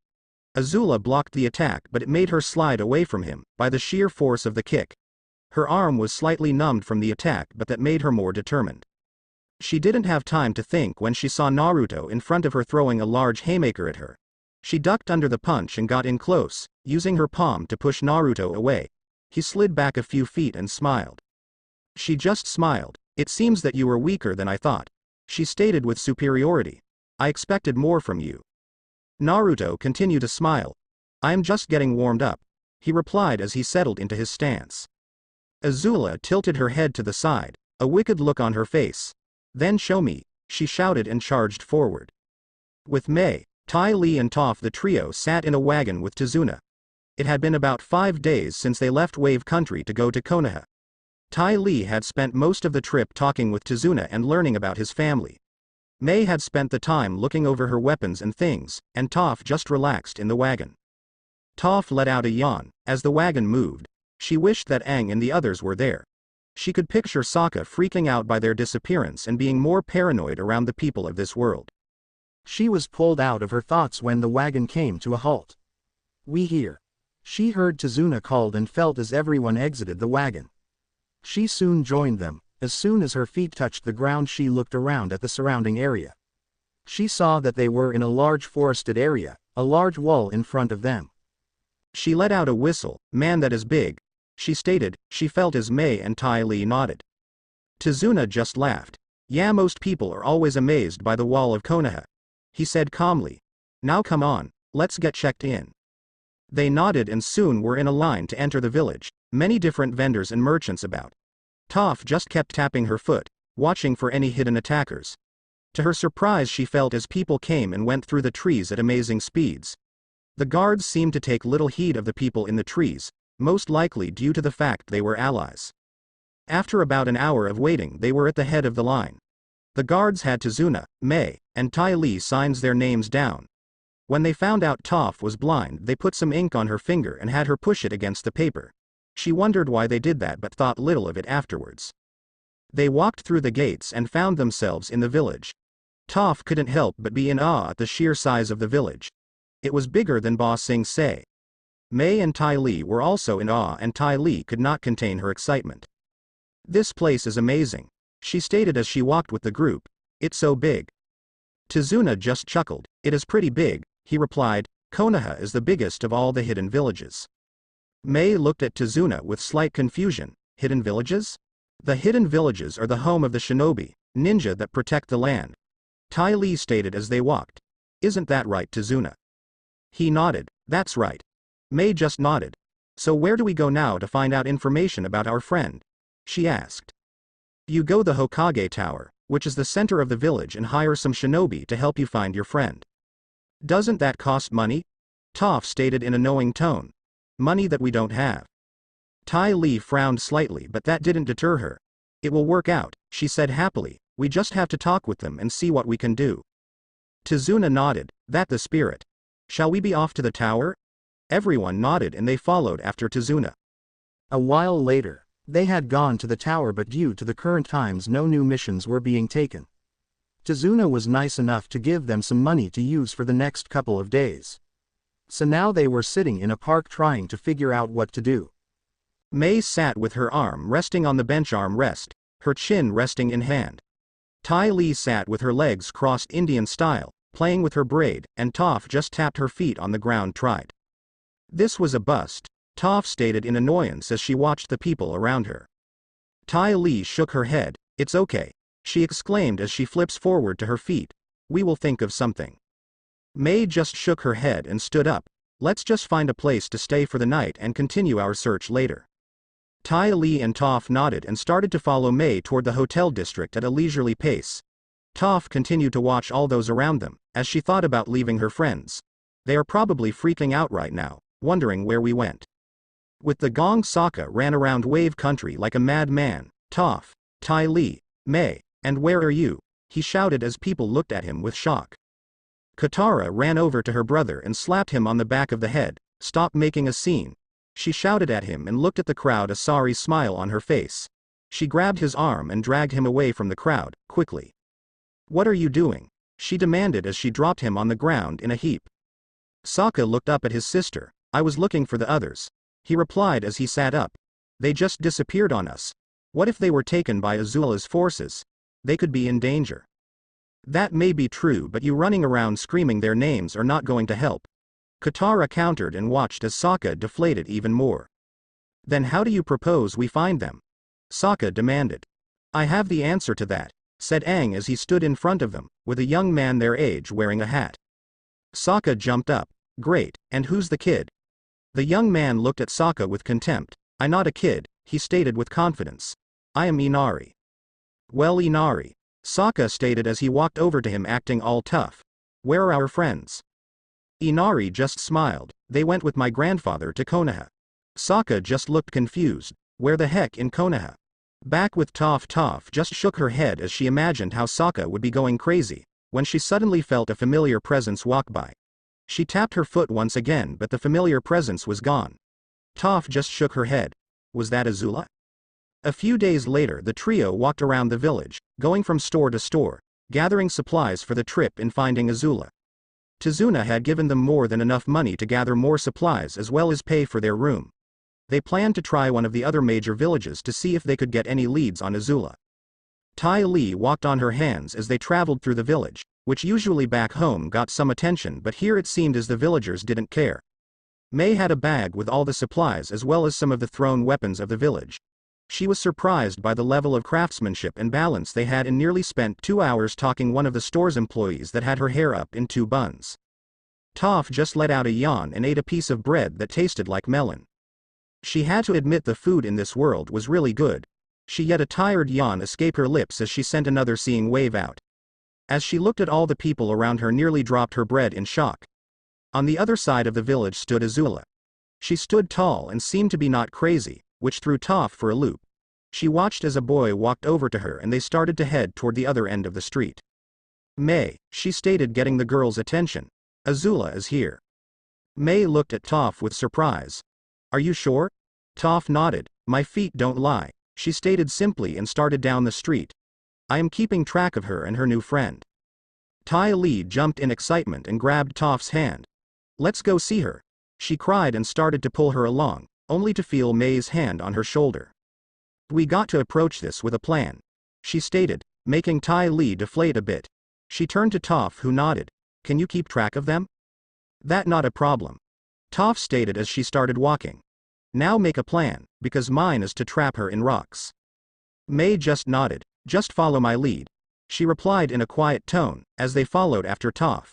Azula blocked the attack, but it made her slide away from him by the sheer force of the kick. Her arm was slightly numbed from the attack, but that made her more determined. She didn't have time to think when she saw Naruto in front of her throwing a large haymaker at her. She ducked under the punch and got in close, using her palm to push Naruto away. He slid back a few feet and smiled. She just smiled. It seems that you were weaker than I thought, she stated with superiority. I expected more from you. Naruto continued to smile. I am just getting warmed up, he replied as he settled into his stance. Azula tilted her head to the side, a wicked look on her face. Then show me, she shouted and charged forward. With Mei, Tai Li and Toph, the trio sat in a wagon with Tazuna. It had been about 5 days since they left Wave Country to go to Konoha. Tai Li had spent most of the trip talking with Tazuna and learning about his family. Mei had spent the time looking over her weapons and things, and Toph just relaxed in the wagon. Toph let out a yawn as the wagon moved. She wished that Aang and the others were there. She could picture Sokka freaking out by their disappearance and being more paranoid around the people of this world. She was pulled out of her thoughts when the wagon came to a halt. We here. She heard Tazuna called and felt as everyone exited the wagon. She soon joined them. As soon as her feet touched the ground, she looked around at the surrounding area. She saw that they were in a large forested area, a large wall in front of them. She let out a whistle. Man, that is big, she stated. She felt as Mei and Tai Li nodded. Tazuna just laughed. Yeah, most people are always amazed by the wall of Konoha, he said calmly. Now come on, let's get checked in. They nodded and soon were in a line to enter the village, many different vendors and merchants about. Toph just kept tapping her foot, watching for any hidden attackers. To her surprise, she felt as people came and went through the trees at amazing speeds. The guards seemed to take little heed of the people in the trees, most likely due to the fact they were allies. After about an hour of waiting, they were at the head of the line. The guards had Tazuna, Mei, and Tai Li signs their names down. When they found out Toph was blind, they put some ink on her finger and had her push it against the paper. She wondered why they did that but thought little of it afterwards. They walked through the gates and found themselves in the village. Toph couldn't help but be in awe at the sheer size of the village. It was bigger than Ba Sing Se. Mei and Tai Li were also in awe, and Tai Li could not contain her excitement. This place is amazing, she stated as she walked with the group. It's so big. Tazuna just chuckled. It is pretty big, he replied. Konoha is the biggest of all the hidden villages. Mei looked at Tazuna with slight confusion. Hidden villages? The hidden villages are the home of the shinobi, ninja that protect the land, Tai Li stated as they walked. Isn't that right, Tazuna? He nodded. That's right. Mei just nodded. So where do we go now to find out information about our friend? She asked. You go the Hokage Tower, which is the center of the village, and hire some shinobi to help you find your friend. Doesn't that cost money? Toph stated in a knowing tone. Money that we don't have. Tai Li frowned slightly, but that didn't deter her. It will work out, she said happily, we just have to talk with them and see what we can do. Tizuna nodded, that the spirit. Shall we be off to the tower? Everyone nodded and they followed after Tizuna. A while later, they had gone to the tower, but due to the current times no new missions were being taken. Tizuna was nice enough to give them some money to use for the next couple of days. So now they were sitting in a park trying to figure out what to do. Mei sat with her arm resting on the bench armrest, her chin resting in hand. Tai Li sat with her legs crossed Indian style, playing with her braid, and Toph just tapped her feet on the ground tried. This was a bust, Toph stated in annoyance as she watched the people around her. Tai Li shook her head, it's okay, she exclaimed as she flips forward to her feet, we will think of something. Mei just shook her head and stood up, let's just find a place to stay for the night and continue our search later. Tai Li and Toph nodded and started to follow Mei toward the hotel district at a leisurely pace. Toph continued to watch all those around them, as she thought about leaving her friends. They are probably freaking out right now, wondering where we went. With the gong, Sokka ran around Wave Country like a madman. Toph, Tai Li, Mei, and where are you? He shouted as people looked at him with shock. Katara ran over to her brother and slapped him on the back of the head, stop making a scene. She shouted at him and looked at the crowd, a sorry smile on her face. She grabbed his arm and dragged him away from the crowd, quickly. What are you doing? She demanded as she dropped him on the ground in a heap. Sokka looked up at his sister, I was looking for the others. He replied as he sat up. They just disappeared on us. What if they were taken by Azula's forces? They could be in danger. That may be true, but you running around screaming their names are not going to help. Katara countered and watched as Sokka deflated even more. Then how do you propose we find them? Sokka demanded. I have the answer to that, said Aang as he stood in front of them, with a young man their age wearing a hat. Sokka jumped up. Great, and who's the kid? The young man looked at Sokka with contempt. I'm not a kid, he stated with confidence. I am Inari. Well, Inari, Sokka stated as he walked over to him acting all tough. Where are our friends? Inari just smiled, they went with my grandfather to Konoha. Sokka just looked confused, where the heck in Konoha? Back with Toph. Toph just shook her head as she imagined how Sokka would be going crazy, when she suddenly felt a familiar presence walk by. She tapped her foot once again, but the familiar presence was gone. Toph just shook her head. Was that Azula? A few days later the trio walked around the village, going from store to store, gathering supplies for the trip and finding Azula. Tizuna had given them more than enough money to gather more supplies as well as pay for their room. They planned to try one of the other major villages to see if they could get any leads on Azula. Tai Li walked on her hands as they traveled through the village, which usually back home got some attention, but here it seemed as the villagers didn't care. Mei had a bag with all the supplies as well as some of the thrown weapons of the village. She was surprised by the level of craftsmanship and balance they had and nearly spent 2 hours talking one of the store's employees that had her hair up in 2 buns. Toph just let out a yawn and ate a piece of bread that tasted like melon. She had to admit the food in this world was really good. She let a tired yawn escape her lips as she sent another seeing wave out. As she looked at all the people around her, nearly dropped her bread in shock. On the other side of the village stood Azula. She stood tall and seemed to be not crazy, which threw Toph for a loop. She watched as a boy walked over to her and they started to head toward the other end of the street. Mei, she stated, getting the girl's attention. Azula is here. Mei looked at Toph with surprise. Are you sure? Toph nodded. My feet don't lie, she stated simply and started down the street. I am keeping track of her and her new friend. Tai Li jumped in excitement and grabbed Toph's hand. Let's go see her, she cried and started to pull her along, only to feel Mei's hand on her shoulder. We got to approach this with a plan, she stated, making Tai Li deflate a bit. She turned to Toph, who nodded. Can you keep track of them? That not a problem, Toph stated as she started walking. Now make a plan, because mine is to trap her in rocks. Mei just nodded. Just follow my lead, she replied in a quiet tone, as they followed after Toph.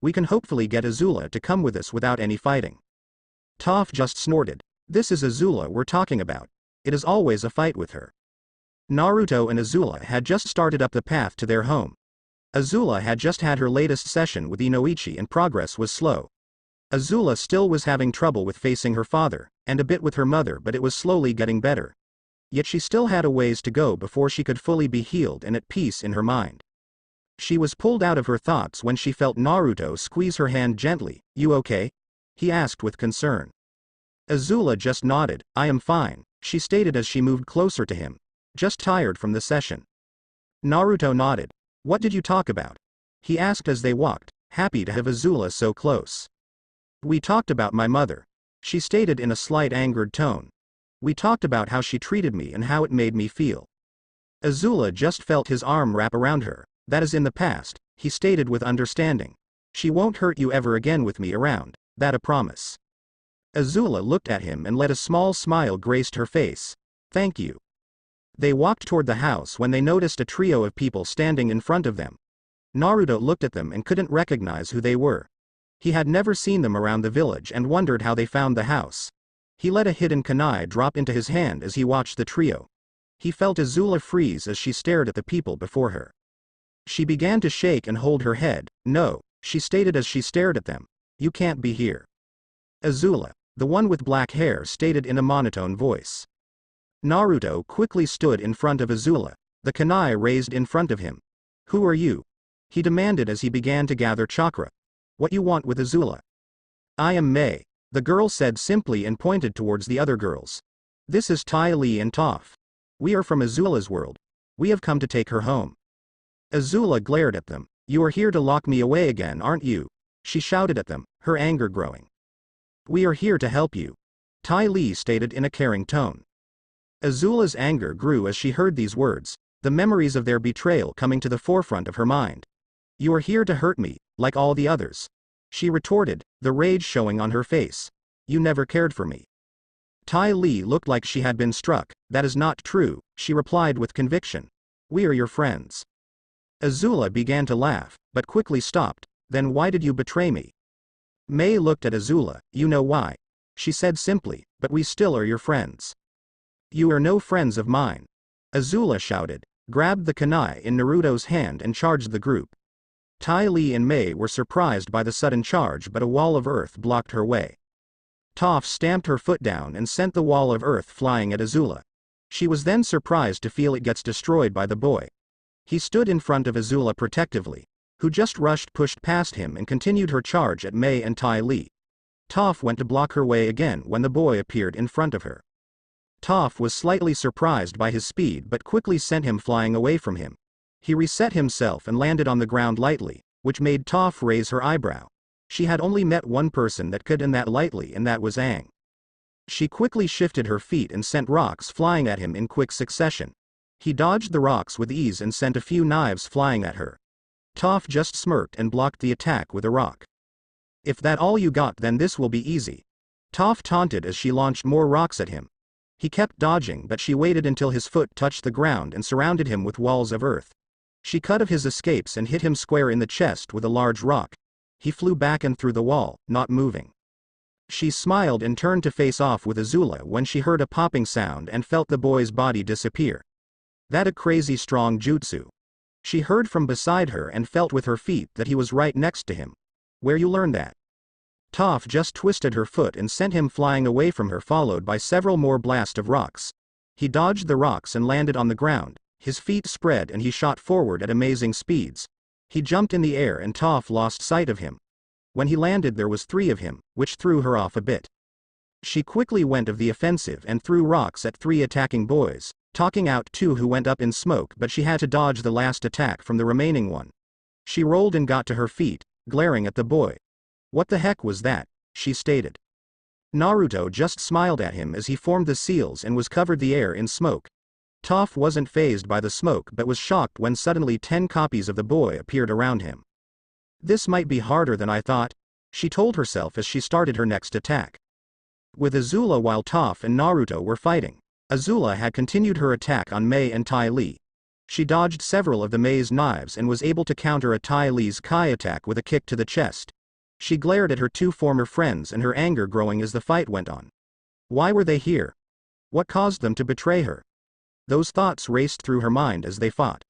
We can hopefully get Azula to come with us without any fighting. Toph just snorted. This is Azula we're talking about. It is always a fight with her. Naruto and Azula had just started up the path to their home. Azula had just had her latest session with Inoichi and progress was slow. Azula still was having trouble with facing her father, and a bit with her mother, but it was slowly getting better. Yet she still had a ways to go before she could fully be healed and at peace in her mind. She was pulled out of her thoughts when she felt Naruto squeeze her hand gently. "You okay?" he asked with concern. Azula just nodded. "I am fine," she stated as she moved closer to him. "Just tired from the session." Naruto nodded. "What did you talk about?" he asked as they walked, happy to have Azula so close. "We talked about my mother," she stated in a slight angered tone. "We talked about how she treated me and how it made me feel." Azula just felt his arm wrap around her. "That is in the past," he stated with understanding. "She won't hurt you ever again with me around, that a promise." Azula looked at him and let a small smile graced her face. "Thank you." They walked toward the house when they noticed a trio of people standing in front of them. Naruto looked at them and couldn't recognize who they were. He had never seen them around the village and wondered how they found the house. He let a hidden kunai drop into his hand as he watched the trio. He felt Azula freeze as she stared at the people before her. She began to shake and hold her head. "No," she stated as she stared at them. "You can't be here." Azula, the one with black hair, stated in a monotone voice. Naruto quickly stood in front of Azula, the kunai raised in front of him. "Who are you?" he demanded as he began to gather chakra. "What you want with Azula?" "I am Mei," the girl said simply and pointed towards the other girls. "This is Tai Li and Toph. We are from Azula's world. We have come to take her home." Azula glared at them. "You are here to lock me away again, aren't you?" she shouted at them, her anger growing. "We are here to help you," Tai Li stated in a caring tone. Azula's anger grew as she heard these words, the memories of their betrayal coming to the forefront of her mind. "You are here to hurt me, like all the others," she retorted, the rage showing on her face. "You never cared for me." Tai Li looked like she had been struck. "That is not true," she replied with conviction. "We are your friends." Azula began to laugh, but quickly stopped. "Then why did you betray me?" Mei looked at Azula. "You know why," she said simply, "but we still are your friends." "You are no friends of mine," Azula shouted, grabbed the kunai in Naruto's hand and charged the group. Tai Li and Mei were surprised by the sudden charge, but a wall of earth blocked her way. Toph stamped her foot down and sent the wall of earth flying at Azula. She was then surprised to feel it gets destroyed by the boy. He stood in front of Azula protectively, who just pushed past him and continued her charge at Mei and Tai Li. Toph went to block her way again when the boy appeared in front of her. Toph was slightly surprised by his speed but quickly sent him flying away from him. He reset himself and landed on the ground lightly, which made Toph raise her eyebrow. She had only met one person that could, and that lightly, and that was Aang. She quickly shifted her feet and sent rocks flying at him in quick succession. He dodged the rocks with ease and sent a few knives flying at her. Toph just smirked and blocked the attack with a rock. "If that all you got, then this will be easy," Toph taunted as she launched more rocks at him. He kept dodging, but she waited until his foot touched the ground and surrounded him with walls of earth. She cut off his escapes and hit him square in the chest with a large rock. He flew back and through the wall, not moving. She smiled and turned to face off with Azula when she heard a popping sound and felt the boy's body disappear. "That a crazy strong jutsu," she heard from beside her and felt with her feet that he was right next to him. "Where you learn that?" Toph just twisted her foot and sent him flying away from her, followed by several more blasts of rocks. He dodged the rocks and landed on the ground. His feet spread and he shot forward at amazing speeds. He jumped in the air and Toph lost sight of him. When he landed there was 3 of him, which threw her off a bit. She quickly went of the offensive and threw rocks at 3 attacking boys, talking out 2 who went up in smoke, but she had to dodge the last attack from the remaining one. She rolled and got to her feet, glaring at the boy. "What the heck was that?" she stated. Naruto just smiled at him as he formed the seals and was covered the air in smoke. Toph wasn't fazed by the smoke but was shocked when suddenly 10 copies of the boy appeared around him. "This might be harder than I thought," she told herself as she started her next attack. With Azula, while Toph and Naruto were fighting, Azula had continued her attack on Mei and Tai Li. She dodged several of the Mei's knives and was able to counter a Tai Li's Kai attack with a kick to the chest. She glared at her 2 former friends and her anger growing as the fight went on. Why were they here? What caused them to betray her? Those thoughts raced through her mind as they fought.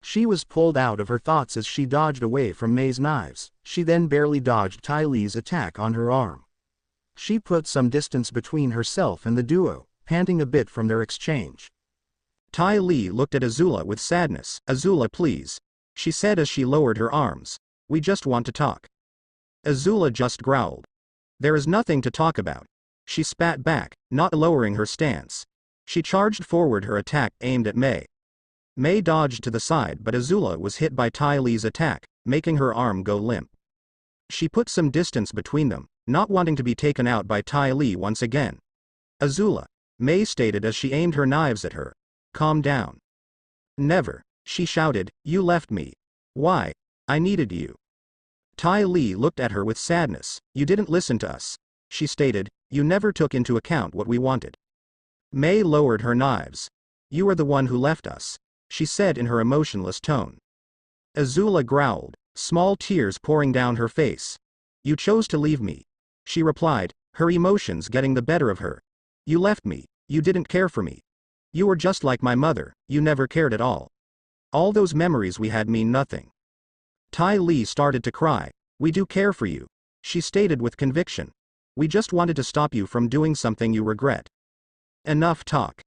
She was pulled out of her thoughts as she dodged away from Mei's knives. She then barely dodged Tai Li's attack on her arm. She put some distance between herself and the duo, panting a bit from their exchange. Tai Li looked at Azula with sadness. Azula, please, she said as she lowered her arms. We just want to talk. Azula just growled. There is nothing to talk about. She spat back, not lowering her stance. She charged forward, her attack aimed at Mei. Mei dodged to the side, but Azula was hit by Tai Li's attack, making her arm go limp. She put some distance between them, not wanting to be taken out by Tai Li once again. Azula, Mei stated as she aimed her knives at her. Calm down. Never, she shouted, you left me. Why? I needed you. Tai Li looked at her with sadness. You didn't listen to us, she stated, you never took into account what we wanted. Mei lowered her knives. You are the one who left us, she said in her emotionless tone. Azula growled, small tears pouring down her face. You chose to leave me, she replied, her emotions getting the better of her. You left me, you didn't care for me. You were just like my mother, you never cared at all. All those memories we had mean nothing. Tai Li started to cry. We do care for you, she stated with conviction. We just wanted to stop you from doing something you regret. Enough talk.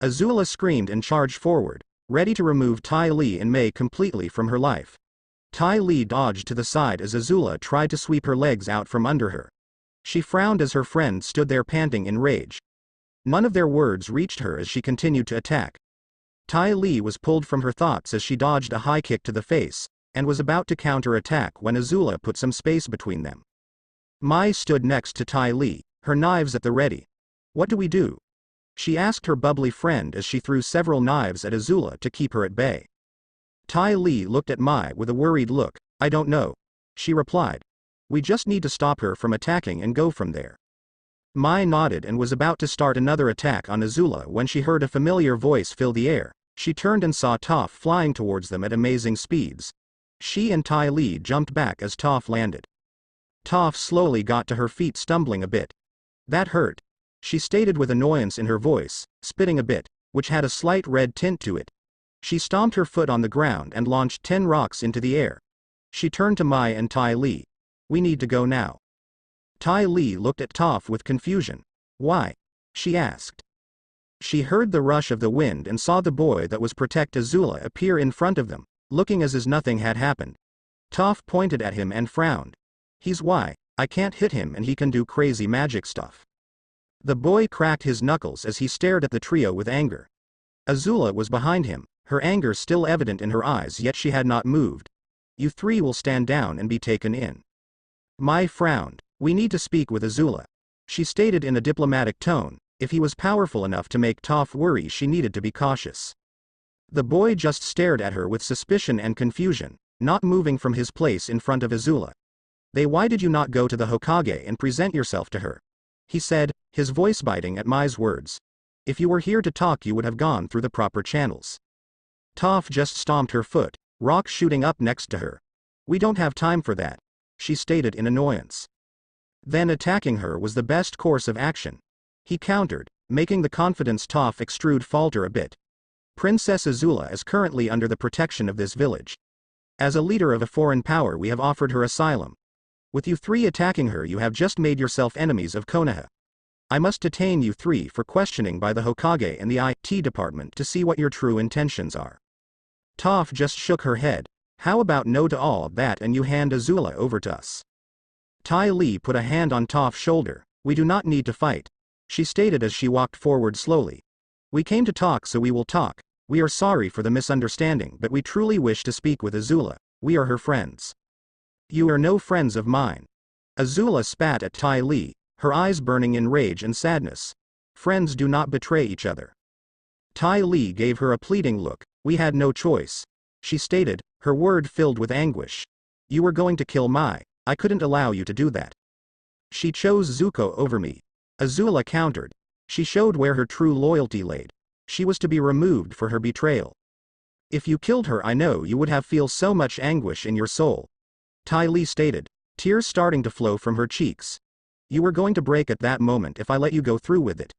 Azula screamed and charged forward, ready to remove Tai Li and Mei completely from her life. Tai Li dodged to the side as Azula tried to sweep her legs out from under her. She frowned as her friend stood there panting in rage. None of their words reached her as she continued to attack. Tai Li was pulled from her thoughts as she dodged a high kick to the face, and was about to counter-attack when Azula put some space between them. Mai stood next to Tai Li, her knives at the ready. What do we do? She asked her bubbly friend as she threw several knives at Azula to keep her at bay. Tai Li looked at Mai with a worried look. I don't know, she replied. We just need to stop her from attacking and go from there. Mai nodded and was about to start another attack on Azula when she heard a familiar voice fill the air. She turned and saw Toph flying towards them at amazing speeds. She and Tai Li jumped back as Toph landed. Toph slowly got to her feet, stumbling a bit. That hurt, she stated with annoyance in her voice, spitting a bit, which had a slight red tint to it. She stomped her foot on the ground and launched 10 rocks into the air. She turned to Mai and Tai Li. We need to go now. Tai Li looked at Toph with confusion. Why? She asked. She heard the rush of the wind and saw the boy that was Protect Azula appear in front of them, looking as nothing had happened. Toph pointed at him and frowned. He's why, I can't hit him and he can do crazy magic stuff. The boy cracked his knuckles as he stared at the trio with anger. Azula was behind him, her anger still evident in her eyes, yet she had not moved. You three will stand down and be taken in. Mai frowned. We need to speak with Azula, she stated in a diplomatic tone. If he was powerful enough to make Toph worry, she needed to be cautious. The boy just stared at her with suspicion and confusion, not moving from his place in front of Azula. Why did you not go to the Hokage and present yourself to her? He said, his voice biting at Mai's words. If you were here to talk, you would have gone through the proper channels. Toph just stomped her foot, rock shooting up next to her. We don't have time for that, she stated in annoyance. Then attacking her was the best course of action. He countered, making the confidence Toph extrude falter a bit. Princess Azula is currently under the protection of this village. As a leader of a foreign power, we have offered her asylum. With you three attacking her, you have just made yourself enemies of Konoha. I must detain you three for questioning by the Hokage and the IT department to see what your true intentions are. Toph just shook her head. How about no to all of that and you hand Azula over to us? Tai Li put a hand on Toph's shoulder. We do not need to fight, she stated as she walked forward slowly. We came to talk, so we will talk. We are sorry for the misunderstanding, but we truly wish to speak with Azula. We are her friends. You are no friends of mine. Azula spat at Tai Li, her eyes burning in rage and sadness. Friends do not betray each other. Tai Li gave her a pleading look. We had no choice, she stated, her word filled with anguish. You were going to kill Mai. I couldn't allow you to do that. She chose Zuko over me. Azula countered. She showed where her true loyalty laid. She was to be removed for her betrayal. If you killed her, I know you would have feel so much anguish in your soul, Tai Li stated, tears starting to flow from her cheeks. You were going to break at that moment if I let you go through with it.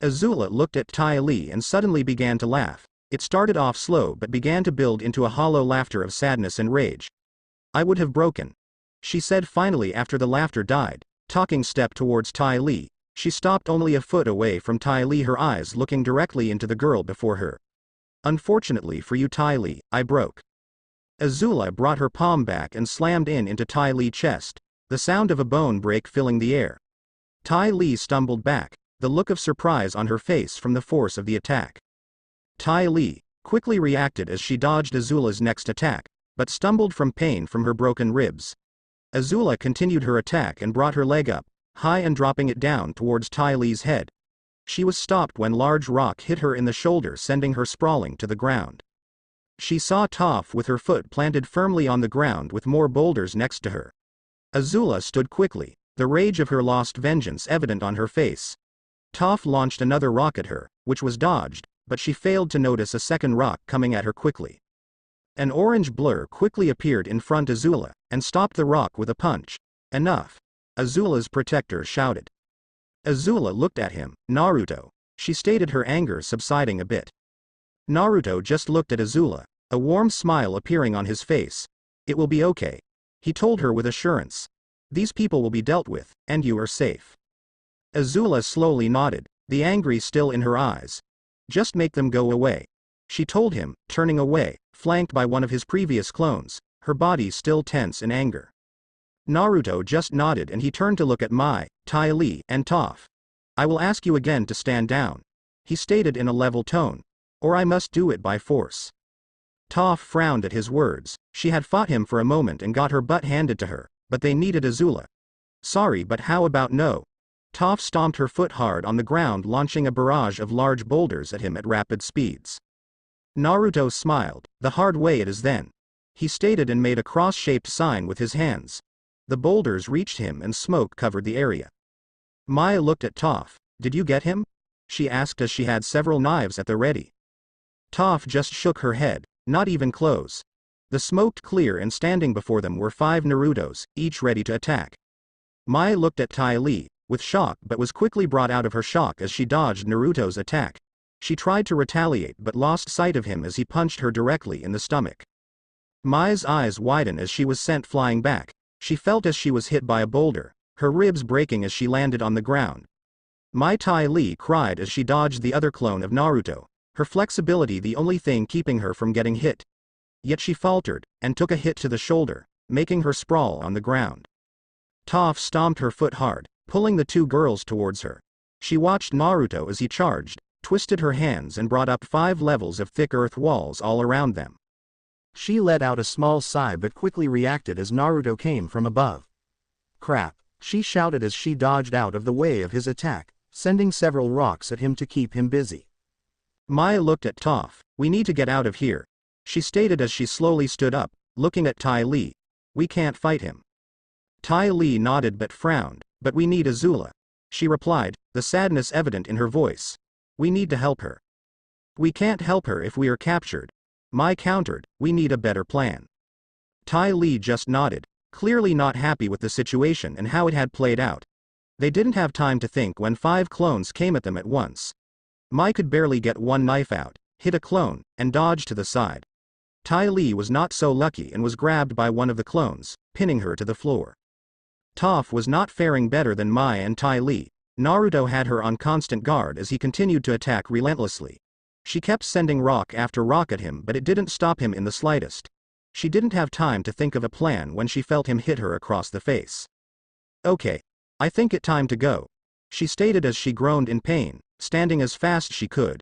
Azula looked at Tai Li and suddenly began to laugh. It started off slow but began to build into a hollow laughter of sadness and rage. I would have broken, she said finally after the laughter died. talking step towards Ty Lee. She stopped only a foot away from Ty Lee, her eyes looking directly into the girl before her. Unfortunately for you, Ty Lee, I broke. Azula brought her palm back and slammed into Ty Lee's chest, the sound of a bone break filling the air. Ty Lee stumbled back, the look of surprise on her face from the force of the attack. Ty Lee quickly reacted as she dodged Azula's next attack, but stumbled from pain from her broken ribs. Azula continued her attack and brought her leg up, high and dropping it down towards Ty Lee's head. She was stopped when large rock hit her in the shoulder, sending her sprawling to the ground. She saw Toph with her foot planted firmly on the ground with more boulders next to her. Azula stood quickly, the rage of her lost vengeance evident on her face. Toph launched another rock at her, which was dodged, but she failed to notice a second rock coming at her quickly. An orange blur quickly appeared in front of Azula, and stopped the rock with a punch. Enough! Azula's protector shouted. Azula looked at him. Naruto, she stated, her anger subsiding a bit. Naruto just looked at Azula, a warm smile appearing on his face. It will be okay, he told her with assurance. These people will be dealt with, and you are safe. Azula slowly nodded, the angry still in her eyes. Just make them go away, she told him, turning away, flanked by one of his previous clones, her body still tense in anger. Naruto just nodded and he turned to look at Mai, Ty Lee, and Toph. I will ask you again to stand down, he stated in a level tone, or I must do it by force. Toph frowned at his words. She had fought him for a moment and got her butt handed to her, but they needed Azula. Sorry, but how about no? Toph stomped her foot hard on the ground, launching a barrage of large boulders at him at rapid speeds. Naruto smiled. The hard way it is then, he stated and made a cross-shaped sign with his hands. The boulders reached him and smoke covered the area. Maya looked at Toph. Did you get him? She asked as she had several knives at the ready. Toph just shook her head. Not even close. The smoke clear and standing before them were 5 Narutos, each ready to attack. Maya looked at Ty Lee, with shock, but was quickly brought out of her shock as she dodged Naruto's attack. She tried to retaliate but lost sight of him as he punched her directly in the stomach. Maya's eyes widened as she was sent flying back. She felt as she was hit by a boulder, her ribs breaking as she landed on the ground. Ty Lee cried as she dodged the other clone of Naruto, her flexibility the only thing keeping her from getting hit. Yet she faltered, and took a hit to the shoulder, making her sprawl on the ground. Toph stomped her foot hard, pulling the 2 girls towards her. She watched Naruto as he charged, twisted her hands and brought up 5 levels of thick earth walls all around them. She let out a small sigh but quickly reacted as Naruto came from above. Crap, she shouted as she dodged out of the way of his attack, sending several rocks at him to keep him busy. Maya looked at Toph. We need to get out of here, she stated as she slowly stood up, looking at Ty Lee. We can't fight him. Ty Lee nodded but frowned. But we need Azula, she replied, the sadness evident in her voice. We need to help her. We can't help her if we are captured, Mai countered. We need a better plan. Ty Lee just nodded, clearly not happy with the situation and how it had played out. They didn't have time to think when 5 clones came at them at once. Mai could barely get one knife out, hit a clone, and dodge to the side. Ty Lee was not so lucky and was grabbed by one of the clones, pinning her to the floor. Toph was not faring better than Mai and Ty Lee. Naruto had her on constant guard as he continued to attack relentlessly. She kept sending rock after rock at him, but it didn't stop him in the slightest. She didn't have time to think of a plan when she felt him hit her across the face. Okay, I think it time to go, she stated as she groaned in pain, standing as fast she could.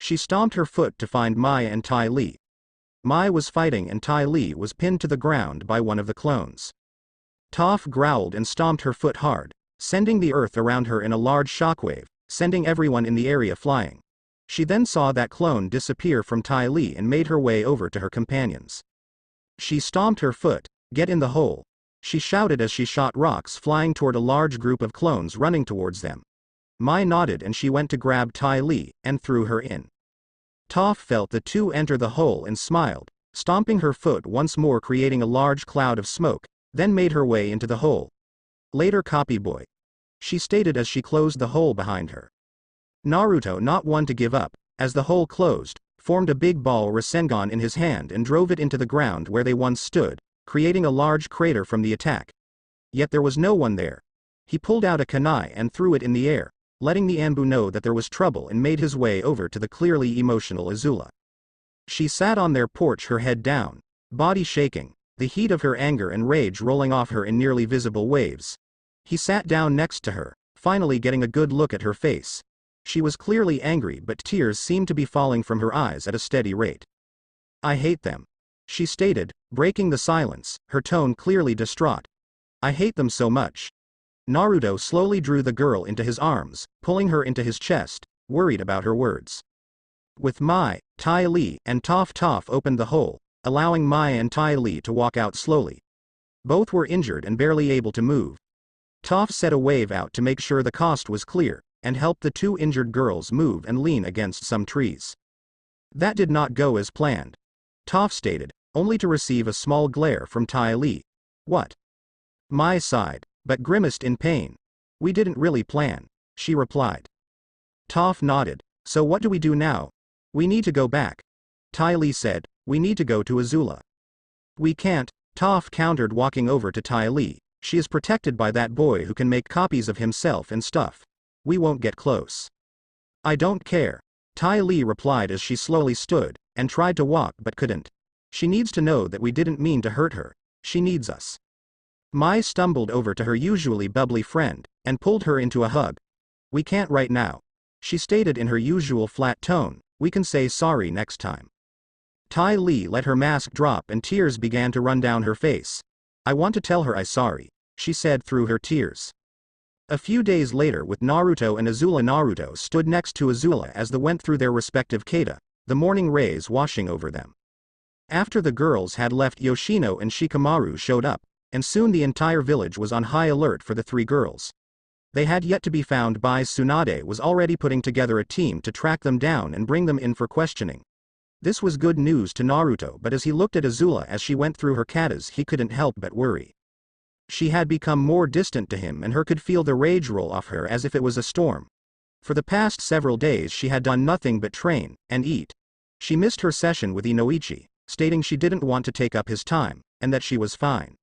She stomped her foot to find Mai and Ty Lee. Mai was fighting and Ty Lee was pinned to the ground by one of the clones. Toph growled and stomped her foot hard, sending the earth around her in a large shockwave, sending everyone in the area flying. She then saw that clone disappear from Ty Lee and made her way over to her companions. She stomped her foot. Get in the hole, she shouted as she shot rocks flying toward a large group of clones running towards them. Mai nodded and she went to grab Ty Lee and threw her in. Toph felt the 2 enter the hole and smiled, stomping her foot once more creating a large cloud of smoke, then made her way into the hole. Later copy boy, she stated as she closed the hole behind her. Naruto, not one to give up, as the hole closed, formed a big ball Rasengan in his hand and drove it into the ground where they once stood, creating a large crater from the attack. Yet there was no one there. He pulled out a kunai and threw it in the air, letting the Anbu know that there was trouble, and made his way over to the clearly emotional Azula. She sat on their porch, her head down, body shaking, the heat of her anger and rage rolling off her in nearly visible waves. He sat down next to her, finally getting a good look at her face. She was clearly angry, but tears seemed to be falling from her eyes at a steady rate. "I hate them," she stated, breaking the silence, her tone clearly distraught. "I hate them so much." Naruto slowly drew the girl into his arms, pulling her into his chest, worried about her words. With Mai, Tai Li, and Toph opened the hole, allowing Mai and Tai Li to walk out slowly. Both were injured and barely able to move. Toph set a wave out to make sure the coast was clear, and helped the two injured girls move and lean against some trees. That did not go as planned, Toph stated, only to receive a small glare from Tai Li. "What?" Mai sighed, but grimaced in pain. "We didn't really plan," she replied. Toph nodded. "So what do we do now?" "We need to go back," Tai Li said. "We need to go to Azula." "We can't," Toph countered, walking over to Tai Li. "She is protected by that boy who can make copies of himself and stuff. We won't get close." "I don't care," Tai Li replied as she slowly stood, and tried to walk but couldn't. "She needs to know that we didn't mean to hurt her. She needs us." Mai stumbled over to her usually bubbly friend, and pulled her into a hug. "We can't right now," she stated in her usual flat tone. "We can say sorry next time." Tai Li let her mask drop and tears began to run down her face. "I want to tell her I'm sorry," she said through her tears. A few days later, with Naruto and Azula, Naruto stood next to Azula as they went through their respective kata, the morning rays washing over them. After the girls had left, Yoshino and Shikamaru showed up, and soon the entire village was on high alert for the three girls. They had yet to be found by Tsunade was already putting together a team to track them down and bring them in for questioning. This was good news to Naruto, but as he looked at Azula as she went through her katas, he couldn't help but worry. She had become more distant to him, and he could feel the rage roll off her as if it was a storm. For the past several days she had done nothing but train and eat. She missed her session with Inoichi, stating she didn't want to take up his time, and that she was fine.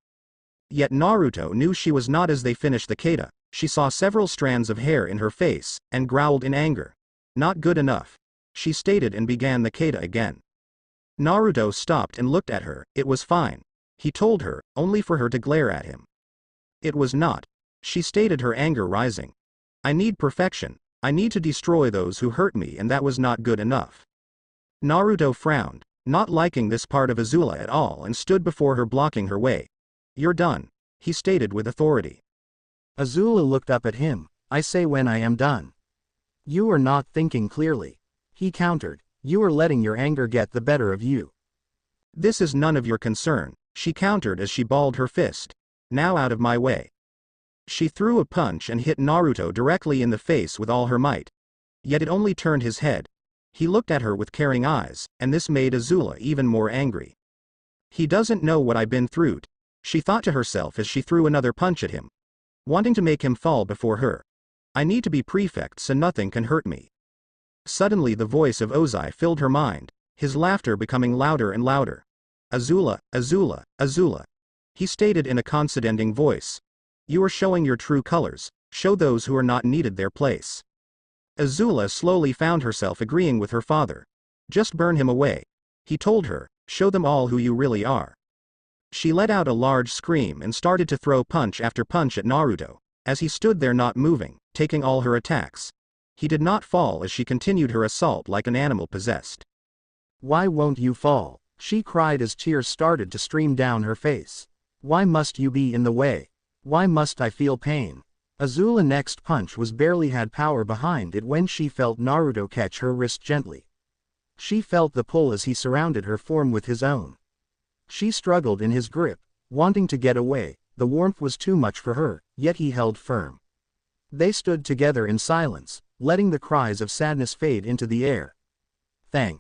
Yet Naruto knew she was not. As they finished the kata, she saw several strands of hair in her face, and growled in anger. "Not good enough," she stated, and began the kata again. Naruto stopped and looked at her. "It was fine," he told her, only for her to glare at him. "It was not," she stated, her anger rising. "I need perfection. I need to destroy those who hurt me, and that was not good enough." Naruto frowned, not liking this part of Azula at all, and stood before her, blocking her way. "You're done," he stated with authority. Azula looked up at him. "I say when I am done." "You are not thinking clearly," he countered. "You are letting your anger get the better of you." "This is none of your concern," she countered as she balled her fist. "Now out of my way." She threw a punch and hit Naruto directly in the face with all her might. Yet it only turned his head. He looked at her with caring eyes, and this made Azula even more angry. "He doesn't know what I've been through," she thought to herself as she threw another punch at him, wanting to make him fall before her. "I need to be prefect so nothing can hurt me." Suddenly the voice of Ozai filled her mind, his laughter becoming louder and louder. "Azula, Azula, Azula," he stated in a condescending voice. "You are showing your true colors. Show those who are not needed their place." Azula slowly found herself agreeing with her father. "Just burn him away," he told her. "Show them all who you really are." She let out a large scream and started to throw punch after punch at Naruto, as he stood there not moving, taking all her attacks. He did not fall as she continued her assault like an animal possessed. "Why won't you fall?" she cried as tears started to stream down her face. "Why must you be in the way? Why must I feel pain?" Azula's next punch was barely had power behind it when she felt Naruto catch her wrist gently. She felt the pull as he surrounded her form with his own. She struggled in his grip, wanting to get away. The warmth was too much for her, yet he held firm. They stood together in silence, letting the cries of sadness fade into the air. "Thank